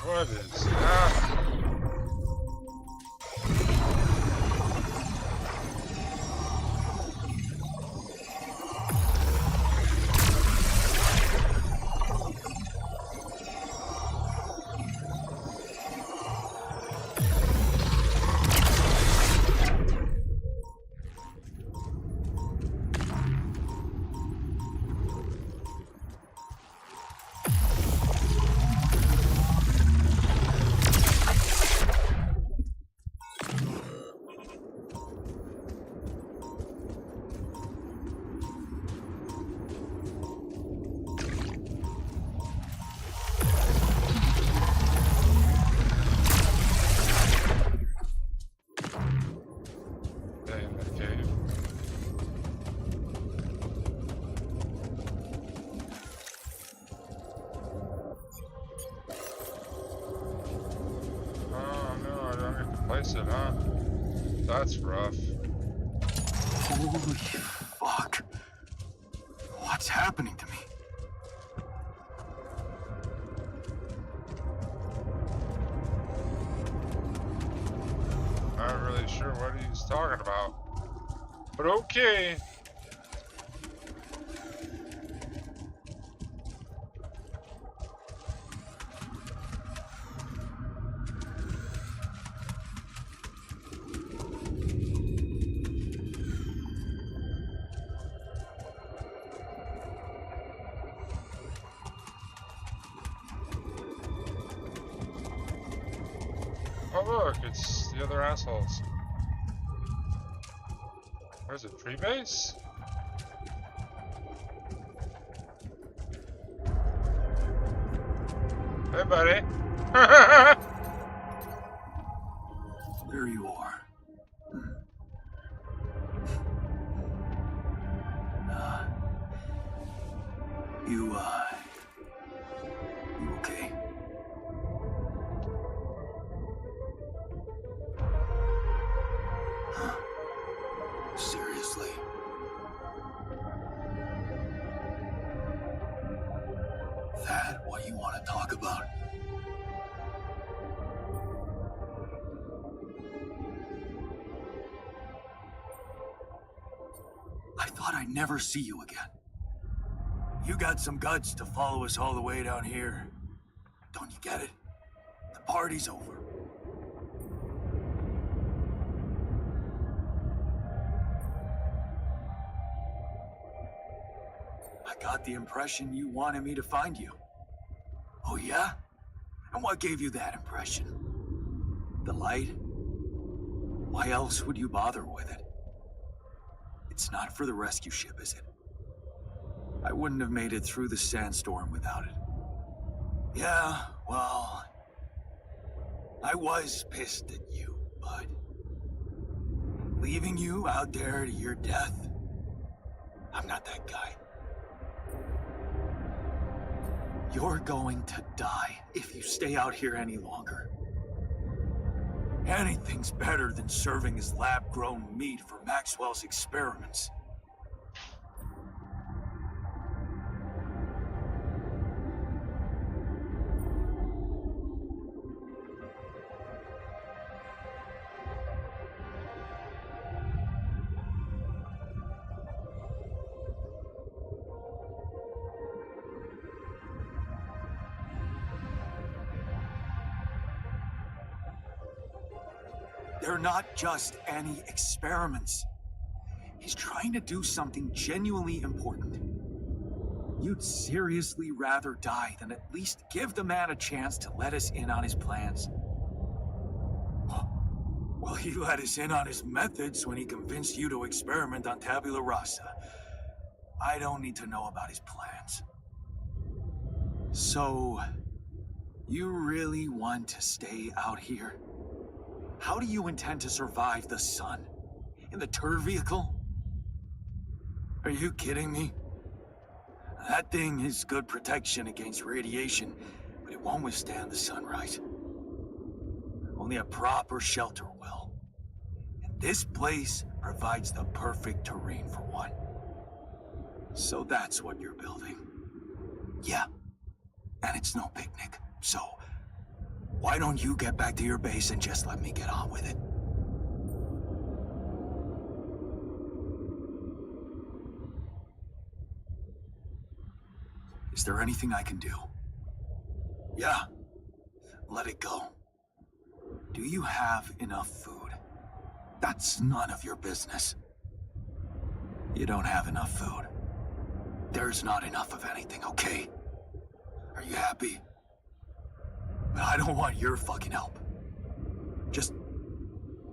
What is that? In the cave. Oh no, I don't get to place it, huh? That's rough. Holy fuck. What's happening to me? Not really sure what he's talking about. But okay. Oh look, it's the other assholes. Where's it? Tree base? Hey buddy. There you are. You okay? Seriously? That what you want to talk about? I thought I'd never see you again. You got some guts to follow us all the way down here. Don't you get it? The party's over. I got the impression you wanted me to find you. Oh yeah? And what gave you that impression? The light? Why else would you bother with it? It's not for the rescue ship, is it? I wouldn't have made it through the sandstorm without it. Yeah, well, I was pissed at you, but leaving you out there to your death, I'm not that guy. You're going to die if you stay out here any longer. Anything's better than serving as lab-grown meat for Maxwell's experiments. They're not just any experiments. He's trying to do something genuinely important. You'd seriously rather die than at least give the man a chance to let us in on his plans. Well, he let us in on his methods when he convinced you to experiment on Tabula Rasa. I don't need to know about his plans. So, you really want to stay out here? How do you intend to survive the sun? In the tour vehicle? Are you kidding me? That thing is good protection against radiation, but it won't withstand the sunrise. Only a proper shelter will. And this place provides the perfect terrain for one. So that's what you're building. Yeah. And it's no picnic. So, why don't you get back to your base and just let me get on with it? Is there anything I can do? Yeah. Let it go. Do you have enough food? That's none of your business. You don't have enough food. There's not enough of anything, okay? Are you happy? But I don't want your fucking help. Just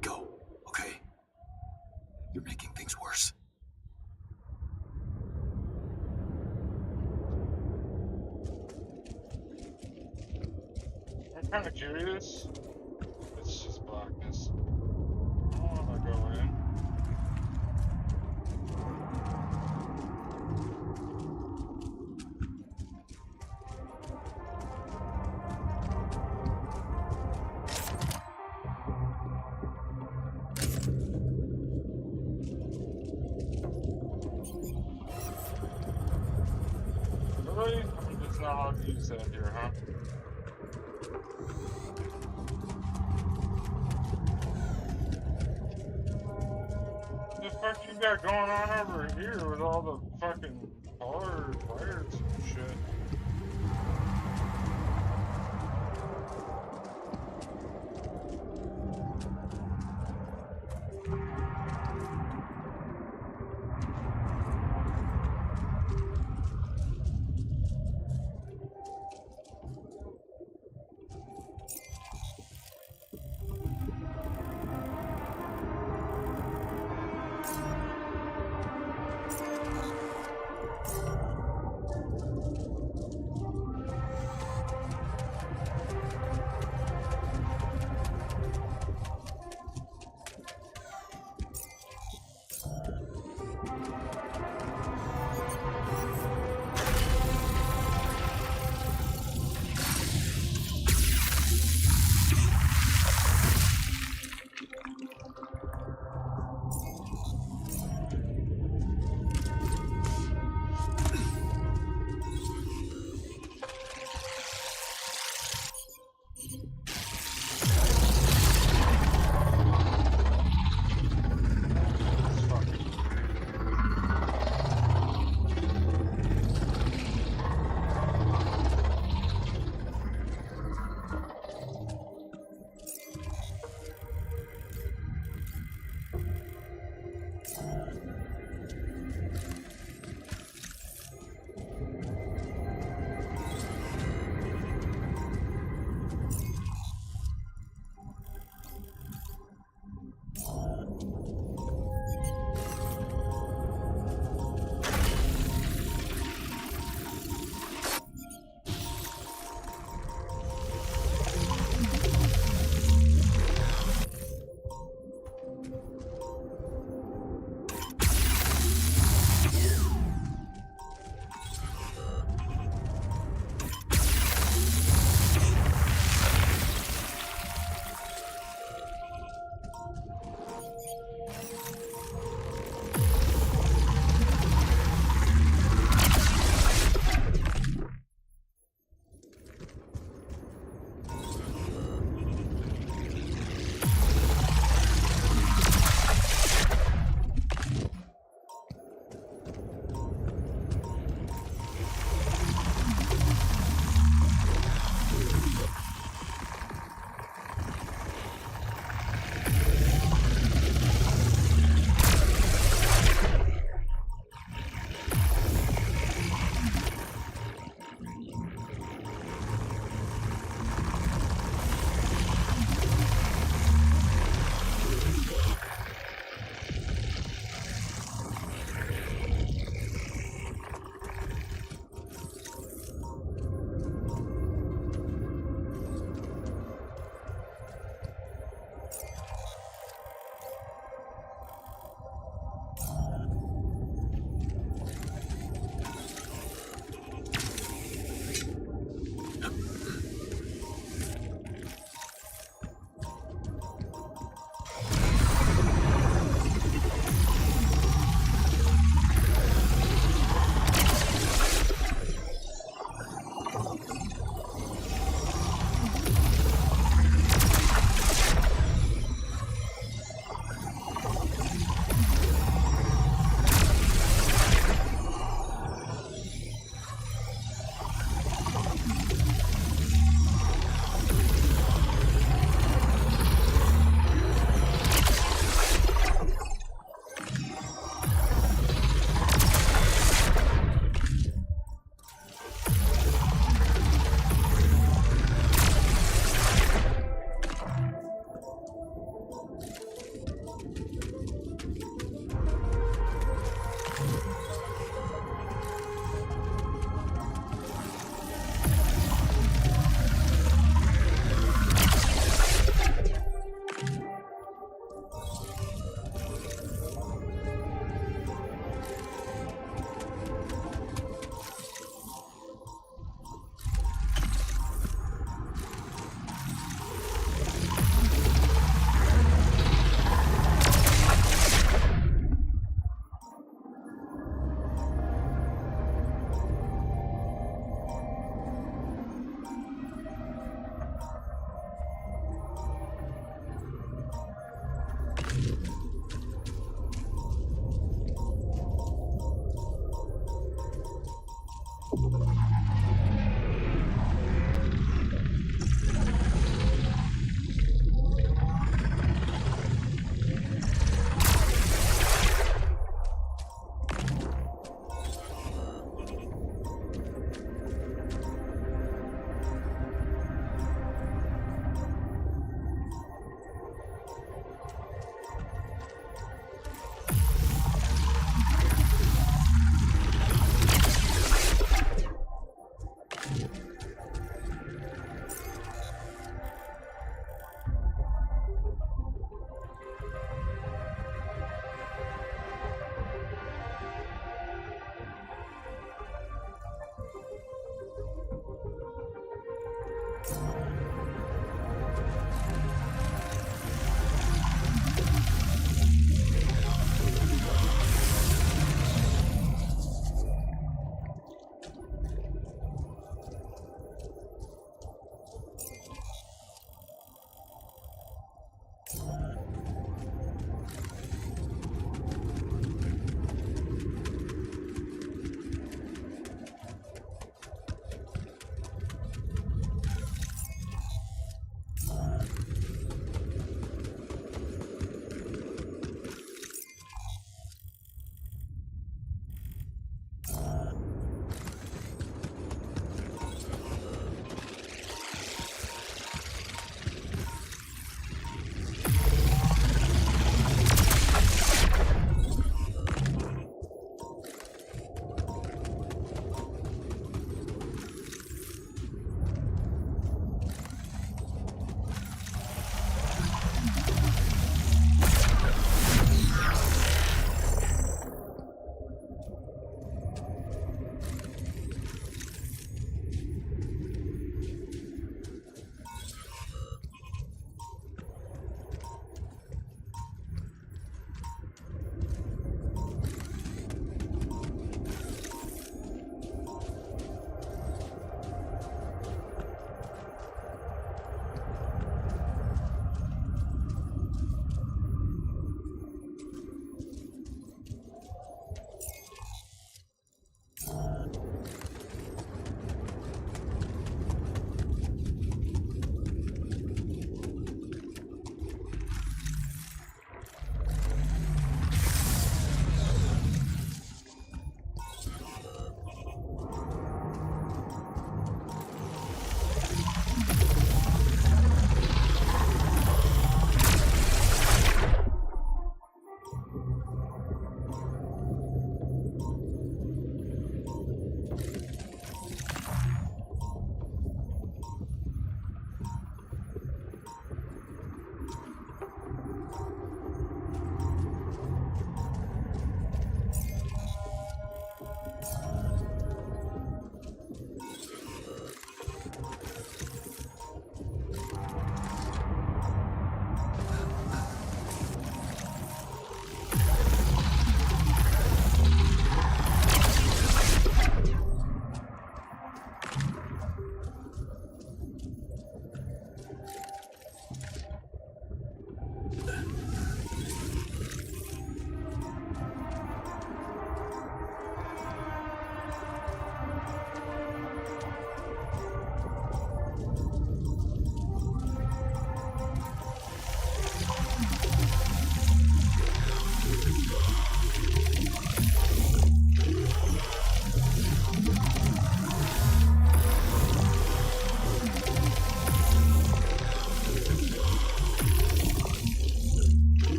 go, okay? You're making things worse. I'm kind of curious. It's just blackness. I want to go in. Really? It's not how you said here, huh? The fuck you got going on over here with all the fucking power wires and shit?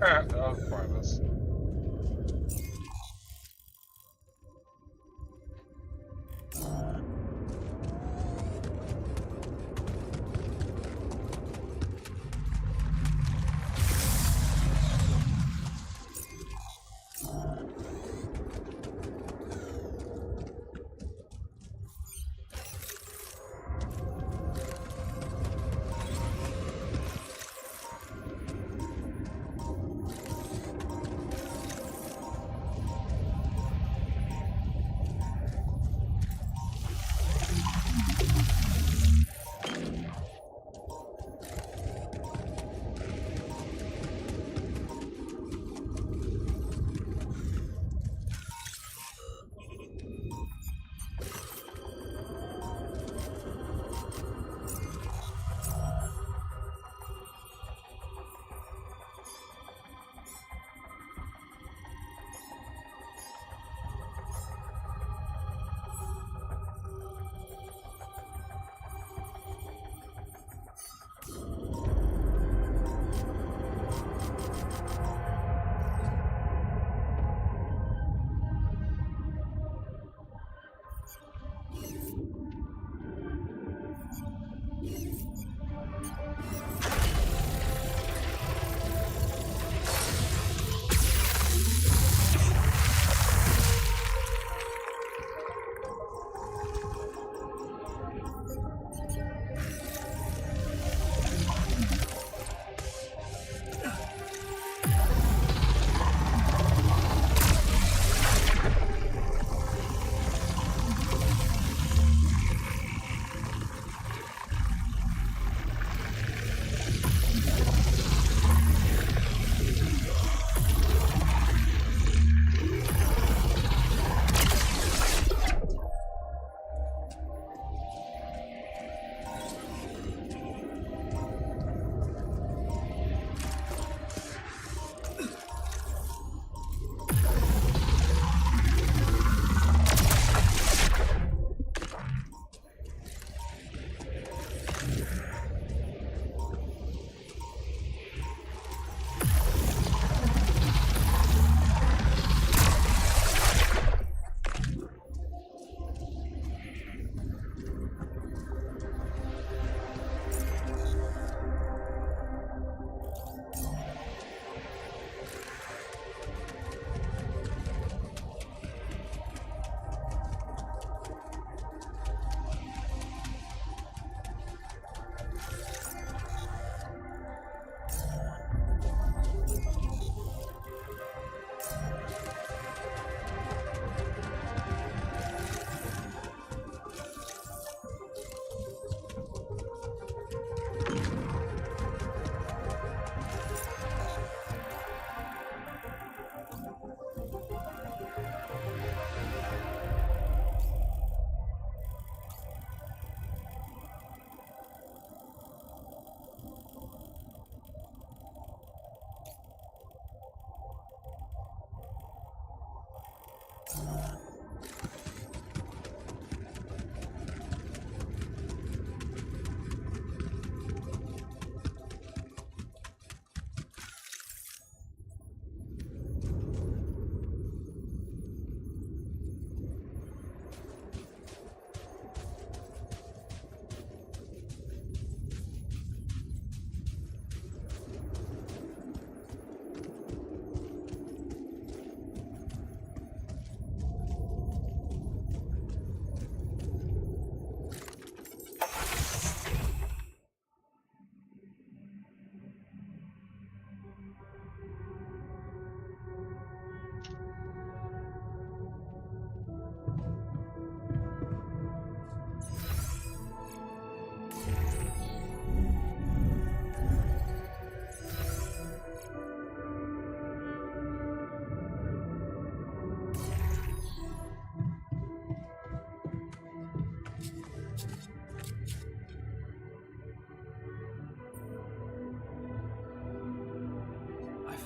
That was pointless.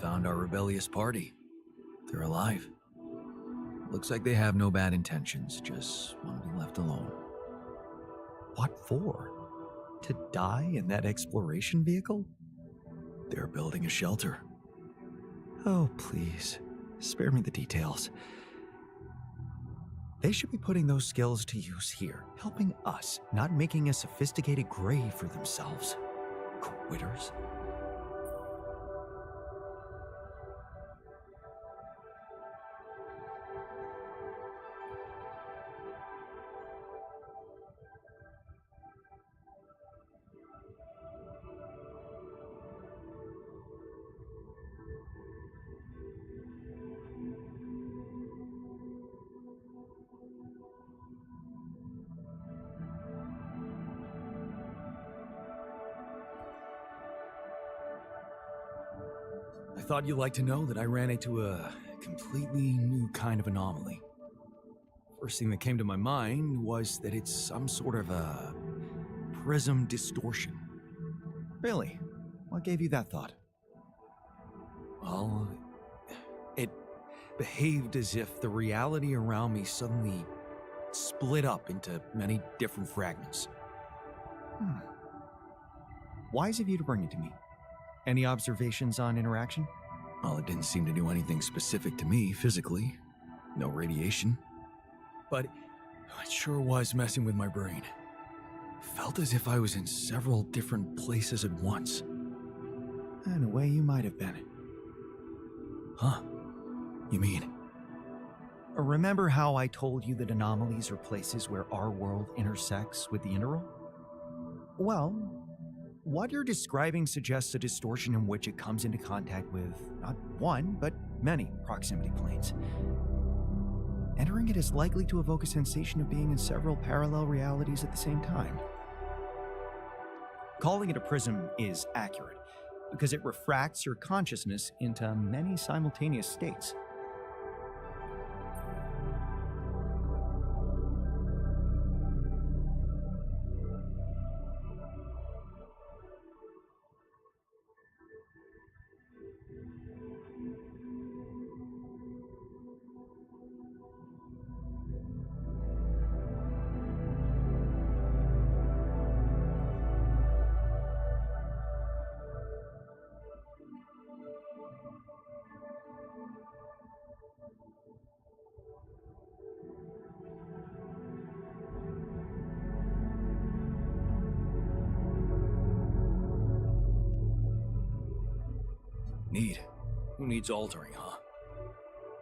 Found our rebellious party. They're alive. Looks like they have no bad intentions, just want to be left alone. What for? To die in that exploration vehicle? They're building a shelter. Oh, please, spare me the details. They should be putting those skills to use here, helping us, not making a sophisticated grave for themselves. Quitters. I thought you'd like to know that I ran into a completely new kind of anomaly. First thing that came to my mind was that it's some sort of a prism distortion. Really? What gave you that thought? Well, it behaved as if the reality around me suddenly split up into many different fragments. Wise of you to bring it to me. Any observations on interaction? Well, it didn't seem to do anything specific to me physically. No radiation. But it sure was messing with my brain. Felt as if I was in several different places at once. In a way, you might have been. Huh? You mean? Remember how I told you that anomalies are places where our world intersects with the interworld? Well, what you're describing suggests a distortion in which it comes into contact with not one, but many proximity planes. Entering it is likely to evoke a sensation of being in several parallel realities at the same time. Calling it a prism is accurate, because it refracts your consciousness into many simultaneous states. Neat. Who needs altering, huh?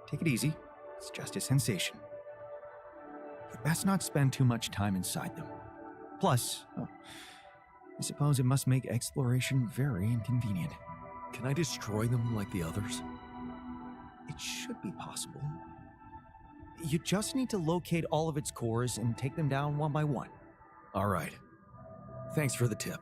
Take it easy. It's just a sensation. You'd best not spend too much time inside them. Plus, I suppose it must make exploration very inconvenient. Can I destroy them like the others? It should be possible. You just need to locate all of its cores and take them down one by one. All right. Thanks for the tip.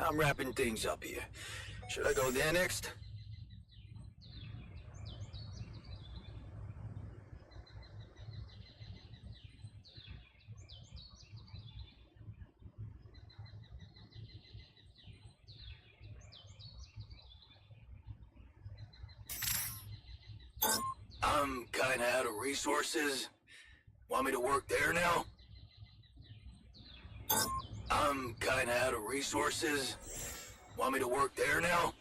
I'm wrapping things up here. Should I go there next? I'm kinda out of resources. Want me to work there now? I'm kinda out of resources. Want me to work there now?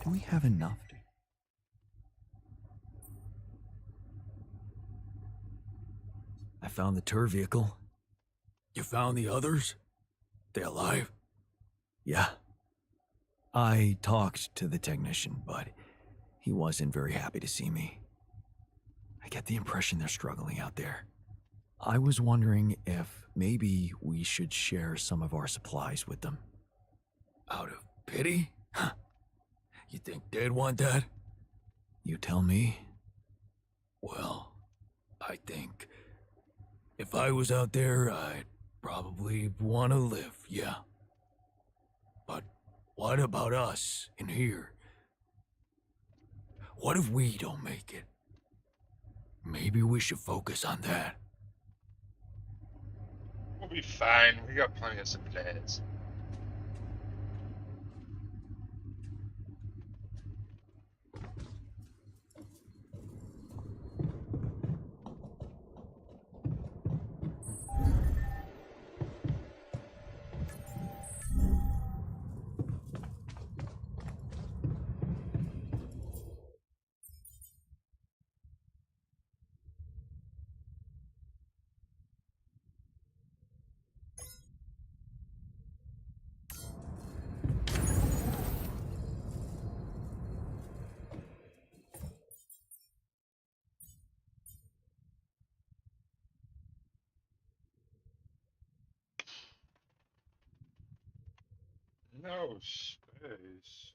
Do we have enough? I found the tour vehicle. You found the others? They alive? Yeah. I talked to the technician, but he wasn't very happy to see me. I get the impression they're struggling out there. I was wondering if maybe we should share some of our supplies with them. Out of pity? Huh. You think they'd want that? You tell me. Well, I think if I was out there, I'd probably want to live, yeah. But what about us in here? What if we don't make it? Maybe we should focus on that. We'll be fine. We got plenty of supplies. No space.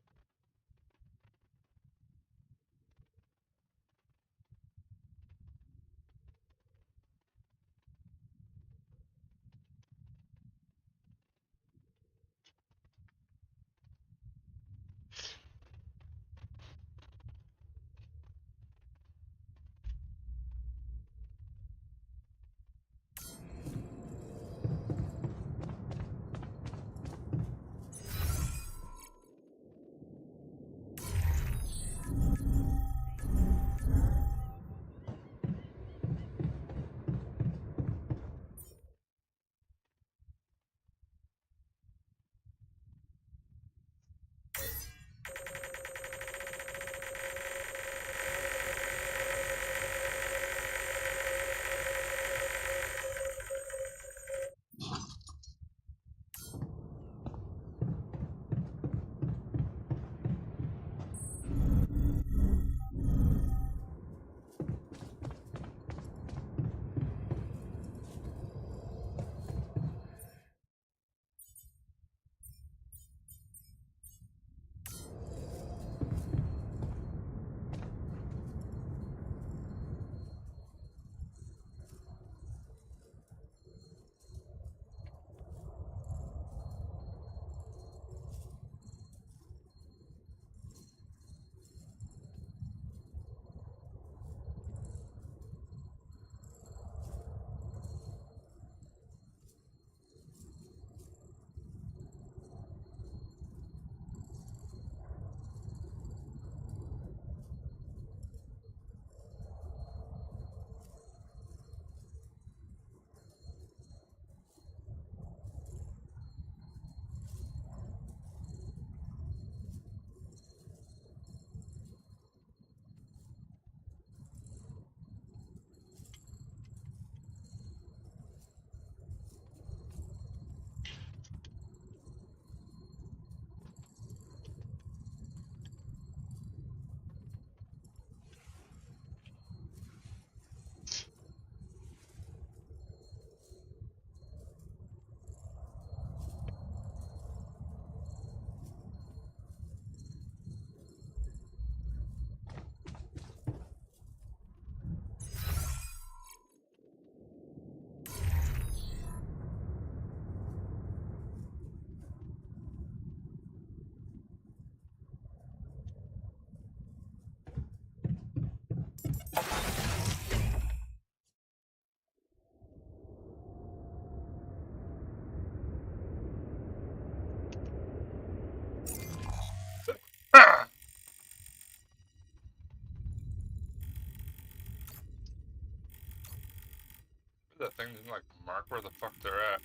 That thing didn't like mark where the fuck they're at.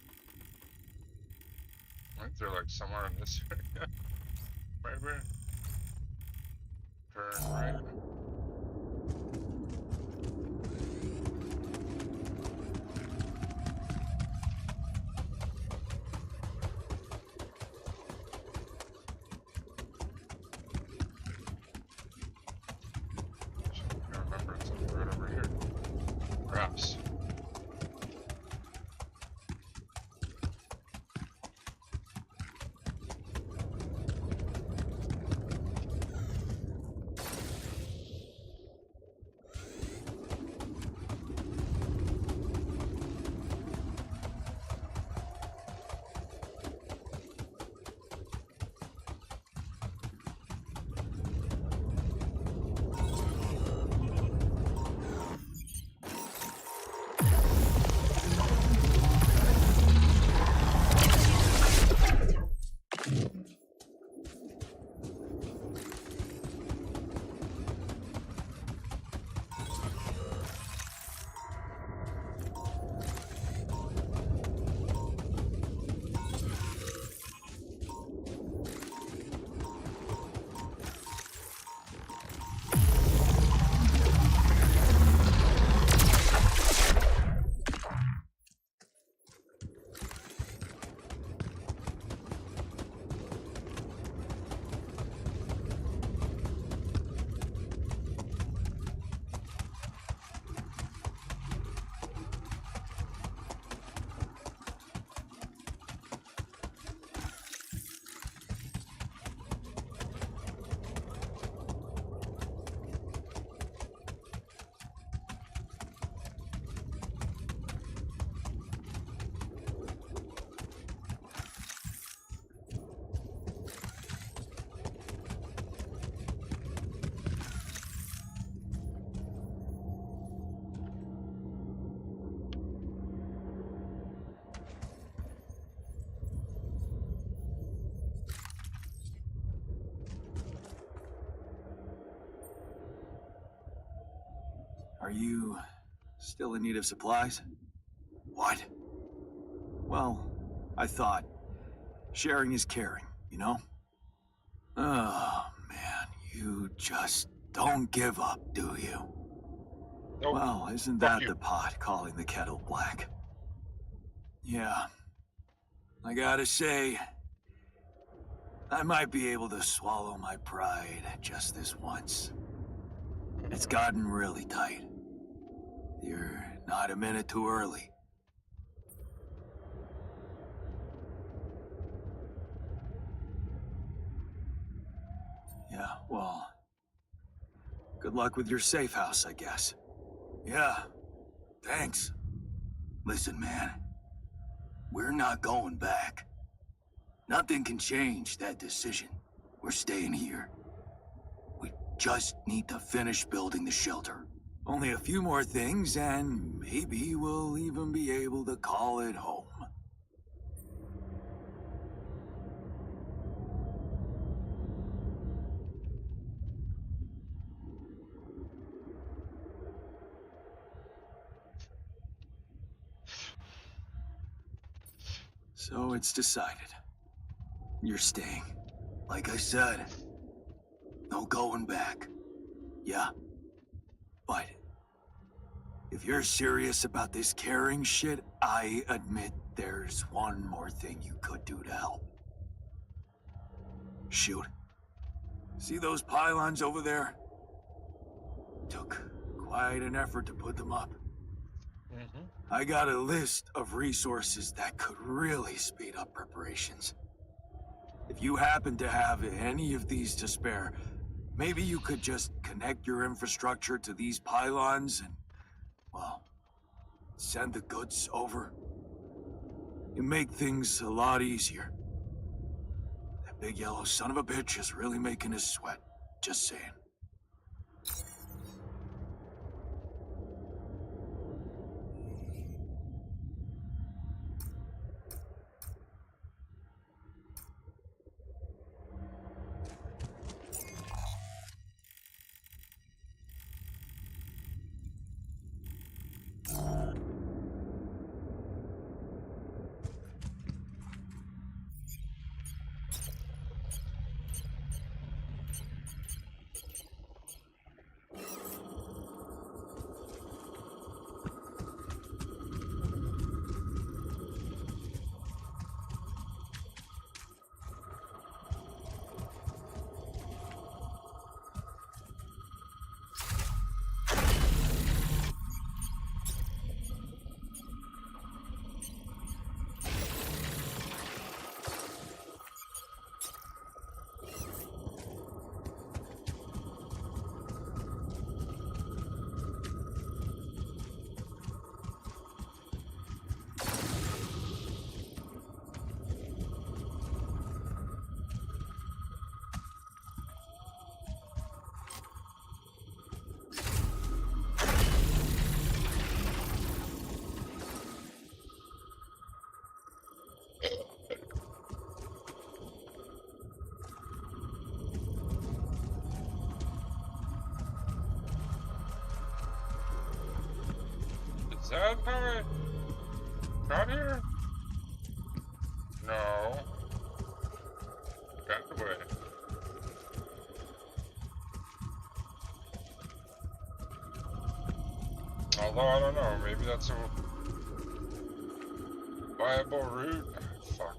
Aren't there like somewhere in this area? Maybe? Turn right. I remember it's right over here. Perhaps. Are you still in need of supplies? What? Well, I thought sharing is caring, you know? Oh, man, you just don't give up, do you? Nope. Well, isn't that the pot calling the kettle black? Yeah. I gotta say, I might be able to swallow my pride just this once. It's gotten really tight. You're not a minute too early. Yeah, well, good luck with your safe house, I guess. Yeah, thanks. Listen, man, we're not going back. Nothing can change that decision. We're staying here. We just need to finish building the shelter. Only a few more things, and maybe we'll even be able to call it home. So it's decided. You're staying. Like I said, no going back. Yeah. But if you're serious about this caring shit, I admit there's one more thing you could do to help. Shoot. See those pylons over there? Took quite an effort to put them up. I got a list of resources that could really speed up preparations. If you happen to have any of these to spare, maybe you could just connect your infrastructure to these pylons and, well, send the goods over. You make things a lot easier. That big yellow son of a bitch is really making us sweat. Just saying. that how I got here? No. Back away. Although I don't know, maybe that's a viable route. Fuck.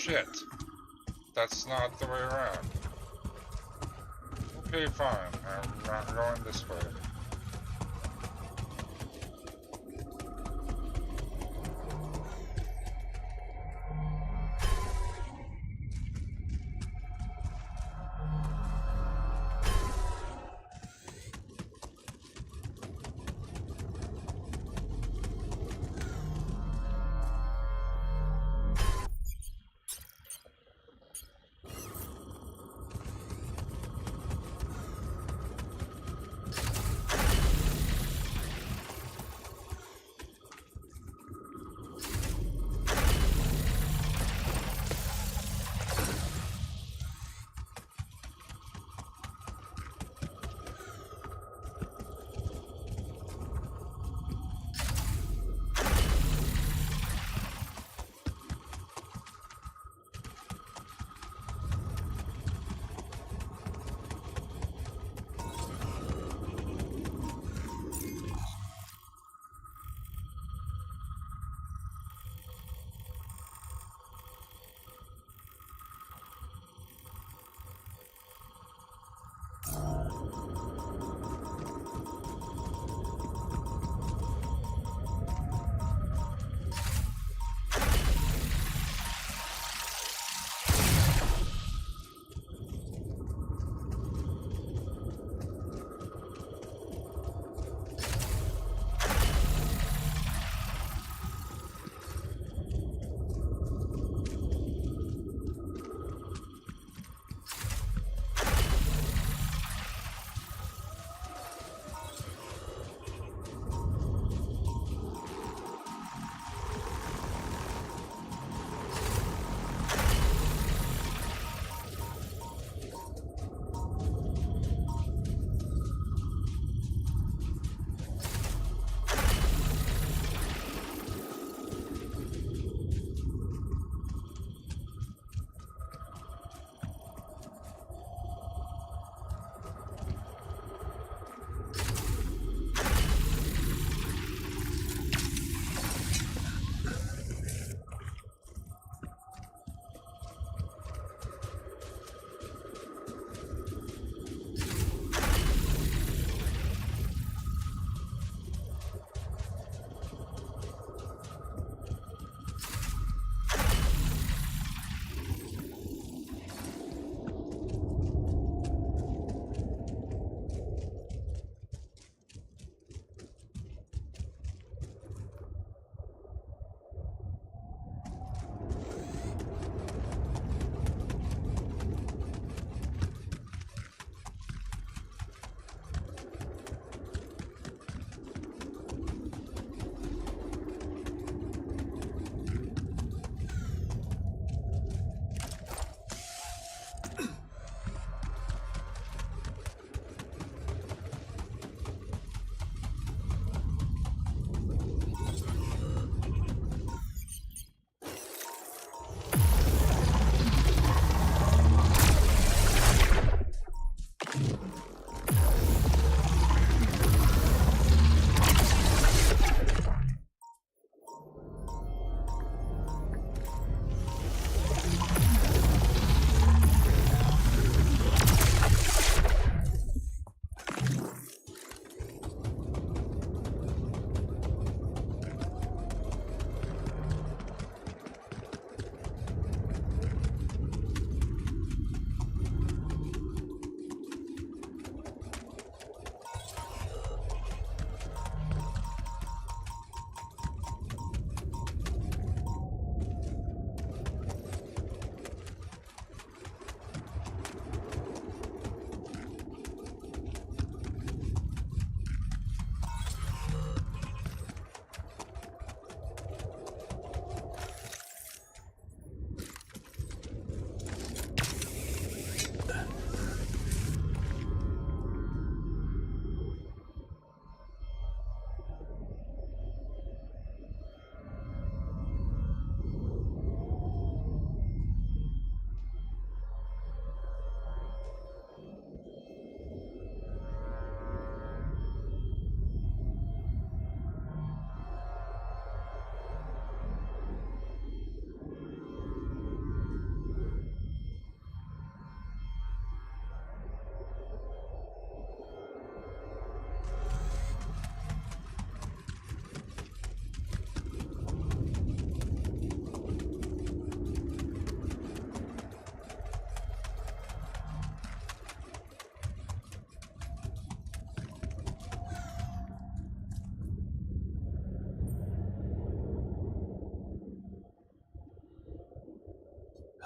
Shit. That's not the way around. Okay, fine. I'm not going this way.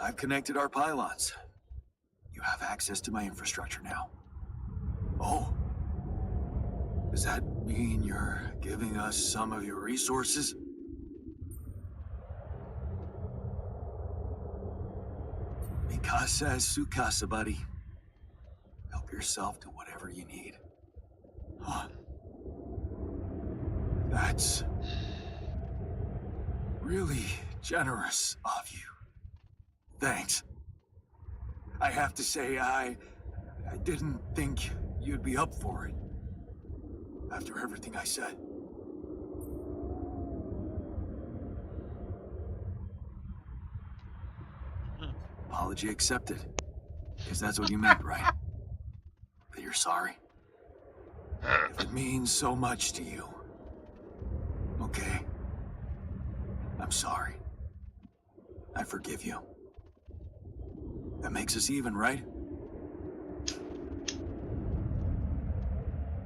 I've connected our pylons. You have access to my infrastructure now. Oh. Does that mean you're giving us some of your resources? Mikasa es su casa, buddy. Help yourself to whatever you need. Huh. That's really generous of you. Thanks. I have to say, I didn't think you'd be up for it. After everything I said. Apology accepted. Because that's what you meant, right? That you're sorry? If it means so much to you. Okay. I'm sorry. I forgive you. That makes us even, right?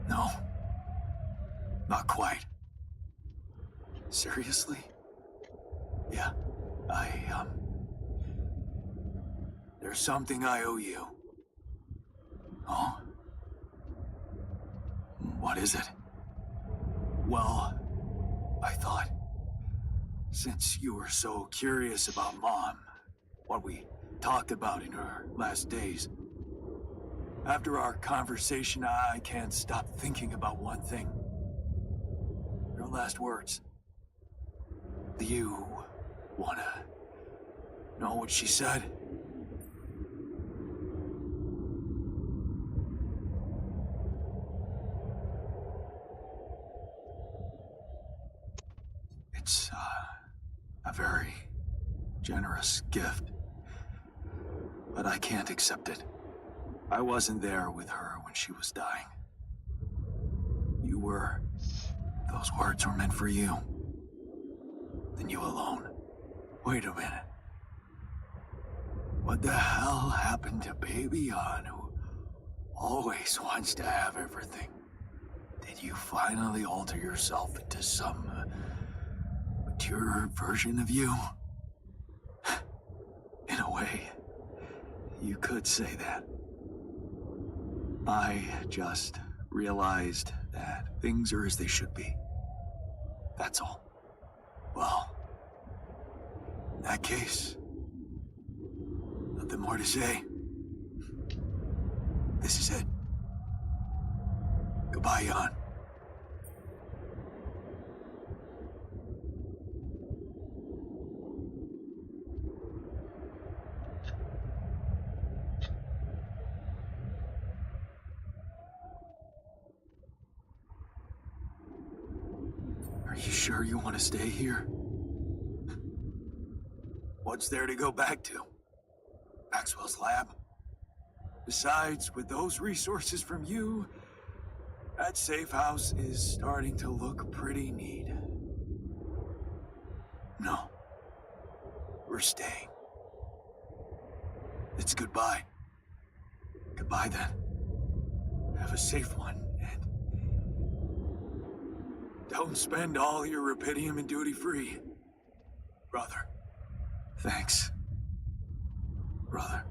No. Not quite. Seriously? Yeah. There's something I owe you. Oh? What is it? Well, I thought, since you were so curious about Mom, what we talked about in her last days, after our conversation, I can't stop thinking about one thing. Her last words. Do you wanna know what she said? It's a very generous gift, but I can't accept it. I wasn't there with her when she was dying. You were. Those words were meant for you. And you alone. Wait a minute. What the hell happened to Baby Yon, who always wants to have everything? Did you finally alter yourself into some mature version of you? In a way, you could say that. I just realized that things are as they should be. That's all. Well, in that case, nothing more to say. This is it. Goodbye, Yon. Are you sure you want to stay here? What's there to go back to? Maxwell's lab? Besides, with those resources from you, that safe house is starting to look pretty neat. No. We're staying. It's goodbye. Goodbye, then. Have a safe one, and don't spend all your rupidium in duty-free. Brother. Thanks. Brother.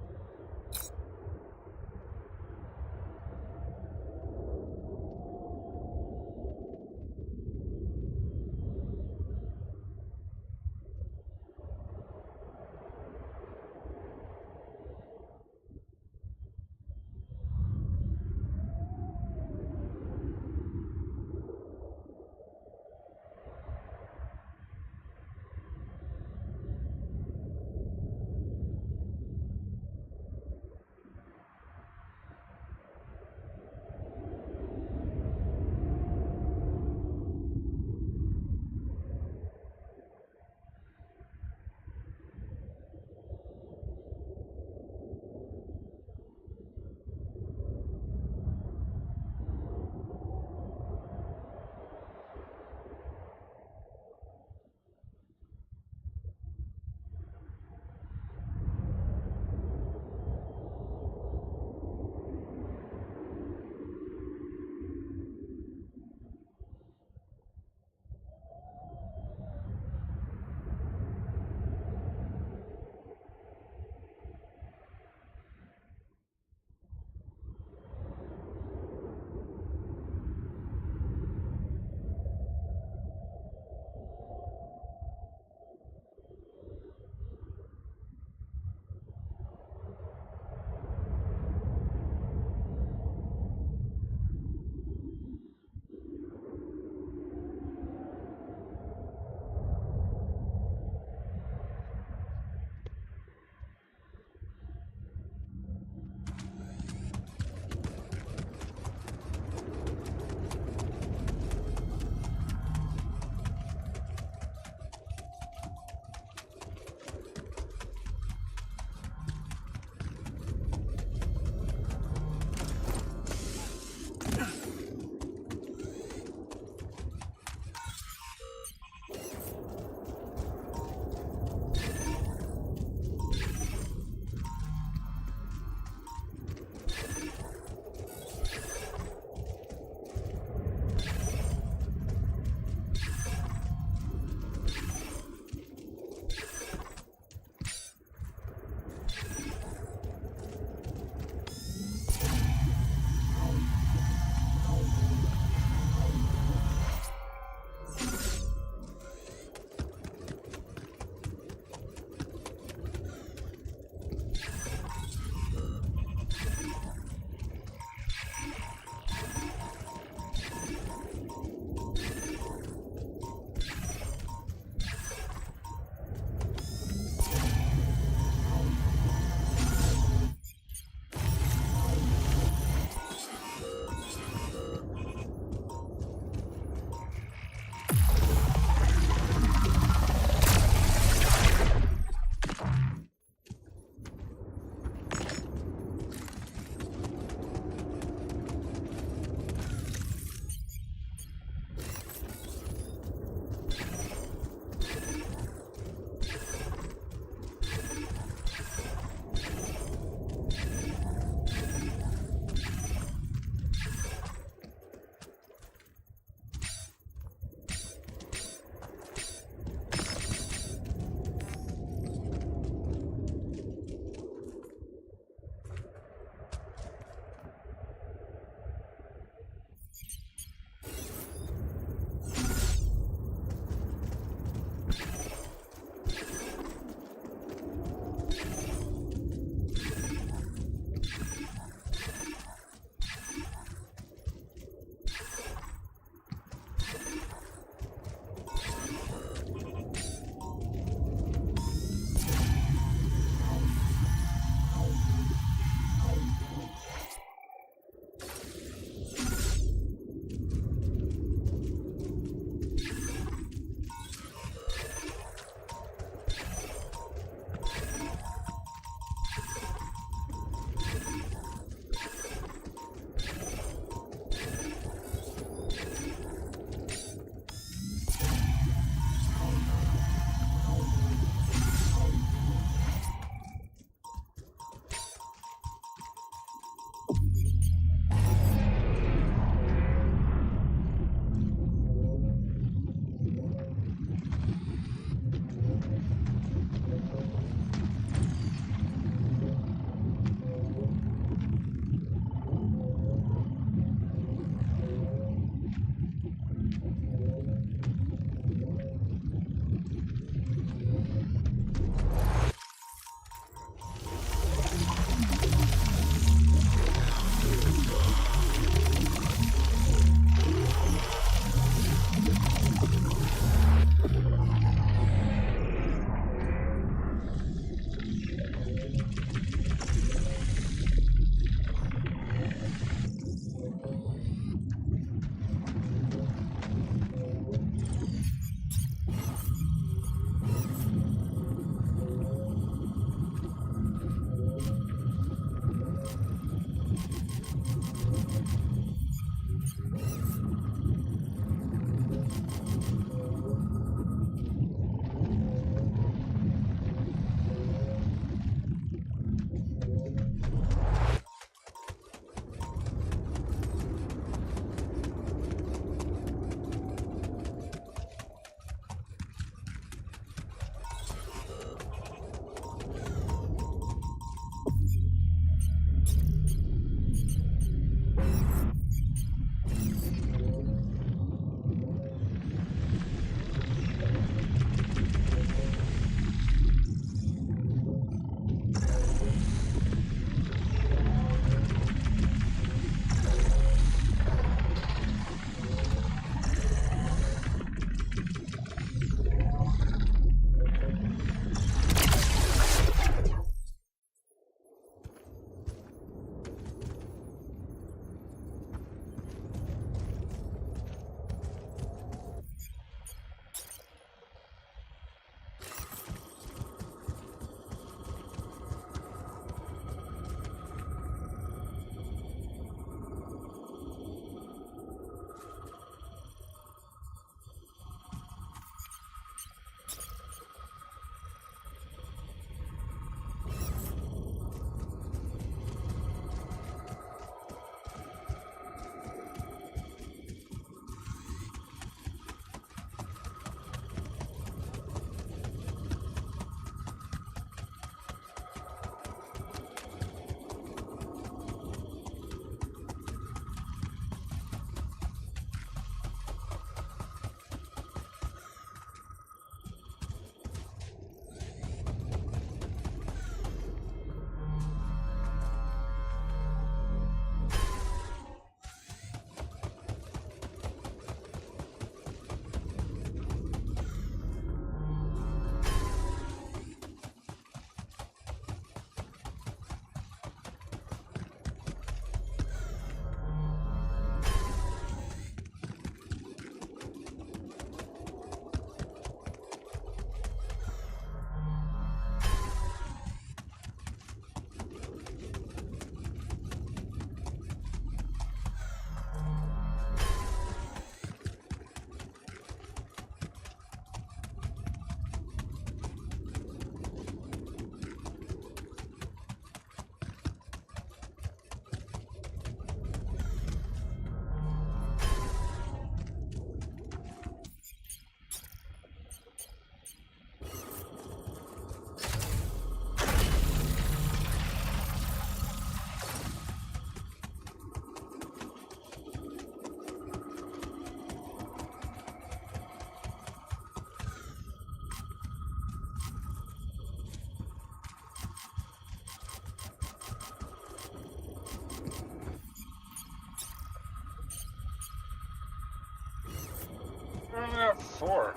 for?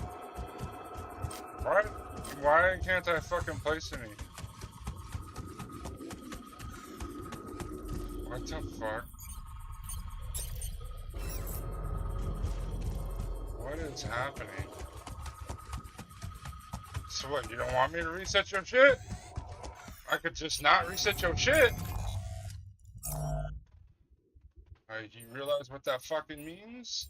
Why can't I fucking place any? What the fuck? What is happening? So what, you don't want me to reset your shit? I could just not reset your shit. You realize what that fucking means?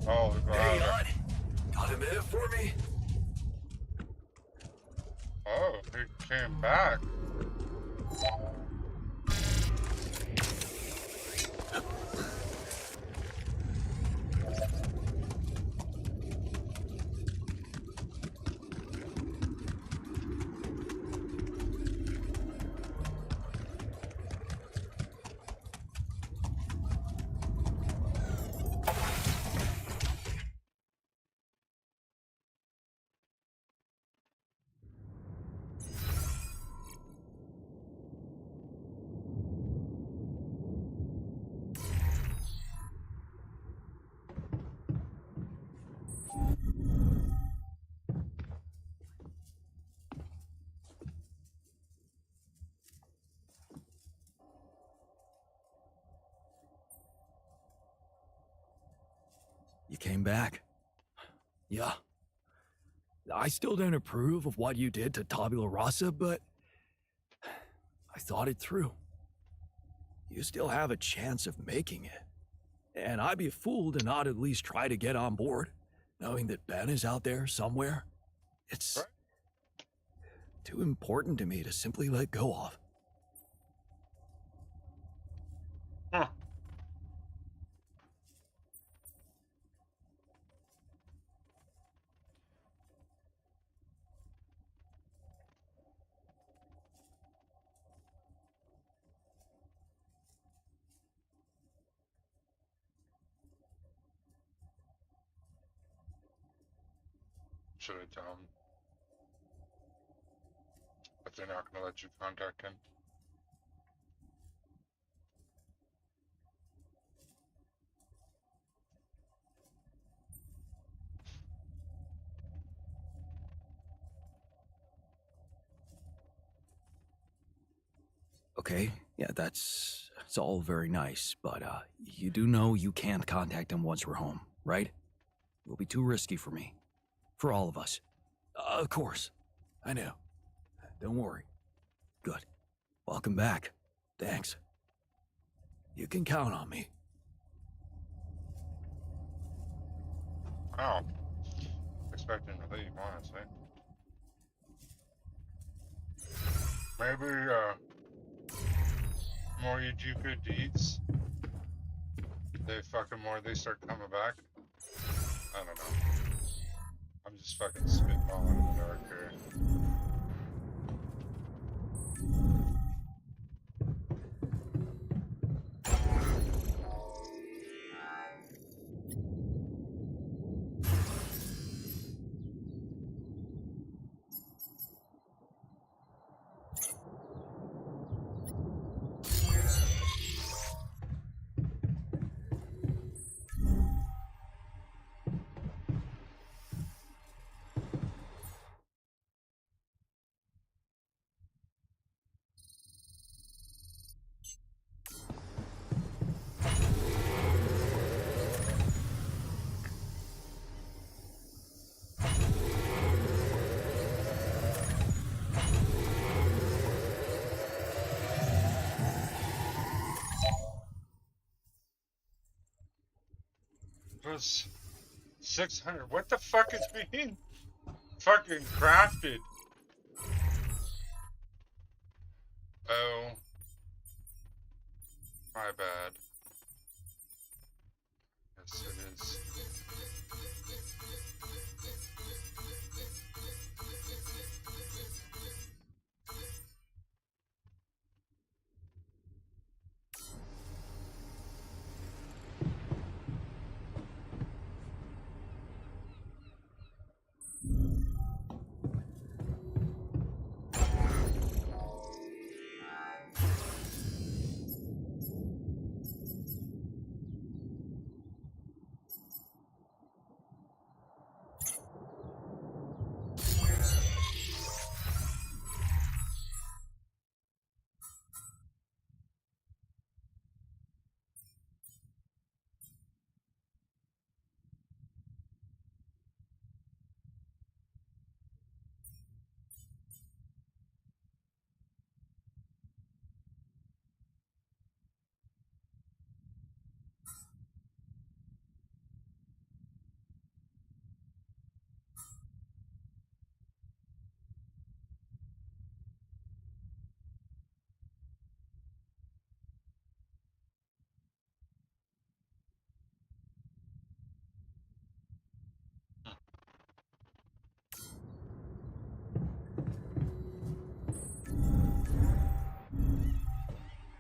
Oh, God. Hey, Hud. Got a minute for me? Oh, he came back. You came back. Yeah. I still don't approve of what you did to Tabula Rasa, but I thought it through. You still have a chance of making it. And I'd be a fool to not at least try to get on board, knowing that Ben is out there somewhere. It's too important to me to simply let go of. Huh. Should I tell him? If they're not gonna let you contact him. Okay, yeah, it's all very nice, but you do know you can't contact him once we're home, right? It will be too risky for me. For all of us. Of course. I know. Don't worry. Good. Welcome back. Thanks. You can count on me. Oh. Expecting to leave, honestly. Maybe, more you do good deeds, they start coming back. I don't know. I'm I'm just fucking spitballing in the dark here. Was 600. What the fuck is being fucking crafted? Oh. My bad. Yes, it is.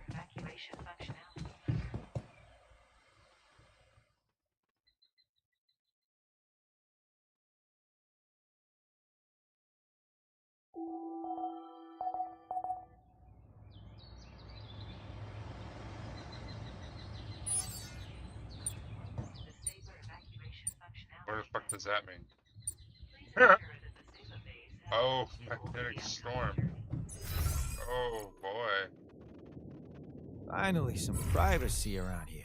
Evacuation functionality. Disable evacuation functionality. What the fuck does that mean? Please ensure that the safe base has Oh, secured magnetic and storm. Oh boy. Finally, some privacy around here.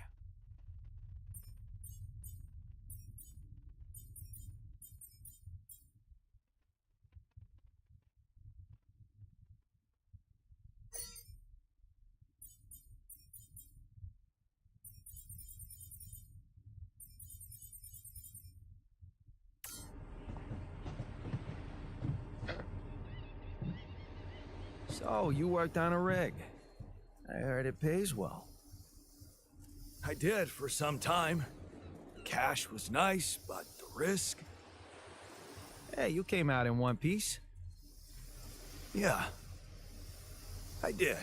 So, you worked on a rig. I heard it pays well. I did for some time. Cash was nice, but the risk? Hey, you came out in one piece. Yeah. I did.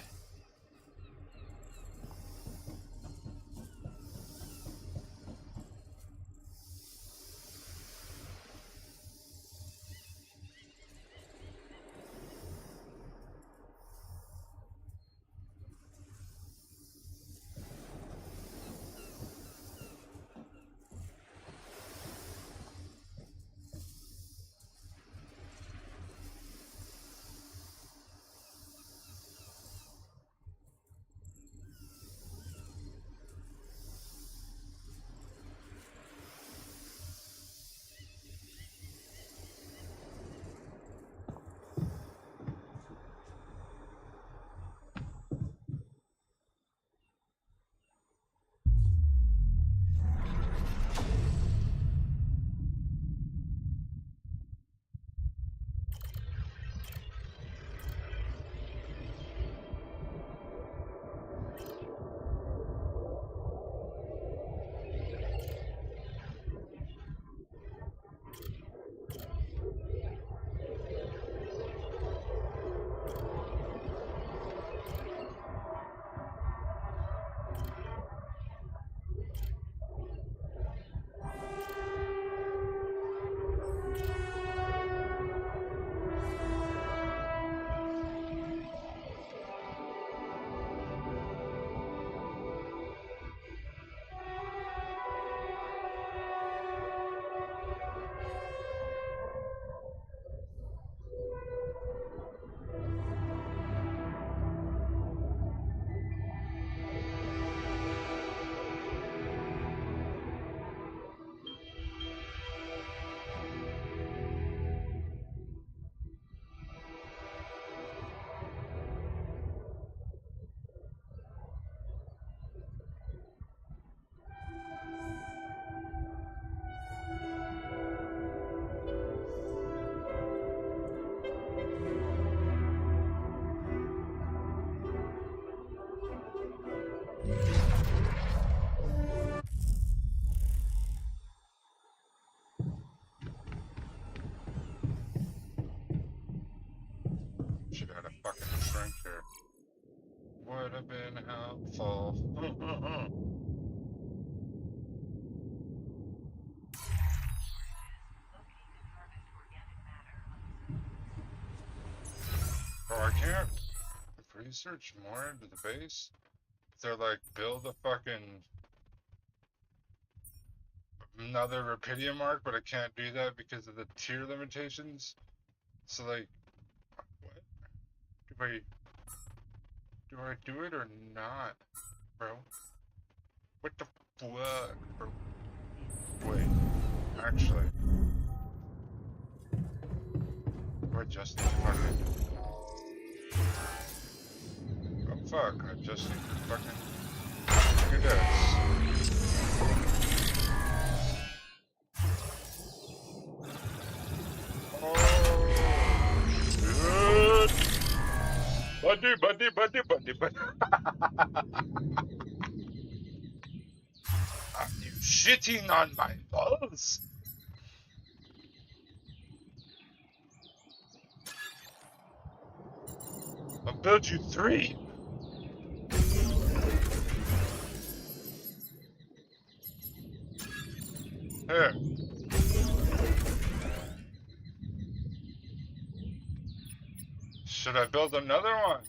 fucking drink here. Would have been helpful. Bro, I can't research more into the base. They're like, build a fucking another Rapidium mark, but I can't do that because of the tier limitations. So like, what? Do I do it or not, bro? What the fuck, bro? Wait, actually, do I just need to fucking? Oh fuck! I just need to fucking do this. Buddy. Are you shitting on my balls? I'll build you 3. Here. Should I build another one?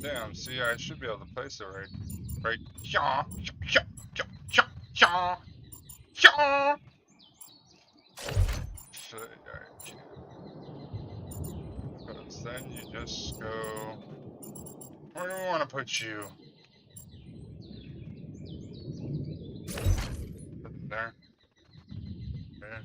Damn, see, I should be able to place it right. Yeah. Because then you just go. Where do we want to put you? Put it there. There.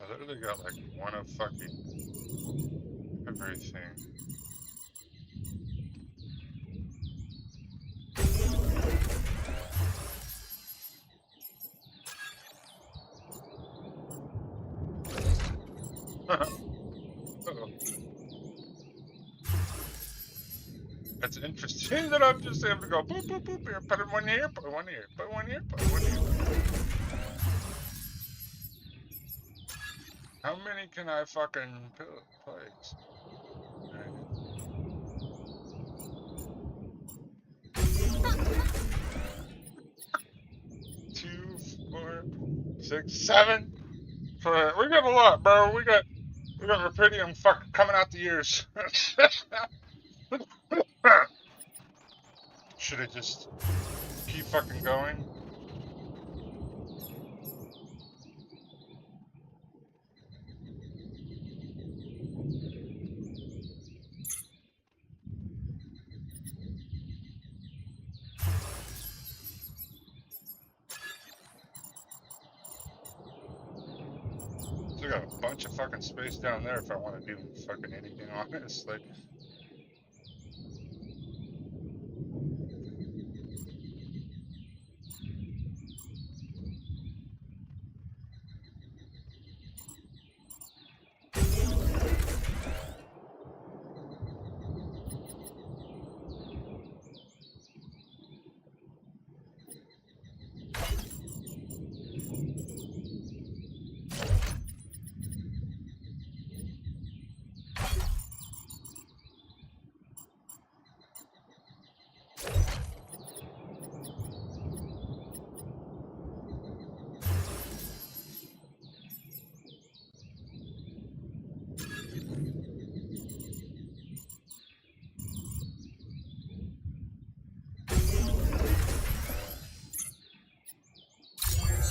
I literally got like one of fucking everything. It's interesting that I'm just able to go boop boop boop here, put one here, put one here, put one here, put one here. How many can I fucking place? Two, 4, 6, 7. We got a lot, bro. We got Rapidium fucking coming out the ears. Should I just keep fucking going? So I got a bunch of fucking space down there if I want to do fucking anything honest. Like,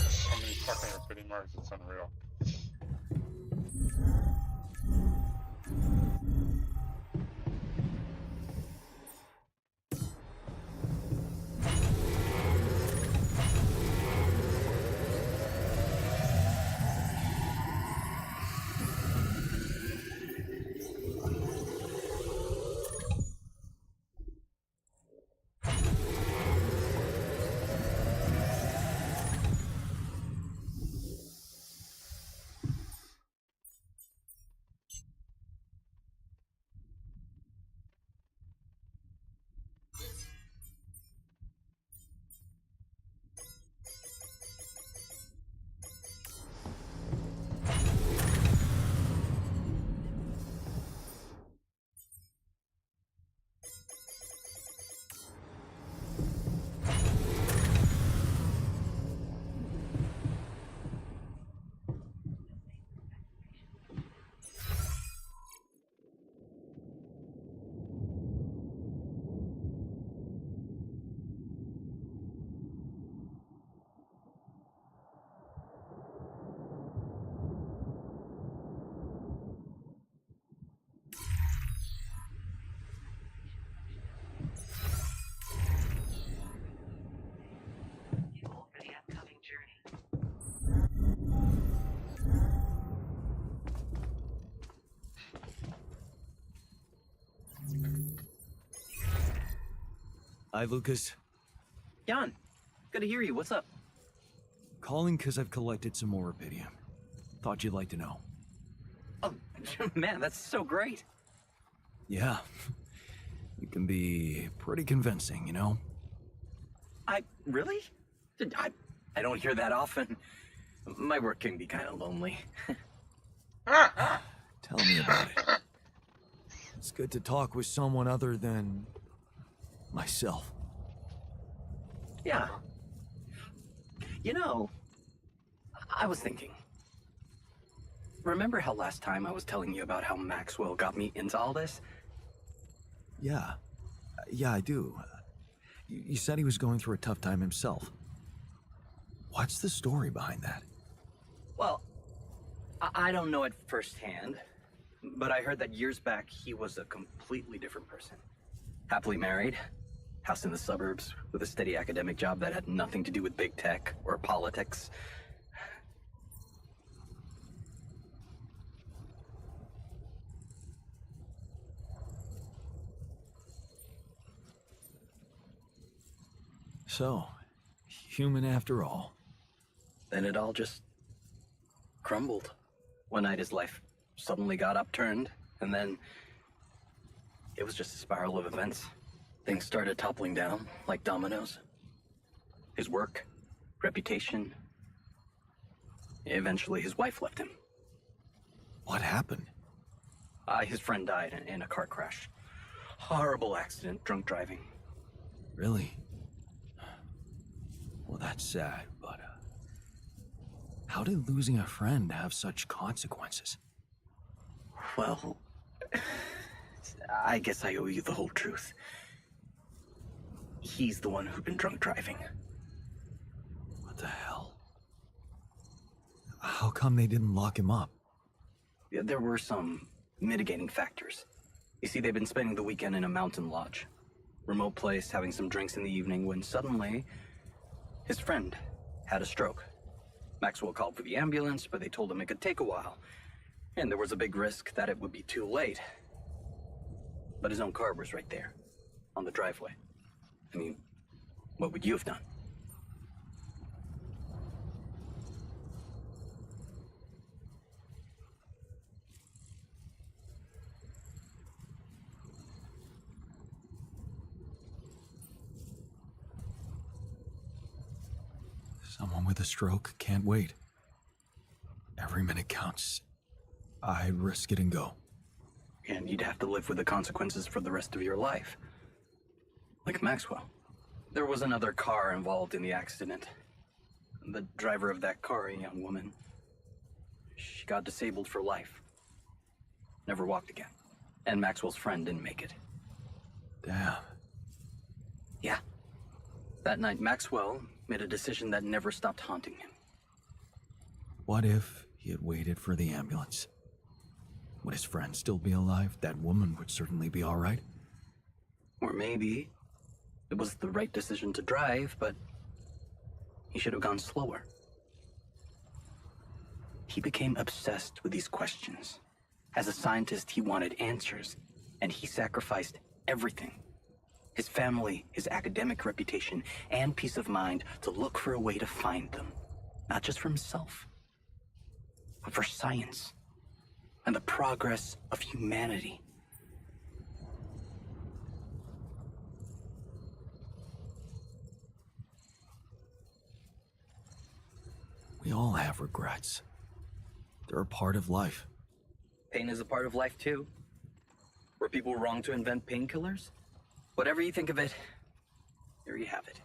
so many fucking Rapidium marks, it's unreal. Hi, Lucas. Jan, good to hear you. What's up? Calling because I've collected some more Rapidium. Thought you'd like to know. Oh, man, that's so great. Yeah. You can be pretty convincing, you know? Really? I don't hear that often. My work can be kind of lonely. Tell me about it. It's good to talk with someone other than myself. Yeah. You know, I was thinking. Remember how last time I was telling you about how Maxwell got me into all this? Yeah. Yeah, I do. You said he was going through a tough time himself. What's the story behind that? Well, I don't know it firsthand, but I heard that years back he was a completely different person. Happily married, house in the suburbs, with a steady academic job that had nothing to do with big tech or politics. So, human after all. Then it all just crumbled. One night his life suddenly got upturned, and then it was just a spiral of events. Things started toppling down like dominoes. His work, reputation. Eventually his wife left him. What happened? His friend died in a car crash. Horrible accident, drunk driving. Really? Well, that's sad, but how did losing a friend have such consequences? Well, I guess I owe you the whole truth. He's the one who'd been drunk driving. What the hell? How come they didn't lock him up? Yeah, there were some mitigating factors. You see, they'd been spending the weekend in a mountain lodge. Remote place, having some drinks in the evening, when suddenly his friend had a stroke. Maxwell called for the ambulance, but they told him it could take a while. And there was a big risk that it would be too late. But his own car was right there, on the driveway. I mean, what would you have done? Someone with a stroke can't wait. Every minute counts. I'd risk it and go. And you'd have to live with the consequences for the rest of your life. Like Maxwell. There was another car involved in the accident. The driver of that car, a young woman, she got disabled for life. Never walked again. And Maxwell's friend didn't make it. Damn. Yeah. That night, Maxwell made a decision that never stopped haunting him. What if he had waited for the ambulance? Would his friend still be alive? That woman would certainly be all right. Or maybe it was the right decision to drive, but he should have gone slower. He became obsessed with these questions. As a scientist, he wanted answers, and he sacrificed everything. His family, his academic reputation, and peace of mind to look for a way to find them. Not just for himself, but for science and the progress of humanity. We all have regrets. They're a part of life. Pain is a part of life too. Were people wrong to invent painkillers? Whatever you think of it, there you have it.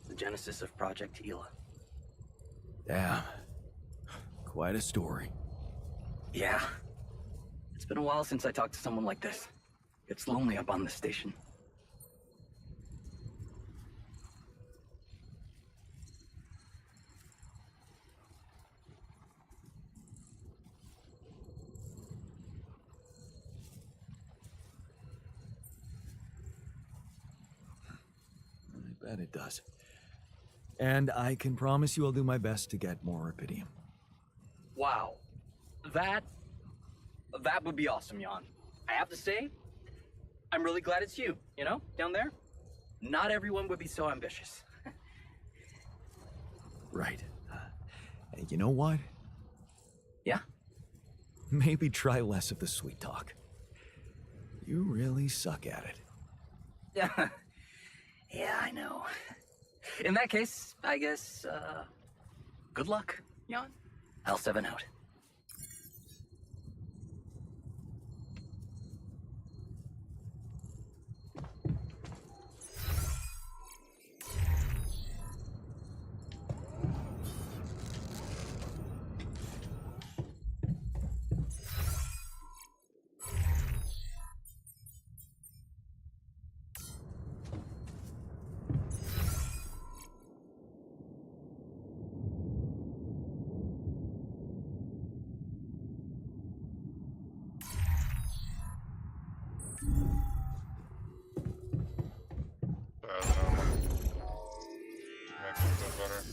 The genesis of Project Ela. Damn. Quite a story. Yeah. It's been a while since I talked to someone like this. It's lonely up on the station. I bet it does. And I can promise you I'll do my best to get more Rapidium. Wow. That would be awesome, Jan. I have to say, I'm really glad it's you, down there. not everyone would be so ambitious. Right. You know what? Yeah? Maybe try less of the sweet talk. You really suck at it. Yeah. Yeah, I know. In that case, I guess, good luck, Jan. L7 out. Make them feel better.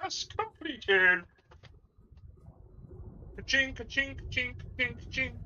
Task completed. Ka-ching, ka-ching, ka-ching, ka-ching, ka-ching.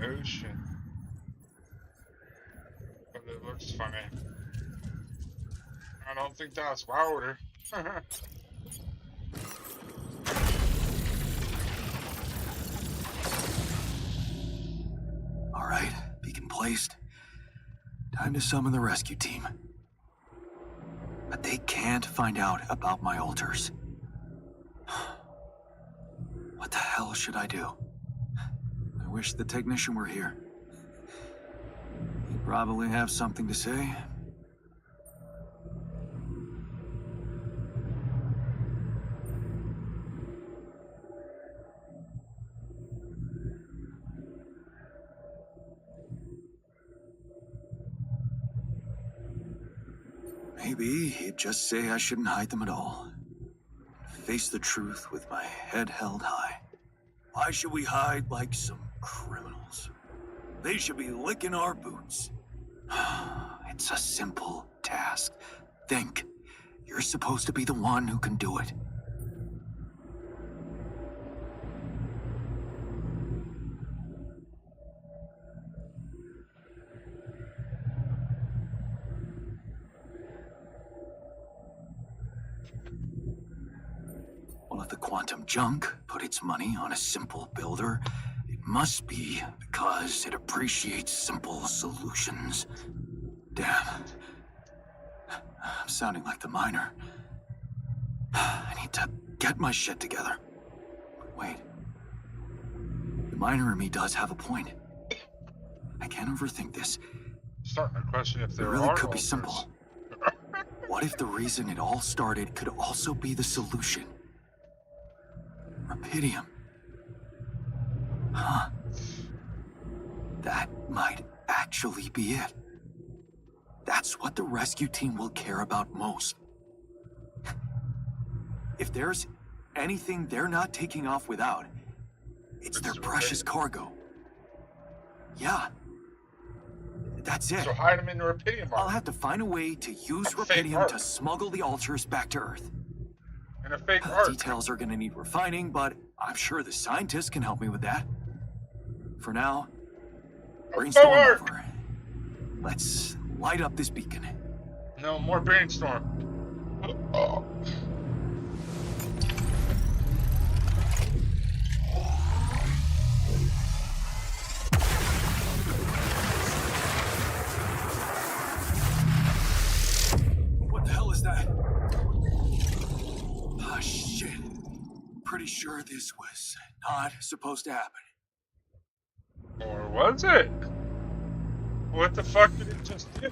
Ocean. But it looks funny. think that's louder. All right, beacon placed. Time to summon the rescue team. But they can't find out about my altars. What the hell should I do? I wish the technician were here. He'd probably have something to say. Maybe he'd just say I shouldn't hide them at all. Face the truth with my head held high. Why should we hide like some criminals? They should be licking our boots. It's a simple task. Think. You're supposed to be the one who can do it. Well, if the quantum junk put its money on a simple builder, it must be because it appreciates simple solutions. Damn. I'm sounding like the miner. I need to get my shit together. Wait. The miner in me does have a point. I can't overthink this. Starting to question if It there really are could be altars. simple. What if the reason it all started could also be the solution? Rapidium. Huh. That might actually be it. That's what the rescue team will care about most. If there's anything they're not taking off without, it's their precious cargo. Yeah. That's it. So hide them in the Rapidium I'll armor. have to find a way to use And fake Rapidium art. to smuggle the altars back to Earth. And a fake The art. details are gonna need refining, but I'm sure the scientists can help me with that. For now, brainstorm art. over. Let's light up this beacon. No more brainstorm. Oh. What the hell is that? Ah, shit. Pretty sure this was not supposed to happen. Or was it? What the fuck did it just do?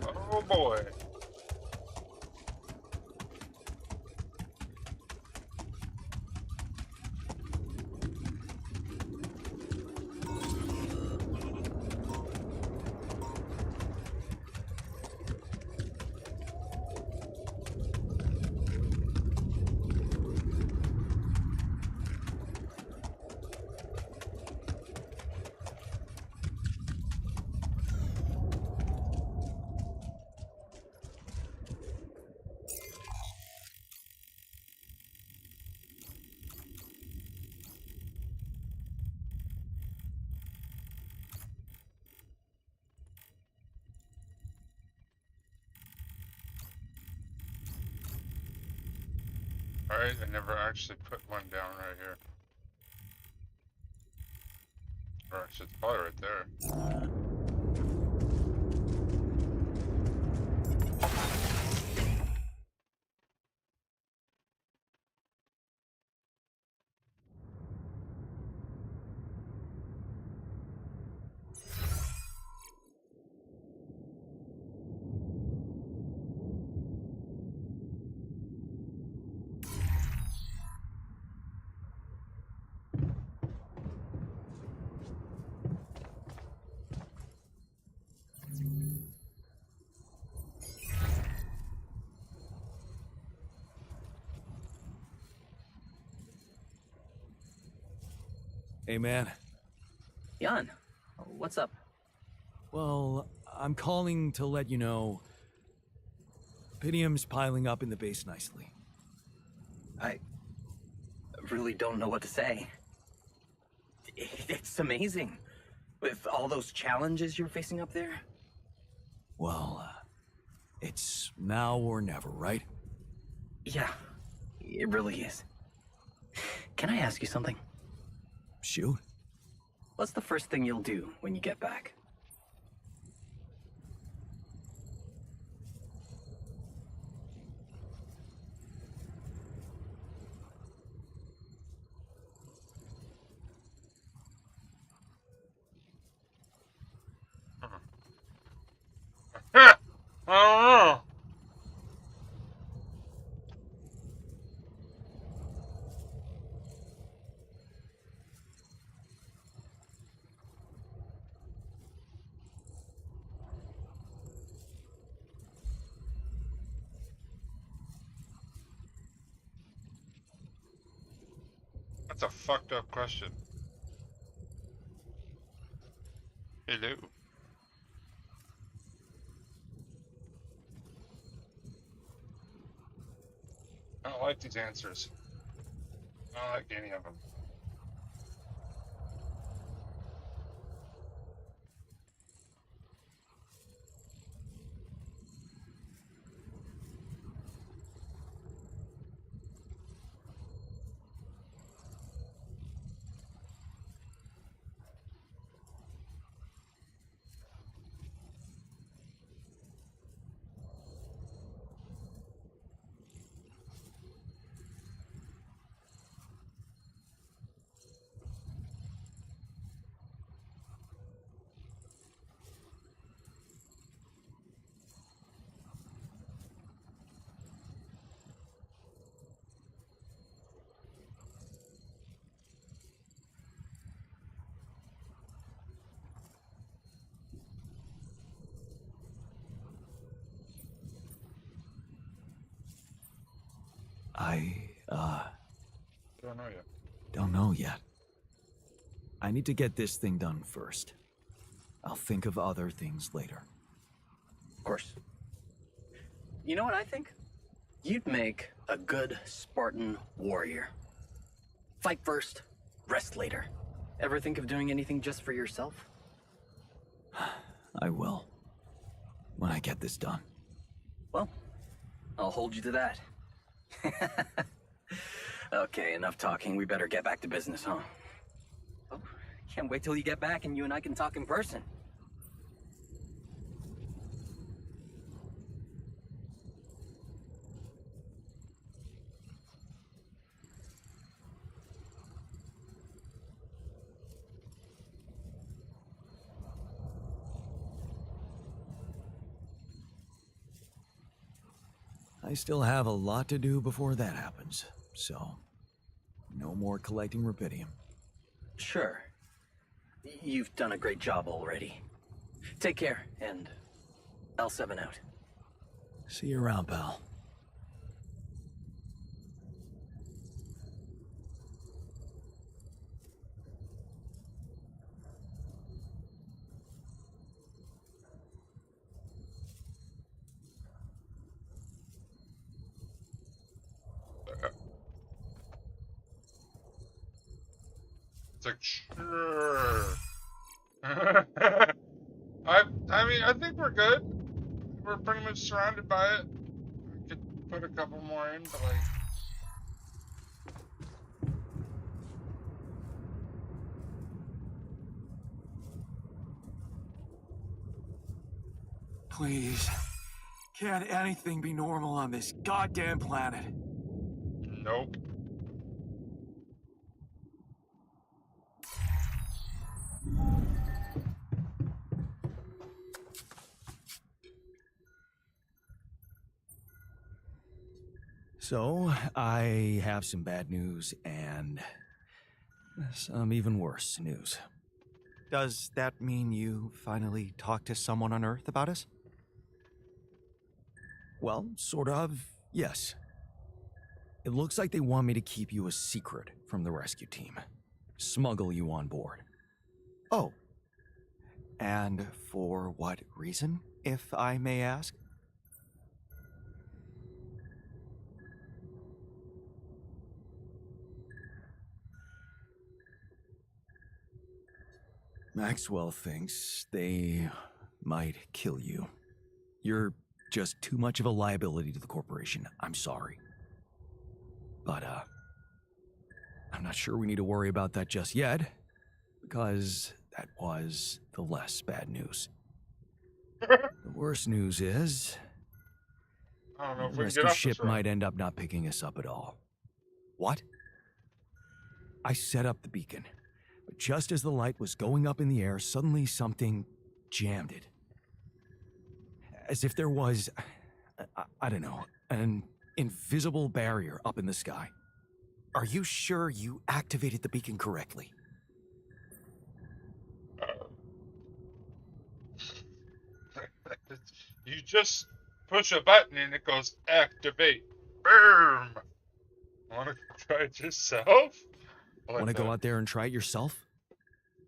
Oh boy. Alright, I never actually put one down right here. Or actually, it's probably right there. Hey, man. Jan, what's up? Well, I'm calling to let you know Rapidium's piling up in the base nicely. I really don't know what to say. It's amazing. With all those challenges you're facing up there. Well, It's now or never, right? Yeah, it really is. Can I ask you something? Shoot. What's the first thing you'll do when you get back? I don't know. That's a fucked up question. Hello. I don't like these answers. I don't like any of them. Don't know yet. Don't know yet. I need to get this thing done first. I'll think of other things later. Of course. You know what I think? You'd make a good Spartan warrior. Fight first, rest later. Ever think of doing anything just for yourself? I will. When I get this done. Well, I'll hold you to that. Okay, enough talking. We better get back to business, huh? Oh, can't wait till you get back and you and I can talk in person. I still have a lot to do before that happens, so no more collecting rubidium. Sure. You've done a great job already. Take care, and L7 out. See you around, pal. It's like, sure. I mean, I think we're good. We're pretty much surrounded by it. We could put a couple more in, but like... Please. Can't anything be normal on this goddamn planet? Nope. So, I have some bad news and some even worse news. Does that mean you finally talked to someone on Earth about us? Well, sort of, yes. It looks like they want me to keep you a secret from the rescue team. Smuggle you on board. Oh. And for what reason, if I may ask? Maxwell thinks they might kill you. You're just too much of a liability to the corporation. I'm sorry. But, I'm not sure we need to worry about that just yet, because that was the less bad news. The worst news is, I don't know if the we can rescue get off ship this road. might end up not picking us up at all. What? I set up the beacon, but just as the light was going up in the air, suddenly something jammed it. As if there was, I don't know, an invisible barrier up in the sky. Are you sure you activated the beacon correctly? You just push a button and it goes activate. Boom! Wanna try it yourself? Want to go out there and try it yourself?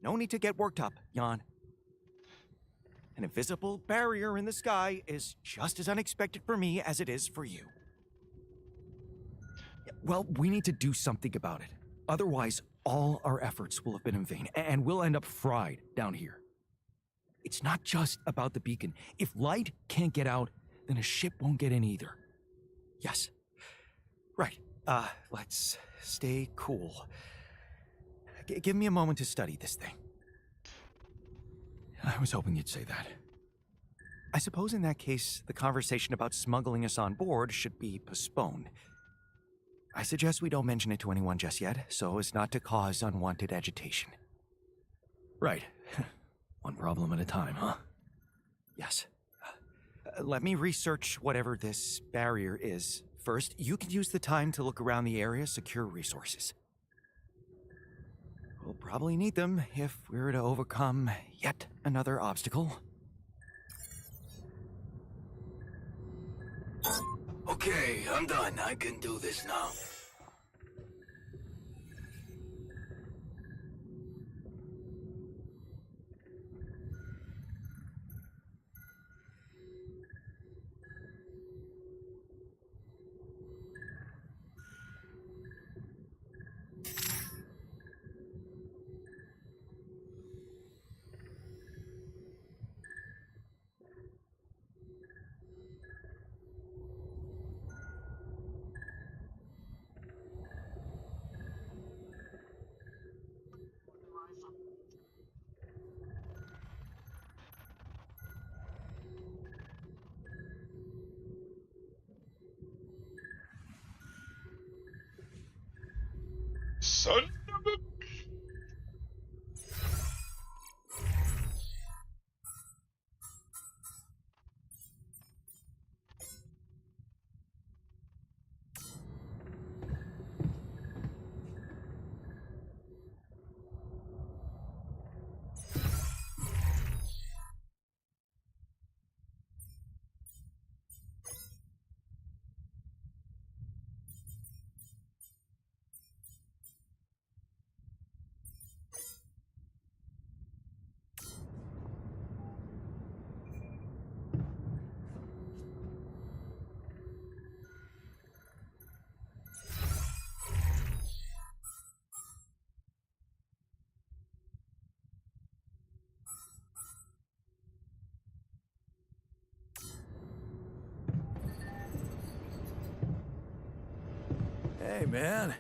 No need to get worked up, Jan. An invisible barrier in the sky is just as unexpected for me as it is for you. Well, we need to do something about it. Otherwise, all our efforts will have been in vain, and we'll end up fried down here. It's not just about the beacon. If light can't get out, then a ship won't get in either. Yes. Right. Let's stay cool. Give me a moment to study this thing. I was hoping you'd say that. I suppose in that case, the conversation about smuggling us on board should be postponed. I suggest we don't mention it to anyone just yet, so as not to cause unwanted agitation. Right. One problem at a time, huh? Yes. Let me research whatever this barrier is. First, you can use the time to look around the area, secure resources. We'll probably need them if we're to overcome yet another obstacle. Okay, I'm done. I can do this now. Son of a... Hey, man.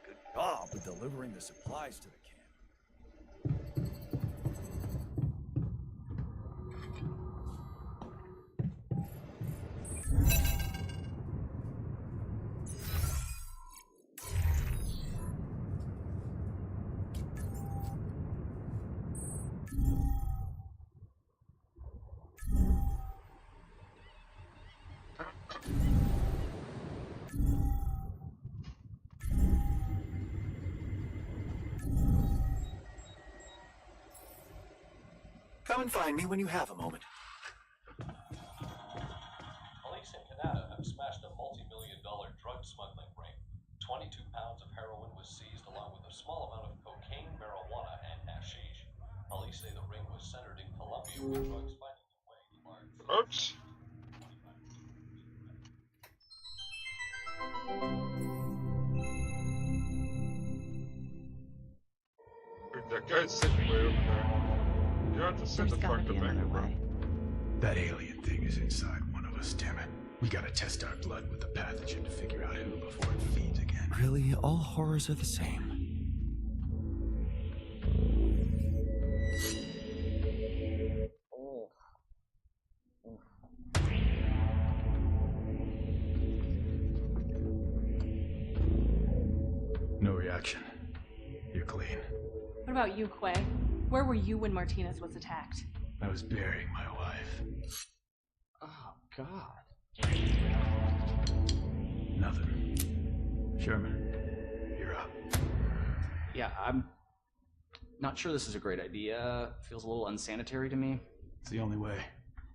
Good job with delivering the supplies to the camp. Come and find me when you have a moment. Police in Canada have smashed a multi-million-dollar drug smuggling ring. 22 pounds of heroin was seized along with a small amount of cocaine, marijuana, and hashish. Police say the ring was centered in Colombia with drugs finding their way to large... Oops. That guy's sitting way over there. You have to sit the fuck to make it, bro. That alien thing is inside one of us, damn it. We gotta test our blood with the pathogen to figure out who before it feeds again. Really, all horrors are the same. No reaction. You're clean. What about you, Quay? Where were you when Martinez was attacked? I was burying my wife. Oh, God. Nothing. Sherman, you're up. Yeah, I'm not sure this is a great idea. Feels a little unsanitary to me. It's the only way.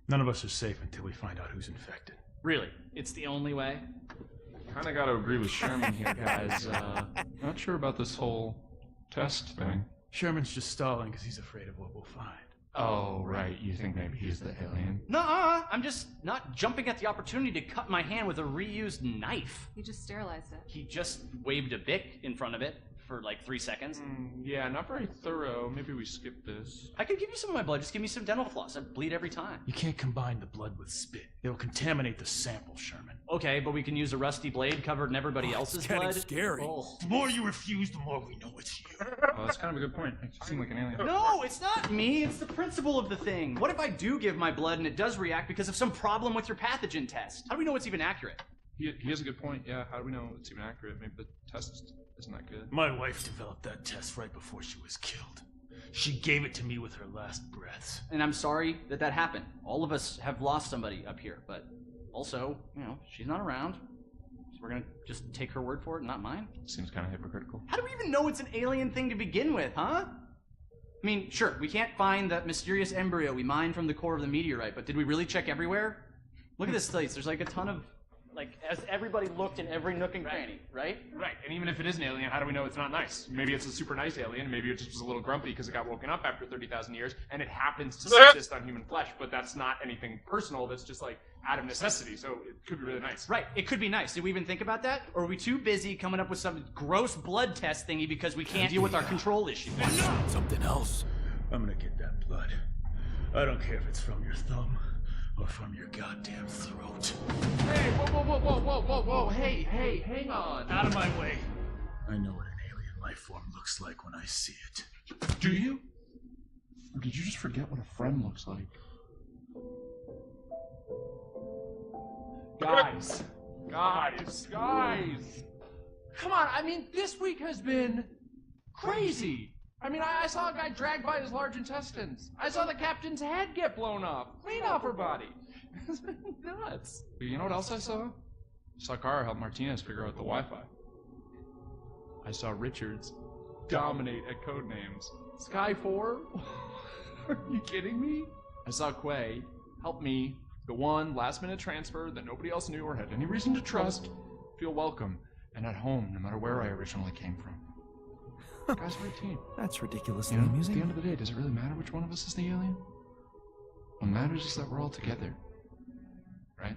None of us are safe until we find out who's infected. Really? It's the only way? Kinda gotta agree with Sherman here, guys. Not sure about this whole test thing. Sherman's just stalling because he's afraid of what we'll find. Oh, right. You think maybe he's the alien? Nuh-uh. I'm just not jumping at the opportunity to cut my hand with a reused knife. You just sterilized it. He just waved a bic in front of it for like 3 seconds. Yeah, not very thorough. Maybe we skip this. I could give you some of my blood. Just give me some dental floss. I bleed every time. You can't combine the blood with spit. It'll contaminate the sample, Sherman. Okay, but we can use a rusty blade covered in everybody else's it's getting blood. scary. Oh. The more you refuse, the more we know it's you. Well, that's kind of a good point. Makes you seem like an alien. No, it's not me. It's the principle of the thing. What if I do give my blood and it does react because of some problem with your pathogen test? How do we know it's even accurate? He has a good point. Yeah, how do we know it's even accurate? Maybe the test isn't that good. My wife developed that test right before she was killed. She gave it to me with her last breaths. And I'm sorry that that happened. All of us have lost somebody up here, but also, she's not around. So we're gonna just take her word for it, not mine? Seems kind of hypocritical. How do we even know it's an alien thing to begin with, huh? I mean, sure, we can't find that mysterious embryo we mined from the core of the meteorite, but did we really check everywhere? Look at this place. There's like a ton of, as everybody looked in every nook and cranny, right? Right, and even if it is an alien, how do we know it's not nice? Maybe it's a super nice alien, maybe it just was a little grumpy because it got woken up after 30,000 years, and it happens to subsist on human flesh, but that's not anything personal, that's just like out of necessity, so it could be really nice. Right, it could be nice. Did we even think about that? Or are we too busy coming up with some gross blood test thingy because we can't deal with our control issue? Something else. I'm gonna get that blood. I don't care if it's from your thumb or from your goddamn throat. Hey, whoa, hey, hang on. Out of my way. I know what an alien life form looks like when I see it. Do you? Or did you just forget what a friend looks like? Guys. Come on, I mean, this week has been crazy. I mean, I saw a guy dragged by his large intestines. I saw the captain's head get blown off, clean off her body. It's been nuts. But you know what else I saw? I saw Kara help Martinez figure out the Wi-Fi. I saw Richards dominate at Codenames. Sky 4? Are you kidding me? I saw Quay help me, the one last-minute transfer that nobody else knew or had any reason to trust, feel welcome and at home no matter where I originally came from. Guys, we're a team. That's ridiculously You know, amusing. at the end of the day, does it really matter which one of us is the alien? What matters is that we're all together. Right?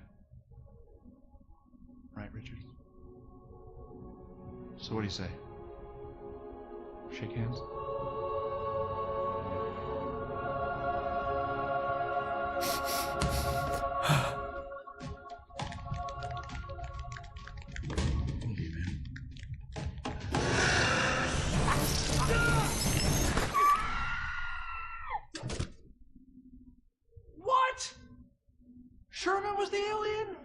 Right, Richard? So what do you say? Shake hands? What? Sherman was the alien?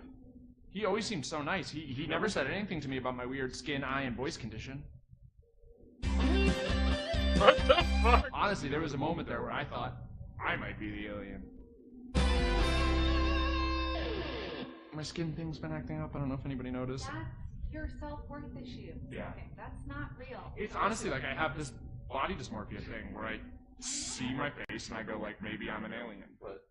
He always seemed so nice. He never said anything to me about my weird skin, eye, and voice condition. What the fuck? Honestly, there was a moment there where I thought I might be the alien. My skin thing's been acting up. I don't know if anybody noticed. That's your self-worth issue. Yeah. Okay, that's not real. It's honestly like I have this body dysmorphia thing where I see my face and I go like, maybe I'm an alien, but...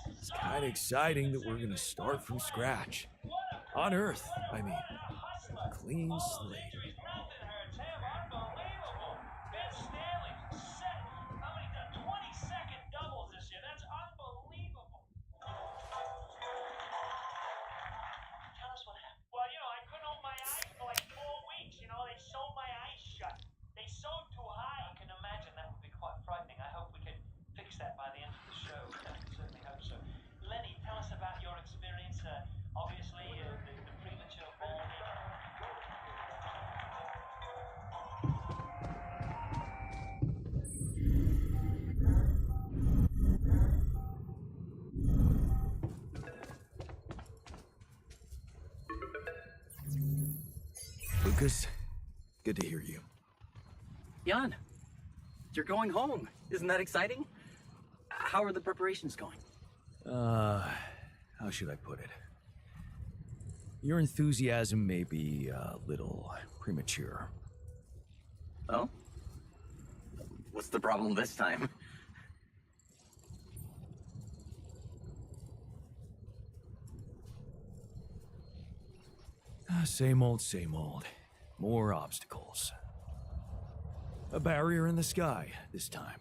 It's kind of exciting that we're gonna start from scratch. On Earth, I mean. Clean slate. Well, I couldn't open my eyes for like 4 weeks, they Lucas. Good to hear you. Jan, you're going home. Isn't that exciting? How are the preparations going? How should I put it? Your enthusiasm may be a little premature. Oh? What's the problem this time? Same old, same old. More obstacles. A barrier in the sky this time.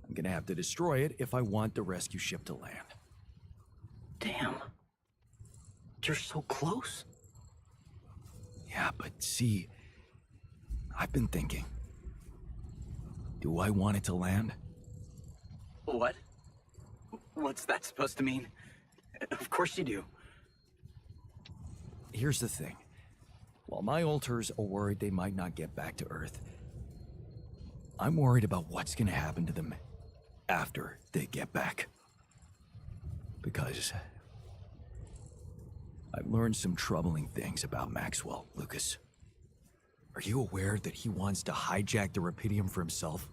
I'm gonna have to destroy it if I want the rescue ship to land. Damn. You're so close. Yeah, but see, I've been thinking. Do I want it to land? What? What's that supposed to mean? Of course you do. Here's the thing. While my alters are worried they might not get back to Earth, I'm worried about what's gonna happen to them after they get back. Because I've learned some troubling things about Maxwell, Lucas. Are you aware that he wants to hijack the Rapidium for himself?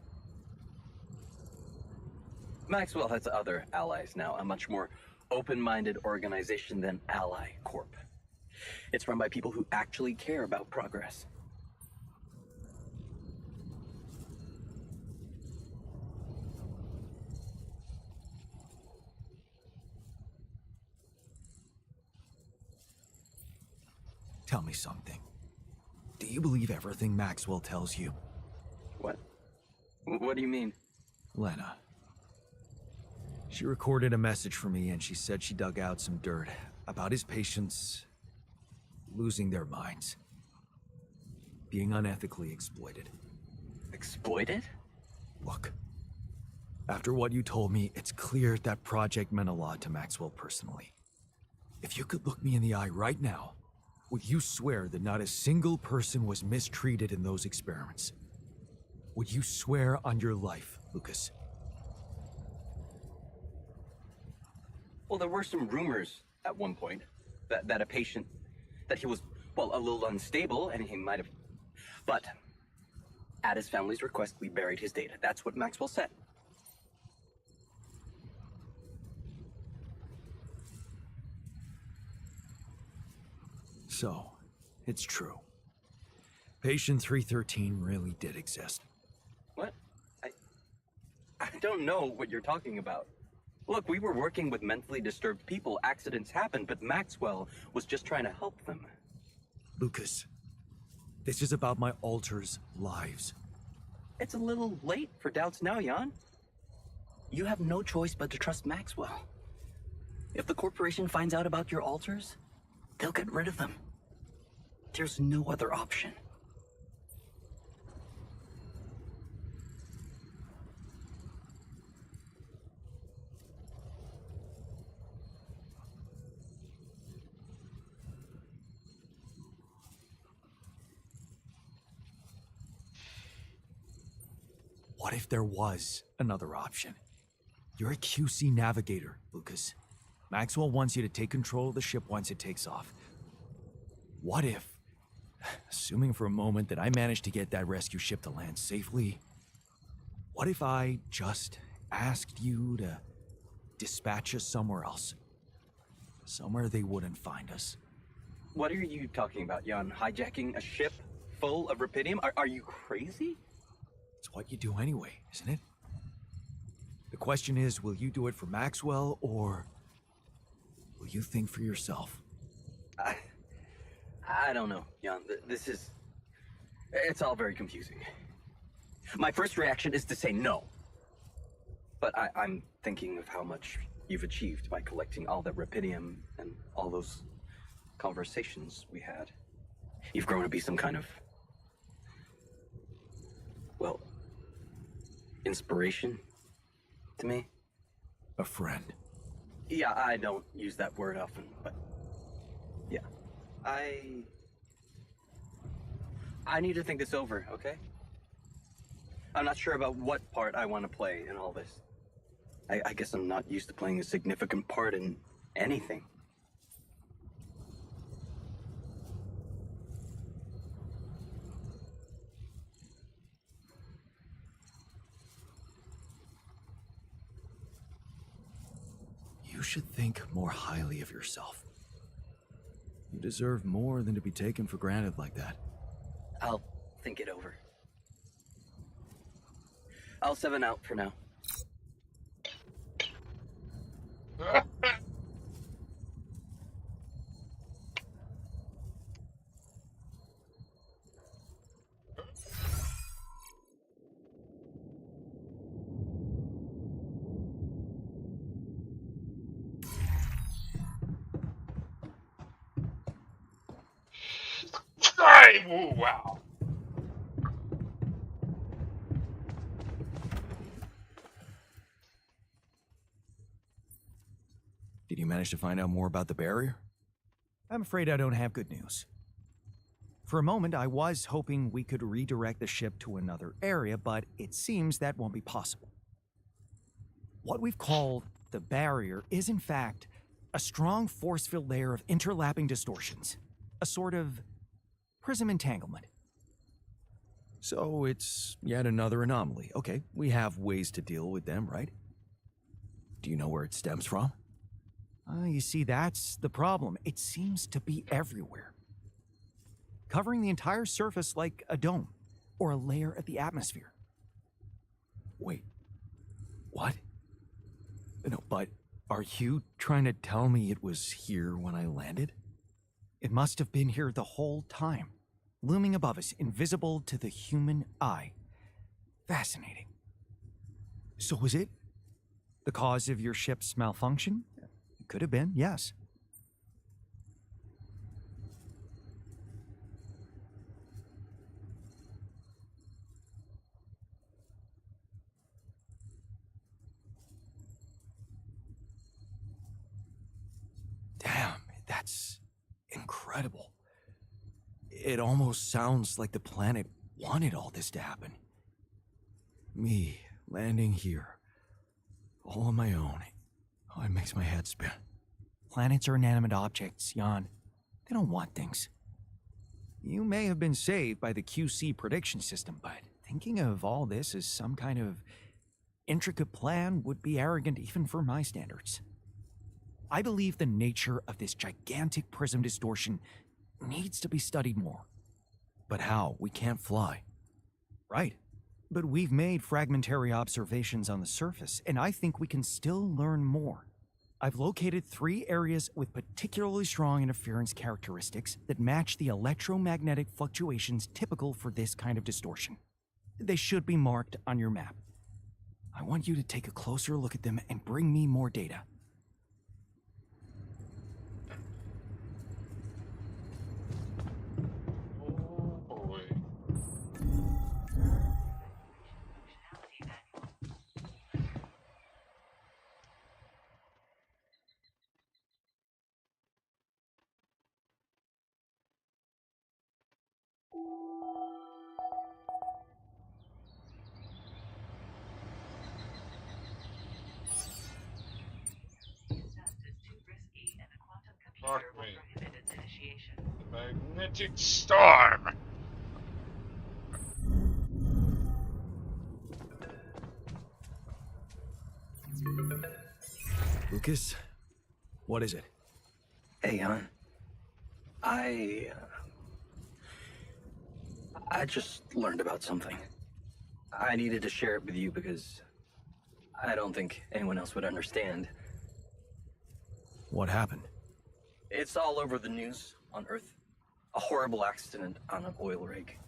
Maxwell has other allies now, a much more open-minded organization than Ally Corp. It's run by people who actually care about progress. Tell me something. Do you believe everything Maxwell tells you? What? What do you mean? Lena. She recorded a message for me and she said she dug out some dirt about his patients losing their minds. Being unethically exploited. Exploited? Look. After what you told me, it's clear that project meant a lot to Maxwell personally. If you could look me in the eye right now, would you swear that not a single person was mistreated in those experiments? Would you swear on your life, Lucas? Well, there were some rumors at one point that a patient, that he was, well, a little unstable and he might have, but at his family's request, we buried his data. That's what Maxwell said. So, it's true. Patient 313 really did exist. What? I don't know what you're talking about. Look, we were working with mentally disturbed people. Accidents happen, but Maxwell was just trying to help them. Lucas, this is about my alters' lives. It's a little late for doubts now, Jan. You have no choice but to trust Maxwell. If the corporation finds out about your alters, they'll get rid of them. There's no other option. What if there was another option? You're a QC navigator, Lucas. Maxwell wants you to take control of the ship once it takes off. What if, assuming for a moment that I managed to get that rescue ship to land safely, what if I just asked you to dispatch us somewhere else? Somewhere they wouldn't find us. What are you talking about, Jan? Hijacking a ship full of Rapidium? Are you crazy? It's what you do anyway, isn't it? The question is, will you do it for Maxwell, or will you think for yourself? I don't know, Jan. It's all very confusing. My first reaction is to say no. But I'm thinking of how much you've achieved by collecting all that Rapidium and all those conversations we had. You've grown to be some kind of, well, inspiration to me. A friend. Yeah, I don't use that word often, but yeah. I need to think this over, okay? I'm not sure about what part I want to play in all this. I guess I'm not used to playing a significant part in anything. You should think more highly of yourself. You deserve more than to be taken for granted like that. I'll think it over. I'll 7 out for now. Ooh, wow. Did you manage to find out more about the barrier? I'm afraid I don't have good news. For a moment, I was hoping we could redirect the ship to another area, but it seems that won't be possible. What we've called the barrier is, in fact, a strong force-filled layer of interlapping distortions. A sort of prism entanglement. So it's yet another anomaly. Okay, we have ways to deal with them, right? Do you know where it stems from? You see, that's the problem. It seems to be everywhere. Covering the entire surface like a dome, or a layer of the atmosphere. Wait, what? No, but are you trying to tell me it was here when I landed? It must have been here the whole time, looming above us, invisible to the human eye. Fascinating. So was it the cause of your ship's malfunction? It could have been, yes. Damn, that's incredible. It almost sounds like the planet wanted all this to happen. Me landing here, all on my own. Oh, it makes my head spin. Planets are inanimate objects, Jan. They don't want things. You may have been saved by the QC prediction system, but thinking of all this as some kind of intricate plan would be arrogant even for my standards. I believe the nature of this gigantic prism distortion needs to be studied more. But how? We can't fly. Right. But we've made fragmentary observations on the surface, and I think we can still learn more. I've located 3 areas with particularly strong interference characteristics that match the electromagnetic fluctuations typical for this kind of distortion. They should be marked on your map. I want you to take a closer look at them and bring me more data. Fuck me. The magnetic storm! Lucas, what is it? Hey, Jan. I just learned about something. I needed to share it with you because I don't think anyone else would understand. What happened? It's all over the news on Earth. A horrible accident on an oil rig.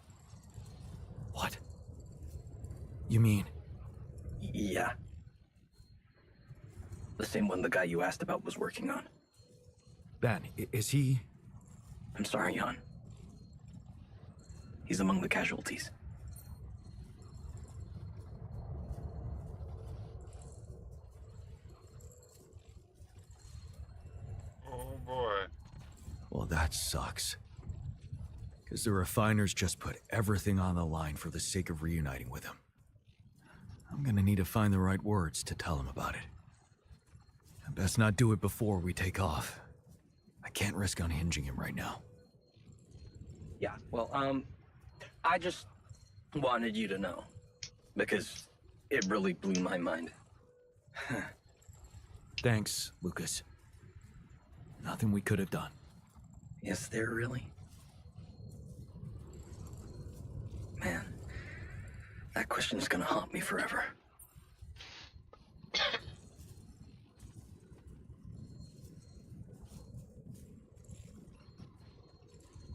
What? You mean? Yeah. The same one the guy you asked about was working on. Ben, is he? I'm sorry, Jan. He's among the casualties. Oh boy. Well, that sucks. Because the refiners just put everything on the line for the sake of reuniting with him. I'm gonna need to find the right words to tell him about it. I best not do it before we take off. I can't risk unhinging him right now. Yeah, well, I just wanted you to know. Because it really blew my mind. Thanks, Lucas. Nothing we could have done. Is there really? Man, that question's gonna haunt me forever.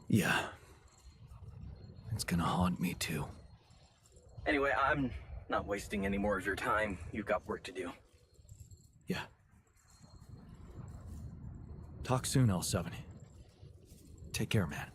Yeah. It's gonna haunt me too. Anyway, I'm not wasting any more of your time. You've got work to do. Yeah. Talk soon, L7. Take care, man.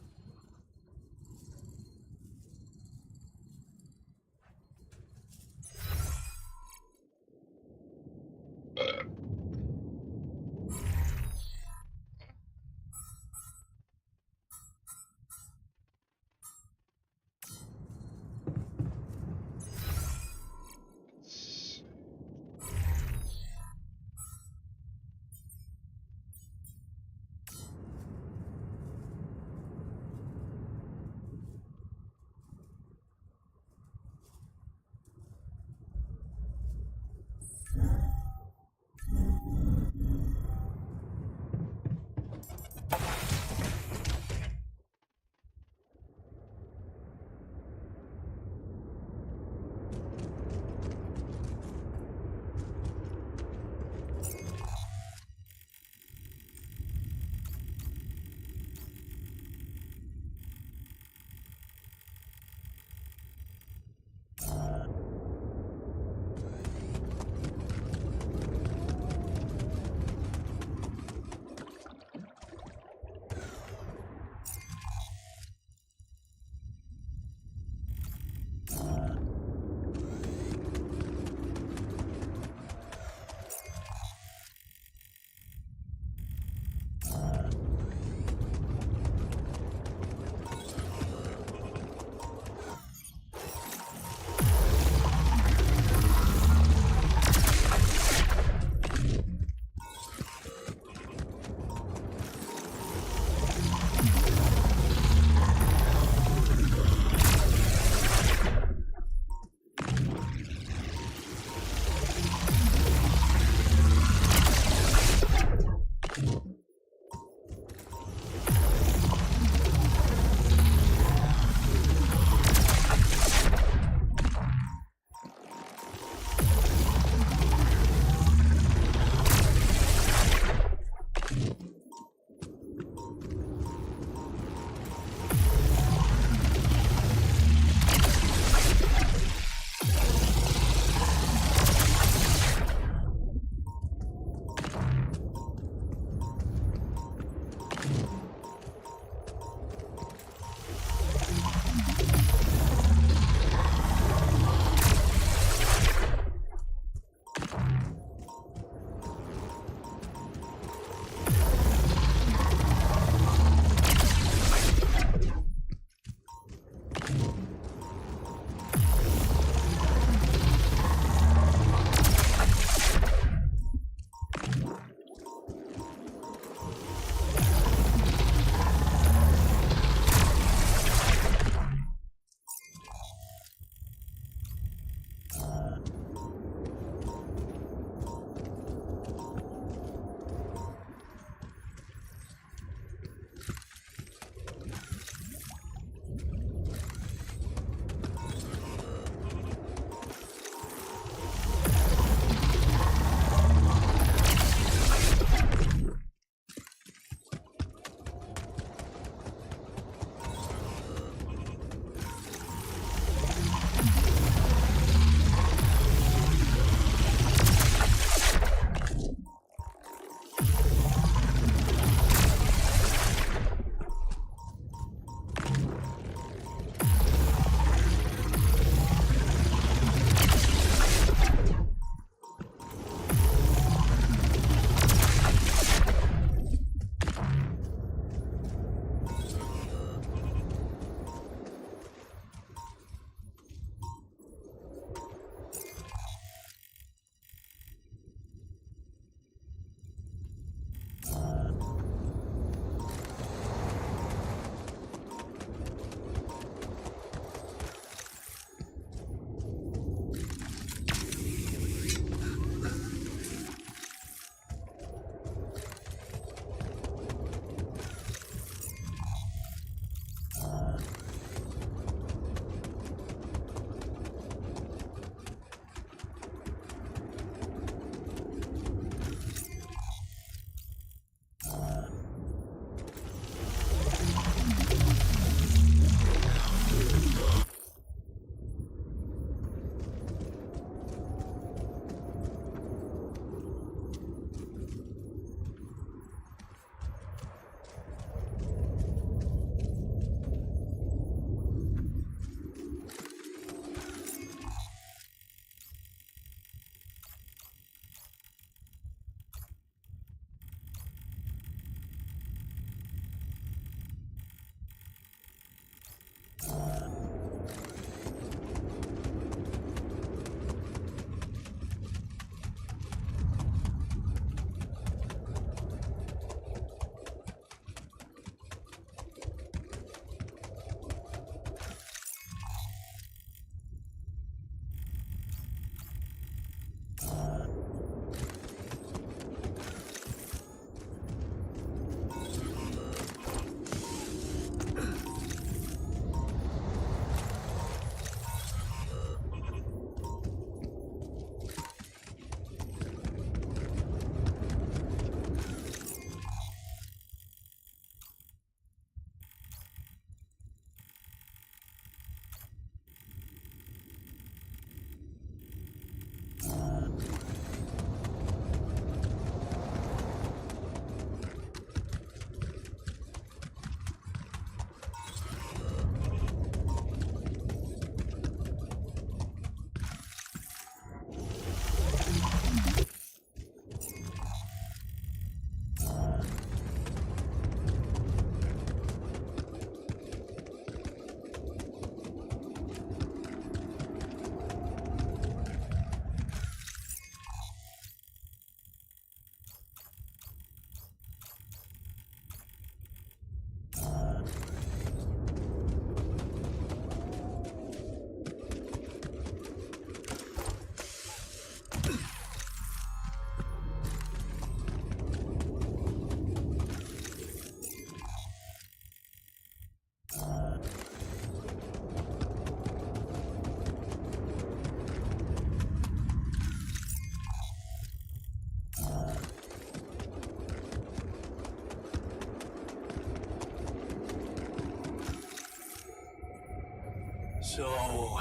So,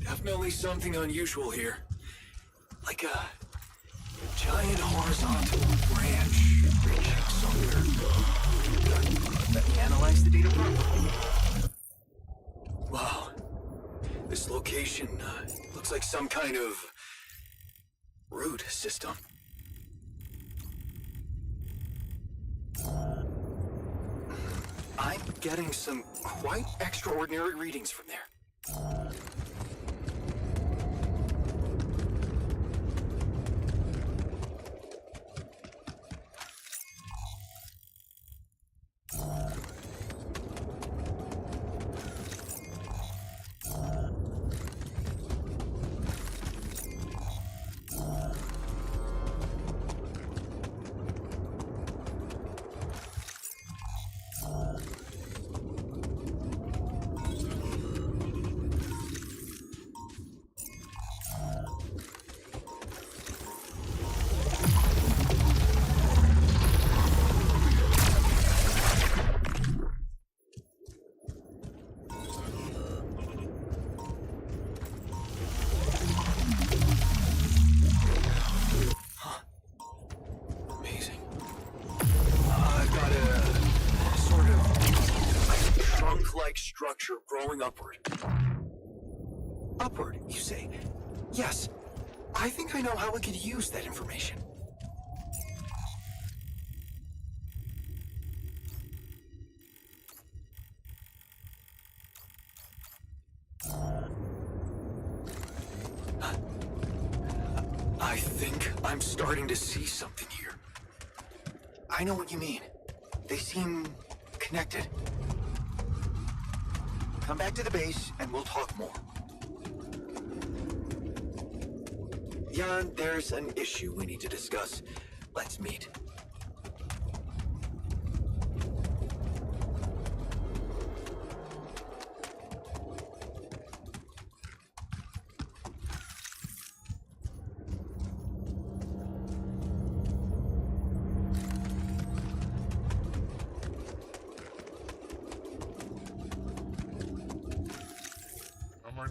definitely something unusual here. Like a giant horizontal branch reaching somewhere. Let me analyze the data properly. Wow. This location looks like some kind of root system. I'm getting some quite extraordinary readings from there. Structure growing upward. Upward, you say? Yes. I think I know how we could use that information. I think I'm starting to see something here. I know what you mean. They seem connected. Come back to the base and we'll talk more. Jan, there's an issue we need to discuss. Let's meet.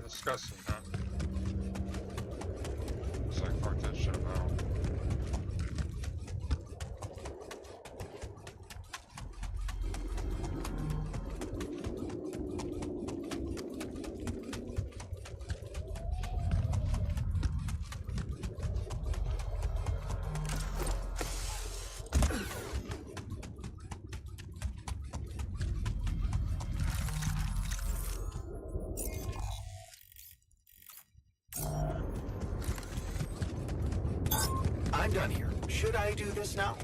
Discussing that. Looks like fuck that shit now. I'm done here. Should I do this now?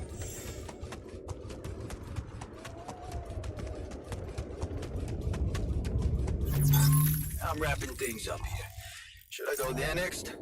I'm wrapping things up here. Should I go there next?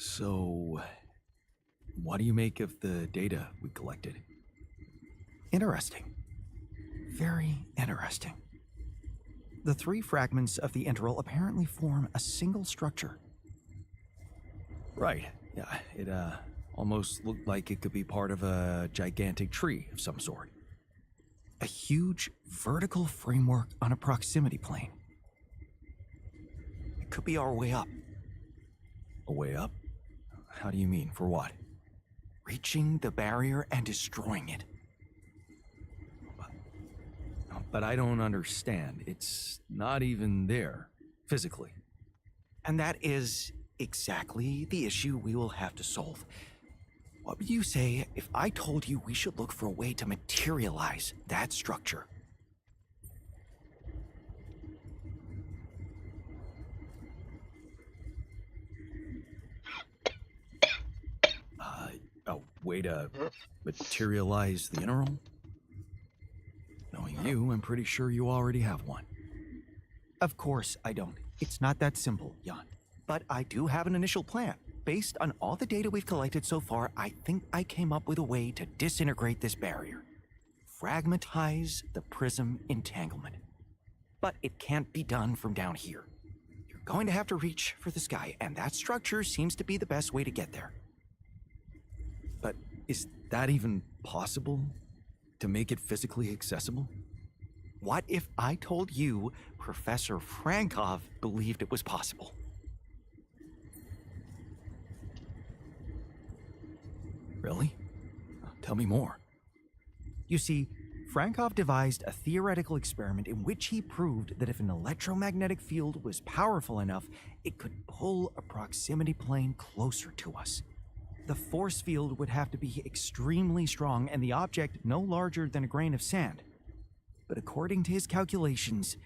So, what do you make of the data we collected? Interesting. Very interesting. The 3 fragments of the interval apparently form a single structure. Right. Yeah, it almost looked like it could be part of a gigantic tree of some sort. A huge vertical framework on a proximity plane. It could be our way up. A way up? How do you mean? For what? Reaching the barrier and destroying it. But I don't understand. It's not even there, physically. And that is exactly the issue we will have to solve. What would you say if I told you we should look for a way to materialize that structure? A way to materialize the interim? Knowing you, I'm pretty sure you already have one. Of course I don't. It's not that simple, Jan. But I do have an initial plan. Based on all the data we've collected so far, I think I came up with a way to disintegrate this barrier. Fragmentize the prism entanglement. But it can't be done from down here. You're going to have to reach for the sky, and that structure seems to be the best way to get there. But is that even possible? To make it physically accessible? What if I told you Professor Frankov believed it was possible? Really? Tell me more. You see, Frankov devised a theoretical experiment in which he proved that if an electromagnetic field was powerful enough, it could pull a proximity plane closer to us. The force field would have to be extremely strong and the object no larger than a grain of sand. But according to his calculations,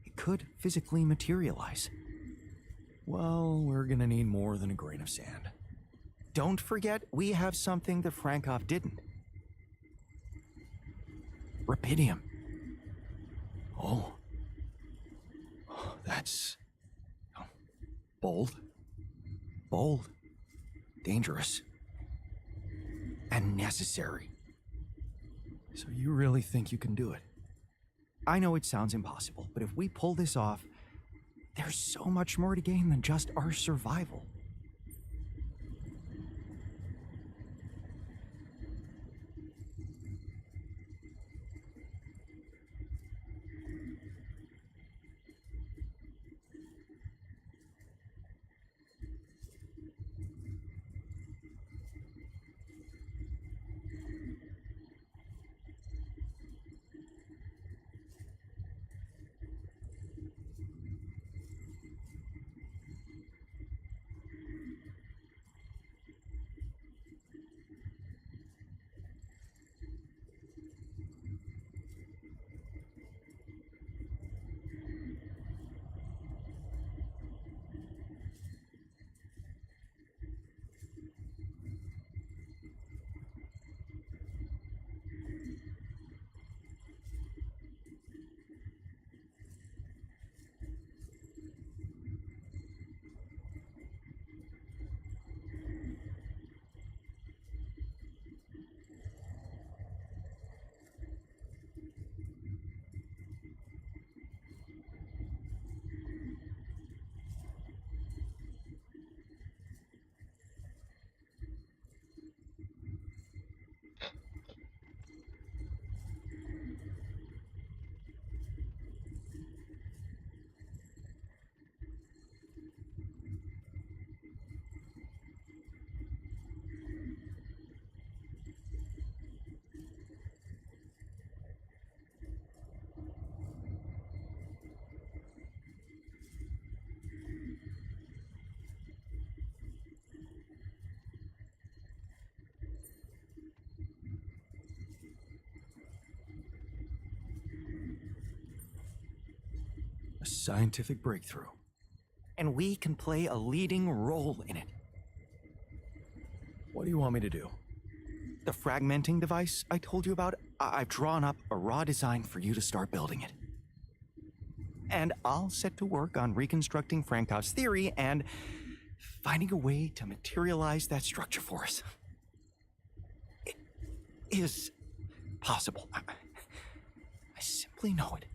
it could physically materialize. Well, we're gonna need more than a grain of sand. Don't forget, we have something that Frankov didn't. Rapidium. Oh. That's... bold. Bold. Dangerous. And necessary. So you really think you can do it? I know it sounds impossible, but if we pull this off, there's so much more to gain than just our survival. A scientific breakthrough. And we can play a leading role in it. What do you want me to do? The fragmenting device I told you about, I've drawn up a raw design for you to start building it. And I'll set to work on reconstructing Frankov's theory and finding a way to materialize that structure for us. It is possible. I simply know it.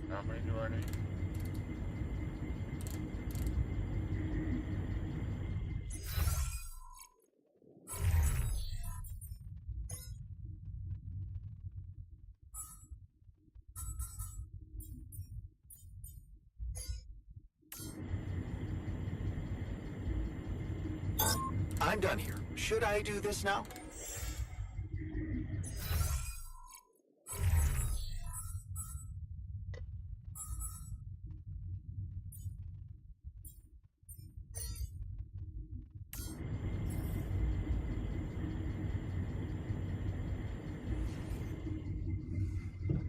How many do I need? I'm done here. Should I do this now?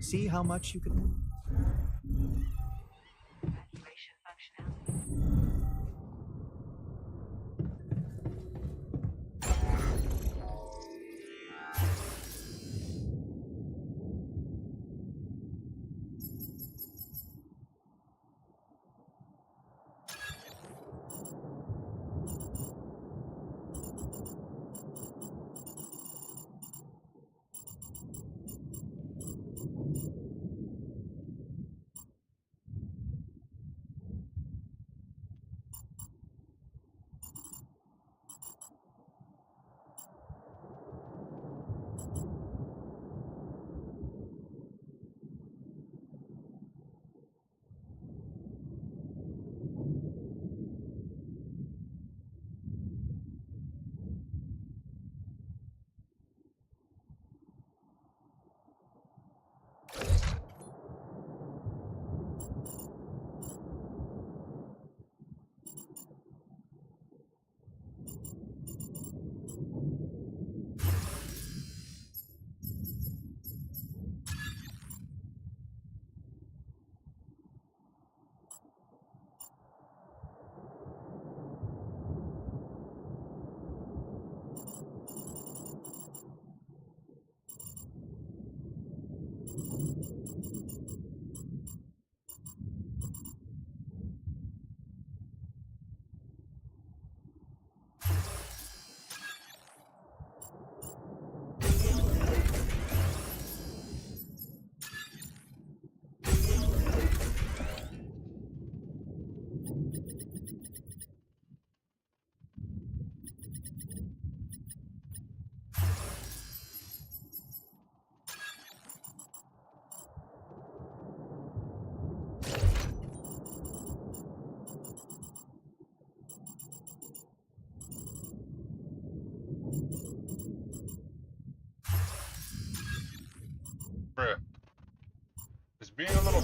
See how much you can... Evacuation functionality.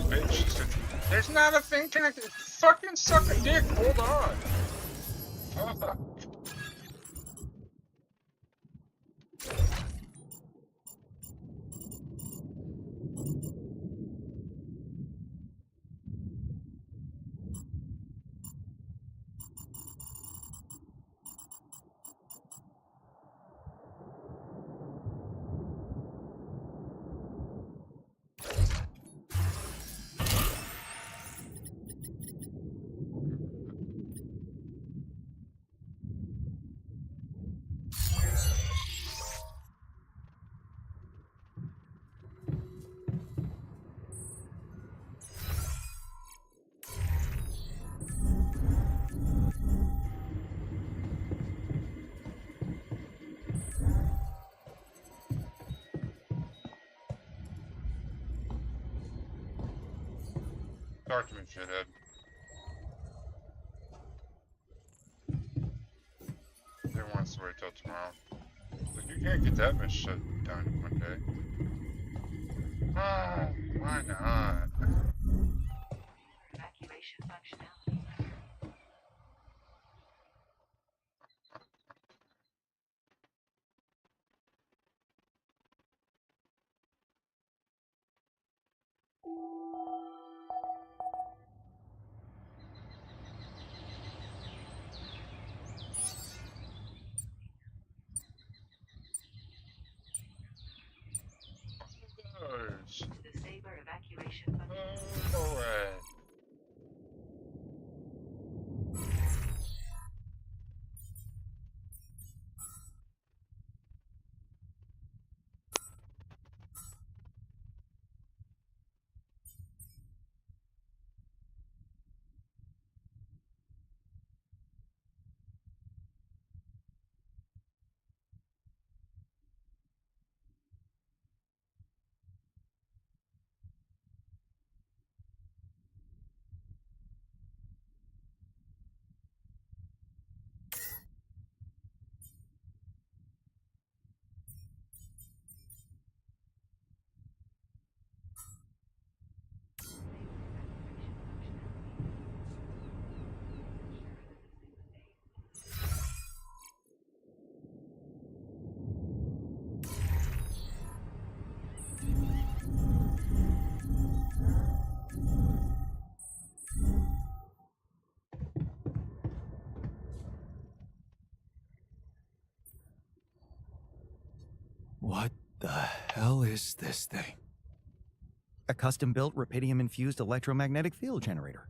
a bitch. She said, there's not a thing connected. Fucking suck a dick. Hold on. Fuck. Talk to me, shithead. They want us to wait till tomorrow. But you can't get that much shit done in one day. Ah, why not? Evacuation functionality. The Saber evacuation functionality. Alright. What the hell is this thing? A custom-built rubidium-infused electromagnetic field generator.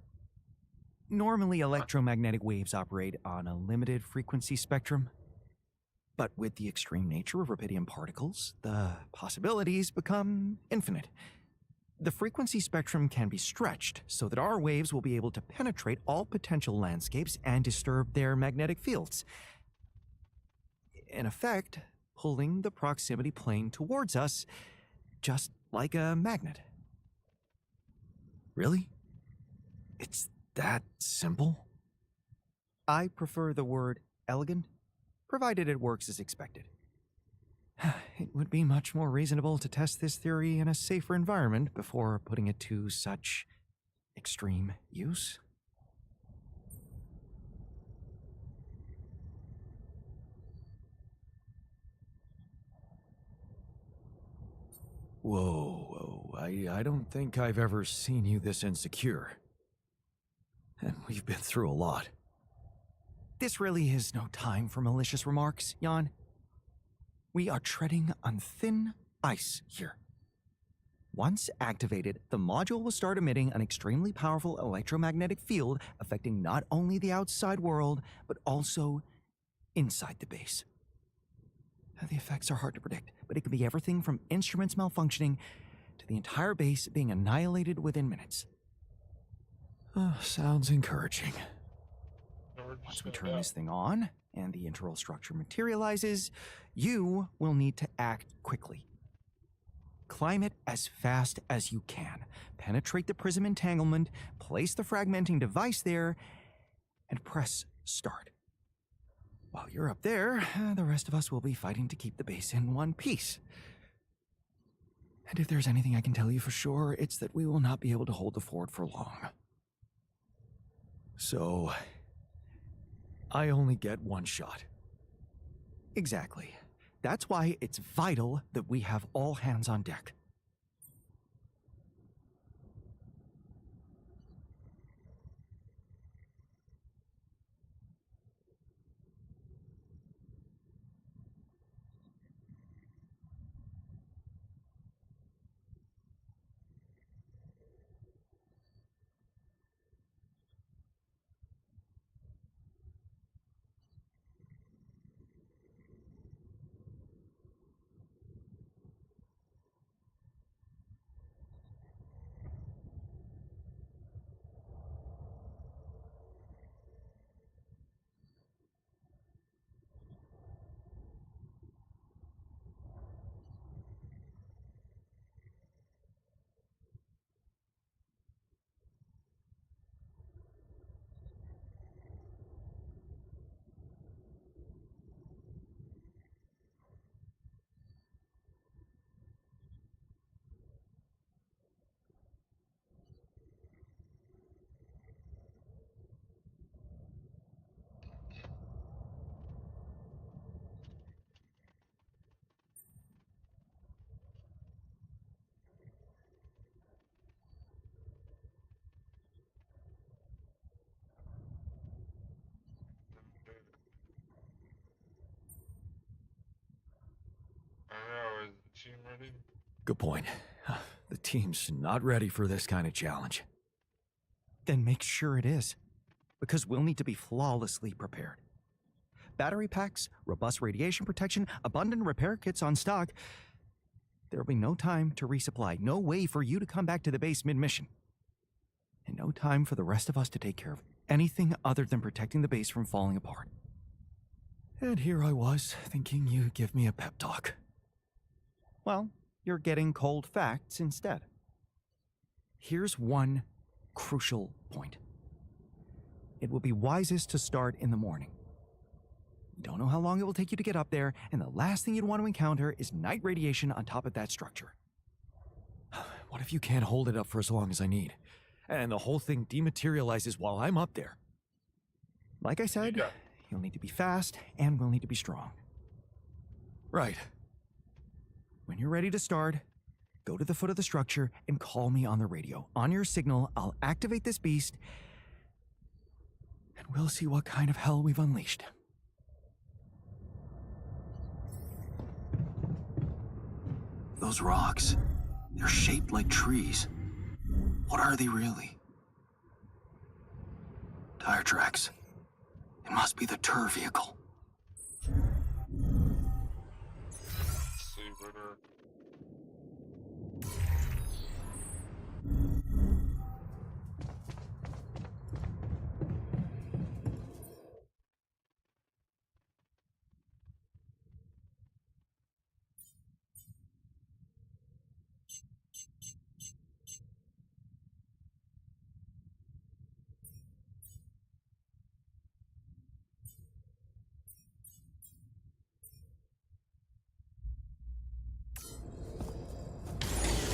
Normally, electromagnetic waves operate on a limited frequency spectrum. But with the extreme nature of rubidium particles, the possibilities become infinite. The frequency spectrum can be stretched so that our waves will be able to penetrate all potential landscapes and disturb their magnetic fields. In effect, pulling the proximity plane towards us, just like a magnet. Really? It's that simple? I prefer the word elegant, provided it works as expected. It would be much more reasonable to test this theory in a safer environment before putting it to such extreme use. Whoa, I don't think I've ever seen you this insecure. And we've been through a lot. This really is no time for malicious remarks, Jan. We are treading on thin ice here. Once activated, the module will start emitting an extremely powerful electromagnetic field affecting not only the outside world, but also inside the base. The effects are hard to predict, but it can be everything from instruments malfunctioning to the entire base being annihilated within minutes. Sounds encouraging. Once we turn this thing on and the internal structure materializes, you will need to act quickly. Climb it as fast as you can. Penetrate the prism entanglement, place the fragmenting device there, and press start. While you're up there, the rest of us will be fighting to keep the base in one piece. And if there's anything I can tell you for sure, it's that we will not be able to hold the fort for long. So, I only get one shot. Exactly. That's why it's vital that we have all hands on deck. Alright, is the team ready? Good point. The team's not ready for this kind of challenge. Then make sure it is, because we'll need to be flawlessly prepared. Battery packs, robust radiation protection, abundant repair kits on stock. There'll be no time to resupply, no way for you to come back to the base mid-mission. And no time for the rest of us to take care of anything other than protecting the base from falling apart. And here I was, thinking you'd give me a pep talk. Well, you're getting cold facts instead. Here's one crucial point. It will be wisest to start in the morning. You don't know how long it will take you to get up there, and the last thing you'd want to encounter is night radiation on top of that structure. What if you can't hold it up for as long as I need, and the whole thing dematerializes while I'm up there? Like I said, you'll need to be fast, and we'll need to be strong. Right. When you're ready to start, go to the foot of the structure and call me on the radio. On your signal, I'll activate this beast, and we'll see what kind of hell we've unleashed. Those rocks, they're shaped like trees. What are they really? Tire tracks. It must be the tour vehicle.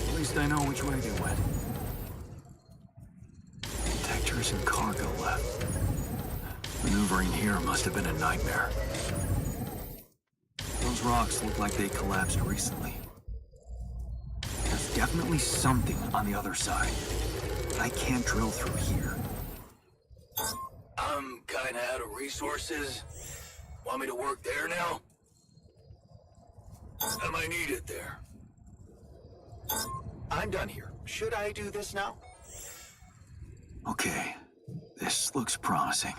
At least I know which way they went. Detectors and cargo left. Maneuvering here must have been a nightmare. Those rocks look like they collapsed recently. There's definitely something on the other side. I can't drill through here. I'm kinda out of resources. Want me to work there now? I might need it there. I'm done here. Should I do this now? Okay, this looks promising.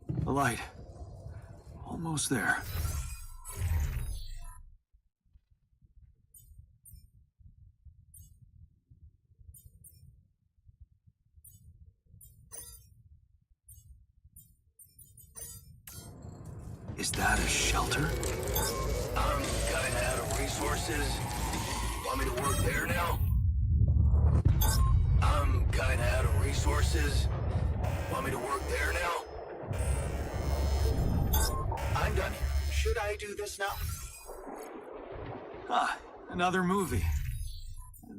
The light. Almost there. Is that a shelter? I'm kinda out of resources. Want me to work there now? I'm kinda out of resources. Want me to work there now? I'm done here. Should I do this now? Ah, Another movie.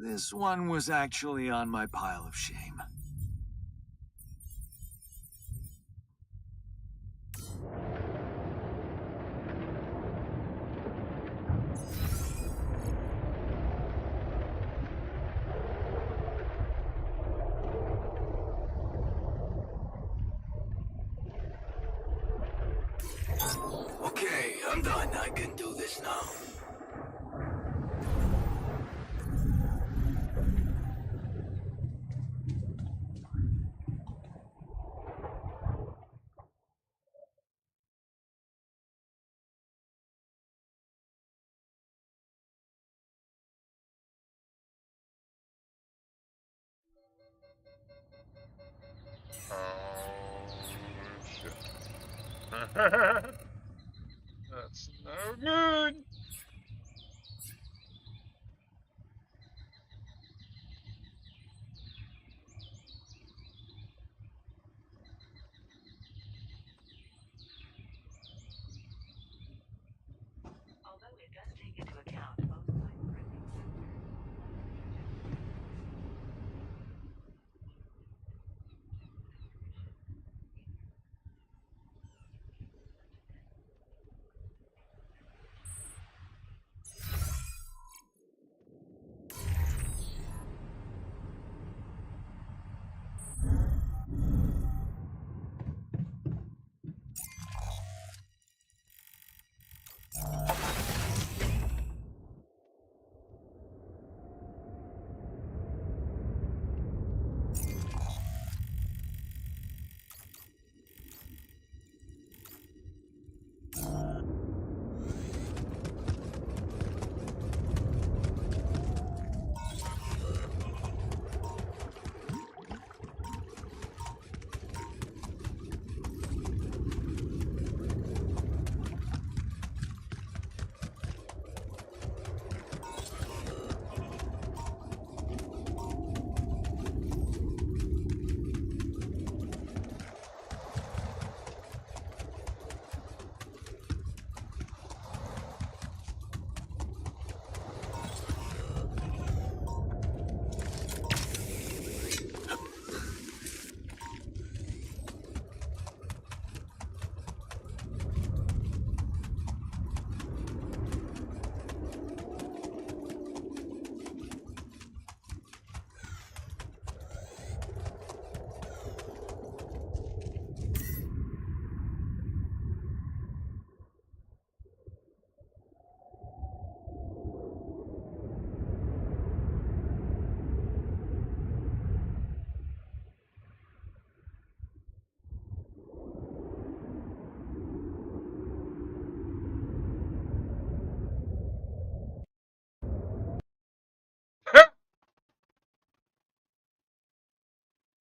This one was actually on my pile of shame. Okay, I'm done. I can do this now. Oh, shit. That's no good. Although it does take into account both sides' present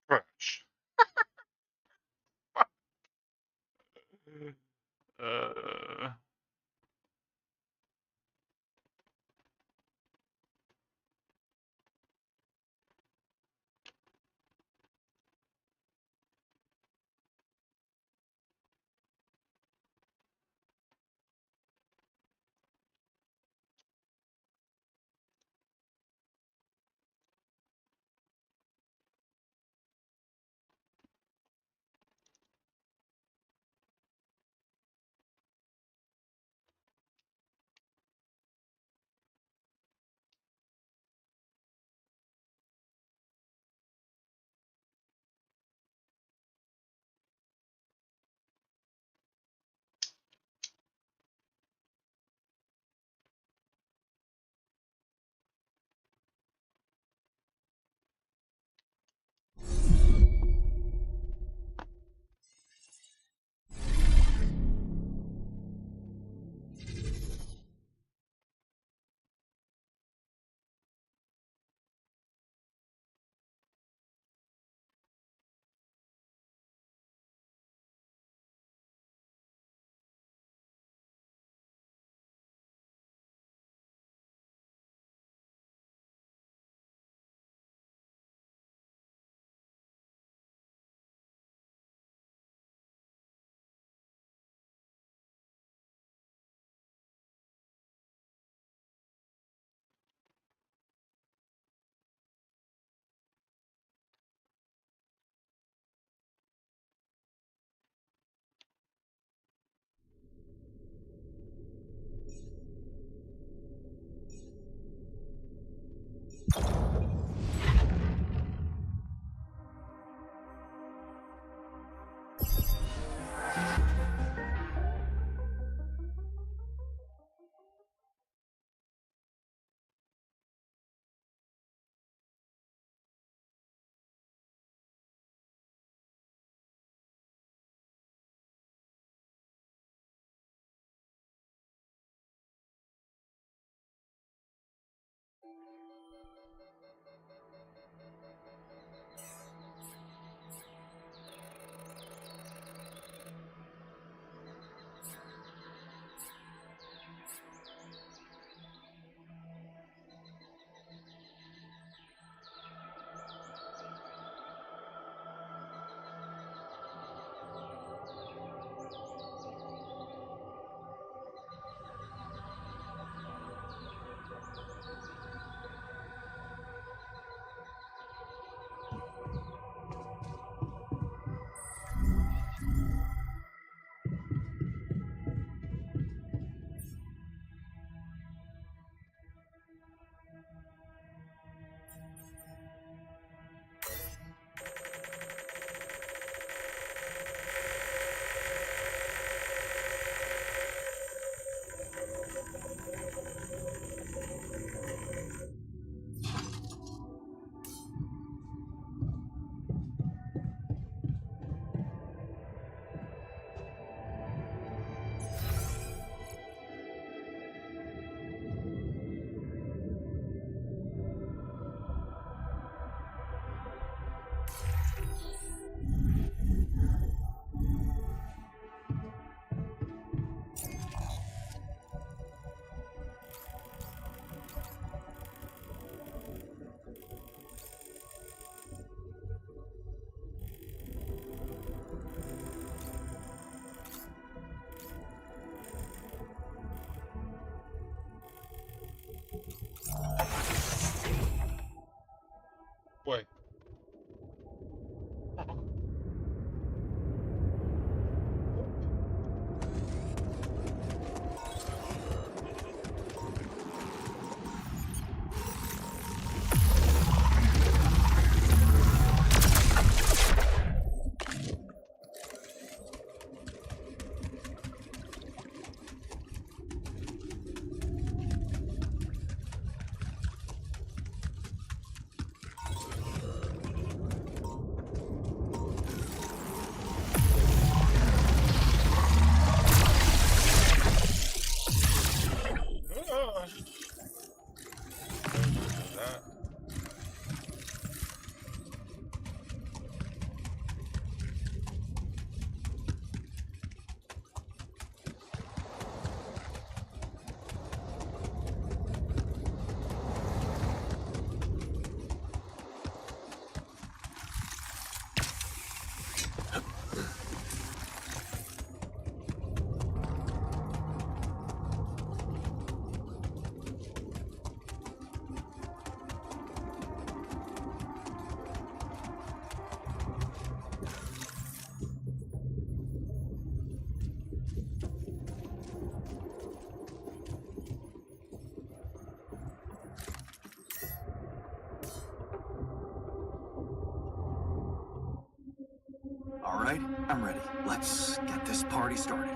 Crunch. uh, Wait. All right, I'm ready. Let's get this party started.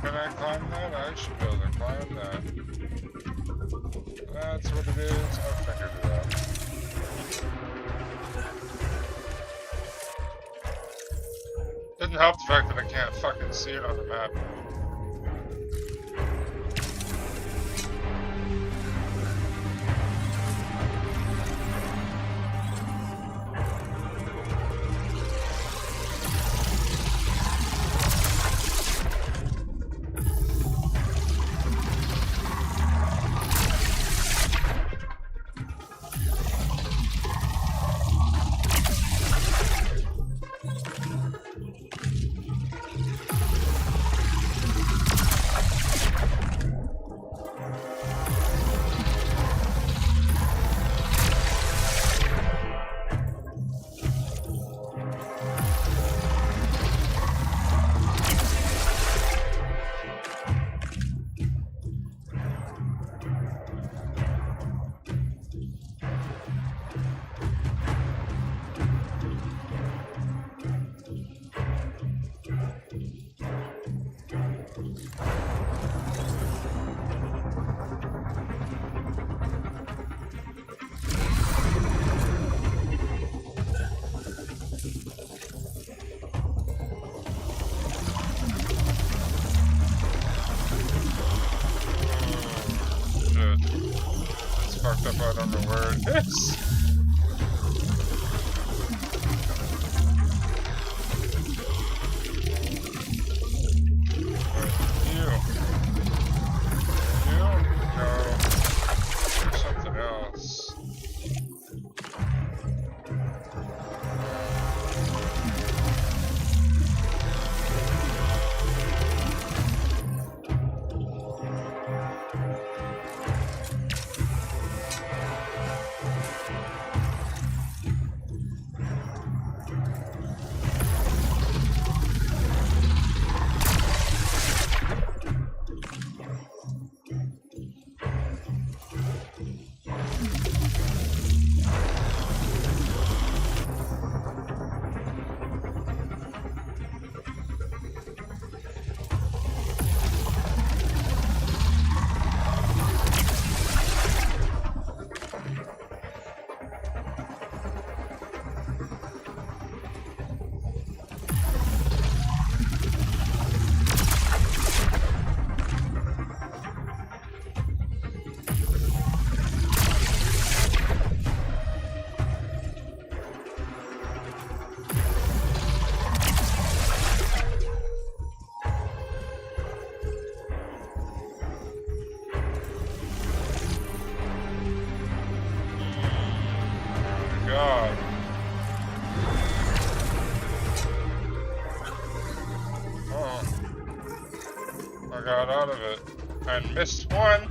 Can I climb that? I should be able to climb that. That's what it is. I figured it out. Doesn't help the fact that I can't fucking see it on the map. Fucked up, I don't know where it is. There's something else. God. Oh. I got out of it and missed one.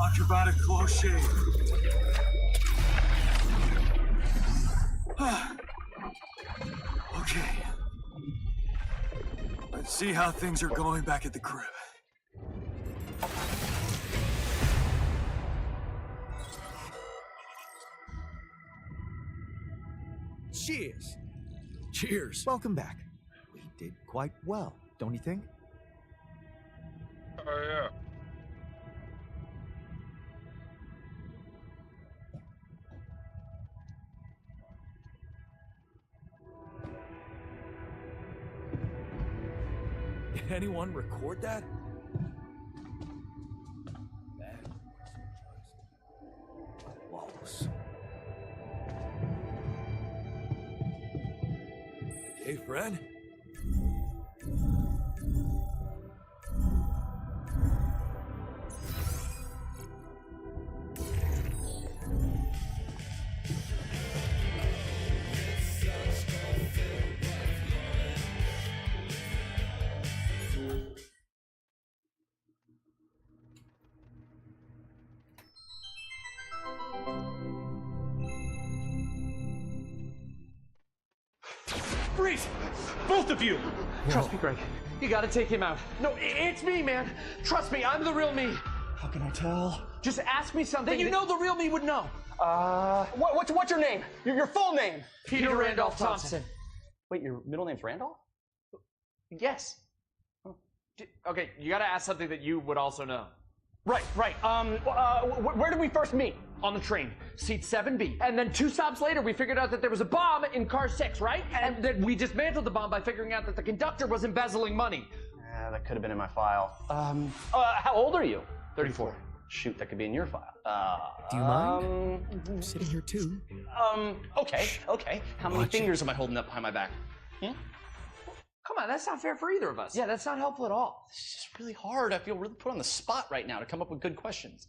Talk about a close shave. Okay. Let's see how things are going back at the crib. Cheers. Cheers. Welcome back. We did quite well, don't you think? Oh, yeah. Did anyone record that? Wallace. Hey, Fred. Freeze! Both of you! Trust me, Greg. You gotta take him out. No, it's me, man. Trust me, I'm the real me. How can I tell? Just ask me something that you know the real me would know. What's your name? Your full name? Peter Randolph Thompson. Wait, your middle name's Randolph? Yes. Okay, you gotta ask something that you would also know. Right. Where did we first meet? On the train, seat 7B. And then 2 stops later, we figured out that there was a bomb in car 6, right? And then we dismantled the bomb by figuring out that the conductor was embezzling money. Yeah, that could have been in my file. How old are you? 34. Shoot, that could be in your file. Do you mind? I'm sitting here too. Okay. How many fingers am I holding up behind my back? Come on, that's not fair for either of us. Yeah, that's not helpful at all. It's just really hard. I feel really put on the spot right now to come up with good questions.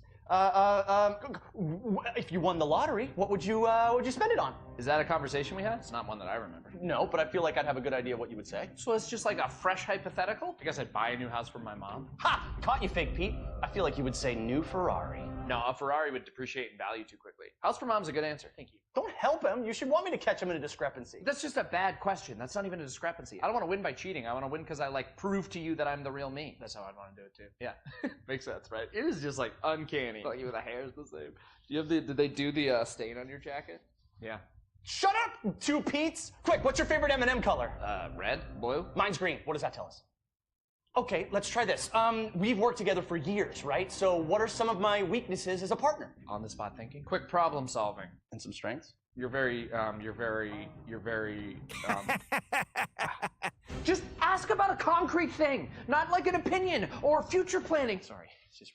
If you won the lottery, what would you spend it on? Is that a conversation we had? It's not one that I remember. No, but I feel like I'd have a good idea what you would say. So it's just like a fresh hypothetical? I guess I'd buy a new house for my mom. Ha! Caught you, Fake Pete. I feel like you would say new Ferrari. No, a Ferrari would depreciate in value too quickly. House for mom's a good answer. Thank you. Don't help him. You should want me to catch him in a discrepancy. That's just a bad question. That's not even a discrepancy. I don't want to win by cheating. I want to win because I prove to you that I'm the real me. That's how I'd want to do it too. Yeah, makes sense, right? It is just uncanny. Like even the hair is the same. Do you have did they do the stain on your jacket? Yeah. Shut up, 2 Pete's. Quick, what's your favorite M&M color? Red, blue. Mine's green. What does that tell us? Okay, let's try this. We've worked together for years, right? So what are some of my weaknesses as a partner? On the spot thinking. Quick problem solving. And some strengths? You're very Just ask about a concrete thing, not like an opinion or future planning. Sorry, it's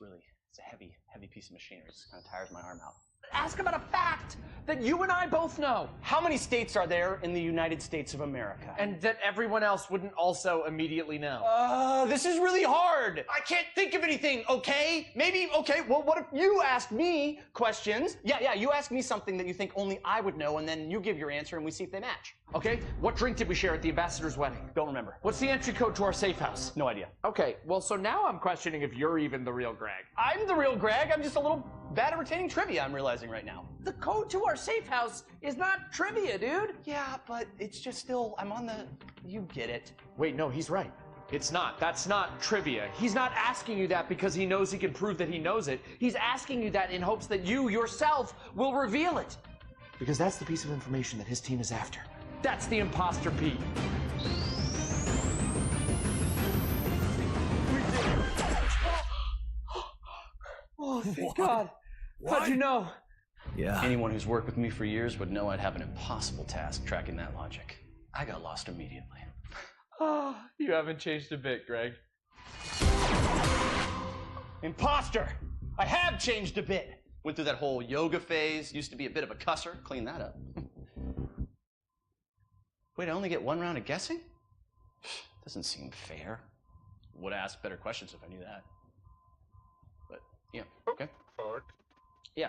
a heavy piece of machinery. It just kind of tires my arm out. Ask about a fact that you and I both know. How many states are there in the United States of America? And that everyone else wouldn't also immediately know. This is really hard. I can't think of anything, okay? Well, what if you ask me questions? Yeah, you ask me something that you think only I would know, and then you give your answer, and we see if they match. Okay, what drink did we share at the ambassador's wedding? Don't remember. What's the entry code to our safe house? No idea. Okay, well, so now I'm questioning if you're even the real Greg. I'm the real Greg. I'm just a little bad at retaining trivia, I'm realizing right now. The code to our safe house is not trivia, dude. Yeah, but it's just still, you get it. Wait, no, he's right. It's not. That's not trivia. He's not asking you that because he knows he can prove that he knows it. He's asking you that in hopes that you yourself will reveal it. Because that's the piece of information that his team is after. That's the imposter Pete. Oh, thank God. How'd you know? Yeah. Anyone who's worked with me for years would know I'd have an impossible task tracking that logic. I got lost immediately. Oh, you haven't changed a bit, Greg. Imposter! I have changed a bit. Went through that whole yoga phase, used to be a bit of a cusser, cleaned that up. Wait, I only get 1 round of guessing? Doesn't seem fair. Would have asked better questions if I knew that. But, yeah, okay. Yeah.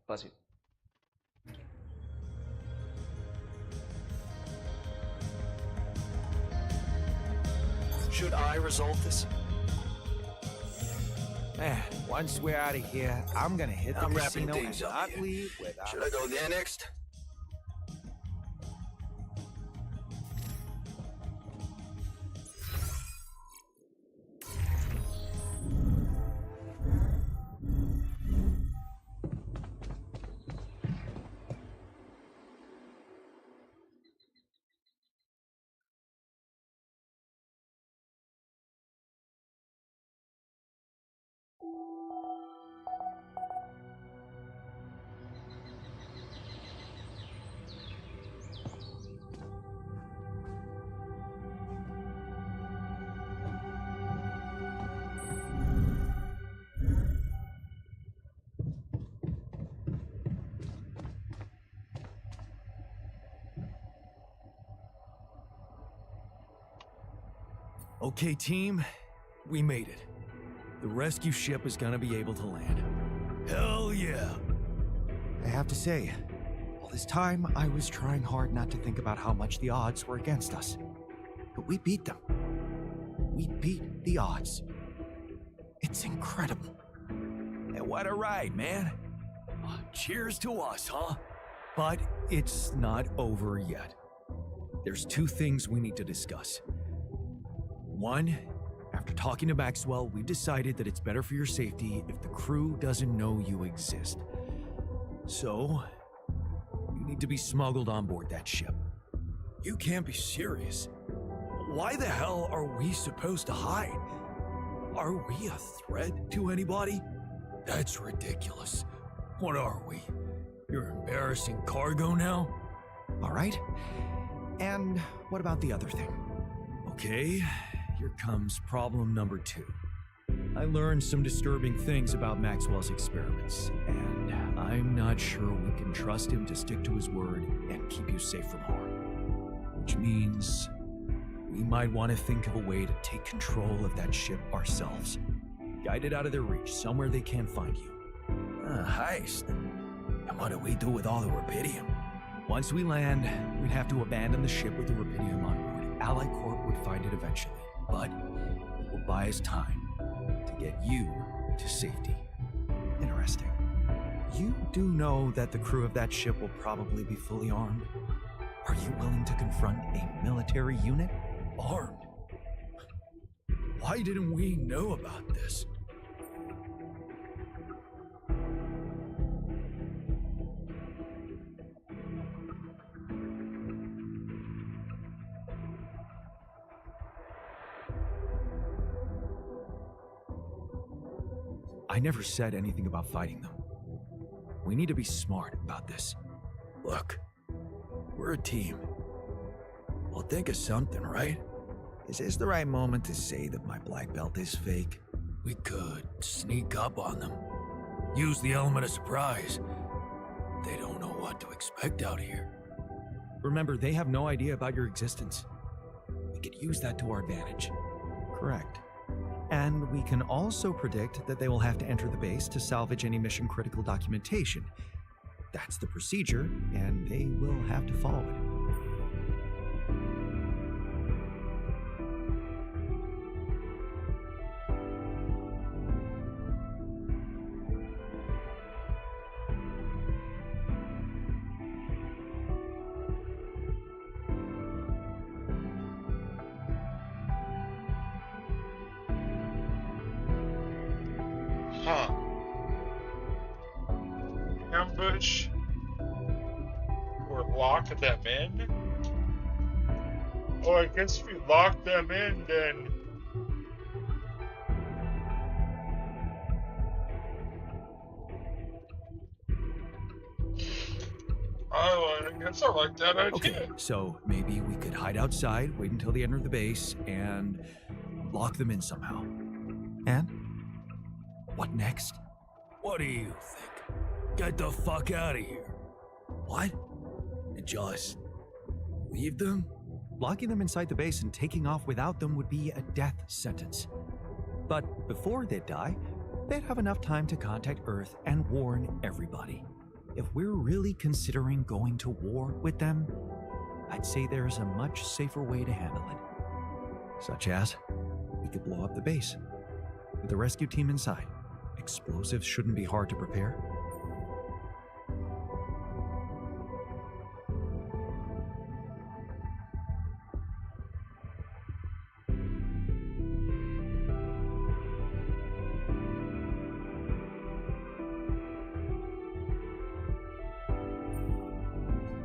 Bless you. Should I resolve this? Man, once we're out of here, I'm gonna hit the I'm wrapping casino things and up not here. leave without... Should I go there next? Okay, team, we made it. The rescue ship is gonna be able to land. Hell yeah! I have to say, all this time I was trying hard not to think about how much the odds were against us. But we beat them. We beat the odds. It's incredible. And what a ride, man. Cheers to us, huh? But it's not over yet. There's two things we need to discuss. One, after talking to Maxwell, we decided that it's better for your safety if the crew doesn't know you exist. So, you need to be smuggled on board that ship. You can't be serious. Why the hell are we supposed to hide? Are we a threat to anybody? That's ridiculous. What are we? Your embarrassing cargo now? All right. And what about the other thing? Okay, here comes problem number 2. I learned some disturbing things about Maxwell's experiments, and I'm not sure we can trust him to stick to his word and keep you safe from harm. Which means we might want to think of a way to take control of that ship ourselves. Guide it out of their reach, somewhere they can't find you. A heist. And what do we do with all the rubidium? Once we land, we'd have to abandon the ship with the rubidium on board. Ally Corp would find it eventually, but it will buy us time to get you to safety. Interesting. You do know that the crew of that ship will probably be fully armed? Are you willing to confront a military unit? Armed? Why didn't we know about this? I never said anything about fighting them. We need to be smart about this. Look, we're a team. We'll think of something, right? Is this the right moment to say that my black belt is fake? We could sneak up on them. Use the element of surprise. They don't know what to expect out here. Remember, they have no idea about your existence. We could use that to our advantage. Correct. And we can also predict that they will have to enter the base to salvage any mission-critical documentation. That's the procedure, and they will have to follow it. Huh. Ambush. Or lock them in? Oh, I guess if we lock them in, then... Oh, I guess I like that idea. Okay, so maybe we could hide outside, wait until they enter the base, and lock them in somehow. And? What next? What do you think? Get the fuck out of here. What? And just leave them? Locking them inside the base and taking off without them would be a death sentence. But before they die, they'd have enough time to contact Earth and warn everybody. If we're really considering going to war with them, I'd say there's a much safer way to handle it. Such as? we could blow up the base. With the rescue team inside, explosives shouldn't be hard to prepare.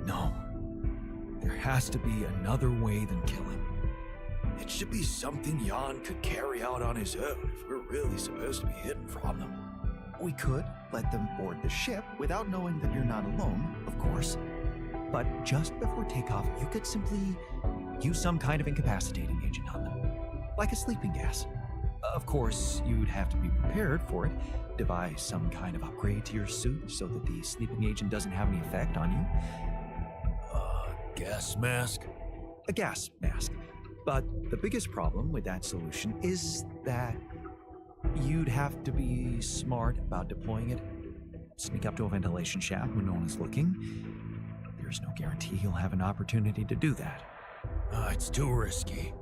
No. There has to be another way than killing. It should be something Jan could carry out on his own if we're really supposed to be hidden from them. We could let them board the ship without knowing that you're not alone, of course. But just before takeoff, you could simply use some kind of incapacitating agent on them, like a sleeping gas. Of course, you'd have to be prepared for it, devise some kind of upgrade to your suit so that the sleeping agent doesn't have any effect on you. Gas mask? A gas mask. But the biggest problem with that solution is that you'd have to be smart about deploying it. Sneak up to a ventilation shaft when no one is looking. There's no guarantee you'll have an opportunity to do that. It's too risky.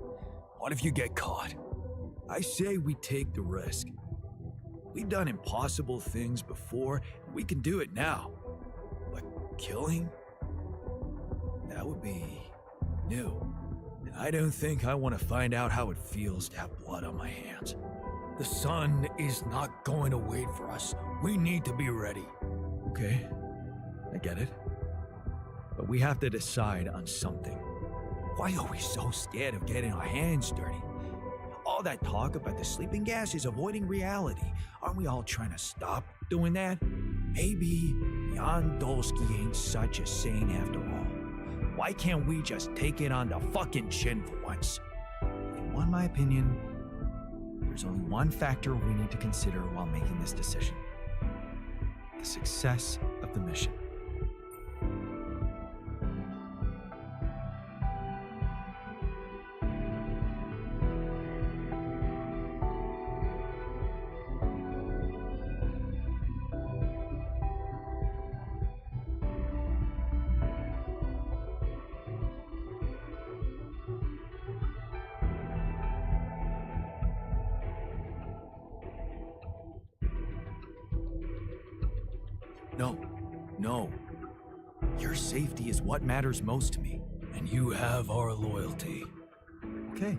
What if you get caught? I say we take the risk. We've done impossible things before, and we can do it now. But killing? That would be new. And I don't think I want to find out how it feels to have blood on my hands. The sun is not going to wait for us. We need to be ready. Okay, I get it. But we have to decide on something. Why are we so scared of getting our hands dirty? All that talk about the sleeping gas is avoiding reality. Aren't we all trying to stop doing that? Maybe Jan Dolsky ain't such a saint after all. Why can't we just take it on the fucking chin for once? If you want my opinion, there's only one factor we need to consider while making this decision. The success of the mission. No. Your safety is what matters most to me, and you have our loyalty. Okay.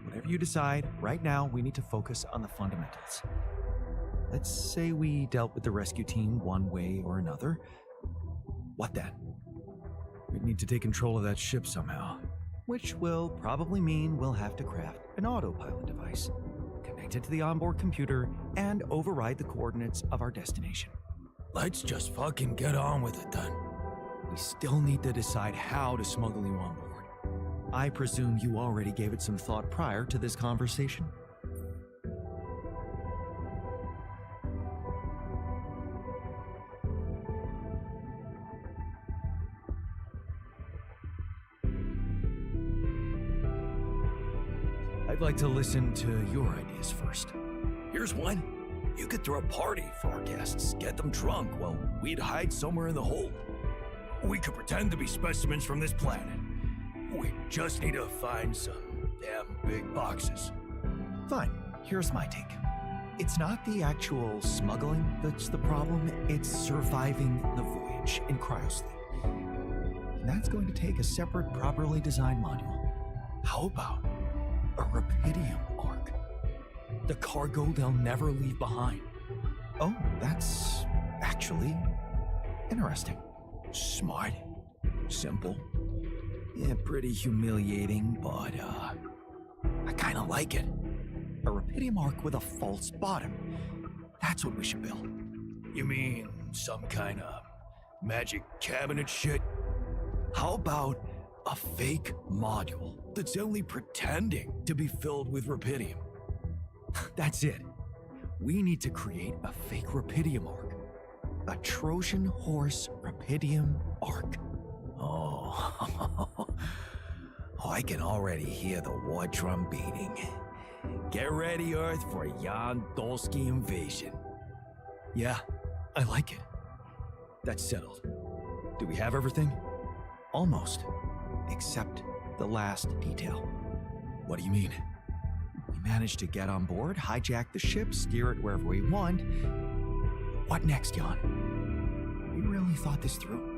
Whatever you decide, right now we need to focus on the fundamentals. Let's say we dealt with the rescue team one way or another. What then? We need to take control of that ship somehow. Which will probably mean we'll have to craft an autopilot device, connect it to the onboard computer, and override the coordinates of our destination. Let's just fucking get on with it then. We still need to decide how to smuggle you on board. I presume you already gave it some thought prior to this conversation? I'd like to listen to your ideas first. Here's one. You could throw a party for our guests, get them drunk while we'd hide somewhere in the hold. We could pretend to be specimens from this planet. We just need to find some damn big boxes. Fine, here's my take. It's not the actual smuggling that's the problem, it's surviving the voyage in cryosleep. And that's going to take a separate, properly designed module. How about a Rapidium arc? The cargo they'll never leave behind. Oh, that's actually interesting. Smart. Simple. Yeah, pretty humiliating, but I kinda like it. A Rapidium arc with a false bottom. That's what we should build. You mean some kind of magic cabinet shit? How about a fake module that's only pretending to be filled with Rapidium? That's it. We need to create a fake Rapidium arc. A Trojan horse Rapidium arc. Oh, I can already hear the war drum beating. Get ready, Earth, for a Jan Dolsky invasion. Yeah, I like it. That's settled. Do we have everything? Almost. Except the last detail. What do you mean? managed to get on board, hijack the ship, steer it wherever we want. What next, Jan? You really thought this through?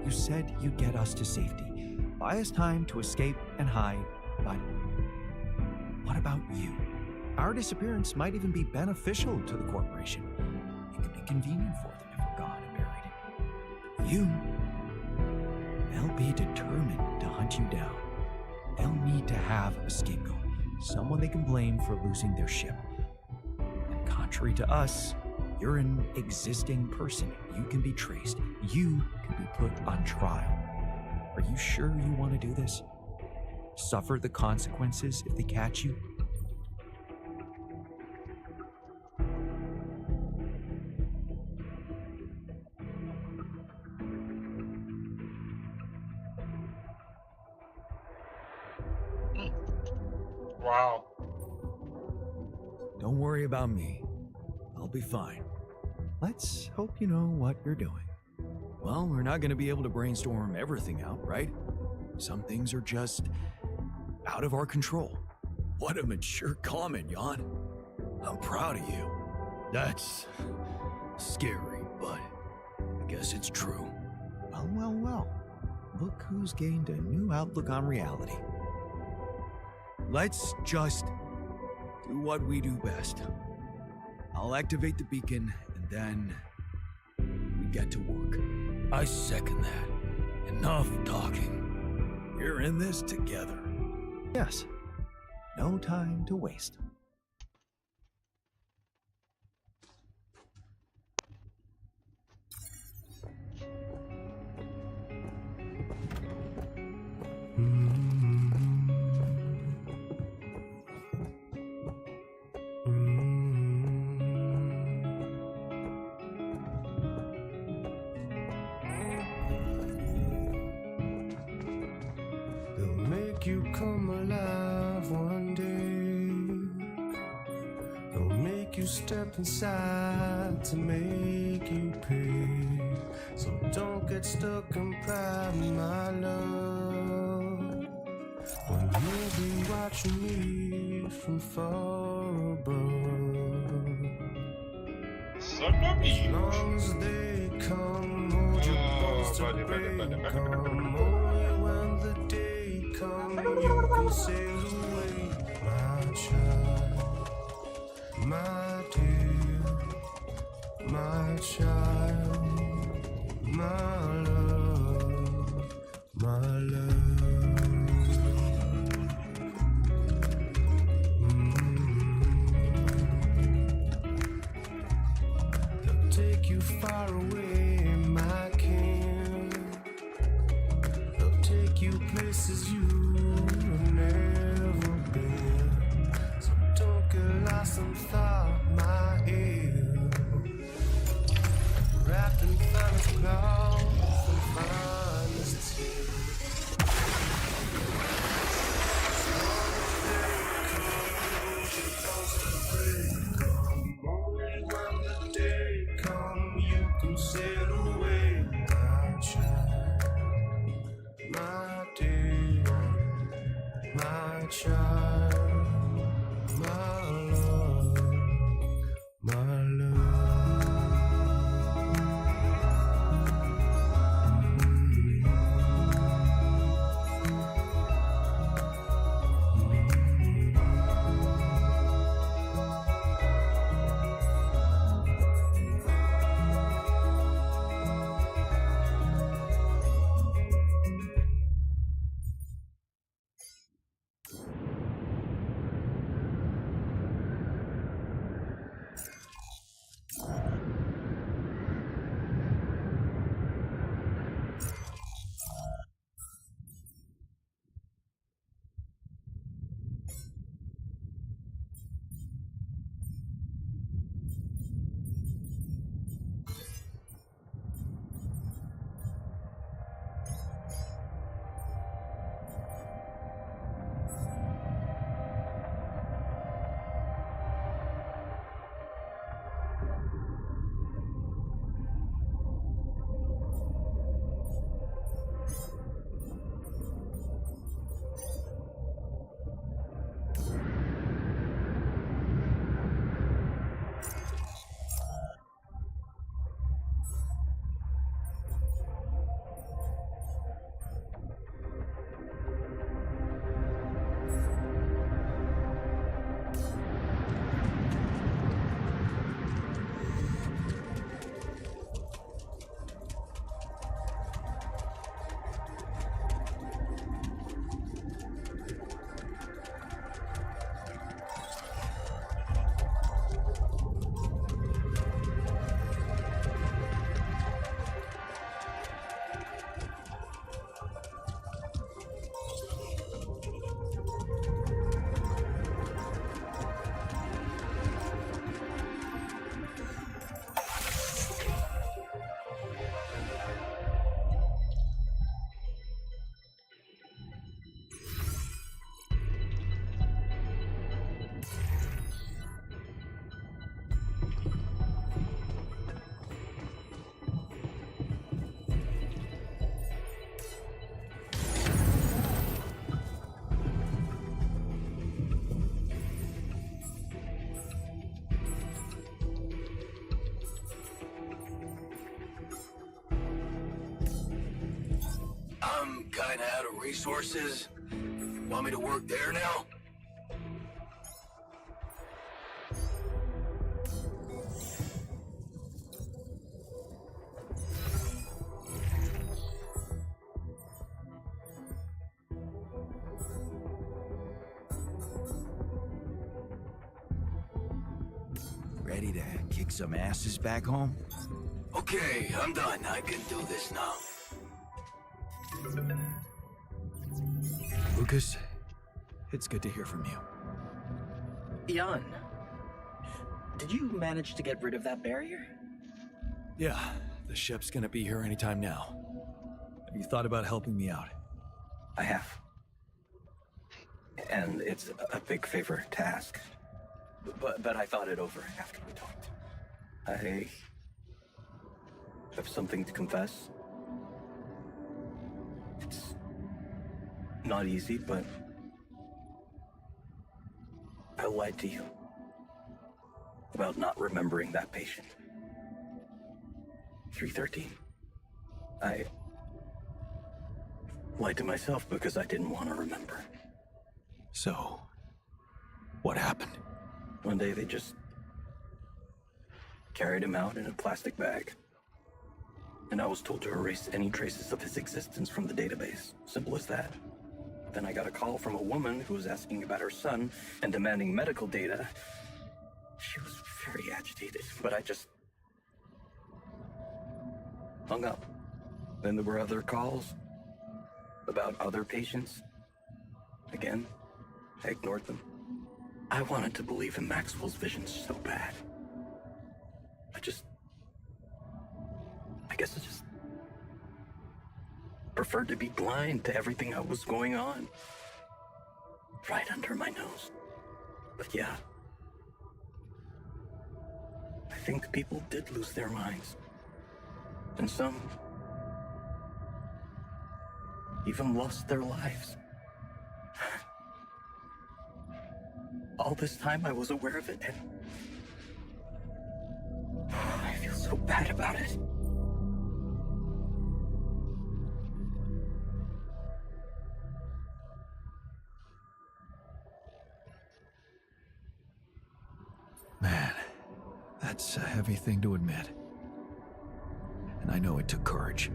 You said you'd get us to safety, buy us time to escape and hide, but what about you? Our disappearance might even be beneficial to the corporation. It could be convenient for them if we're gone and buried. You, they'll be determined to hunt you down. They'll need to have a scapegoat, someone they can blame for losing their ship. And contrary to us, you're an existing person. You can be traced. You can be put on trial. Are you sure you want to do this? Suffer the consequences if they catch you? Wow. Don't worry about me. I'll be fine. Let's hope you know what you're doing. Well, we're not going to be able to brainstorm everything out, right? Some things are just out of our control. What a mature comment, Jan. I'm proud of you. That's scary, but I guess it's true. Well, well, well. Look who's gained a new outlook on reality. Let's just do what we do best. I'll activate the beacon, and then we get to work. I second that. Enough talking. We're in this together. Yes. No time to waste. You come alive one day. They'll make you step inside to make you pay. So don't get stuck in pride, my love. When you'll be watching me from far above. As long as they come, hold your bones to break. Come only when the day come, you can sail away, my child, my dear, my child, my love, my love. They'll take you far away, my king. They'll take you places you have never been. So don't get lost in thought, my ear. Wrapped in finest cloth and finest tears. Only when the day come, you can sail away, my child, my dear, my child, my love, my love. kinda out of resources. Want me to work there now? Ready to kick some asses back home? Okay, I'm done. I can do this now. Lucas, it's good to hear from you. Jan, did you manage to get rid of that barrier? Yeah, the ship's gonna be here anytime now. Have you thought about helping me out? I have. And it's a big favor to ask. But I thought it over after we talked. I have something to confess. It's not easy, but I lied to you about not remembering that patient. 313. I lied to myself because I didn't want to remember. So, what happened? One day they just carried him out in a plastic bag. And I was told to erase any traces of his existence from the database. Simple as that. Then I got a call from a woman who was asking about her son and demanding medical data. She was very agitated, but I just hung up. Then there were other calls about other patients. Again, I ignored them. I wanted to believe in Maxwell's vision so bad. I guess I just preferred to be blind to everything that was going on. Right under my nose. But yeah, I think people did lose their minds. And some even lost their lives. All this time I was aware of it, and I feel so bad about it. Man, that's a heavy thing to admit. And I know it took courage.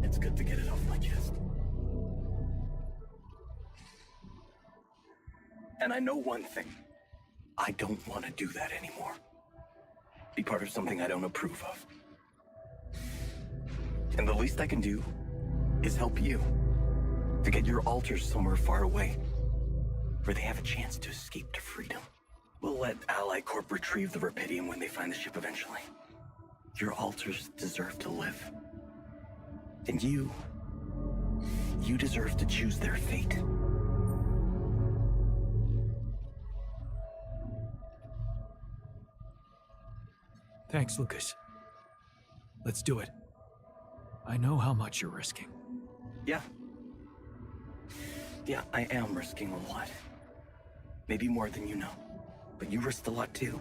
It's good to get it off my chest. And I know one thing. I don't want to do that anymore. Be part of something I don't approve of. And the least I can do is help you to get your alters somewhere far away, where they have a chance to escape to freedom. We'll let Ally Corp retrieve the Rapidium when they find the ship eventually. Your alters deserve to live. And you deserve to choose their fate. Thanks, Lucas. Let's do it. I know how much you're risking. Yeah, I am risking a lot. Maybe more than you know. But you risked a lot too.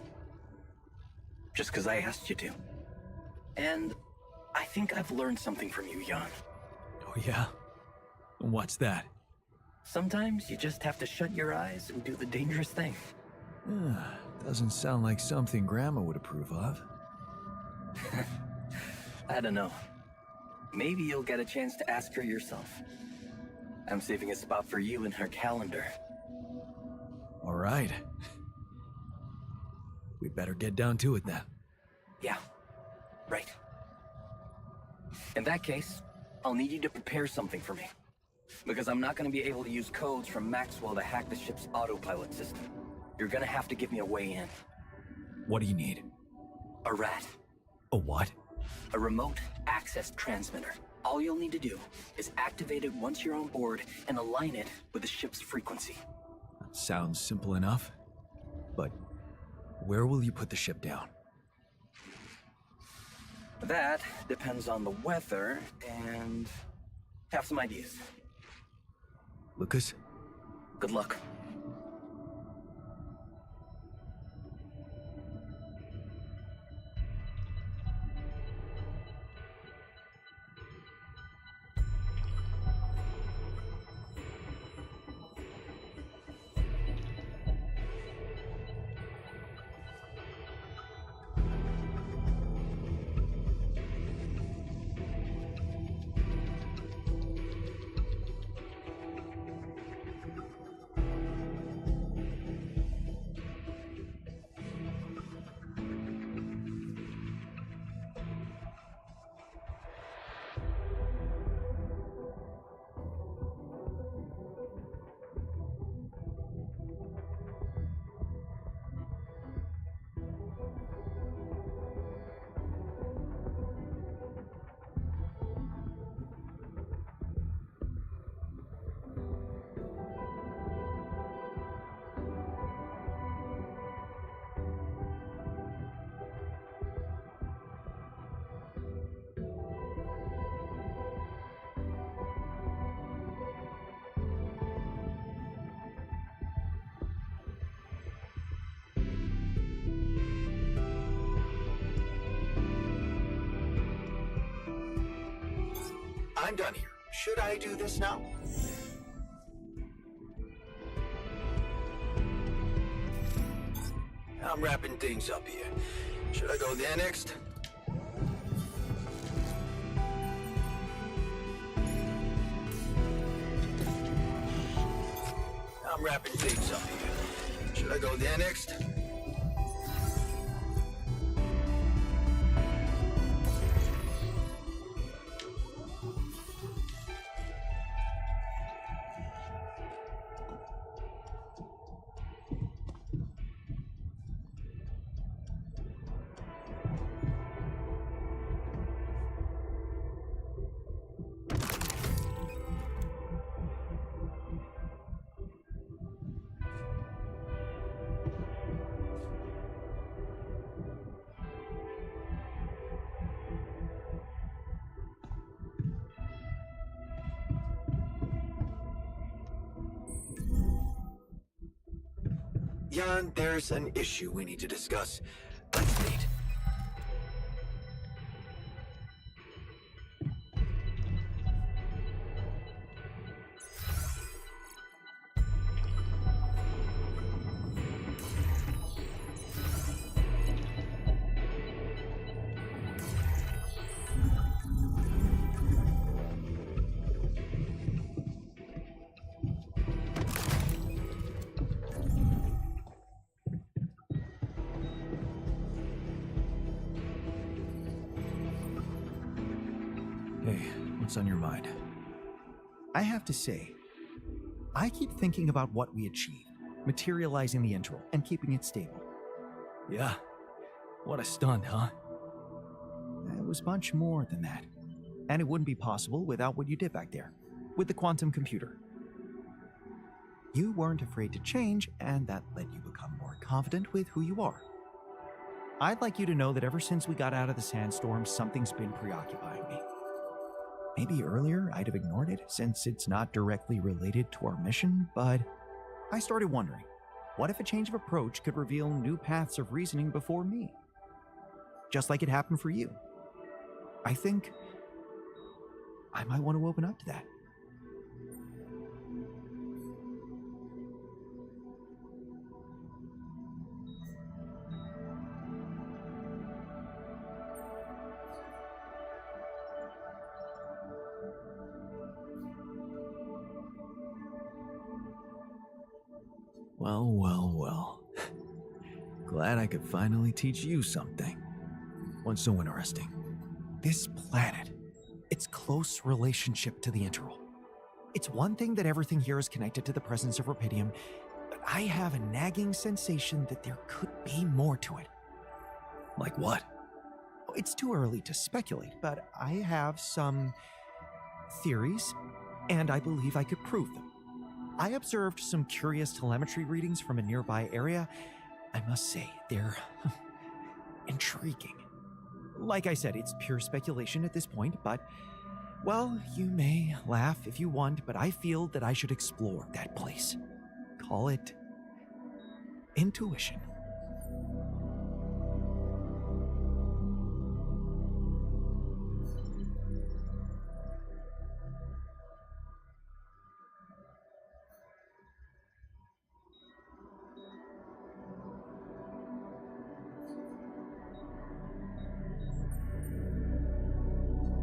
Just because I asked you to. And I think I've learned something from you, Jan. Oh yeah? What's that? Sometimes you just have to shut your eyes and do the dangerous thing. Doesn't sound like something Grandma would approve of. I don't know. Maybe you'll get a chance to ask her yourself. I'm saving a spot for you in her calendar. All right. We better get down to it then. Yeah, right. In that case, I'll need you to prepare something for me. Because I'm not going to be able to use codes from Maxwell to hack the ship's autopilot system. You're going to have to give me a way in. What do you need? A rat. A what? A remote access transmitter. All you'll need to do is activate it once you're on board and align it with the ship's frequency. Sounds simple enough. But where will you put the ship down? That depends on the weather and have some ideas. Lucas? Good luck. I'm done here. Should I do this now? I'm wrapping things up here. Should I go there next? I'm wrapping things up here. Should I go there next? Jan, there's an issue we need to discuss. Let's meet. Hey, what's on your mind? I have to say, I keep thinking about what we achieved, materializing the intro and keeping it stable. Yeah, what a stunt, huh? It was much more than that. And it wouldn't be possible without what you did back there, with the quantum computer. You weren't afraid to change, and that let you become more confident with who you are. I'd like you to know that ever since we got out of the sandstorm, something's been preoccupying me. Maybe earlier I'd have ignored it since it's not directly related to our mission, but I started wondering, what if a change of approach could reveal new paths of reasoning before me? Just like it happened for you. I think I might want to open up to that. Well. Glad I could finally teach you something. What's so interesting? This planet, its close relationship to the Interral. It's one thing that everything here is connected to the presence of Rapidium, but I have a nagging sensation that there could be more to it. Like what? It's too early to speculate, but I have some theories, and I believe I could prove them. I observed some curious telemetry readings from a nearby area. I must say, they're intriguing. Like I said, it's pure speculation at this point, but, well, you may laugh if you want, but I feel that I should explore that place. Call it intuition.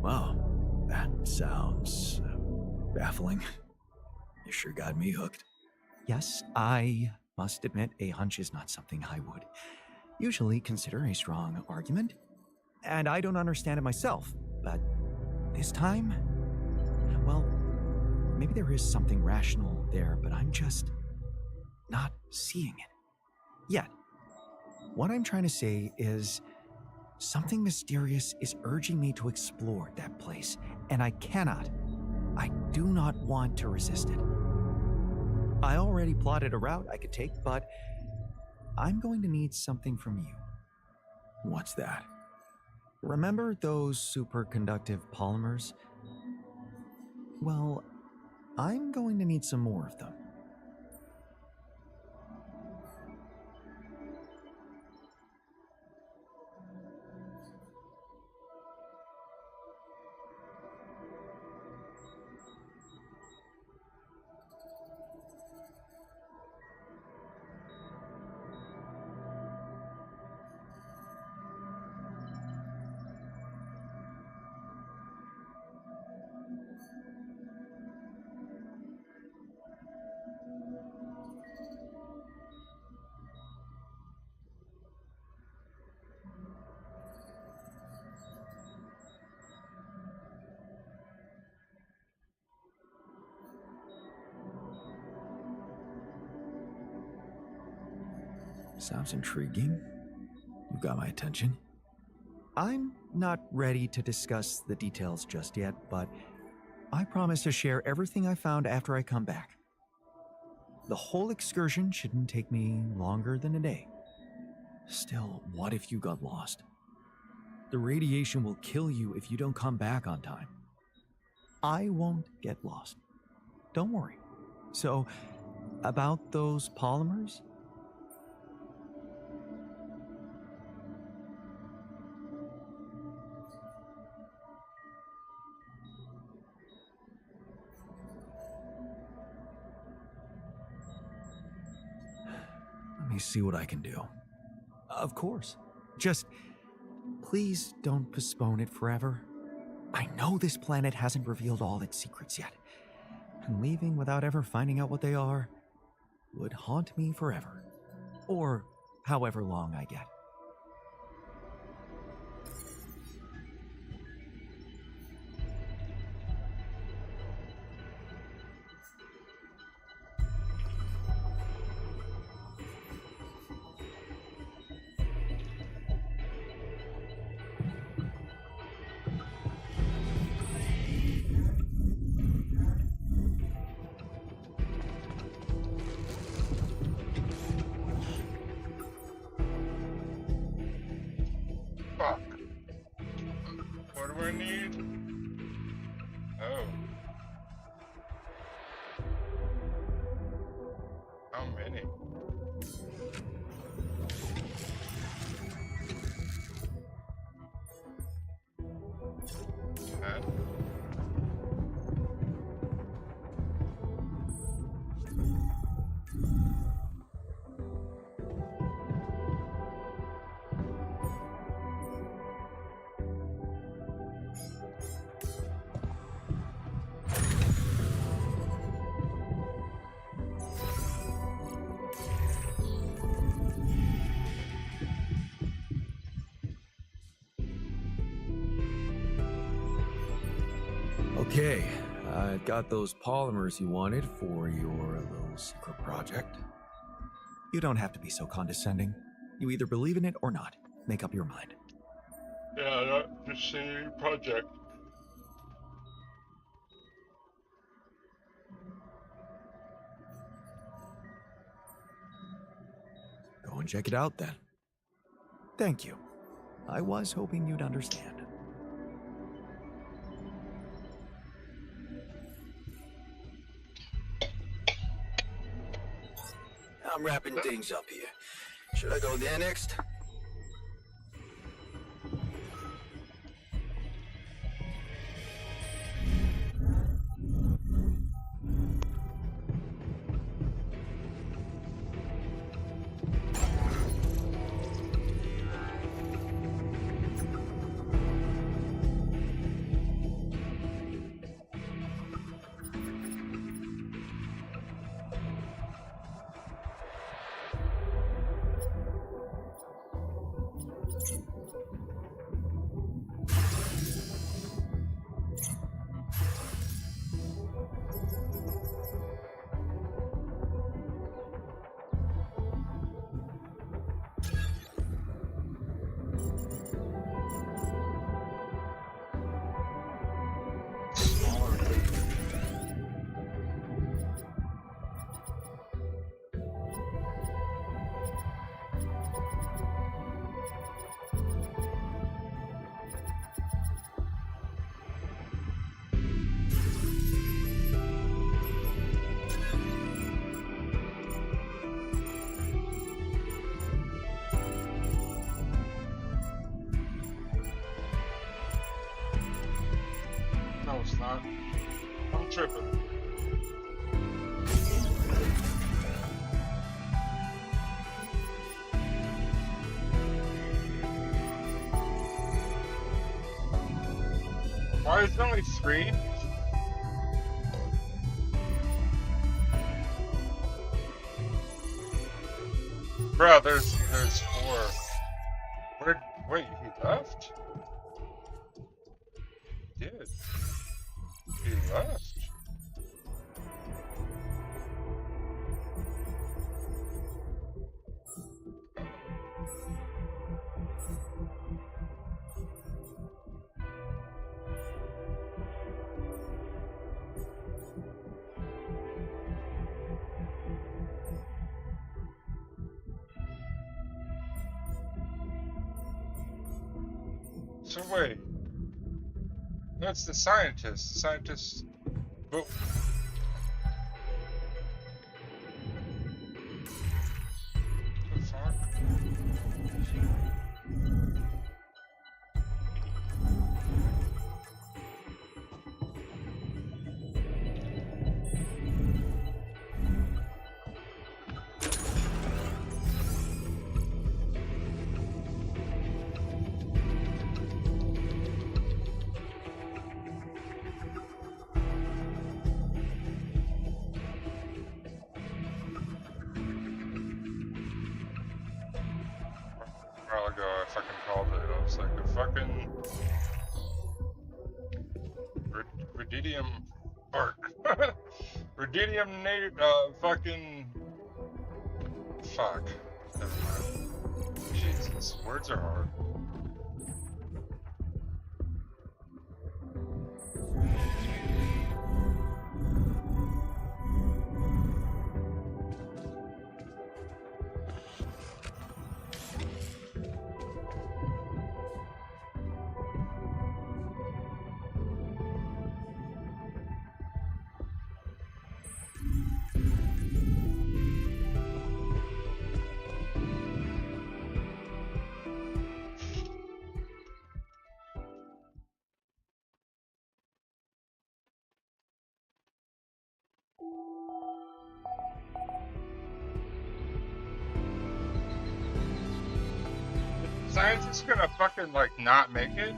Wow, that sounds baffling. You sure got me hooked. Yes, I must admit a hunch is not something I would usually consider a strong argument. And I don't understand it myself, but this time, well, maybe there is something rational there, but I'm just not seeing it yet. What I'm trying to say is something mysterious is urging me to explore that place, and I do not want to resist it. I already plotted a route I could take, but I'm going to need something from you. What's that? Remember those superconductive polymers? Well, I'm going to need some more of them. Sounds intriguing. You got my attention. I'm not ready to discuss the details just yet, but I promise to share everything I found after I come back. The whole excursion shouldn't take me longer than a day. Still, what if you got lost? The radiation will kill you if you don't come back on time. I won't get lost. Don't worry. So, about those polymers? Let me see what I can do. Of course. Just please don't postpone it forever. I know this planet hasn't revealed all its secrets yet, and leaving without ever finding out what they are would haunt me forever. Or however long I get. Fuck. What do I need? Oh. How many? Ten? Okay, I got those polymers you wanted for your little secret project. You don't have to be so condescending. You either believe in it or not. Make up your mind. Yeah, not just a project. Go and check it out then. Thank you. I was hoping you'd understand. I'm wrapping things up here. Should I go there next? No, it's not. I'm tripping. Why is there only 3? Bro, there's 4. Wait, he left? He did. He left. So wait. No, it's the scientist. The scientist. But. The fuck? A while ago, I fucking called it. I was like, a fucking rudidium arc, rudidium native, fucking fuck. Never mind. Jesus, words are hard. Science is gonna fucking like not make it.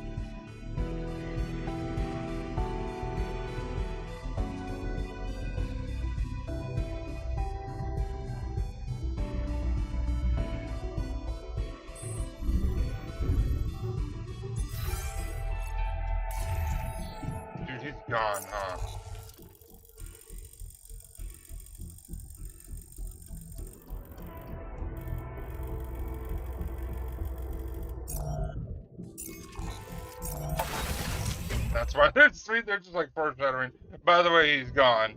Dude, he's gone, huh? That's why they're sweet. They're just like foreshadowing. By the way, he's gone.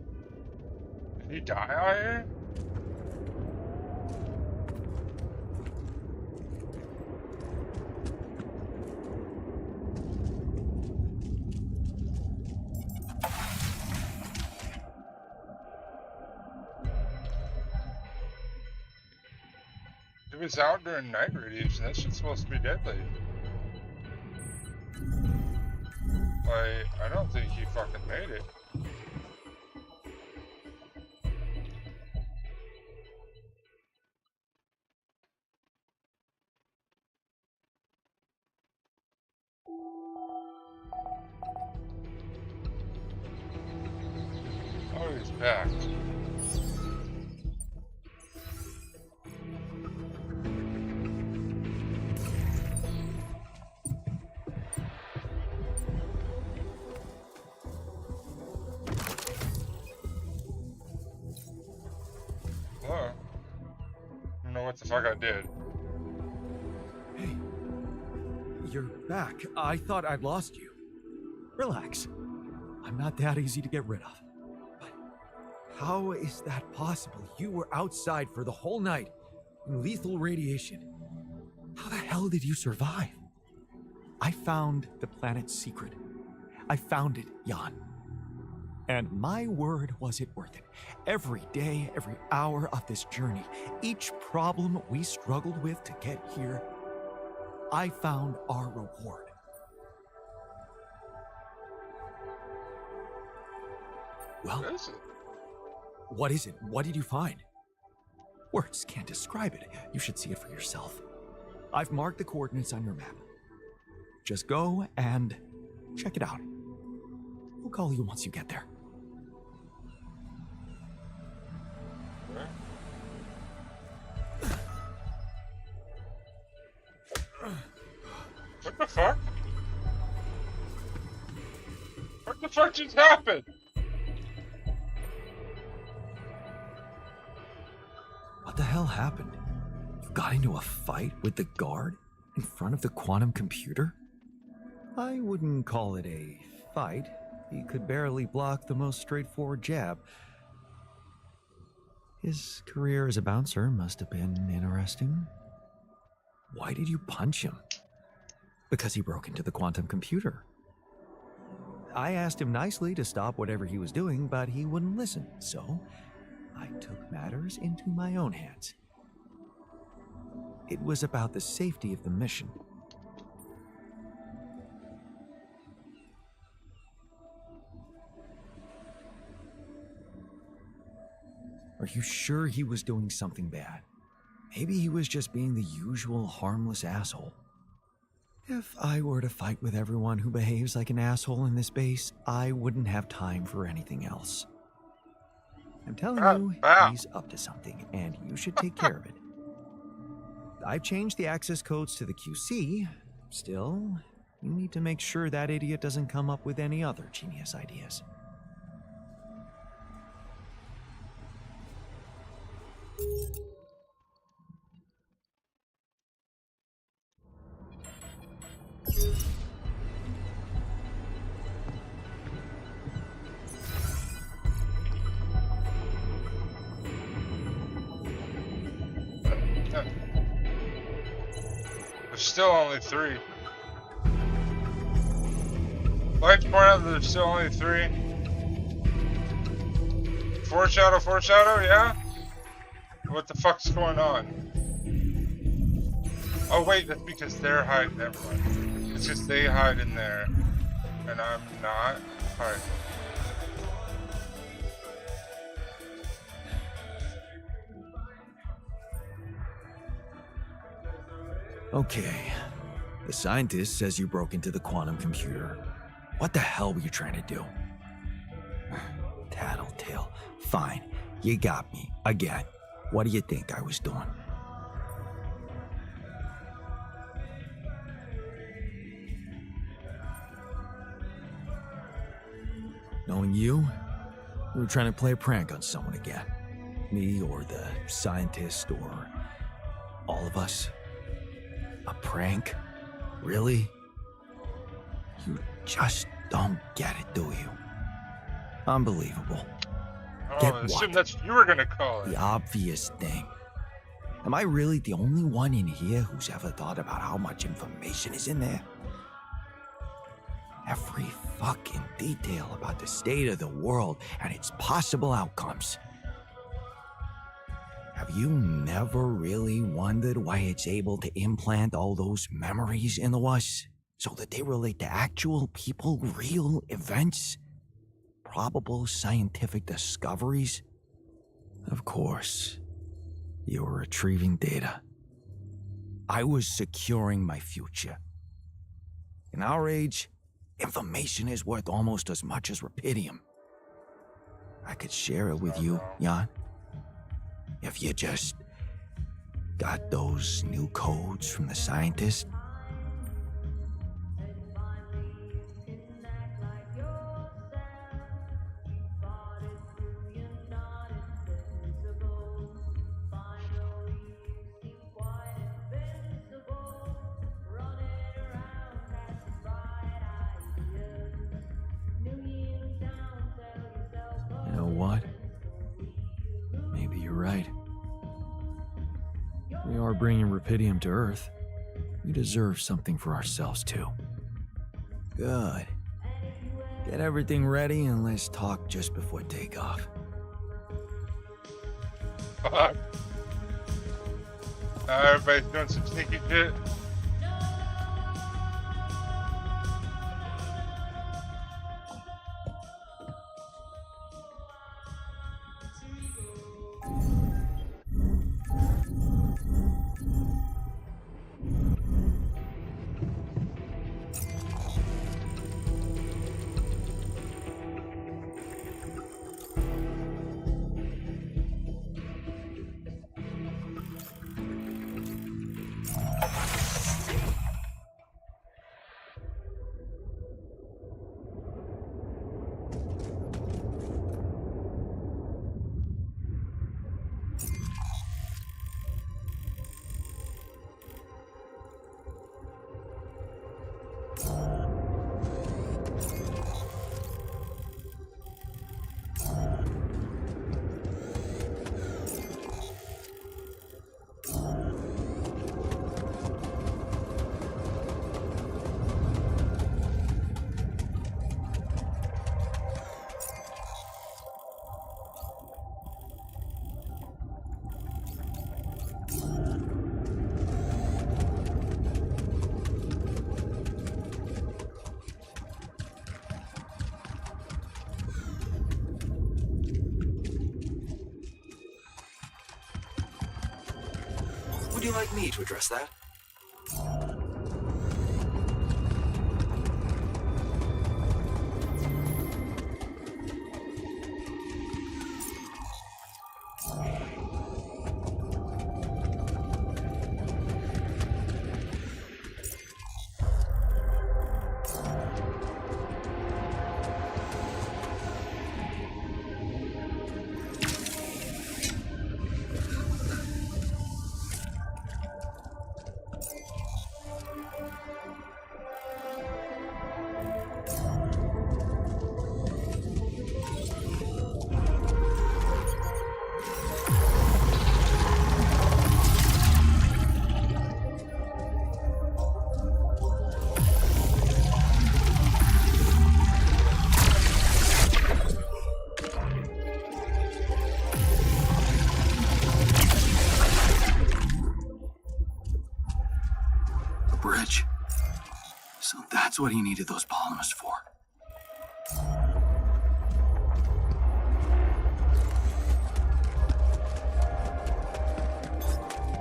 Did he die out here? He was out during night radiation. That shit's supposed to be deadly. I don't think he fucking made it. Oh, he's back. Hello? I don't know what the fuck I did. Hey, you're back. I thought I'd lost you. Relax. I'm not that easy to get rid of. But how is that possible? You were outside for the whole night in lethal radiation. How the hell did you survive? I found the planet's secret. I found it, Jan. And my word, was it worth it. Every day, every hour of this journey, each problem we struggled with to get here, I found our reward. Well, what is it? What did you find? Words can't describe it. You should see it for yourself. I've marked the coordinates on your map. Just go and check it out. We'll call you once you get there. What the fuck? What the fuck just happened? What the hell happened? You got into a fight with the guard in front of the quantum computer? I wouldn't call it a fight. He could barely block the most straightforward jab. His career as a bouncer must have been interesting. Why did you punch him? Because he broke into the quantum computer. I asked him nicely to stop whatever he was doing, but he wouldn't listen, so I took matters into my own hands. It was about the safety of the mission. Are you sure he was doing something bad? Maybe he was just being the usual harmless asshole. If I were to fight with everyone who behaves like an asshole in this base, I wouldn't have time for anything else. I'm telling you, he's up to something, and you should take care of it. I've changed the access codes to the QC. Still, you need to make sure that idiot doesn't come up with any other genius ideas. There's still only 3. I'd like to point out that there's still only 3. Foreshadow, yeah? What the fuck's going on? Oh wait, that's because they're hiding. Never mind. It's just they hide in there, and I'm not hiding. Okay. The scientist says you broke into the quantum computer. What the hell were you trying to do? Tattletale. Fine. You got me. Again. What do you think I was doing? Knowing you were trying to play a prank on someone again. Me or the scientist or all of us. A prank? Really? You just don't get it, do you? Unbelievable. Oh, I assume that's what you were gonna call it. The obvious thing. Am I really the only one in here who's ever thought about how much information is in there? Every fucking detail about the state of the world and its possible outcomes. Have you never really wondered why it's able to implant all those memories into us so that they relate to actual people, real events, probable scientific discoveries? Of course, you were retrieving data. I was securing my future. In our age, information is worth almost as much as rupidium. I could share it with you, Jan. If you just got those new codes from the scientist. You know what? Maybe you're right. We are bringing rupidium to Earth. We deserve something for ourselves, too. Good. Get everything ready and let's talk just before takeoff. Fuck. Everybody's doing some sneaky shit. would you like me to address that? Bridge. So that's what he needed those polymers for.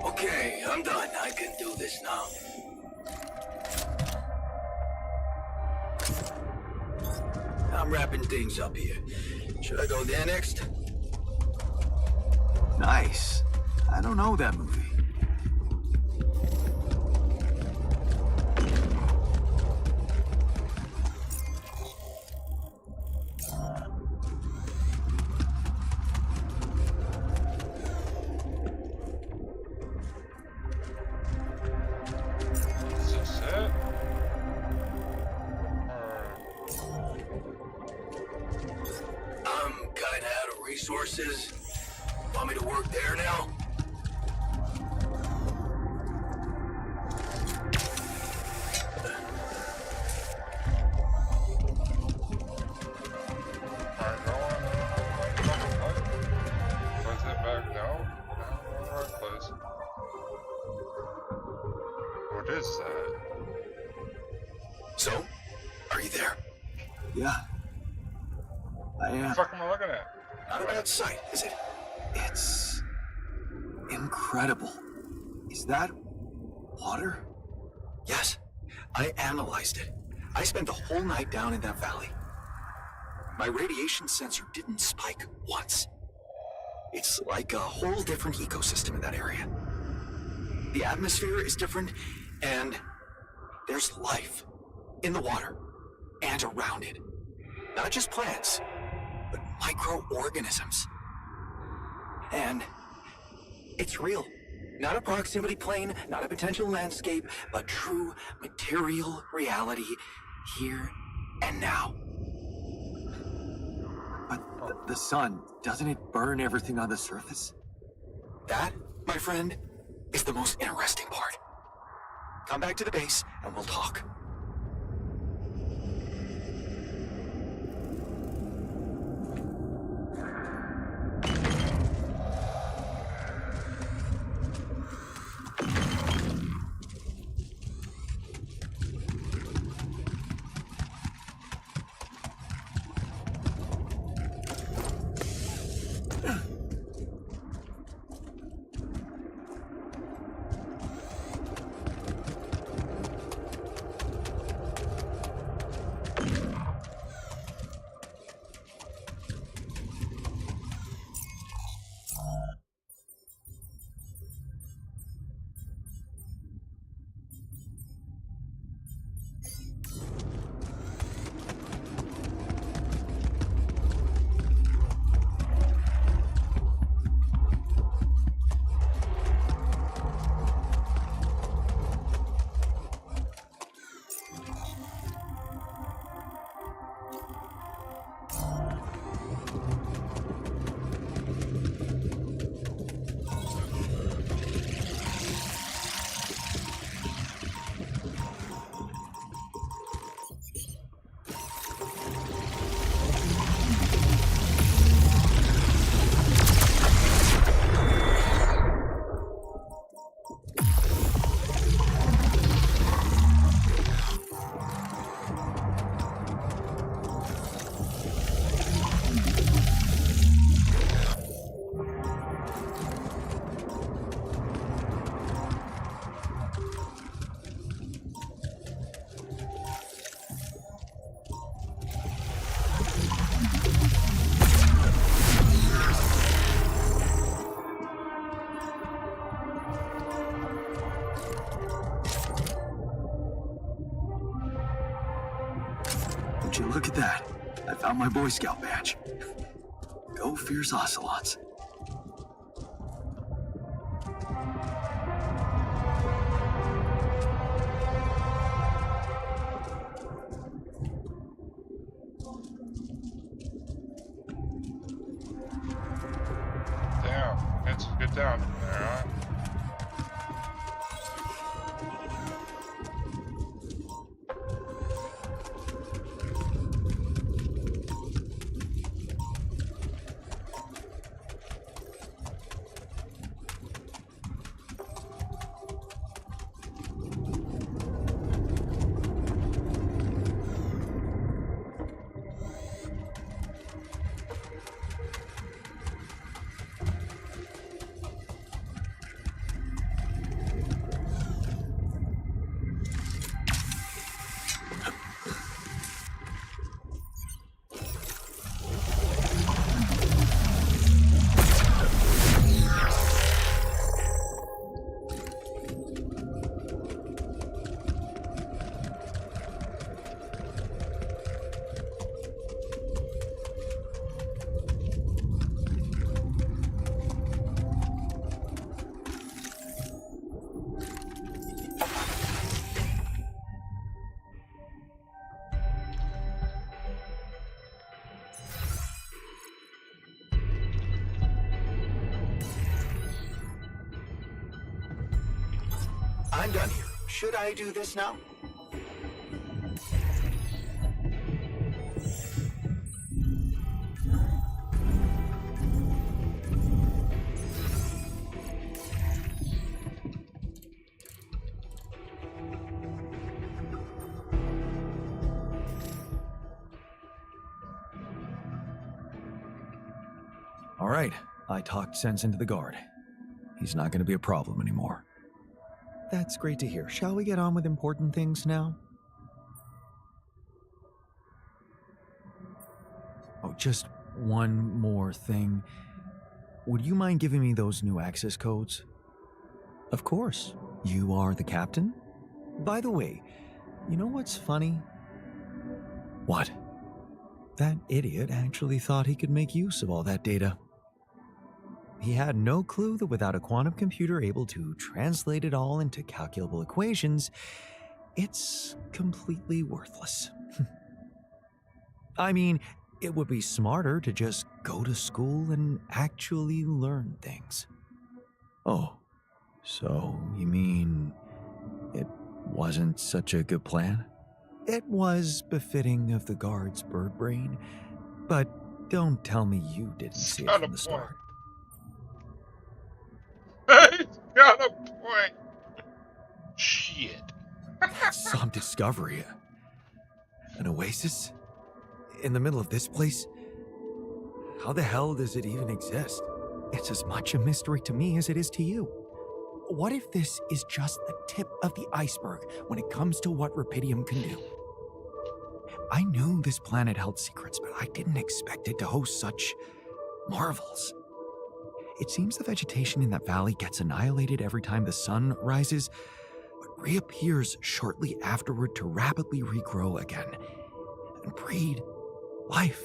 Okay, I'm done. I can do this now. I'm wrapping things up here. Should I go there next? Nice. I don't know that movie. Is this it? I'm kinda out of resources. Want me to work there now? Alright, go on. Was it back now? No, we're in the right place. What is that? So, are you there? Yeah. I am. What the fuck am I looking at? Not a bad sight, is it? It's incredible. Is that water? Yes. I analyzed it. I spent the whole night down in that valley. My radiation sensor didn't spike once. It's like a whole different ecosystem in that area. The atmosphere is different, and there's life in the water and around it. Not just plants, but microorganisms. And it's real. Not a proximity plane, not a potential landscape, but true material reality here and now. But the sun, doesn't it burn everything on the surface? That, my friend, is the most interesting part. Come back to the base and we'll talk. Look at that. I found my Boy Scout badge. Go fierce ocelots. Damn, it's a good down there, huh? I'm done here. Should I do this now? All right, I talked sense into the guard. He's not going to be a problem anymore. That's great to hear. Shall we get on with important things now? Oh, just one more thing. Would you mind giving me those new access codes? Of course. You are the captain? By the way, you know what's funny? What? That idiot actually thought he could make use of all that data. He had no clue that without a quantum computer able to translate it all into calculable equations, it's completely worthless. I mean, it would be smarter to just go to school and actually learn things. Oh, so you mean it wasn't such a good plan? It was befitting of the guard's bird brain, but don't tell me you didn't see it from the start. He's got a point. Shit. That's some discovery. An oasis? In the middle of this place? How the hell does it even exist? It's as much a mystery to me as it is to you. What if this is just the tip of the iceberg when it comes to what Rapidium can do? I knew this planet held secrets, but I didn't expect it to host such marvels. It seems the vegetation in that valley gets annihilated every time the sun rises, but reappears shortly afterward to rapidly regrow again and breed life.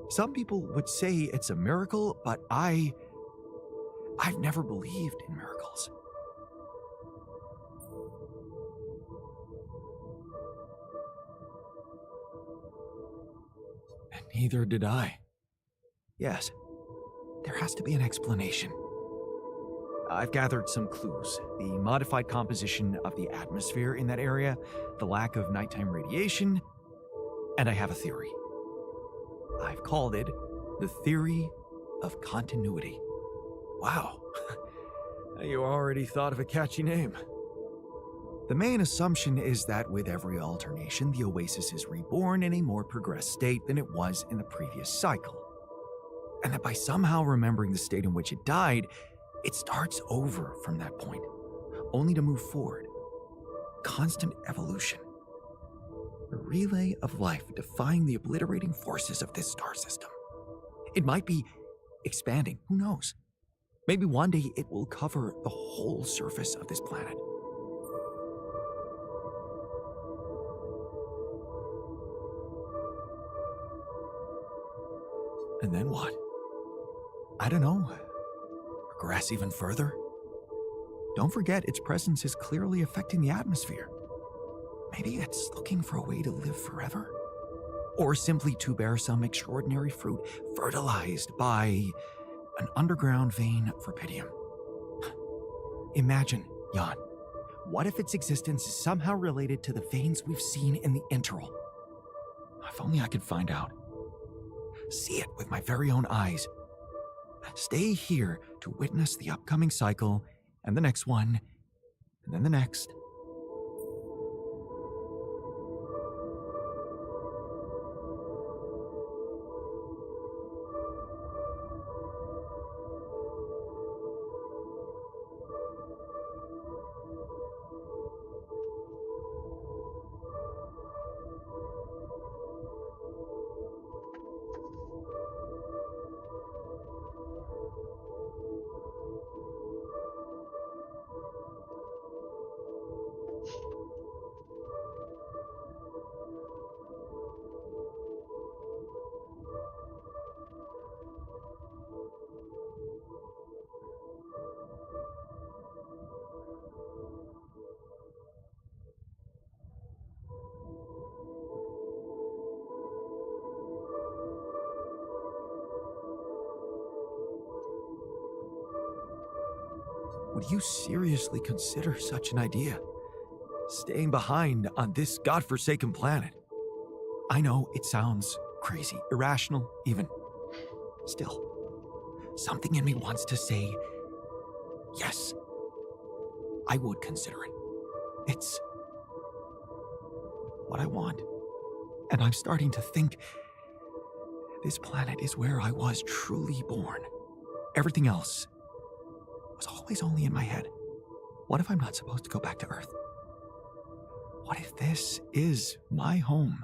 Some people would say it's a miracle, but I've never believed in miracles. And neither did I. Yes. There has to be an explanation. I've gathered some clues. The modified composition of the atmosphere in that area, the lack of nighttime radiation, and I have a theory. I've called it the theory of continuity. Wow. You already thought of a catchy name. The main assumption is that with every alternation, the oasis is reborn in a more progressed state than it was in the previous cycle. And that by somehow remembering the state in which it died, it starts over from that point, only to move forward. Constant evolution. A relay of life defying the obliterating forces of this star system. It might be expanding, who knows? Maybe one day it will cover the whole surface of this planet. And then what? I don't know. Progress even further? Don't forget, its presence is clearly affecting the atmosphere. Maybe it's looking for a way to live forever? Or simply to bear some extraordinary fruit fertilized by an underground vein for Pydium. Imagine, Jan, what if its existence is somehow related to the veins we've seen in the interval? If only I could find out. See it with my very own eyes. Stay here to witness the upcoming cycle, and the next one, and then the next. Would you seriously consider such an idea? Staying behind on this godforsaken planet? I know it sounds crazy, irrational even. Still, something in me wants to say, yes, I would consider it. It's what I want. And I'm starting to think this planet is where I was truly born. Everything else was always only in my head. What if I'm not supposed to go back to Earth? What if this is my home,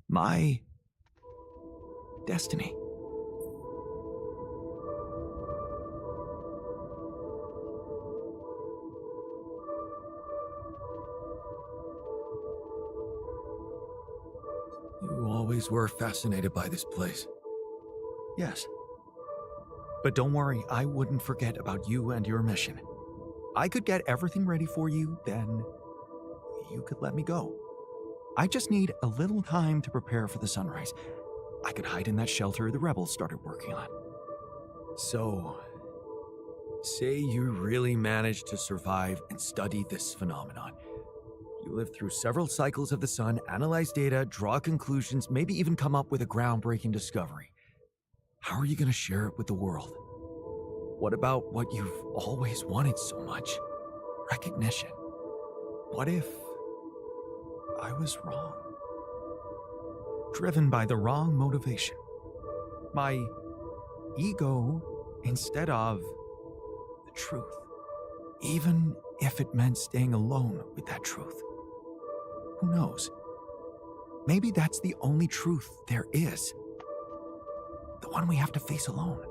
my destiny? You always were fascinated by this place. Yes. But don't worry, I wouldn't forget about you and your mission. I could get everything ready for you, then you could let me go. I just need a little time to prepare for the sunrise. I could hide in that shelter the rebels started working on. So, say you really managed to survive and study this phenomenon. You lived through several cycles of the sun, analyze data, draw conclusions, maybe even come up with a groundbreaking discovery. How are you going to share it with the world? What about what you've always wanted so much? Recognition. What if I was wrong? Driven by the wrong motivation. My ego instead of the truth. Even if it meant staying alone with that truth. Who knows? Maybe that's the only truth there is. The one we have to face alone.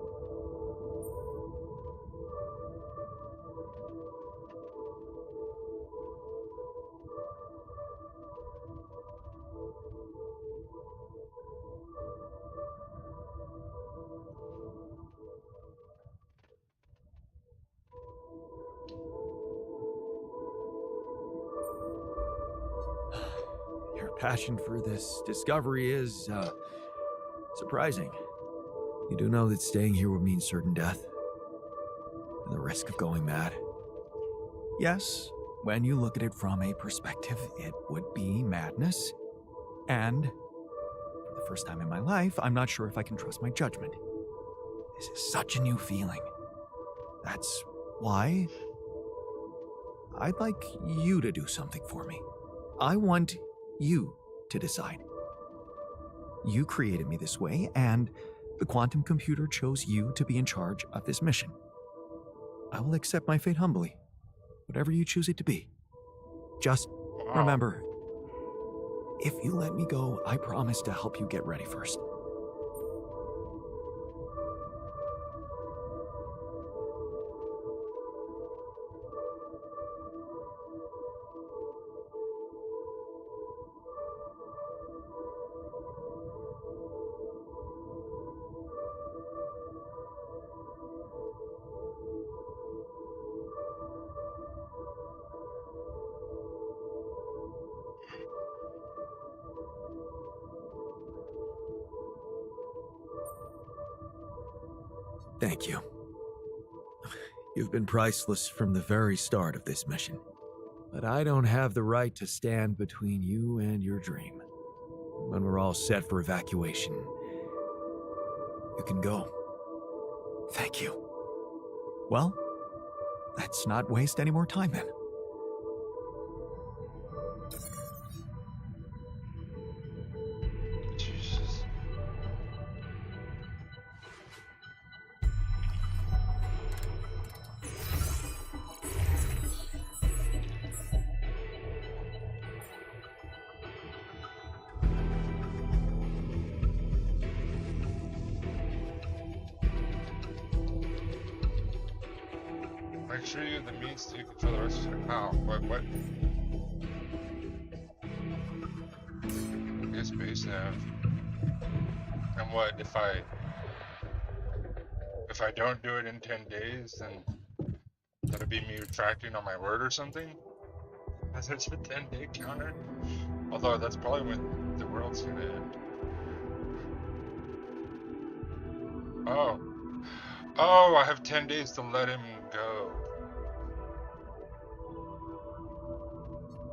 Your passion for this discovery is, surprising. You do know that staying here would mean certain death, and the risk of going mad. Yes, when you look at it from a perspective, it would be madness. And for the first time in my life, I'm not sure if I can trust my judgment. This is such a new feeling. That's why I'd like you to do something for me. I want you to decide. You created me this way, and the quantum computer chose you to be in charge of this mission. I will accept my fate humbly, whatever you choose it to be. Just remember, if you let me go, I promise to help you get ready first. Thank you. You've been priceless from the very start of this mission. But I don't have the right to stand between you and your dream. When we're all set for evacuation, you can go. Thank you. Well, let's not waste any more time then. Jesus. Make sure you have the means to control the rest of your how? What? I guess base nav. And what if I don't do it in 10 days, then that'll be me retracting on my word or something? That's a 10-day counter? Although that's probably when the world's gonna end. Oh, I have 10 days to let him go.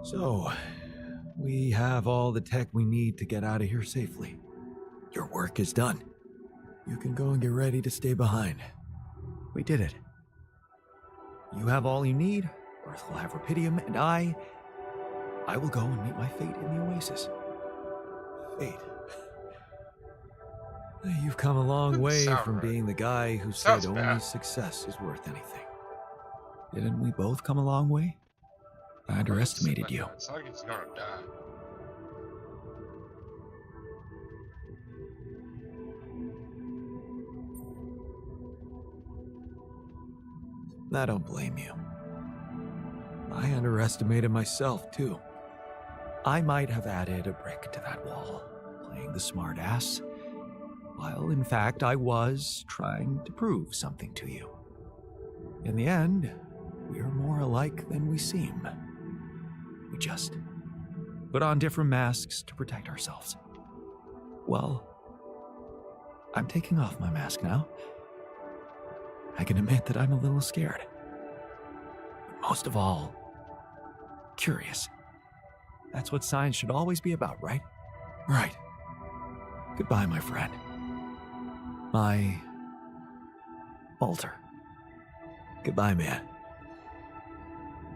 So, we have all the tech we need to get out of here safely. Your work is done. You can go and get ready to stay behind. We did it. You have all you need, Earth will have Rapidium, and I will go and meet my fate in the Oasis. Fate. You've come a long way from being the guy who said only success is worth anything. Didn't we both come a long way? I underestimated you. It's not like he's gonna die. I don't blame you. I underestimated myself, too. I might have added a brick to that wall, playing the smart ass, while in fact I was trying to prove something to you. In the end, we're more alike than we seem. We just put on different masks to protect ourselves. Well, I'm taking off my mask now. I can admit that I'm a little scared. But most of all, curious. That's what science should always be about, right? Right. Goodbye, my friend. My altar. Goodbye, man.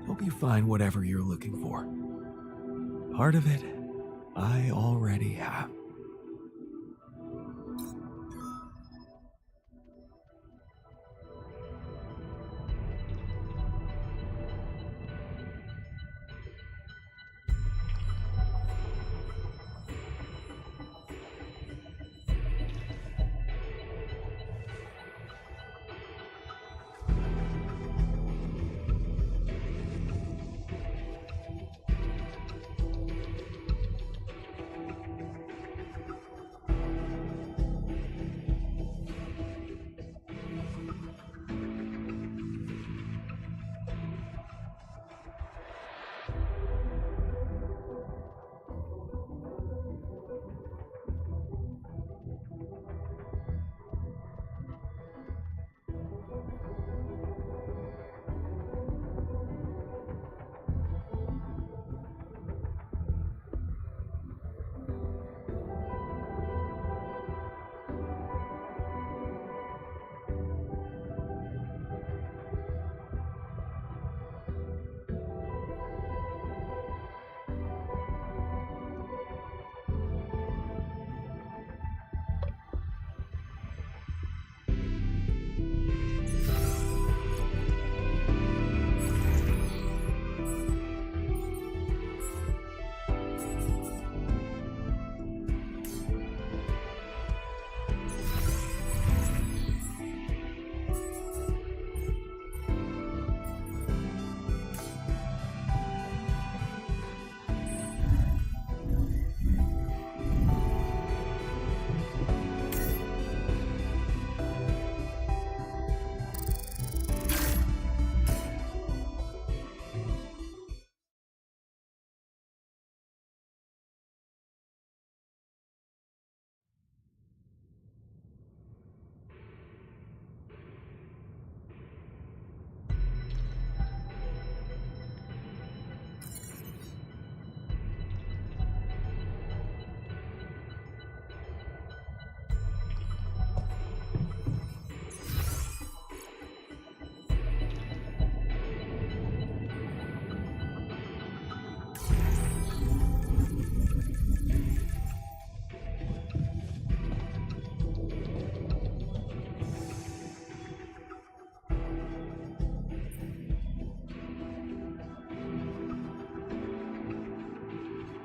Hope you find whatever you're looking for. Part of it, I already have.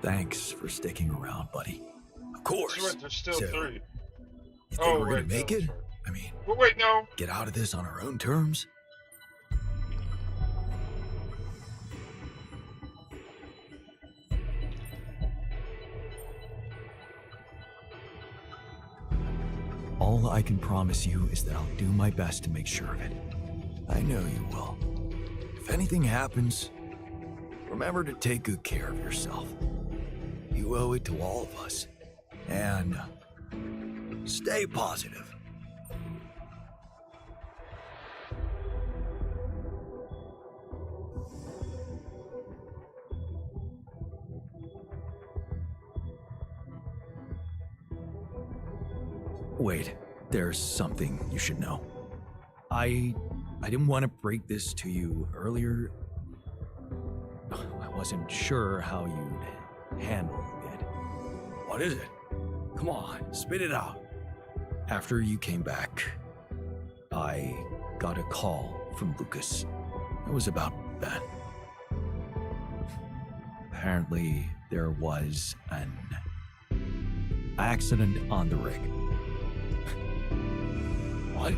Thanks for sticking around, buddy. Of course. That's right, there's still So, 3. You think Oh, we're gonna wait, make no, it? I mean, But wait, no. get out of this on our own terms? All I can promise you is that I'll do my best to make sure of it. I know you will. If anything happens, remember to take good care of yourself. You owe it to all of us. And stay positive. Wait, there's something you should know. I didn't want to break this to you earlier. I wasn't sure how you'd handle it. What is it? Come on, spit it out. After you came back, I got a call from Lucas. It was about that. Apparently, there was an accident on the rig. What?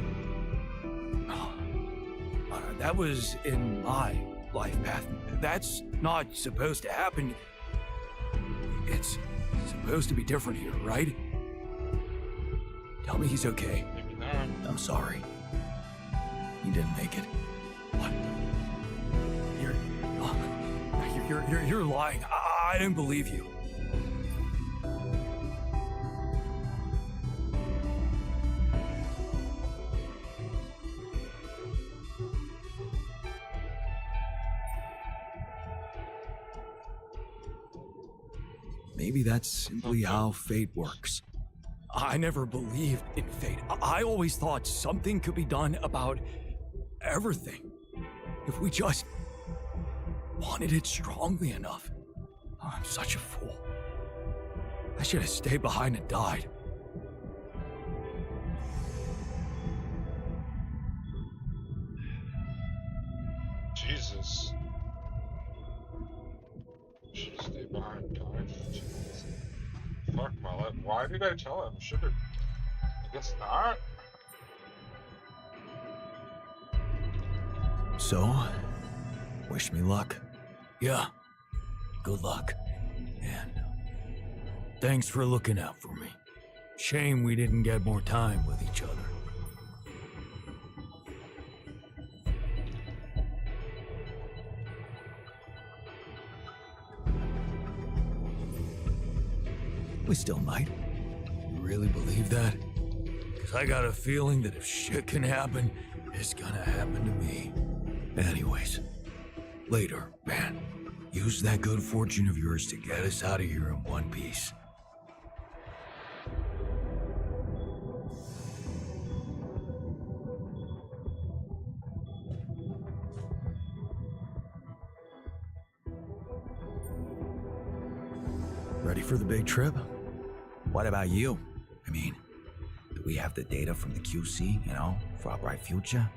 That was in my life path. That's not supposed to happen. It's supposed to be different here, right? Tell me he's okay. Maybe not. I'm sorry. You didn't make it. What? You're lying. I didn't believe you. Maybe that's simply how fate works. I never believed in fate. I always thought something could be done about everything. If we just wanted it strongly enough. I'm such a fool. I should have stayed behind and died. Jesus. Should stay behind time. Jesus. Fuck my life. Why did I tell him? Should have. I guess not. So, wish me luck. Yeah, good luck. And thanks for looking out for me. Shame we didn't get more time with each other. We still might. You really believe that? Because I got a feeling that if shit can happen, it's gonna happen to me. Anyways, later, man. Use that good fortune of yours to get us out of here in one piece. Ready for the big trip? What about you? I mean, do we have the data from the QC, for our bright future?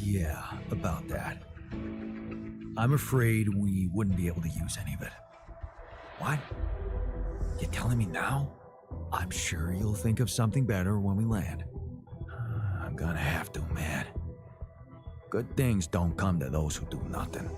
Yeah, about that. I'm afraid we wouldn't be able to use any of it. What? You telling me now? I'm sure you'll think of something better when we land. I'm gonna have to, man. Good things don't come to those who do nothing.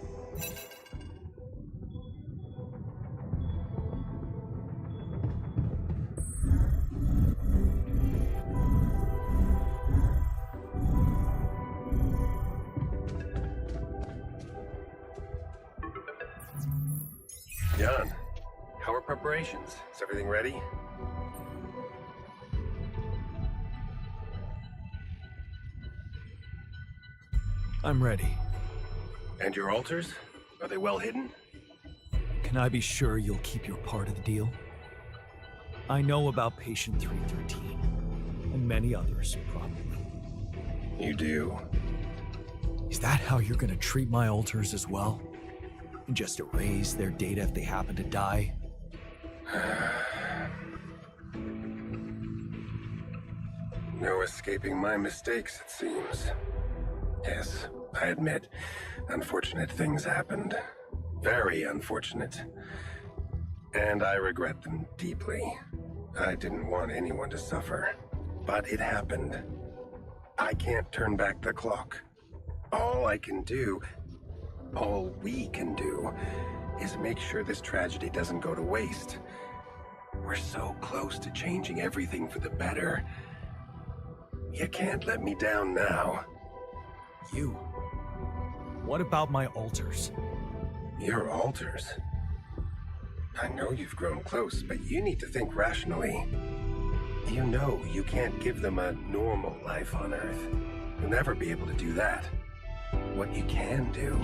Jan, how are preparations? Is everything ready? I'm ready. And your altars? Are they well hidden? Can I be sure you'll keep your part of the deal? I know about Patient 313, and many others, probably. You do. Is that how you're gonna treat my alters as well? And just erase their data if they happen to die? No escaping my mistakes, it seems. Yes, I admit, unfortunate things happened. Very unfortunate. And I regret them deeply. I didn't want anyone to suffer. But it happened. I can't turn back the clock. All I can do, all we can do, is make sure this tragedy doesn't go to waste. We're so close to changing everything for the better. You can't let me down now. You? What about my alters? Your alters? I know you've grown close, but you need to think rationally. You know you can't give them a normal life on Earth. You'll never be able to do that. What you can do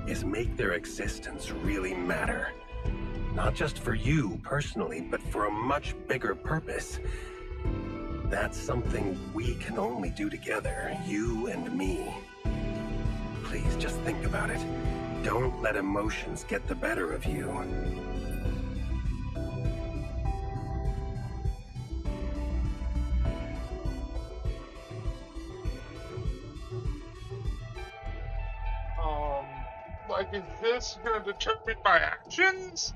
is make their existence really matter. Not just for you personally, but for a much bigger purpose. That's something we can only do together, you and me. Please just think about it. Don't let emotions get the better of you. Like, is this gonna determine my actions?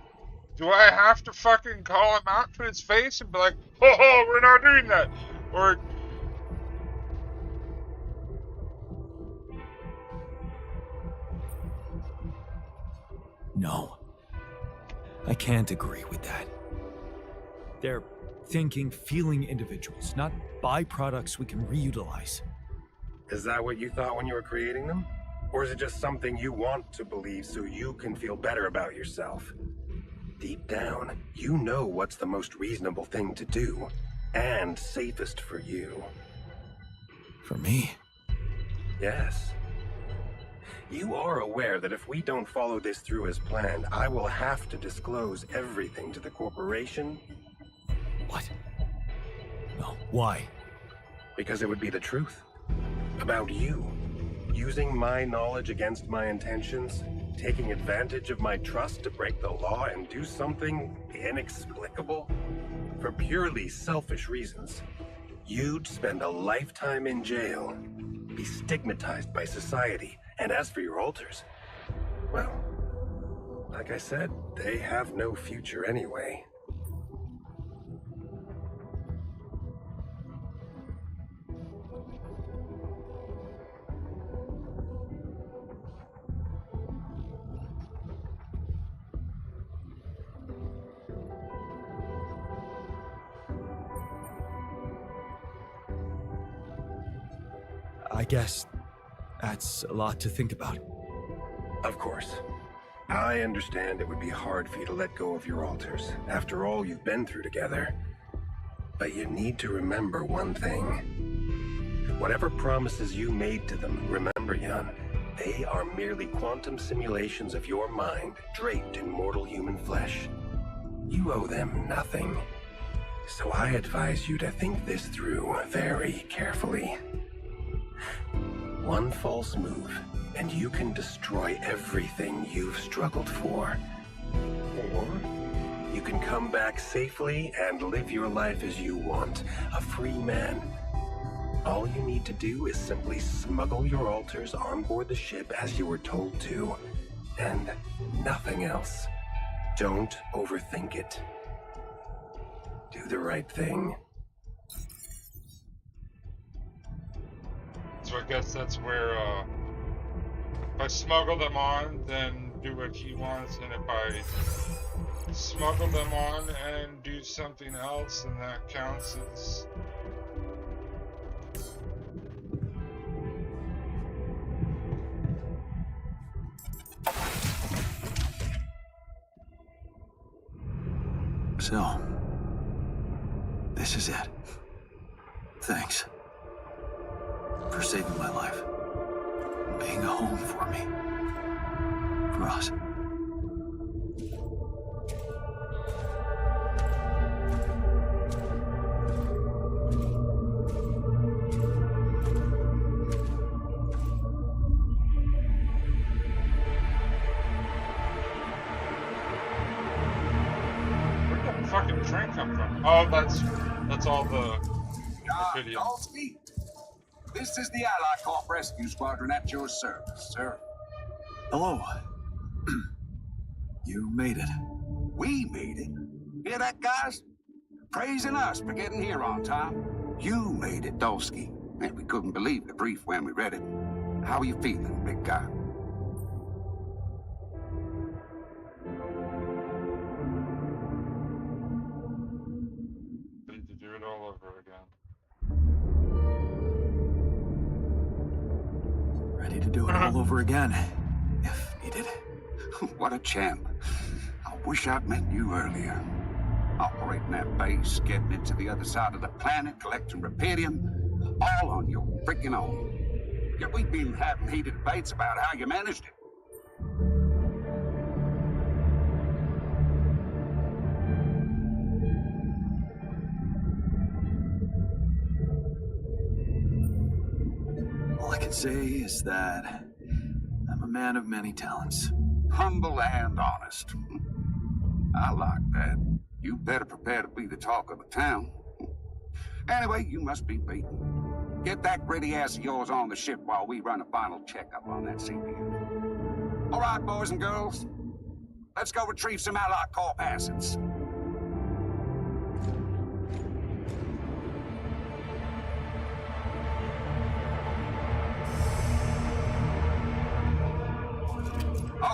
Do I have to fucking call him out to his face and be like, oh, we're not doing that? Or... No. I can't agree with that. They're thinking, feeling individuals, not byproducts we can reutilize. Is that what you thought when you were creating them? Or is it just something you want to believe so you can feel better about yourself? Deep down, you know what's the most reasonable thing to do, and safest for you. For me? Yes. You are aware that if we don't follow this through as planned, I will have to disclose everything to the corporation? What? No, why? Because it would be the truth. About you. Using my knowledge against my intentions, taking advantage of my trust to break the law and do something inexplicable for purely selfish reasons. You'd spend a lifetime in jail, be stigmatized by society, and as for your alters, well, like I said, they have no future anyway. I guess that's a lot to think about. Of course. I understand it would be hard for you to let go of your alters, after all you've been through together. But you need to remember one thing. Whatever promises you made to them, remember, Jan, they are merely quantum simulations of your mind, draped in mortal human flesh. You owe them nothing. So I advise you to think this through very carefully. One false move, and you can destroy everything you've struggled for. Or you can come back safely and live your life as you want, a free man. All you need to do is simply smuggle your alters on board the ship as you were told to, and nothing else. Don't overthink it. Do the right thing. So I guess that's where, if I smuggle them on, then do what he wants, and if I smuggle them on and do something else, then that counts as... So, this is it. Thanks for saving my life, being a home for me, for us. the train come from? Oh, that's all the video. Dolsky, this is the Allied Corp Rescue Squadron at your service, sir. Hello. You made it. We made it. Hear that, guys? Praising us for getting here on time. You made it, Dolsky. And we couldn't believe the brief when we read it. How are you feeling, big guy? Need to do it all over again. Ready to do it all over again, if needed. What a champ. I wish I'd met you earlier. Operating that base, getting it to the other side of the planet, collecting Repedium, all on your freaking own. Yet we've been having heated debates about how you managed it. All I can say is that I'm a man of many talents. Humble and honest. I like that. You better prepare to be the talk of the town. Anyway, you must be beaten. Get that gritty ass of yours on the ship while we run a final checkup on that CPU. All right, boys and girls. Let's go retrieve some Allied Corp assets.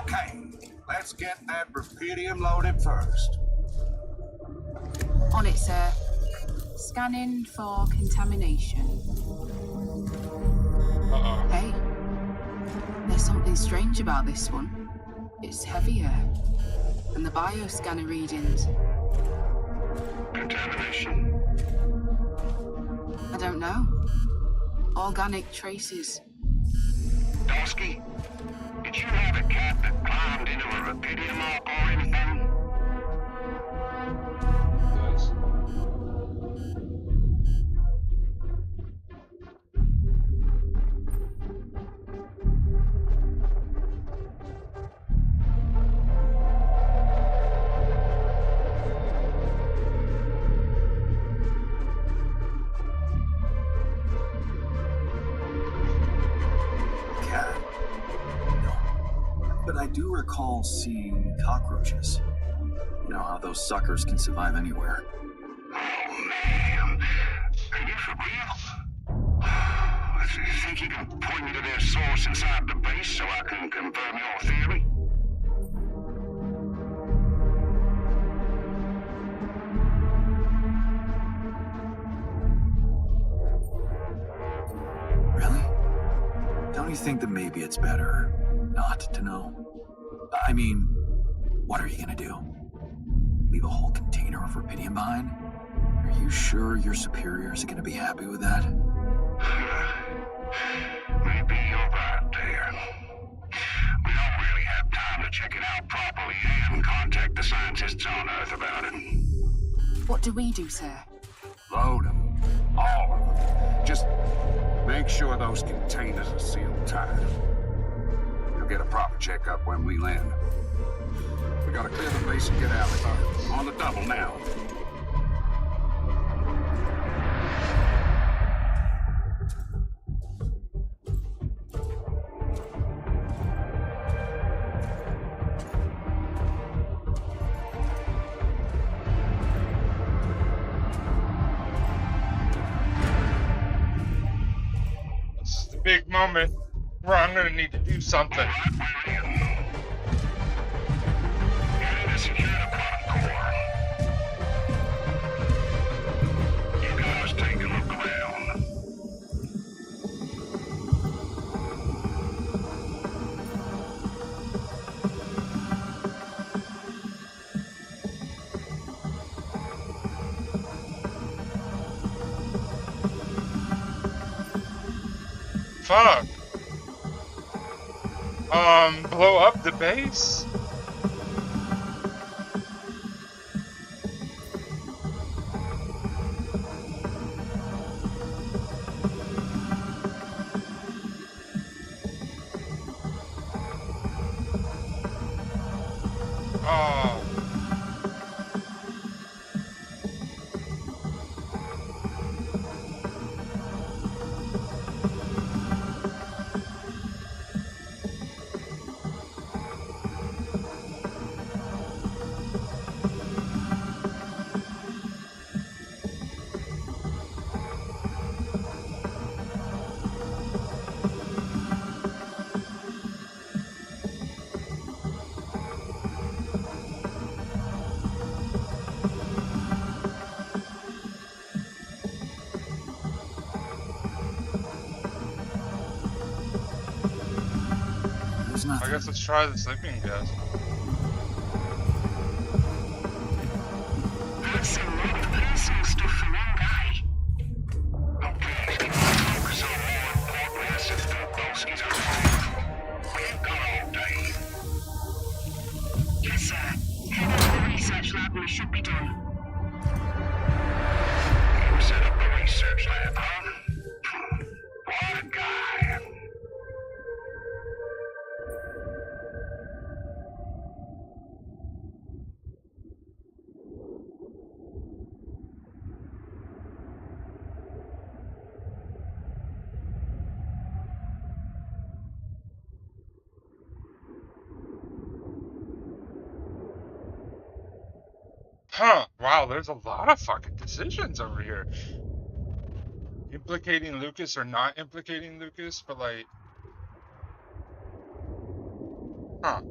Okay, let's get that Repedium loaded first. On it, sir. Scanning for contamination. Hey, there's something strange about this one. It's heavier. And the bioscanner readings. Contamination? I don't know. Organic traces. Dolsky, did you have a cat that climbed into a Repedium arc or anything? But I do recall seeing cockroaches. You know how those suckers can survive anywhere. Oh, man. Are you for real? Think you can point me to their source inside the base so I can confirm your theory? Really? Don't you think that maybe it's better not to know? I mean, what are you gonna do? Leave a whole container of Repedium behind? Are you sure your superiors are gonna be happy with that? Maybe you're right there. We don't really have time to check it out properly and contact the scientists on Earth about it. What do we do, sir? Load them. All of them. Just make sure those containers are sealed tight. You'll get a proper checkup when we land. We gotta clear the base and get out of here. On the double now. This is the big moment where I'm gonna need to do something. You guys take a look around. Fuck. Blow up the base? guess let's try the sleeping gas. That's a lot of personal stuff for one guy. Okay, focus on more important assets than Bolski's own life. We've got all day. Yes, sir. Head over to the research lab and we should be done. You set up the research lab, huh? What a guy. Huh, wow, there's a lot of fucking decisions over here. Implicating Lucas or not implicating Lucas, but like... Huh.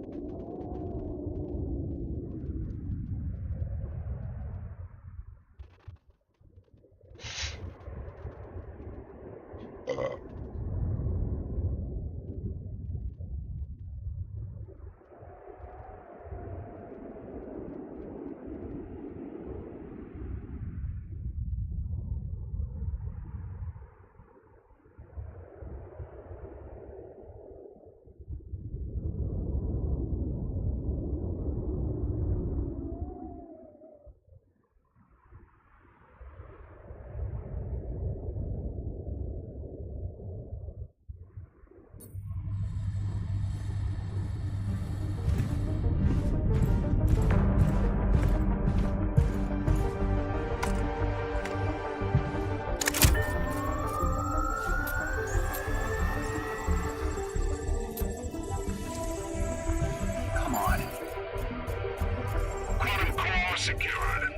Secured.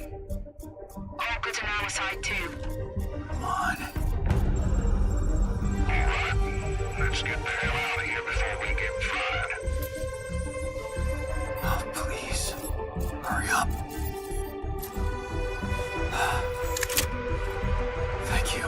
All good on our side too. Come on. Alright, let's get the hell out of here before we get fried. Oh, please. Hurry up. Thank you.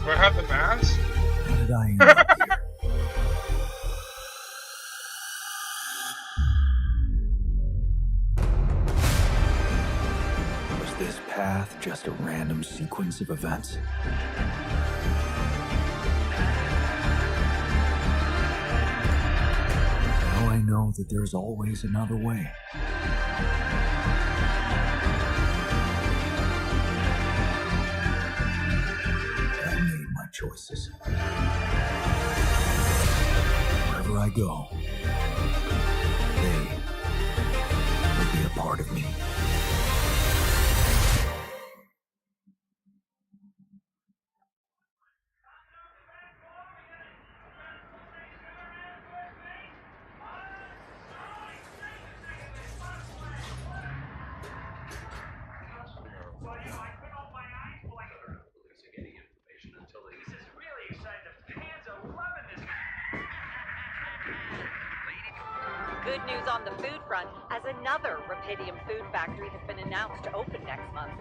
Do I have the mask? How did I end up here? Was this path just a random sequence of events? Now I know that there's always another way. I made my choices. Wherever I go, they will be a part of me. Good news on the food front, as another Rapidium food factory has been announced to open next month.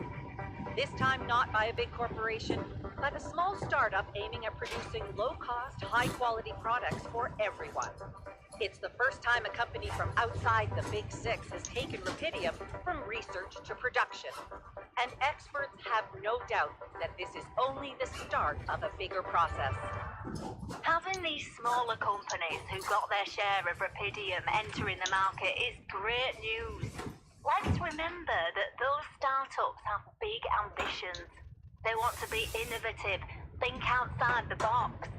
This time not by a big corporation, but a small startup aiming at producing low-cost, high-quality products for everyone. It's the first time a company from outside the Big Six has taken Rapidium from research to production. And experts have no doubt that this is only the start of a bigger process. Having these smaller companies who got their share of Rapidium entering the market is great news. Let's remember that those startups have big ambitions. They want to be innovative, think outside the box.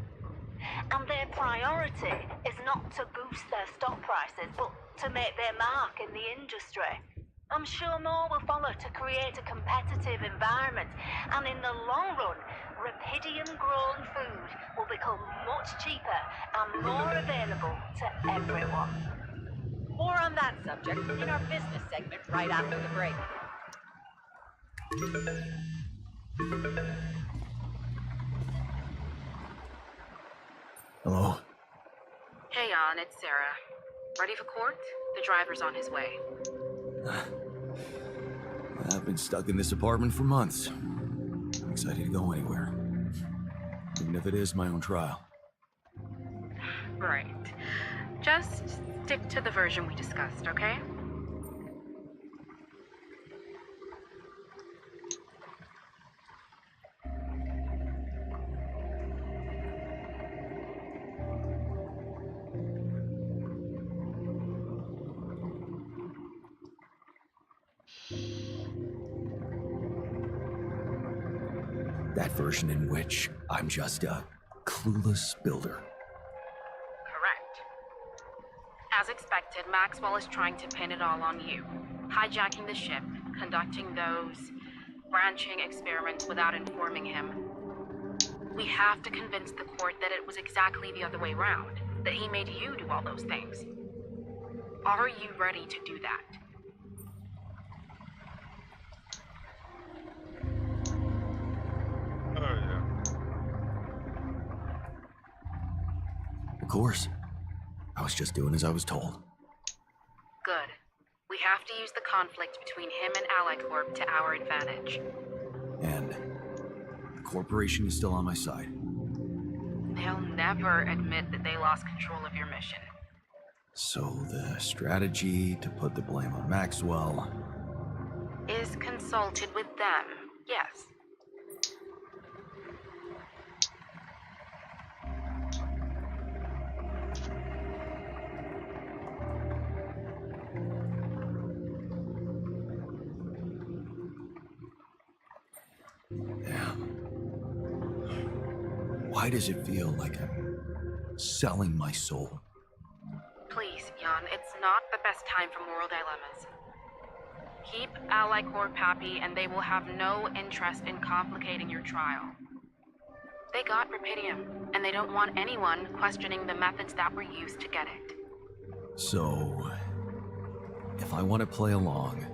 And their priority is not to boost their stock prices, but to make their mark in the industry. I'm sure more will follow to create a competitive environment, and in the long run, Rapidium-grown food will become much cheaper and more available to everyone. More on that subject in our business segment right after the break. Hello? Hey, Jan, it's Sarah. Ready for court? The driver's on his way. I've been stuck in this apartment for months. I'm excited to go anywhere. Even if it is my own trial. Right. Just stick to the version we discussed, okay? That version in which I'm just a clueless builder. Correct. As expected, Maxwell is trying to pin it all on you. Hijacking the ship, conducting those branching experiments without informing him. We have to convince the court that it was exactly the other way around, that he made you do all those things. Are you ready to do that? Oh, yeah. Of course. I was just doing as I was told. Good. We have to use the conflict between him and Ally Corp to our advantage. And the corporation is still on my side. They'll never admit that they lost control of your mission. So the strategy to put the blame on Maxwell... Is consulted with them, yes. Why does it feel like I'm selling my soul? Please, Jan, it's not the best time for moral dilemmas. Keep Ally Corp happy and they will have no interest in complicating your trial. They got Rapidium, and they don't want anyone questioning the methods that were used to get it. So, if I want to play along...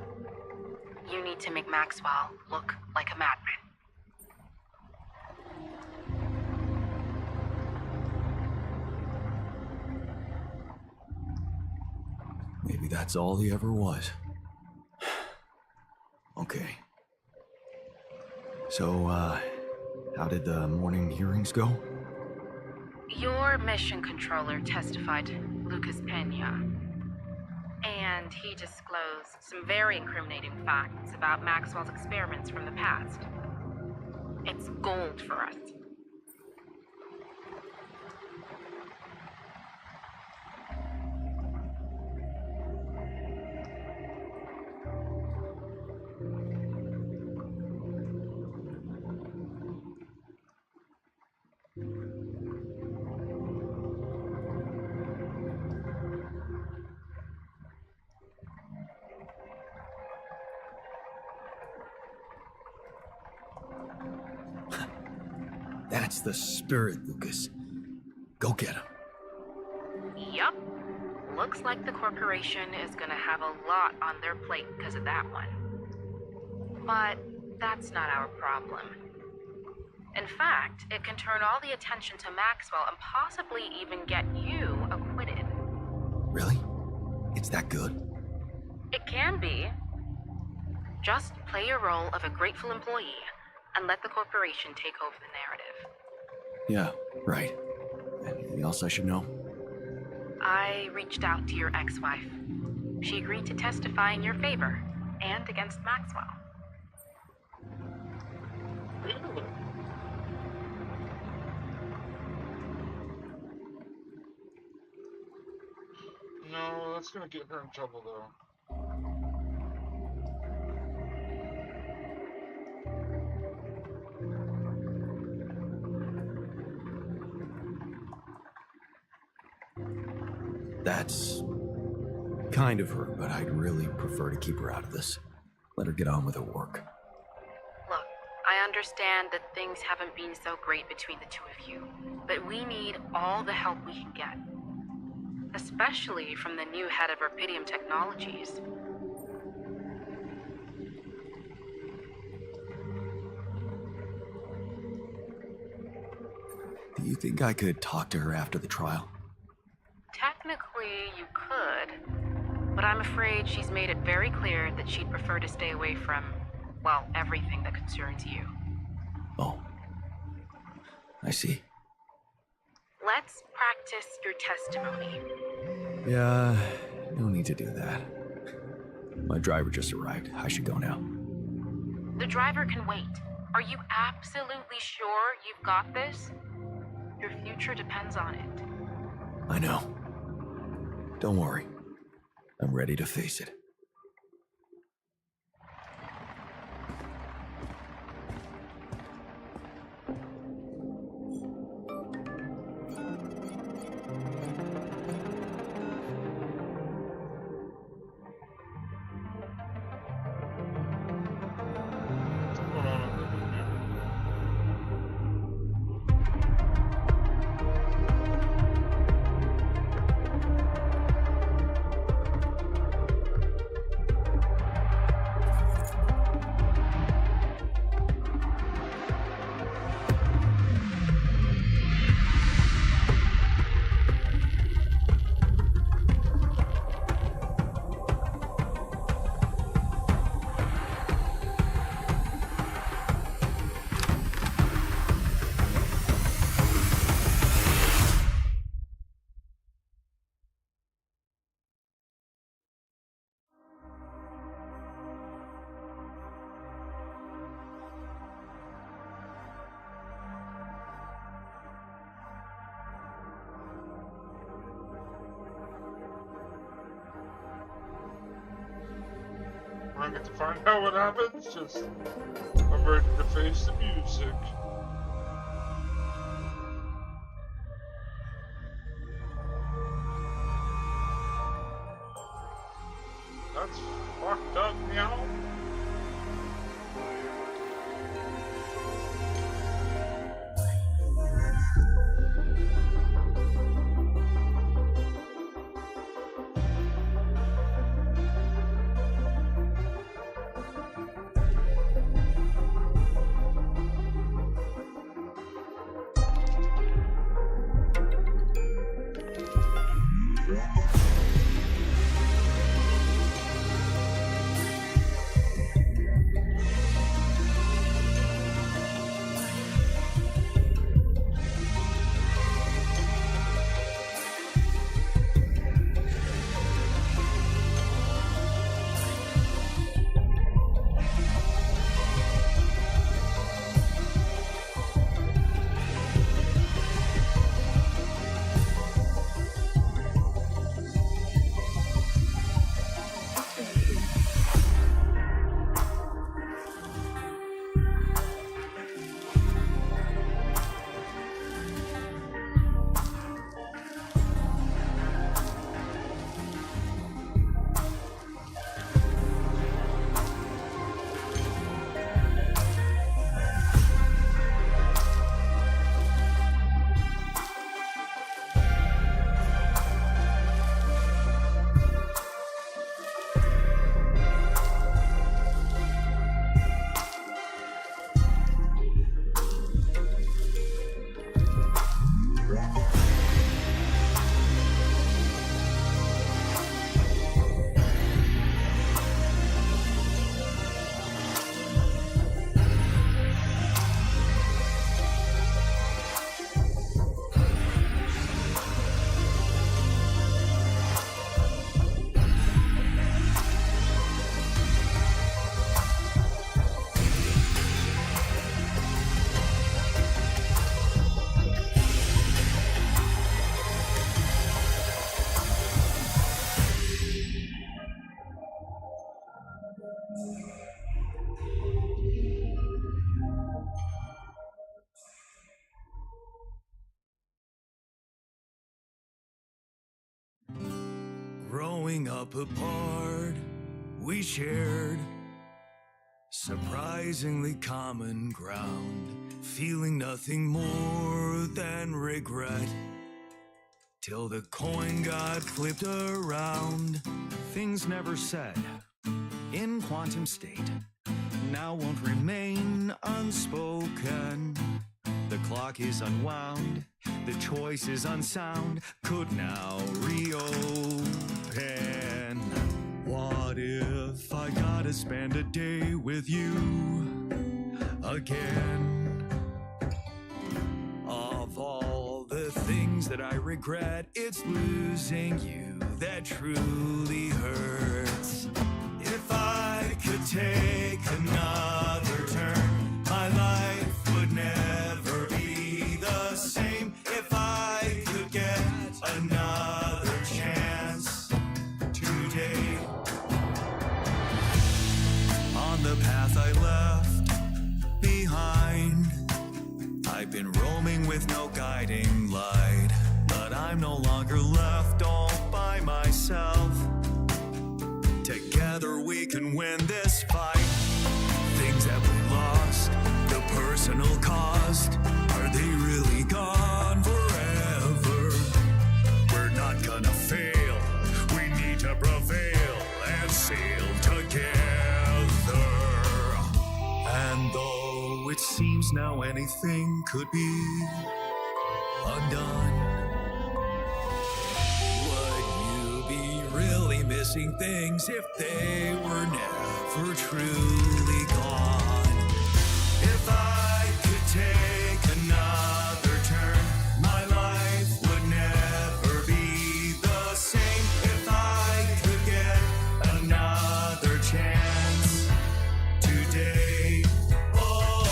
You need to make Maxwell look like a madman. Maybe that's all he ever was. Okay. So, how did the morning hearings go? Your mission controller testified, Lucas Pena. And he disclosed some very incriminating facts about Maxwell's experiments from the past. It's gold for us. That's the spirit, Lucas. Go get him. Yup. Looks like the corporation is gonna have a lot on their plate because of that one. But that's not our problem. In fact, it can turn all the attention to Maxwell and possibly even get you acquitted. Really? It's that good? It can be. Just play your role of a grateful employee and let the corporation take over the narrative. Yeah, right. Anything else I should know? I reached out to your ex-wife. She agreed to testify in your favor and against Maxwell. No, that's gonna get her in trouble, though. That's kind of her, but I'd really prefer to keep her out of this. Let her get on with her work. Look, I understand that things haven't been so great between the two of you, but we need all the help we can get. especially from the new head of Rapidium Technologies. Do you think I could talk to her after the trial? Technically, you could, but I'm afraid she's made it very clear that she'd prefer to stay away from, well, everything that concerns you. Oh. I see. Let's practice your testimony. Yeah, no need to do that. My driver just arrived. I should go now. The driver can wait. Are you absolutely sure you've got this? Your future depends on it. I know. Don't worry. I'm ready to face it. I get to find out what happens. Just I'm ready to face the music. That's fucked up, meow. Growing up apart, we shared surprisingly common ground, feeling nothing more than regret. till the coin got flipped around. Things never said in quantum state now won't remain unspoken. The clock is unwound, the choice is unsound, could now reopen. What if I gotta spend a day with you again? Of all the things that I regret, it's losing you that truly hurts. If I could take another turn, my life would never be the same. If I could get another chance today. On the path I left behind, I've been roaming with no guiding light, but I'm no longer left all by myself. Together we can win this fight. Things that we lost, the personal cost, are they really gone forever? We're not gonna fail, we need to prevail and sail together. And though it seems now anything could be undone, really missing things if they were never truly gone? If I could take another turn, my life would never be the same. If I could get another chance today. Oh,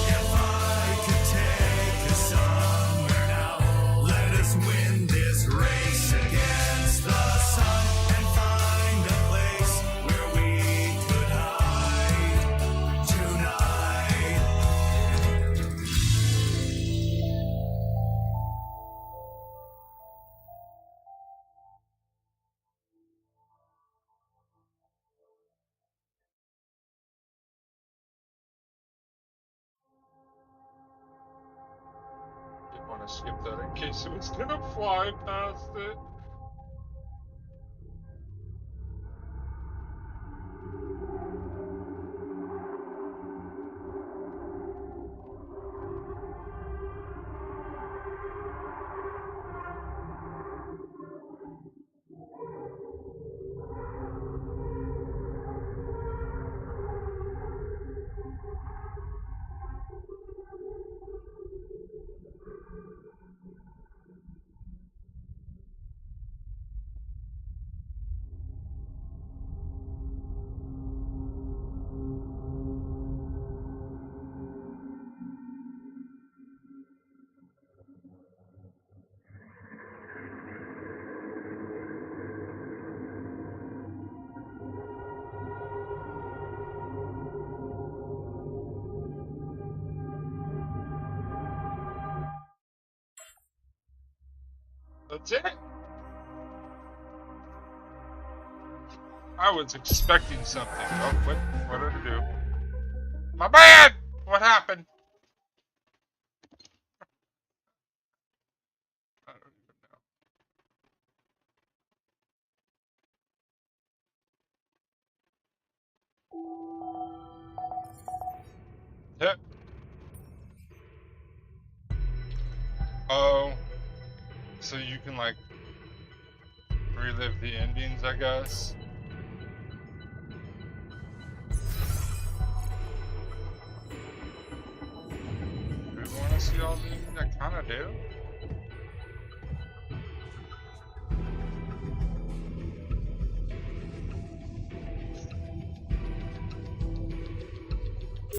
if I could take us somewhere now, let us win this race against the sun and find a place where we could hide tonight. Didn't want to skip that in case it was gonna fly past it. That's it. I was expecting something. Oh, what did I do? My bad! What happened? I don't even know. Yeah. Oh. So you can, like, relive the endings, I guess. Do we want to see all the endings? I kind of do.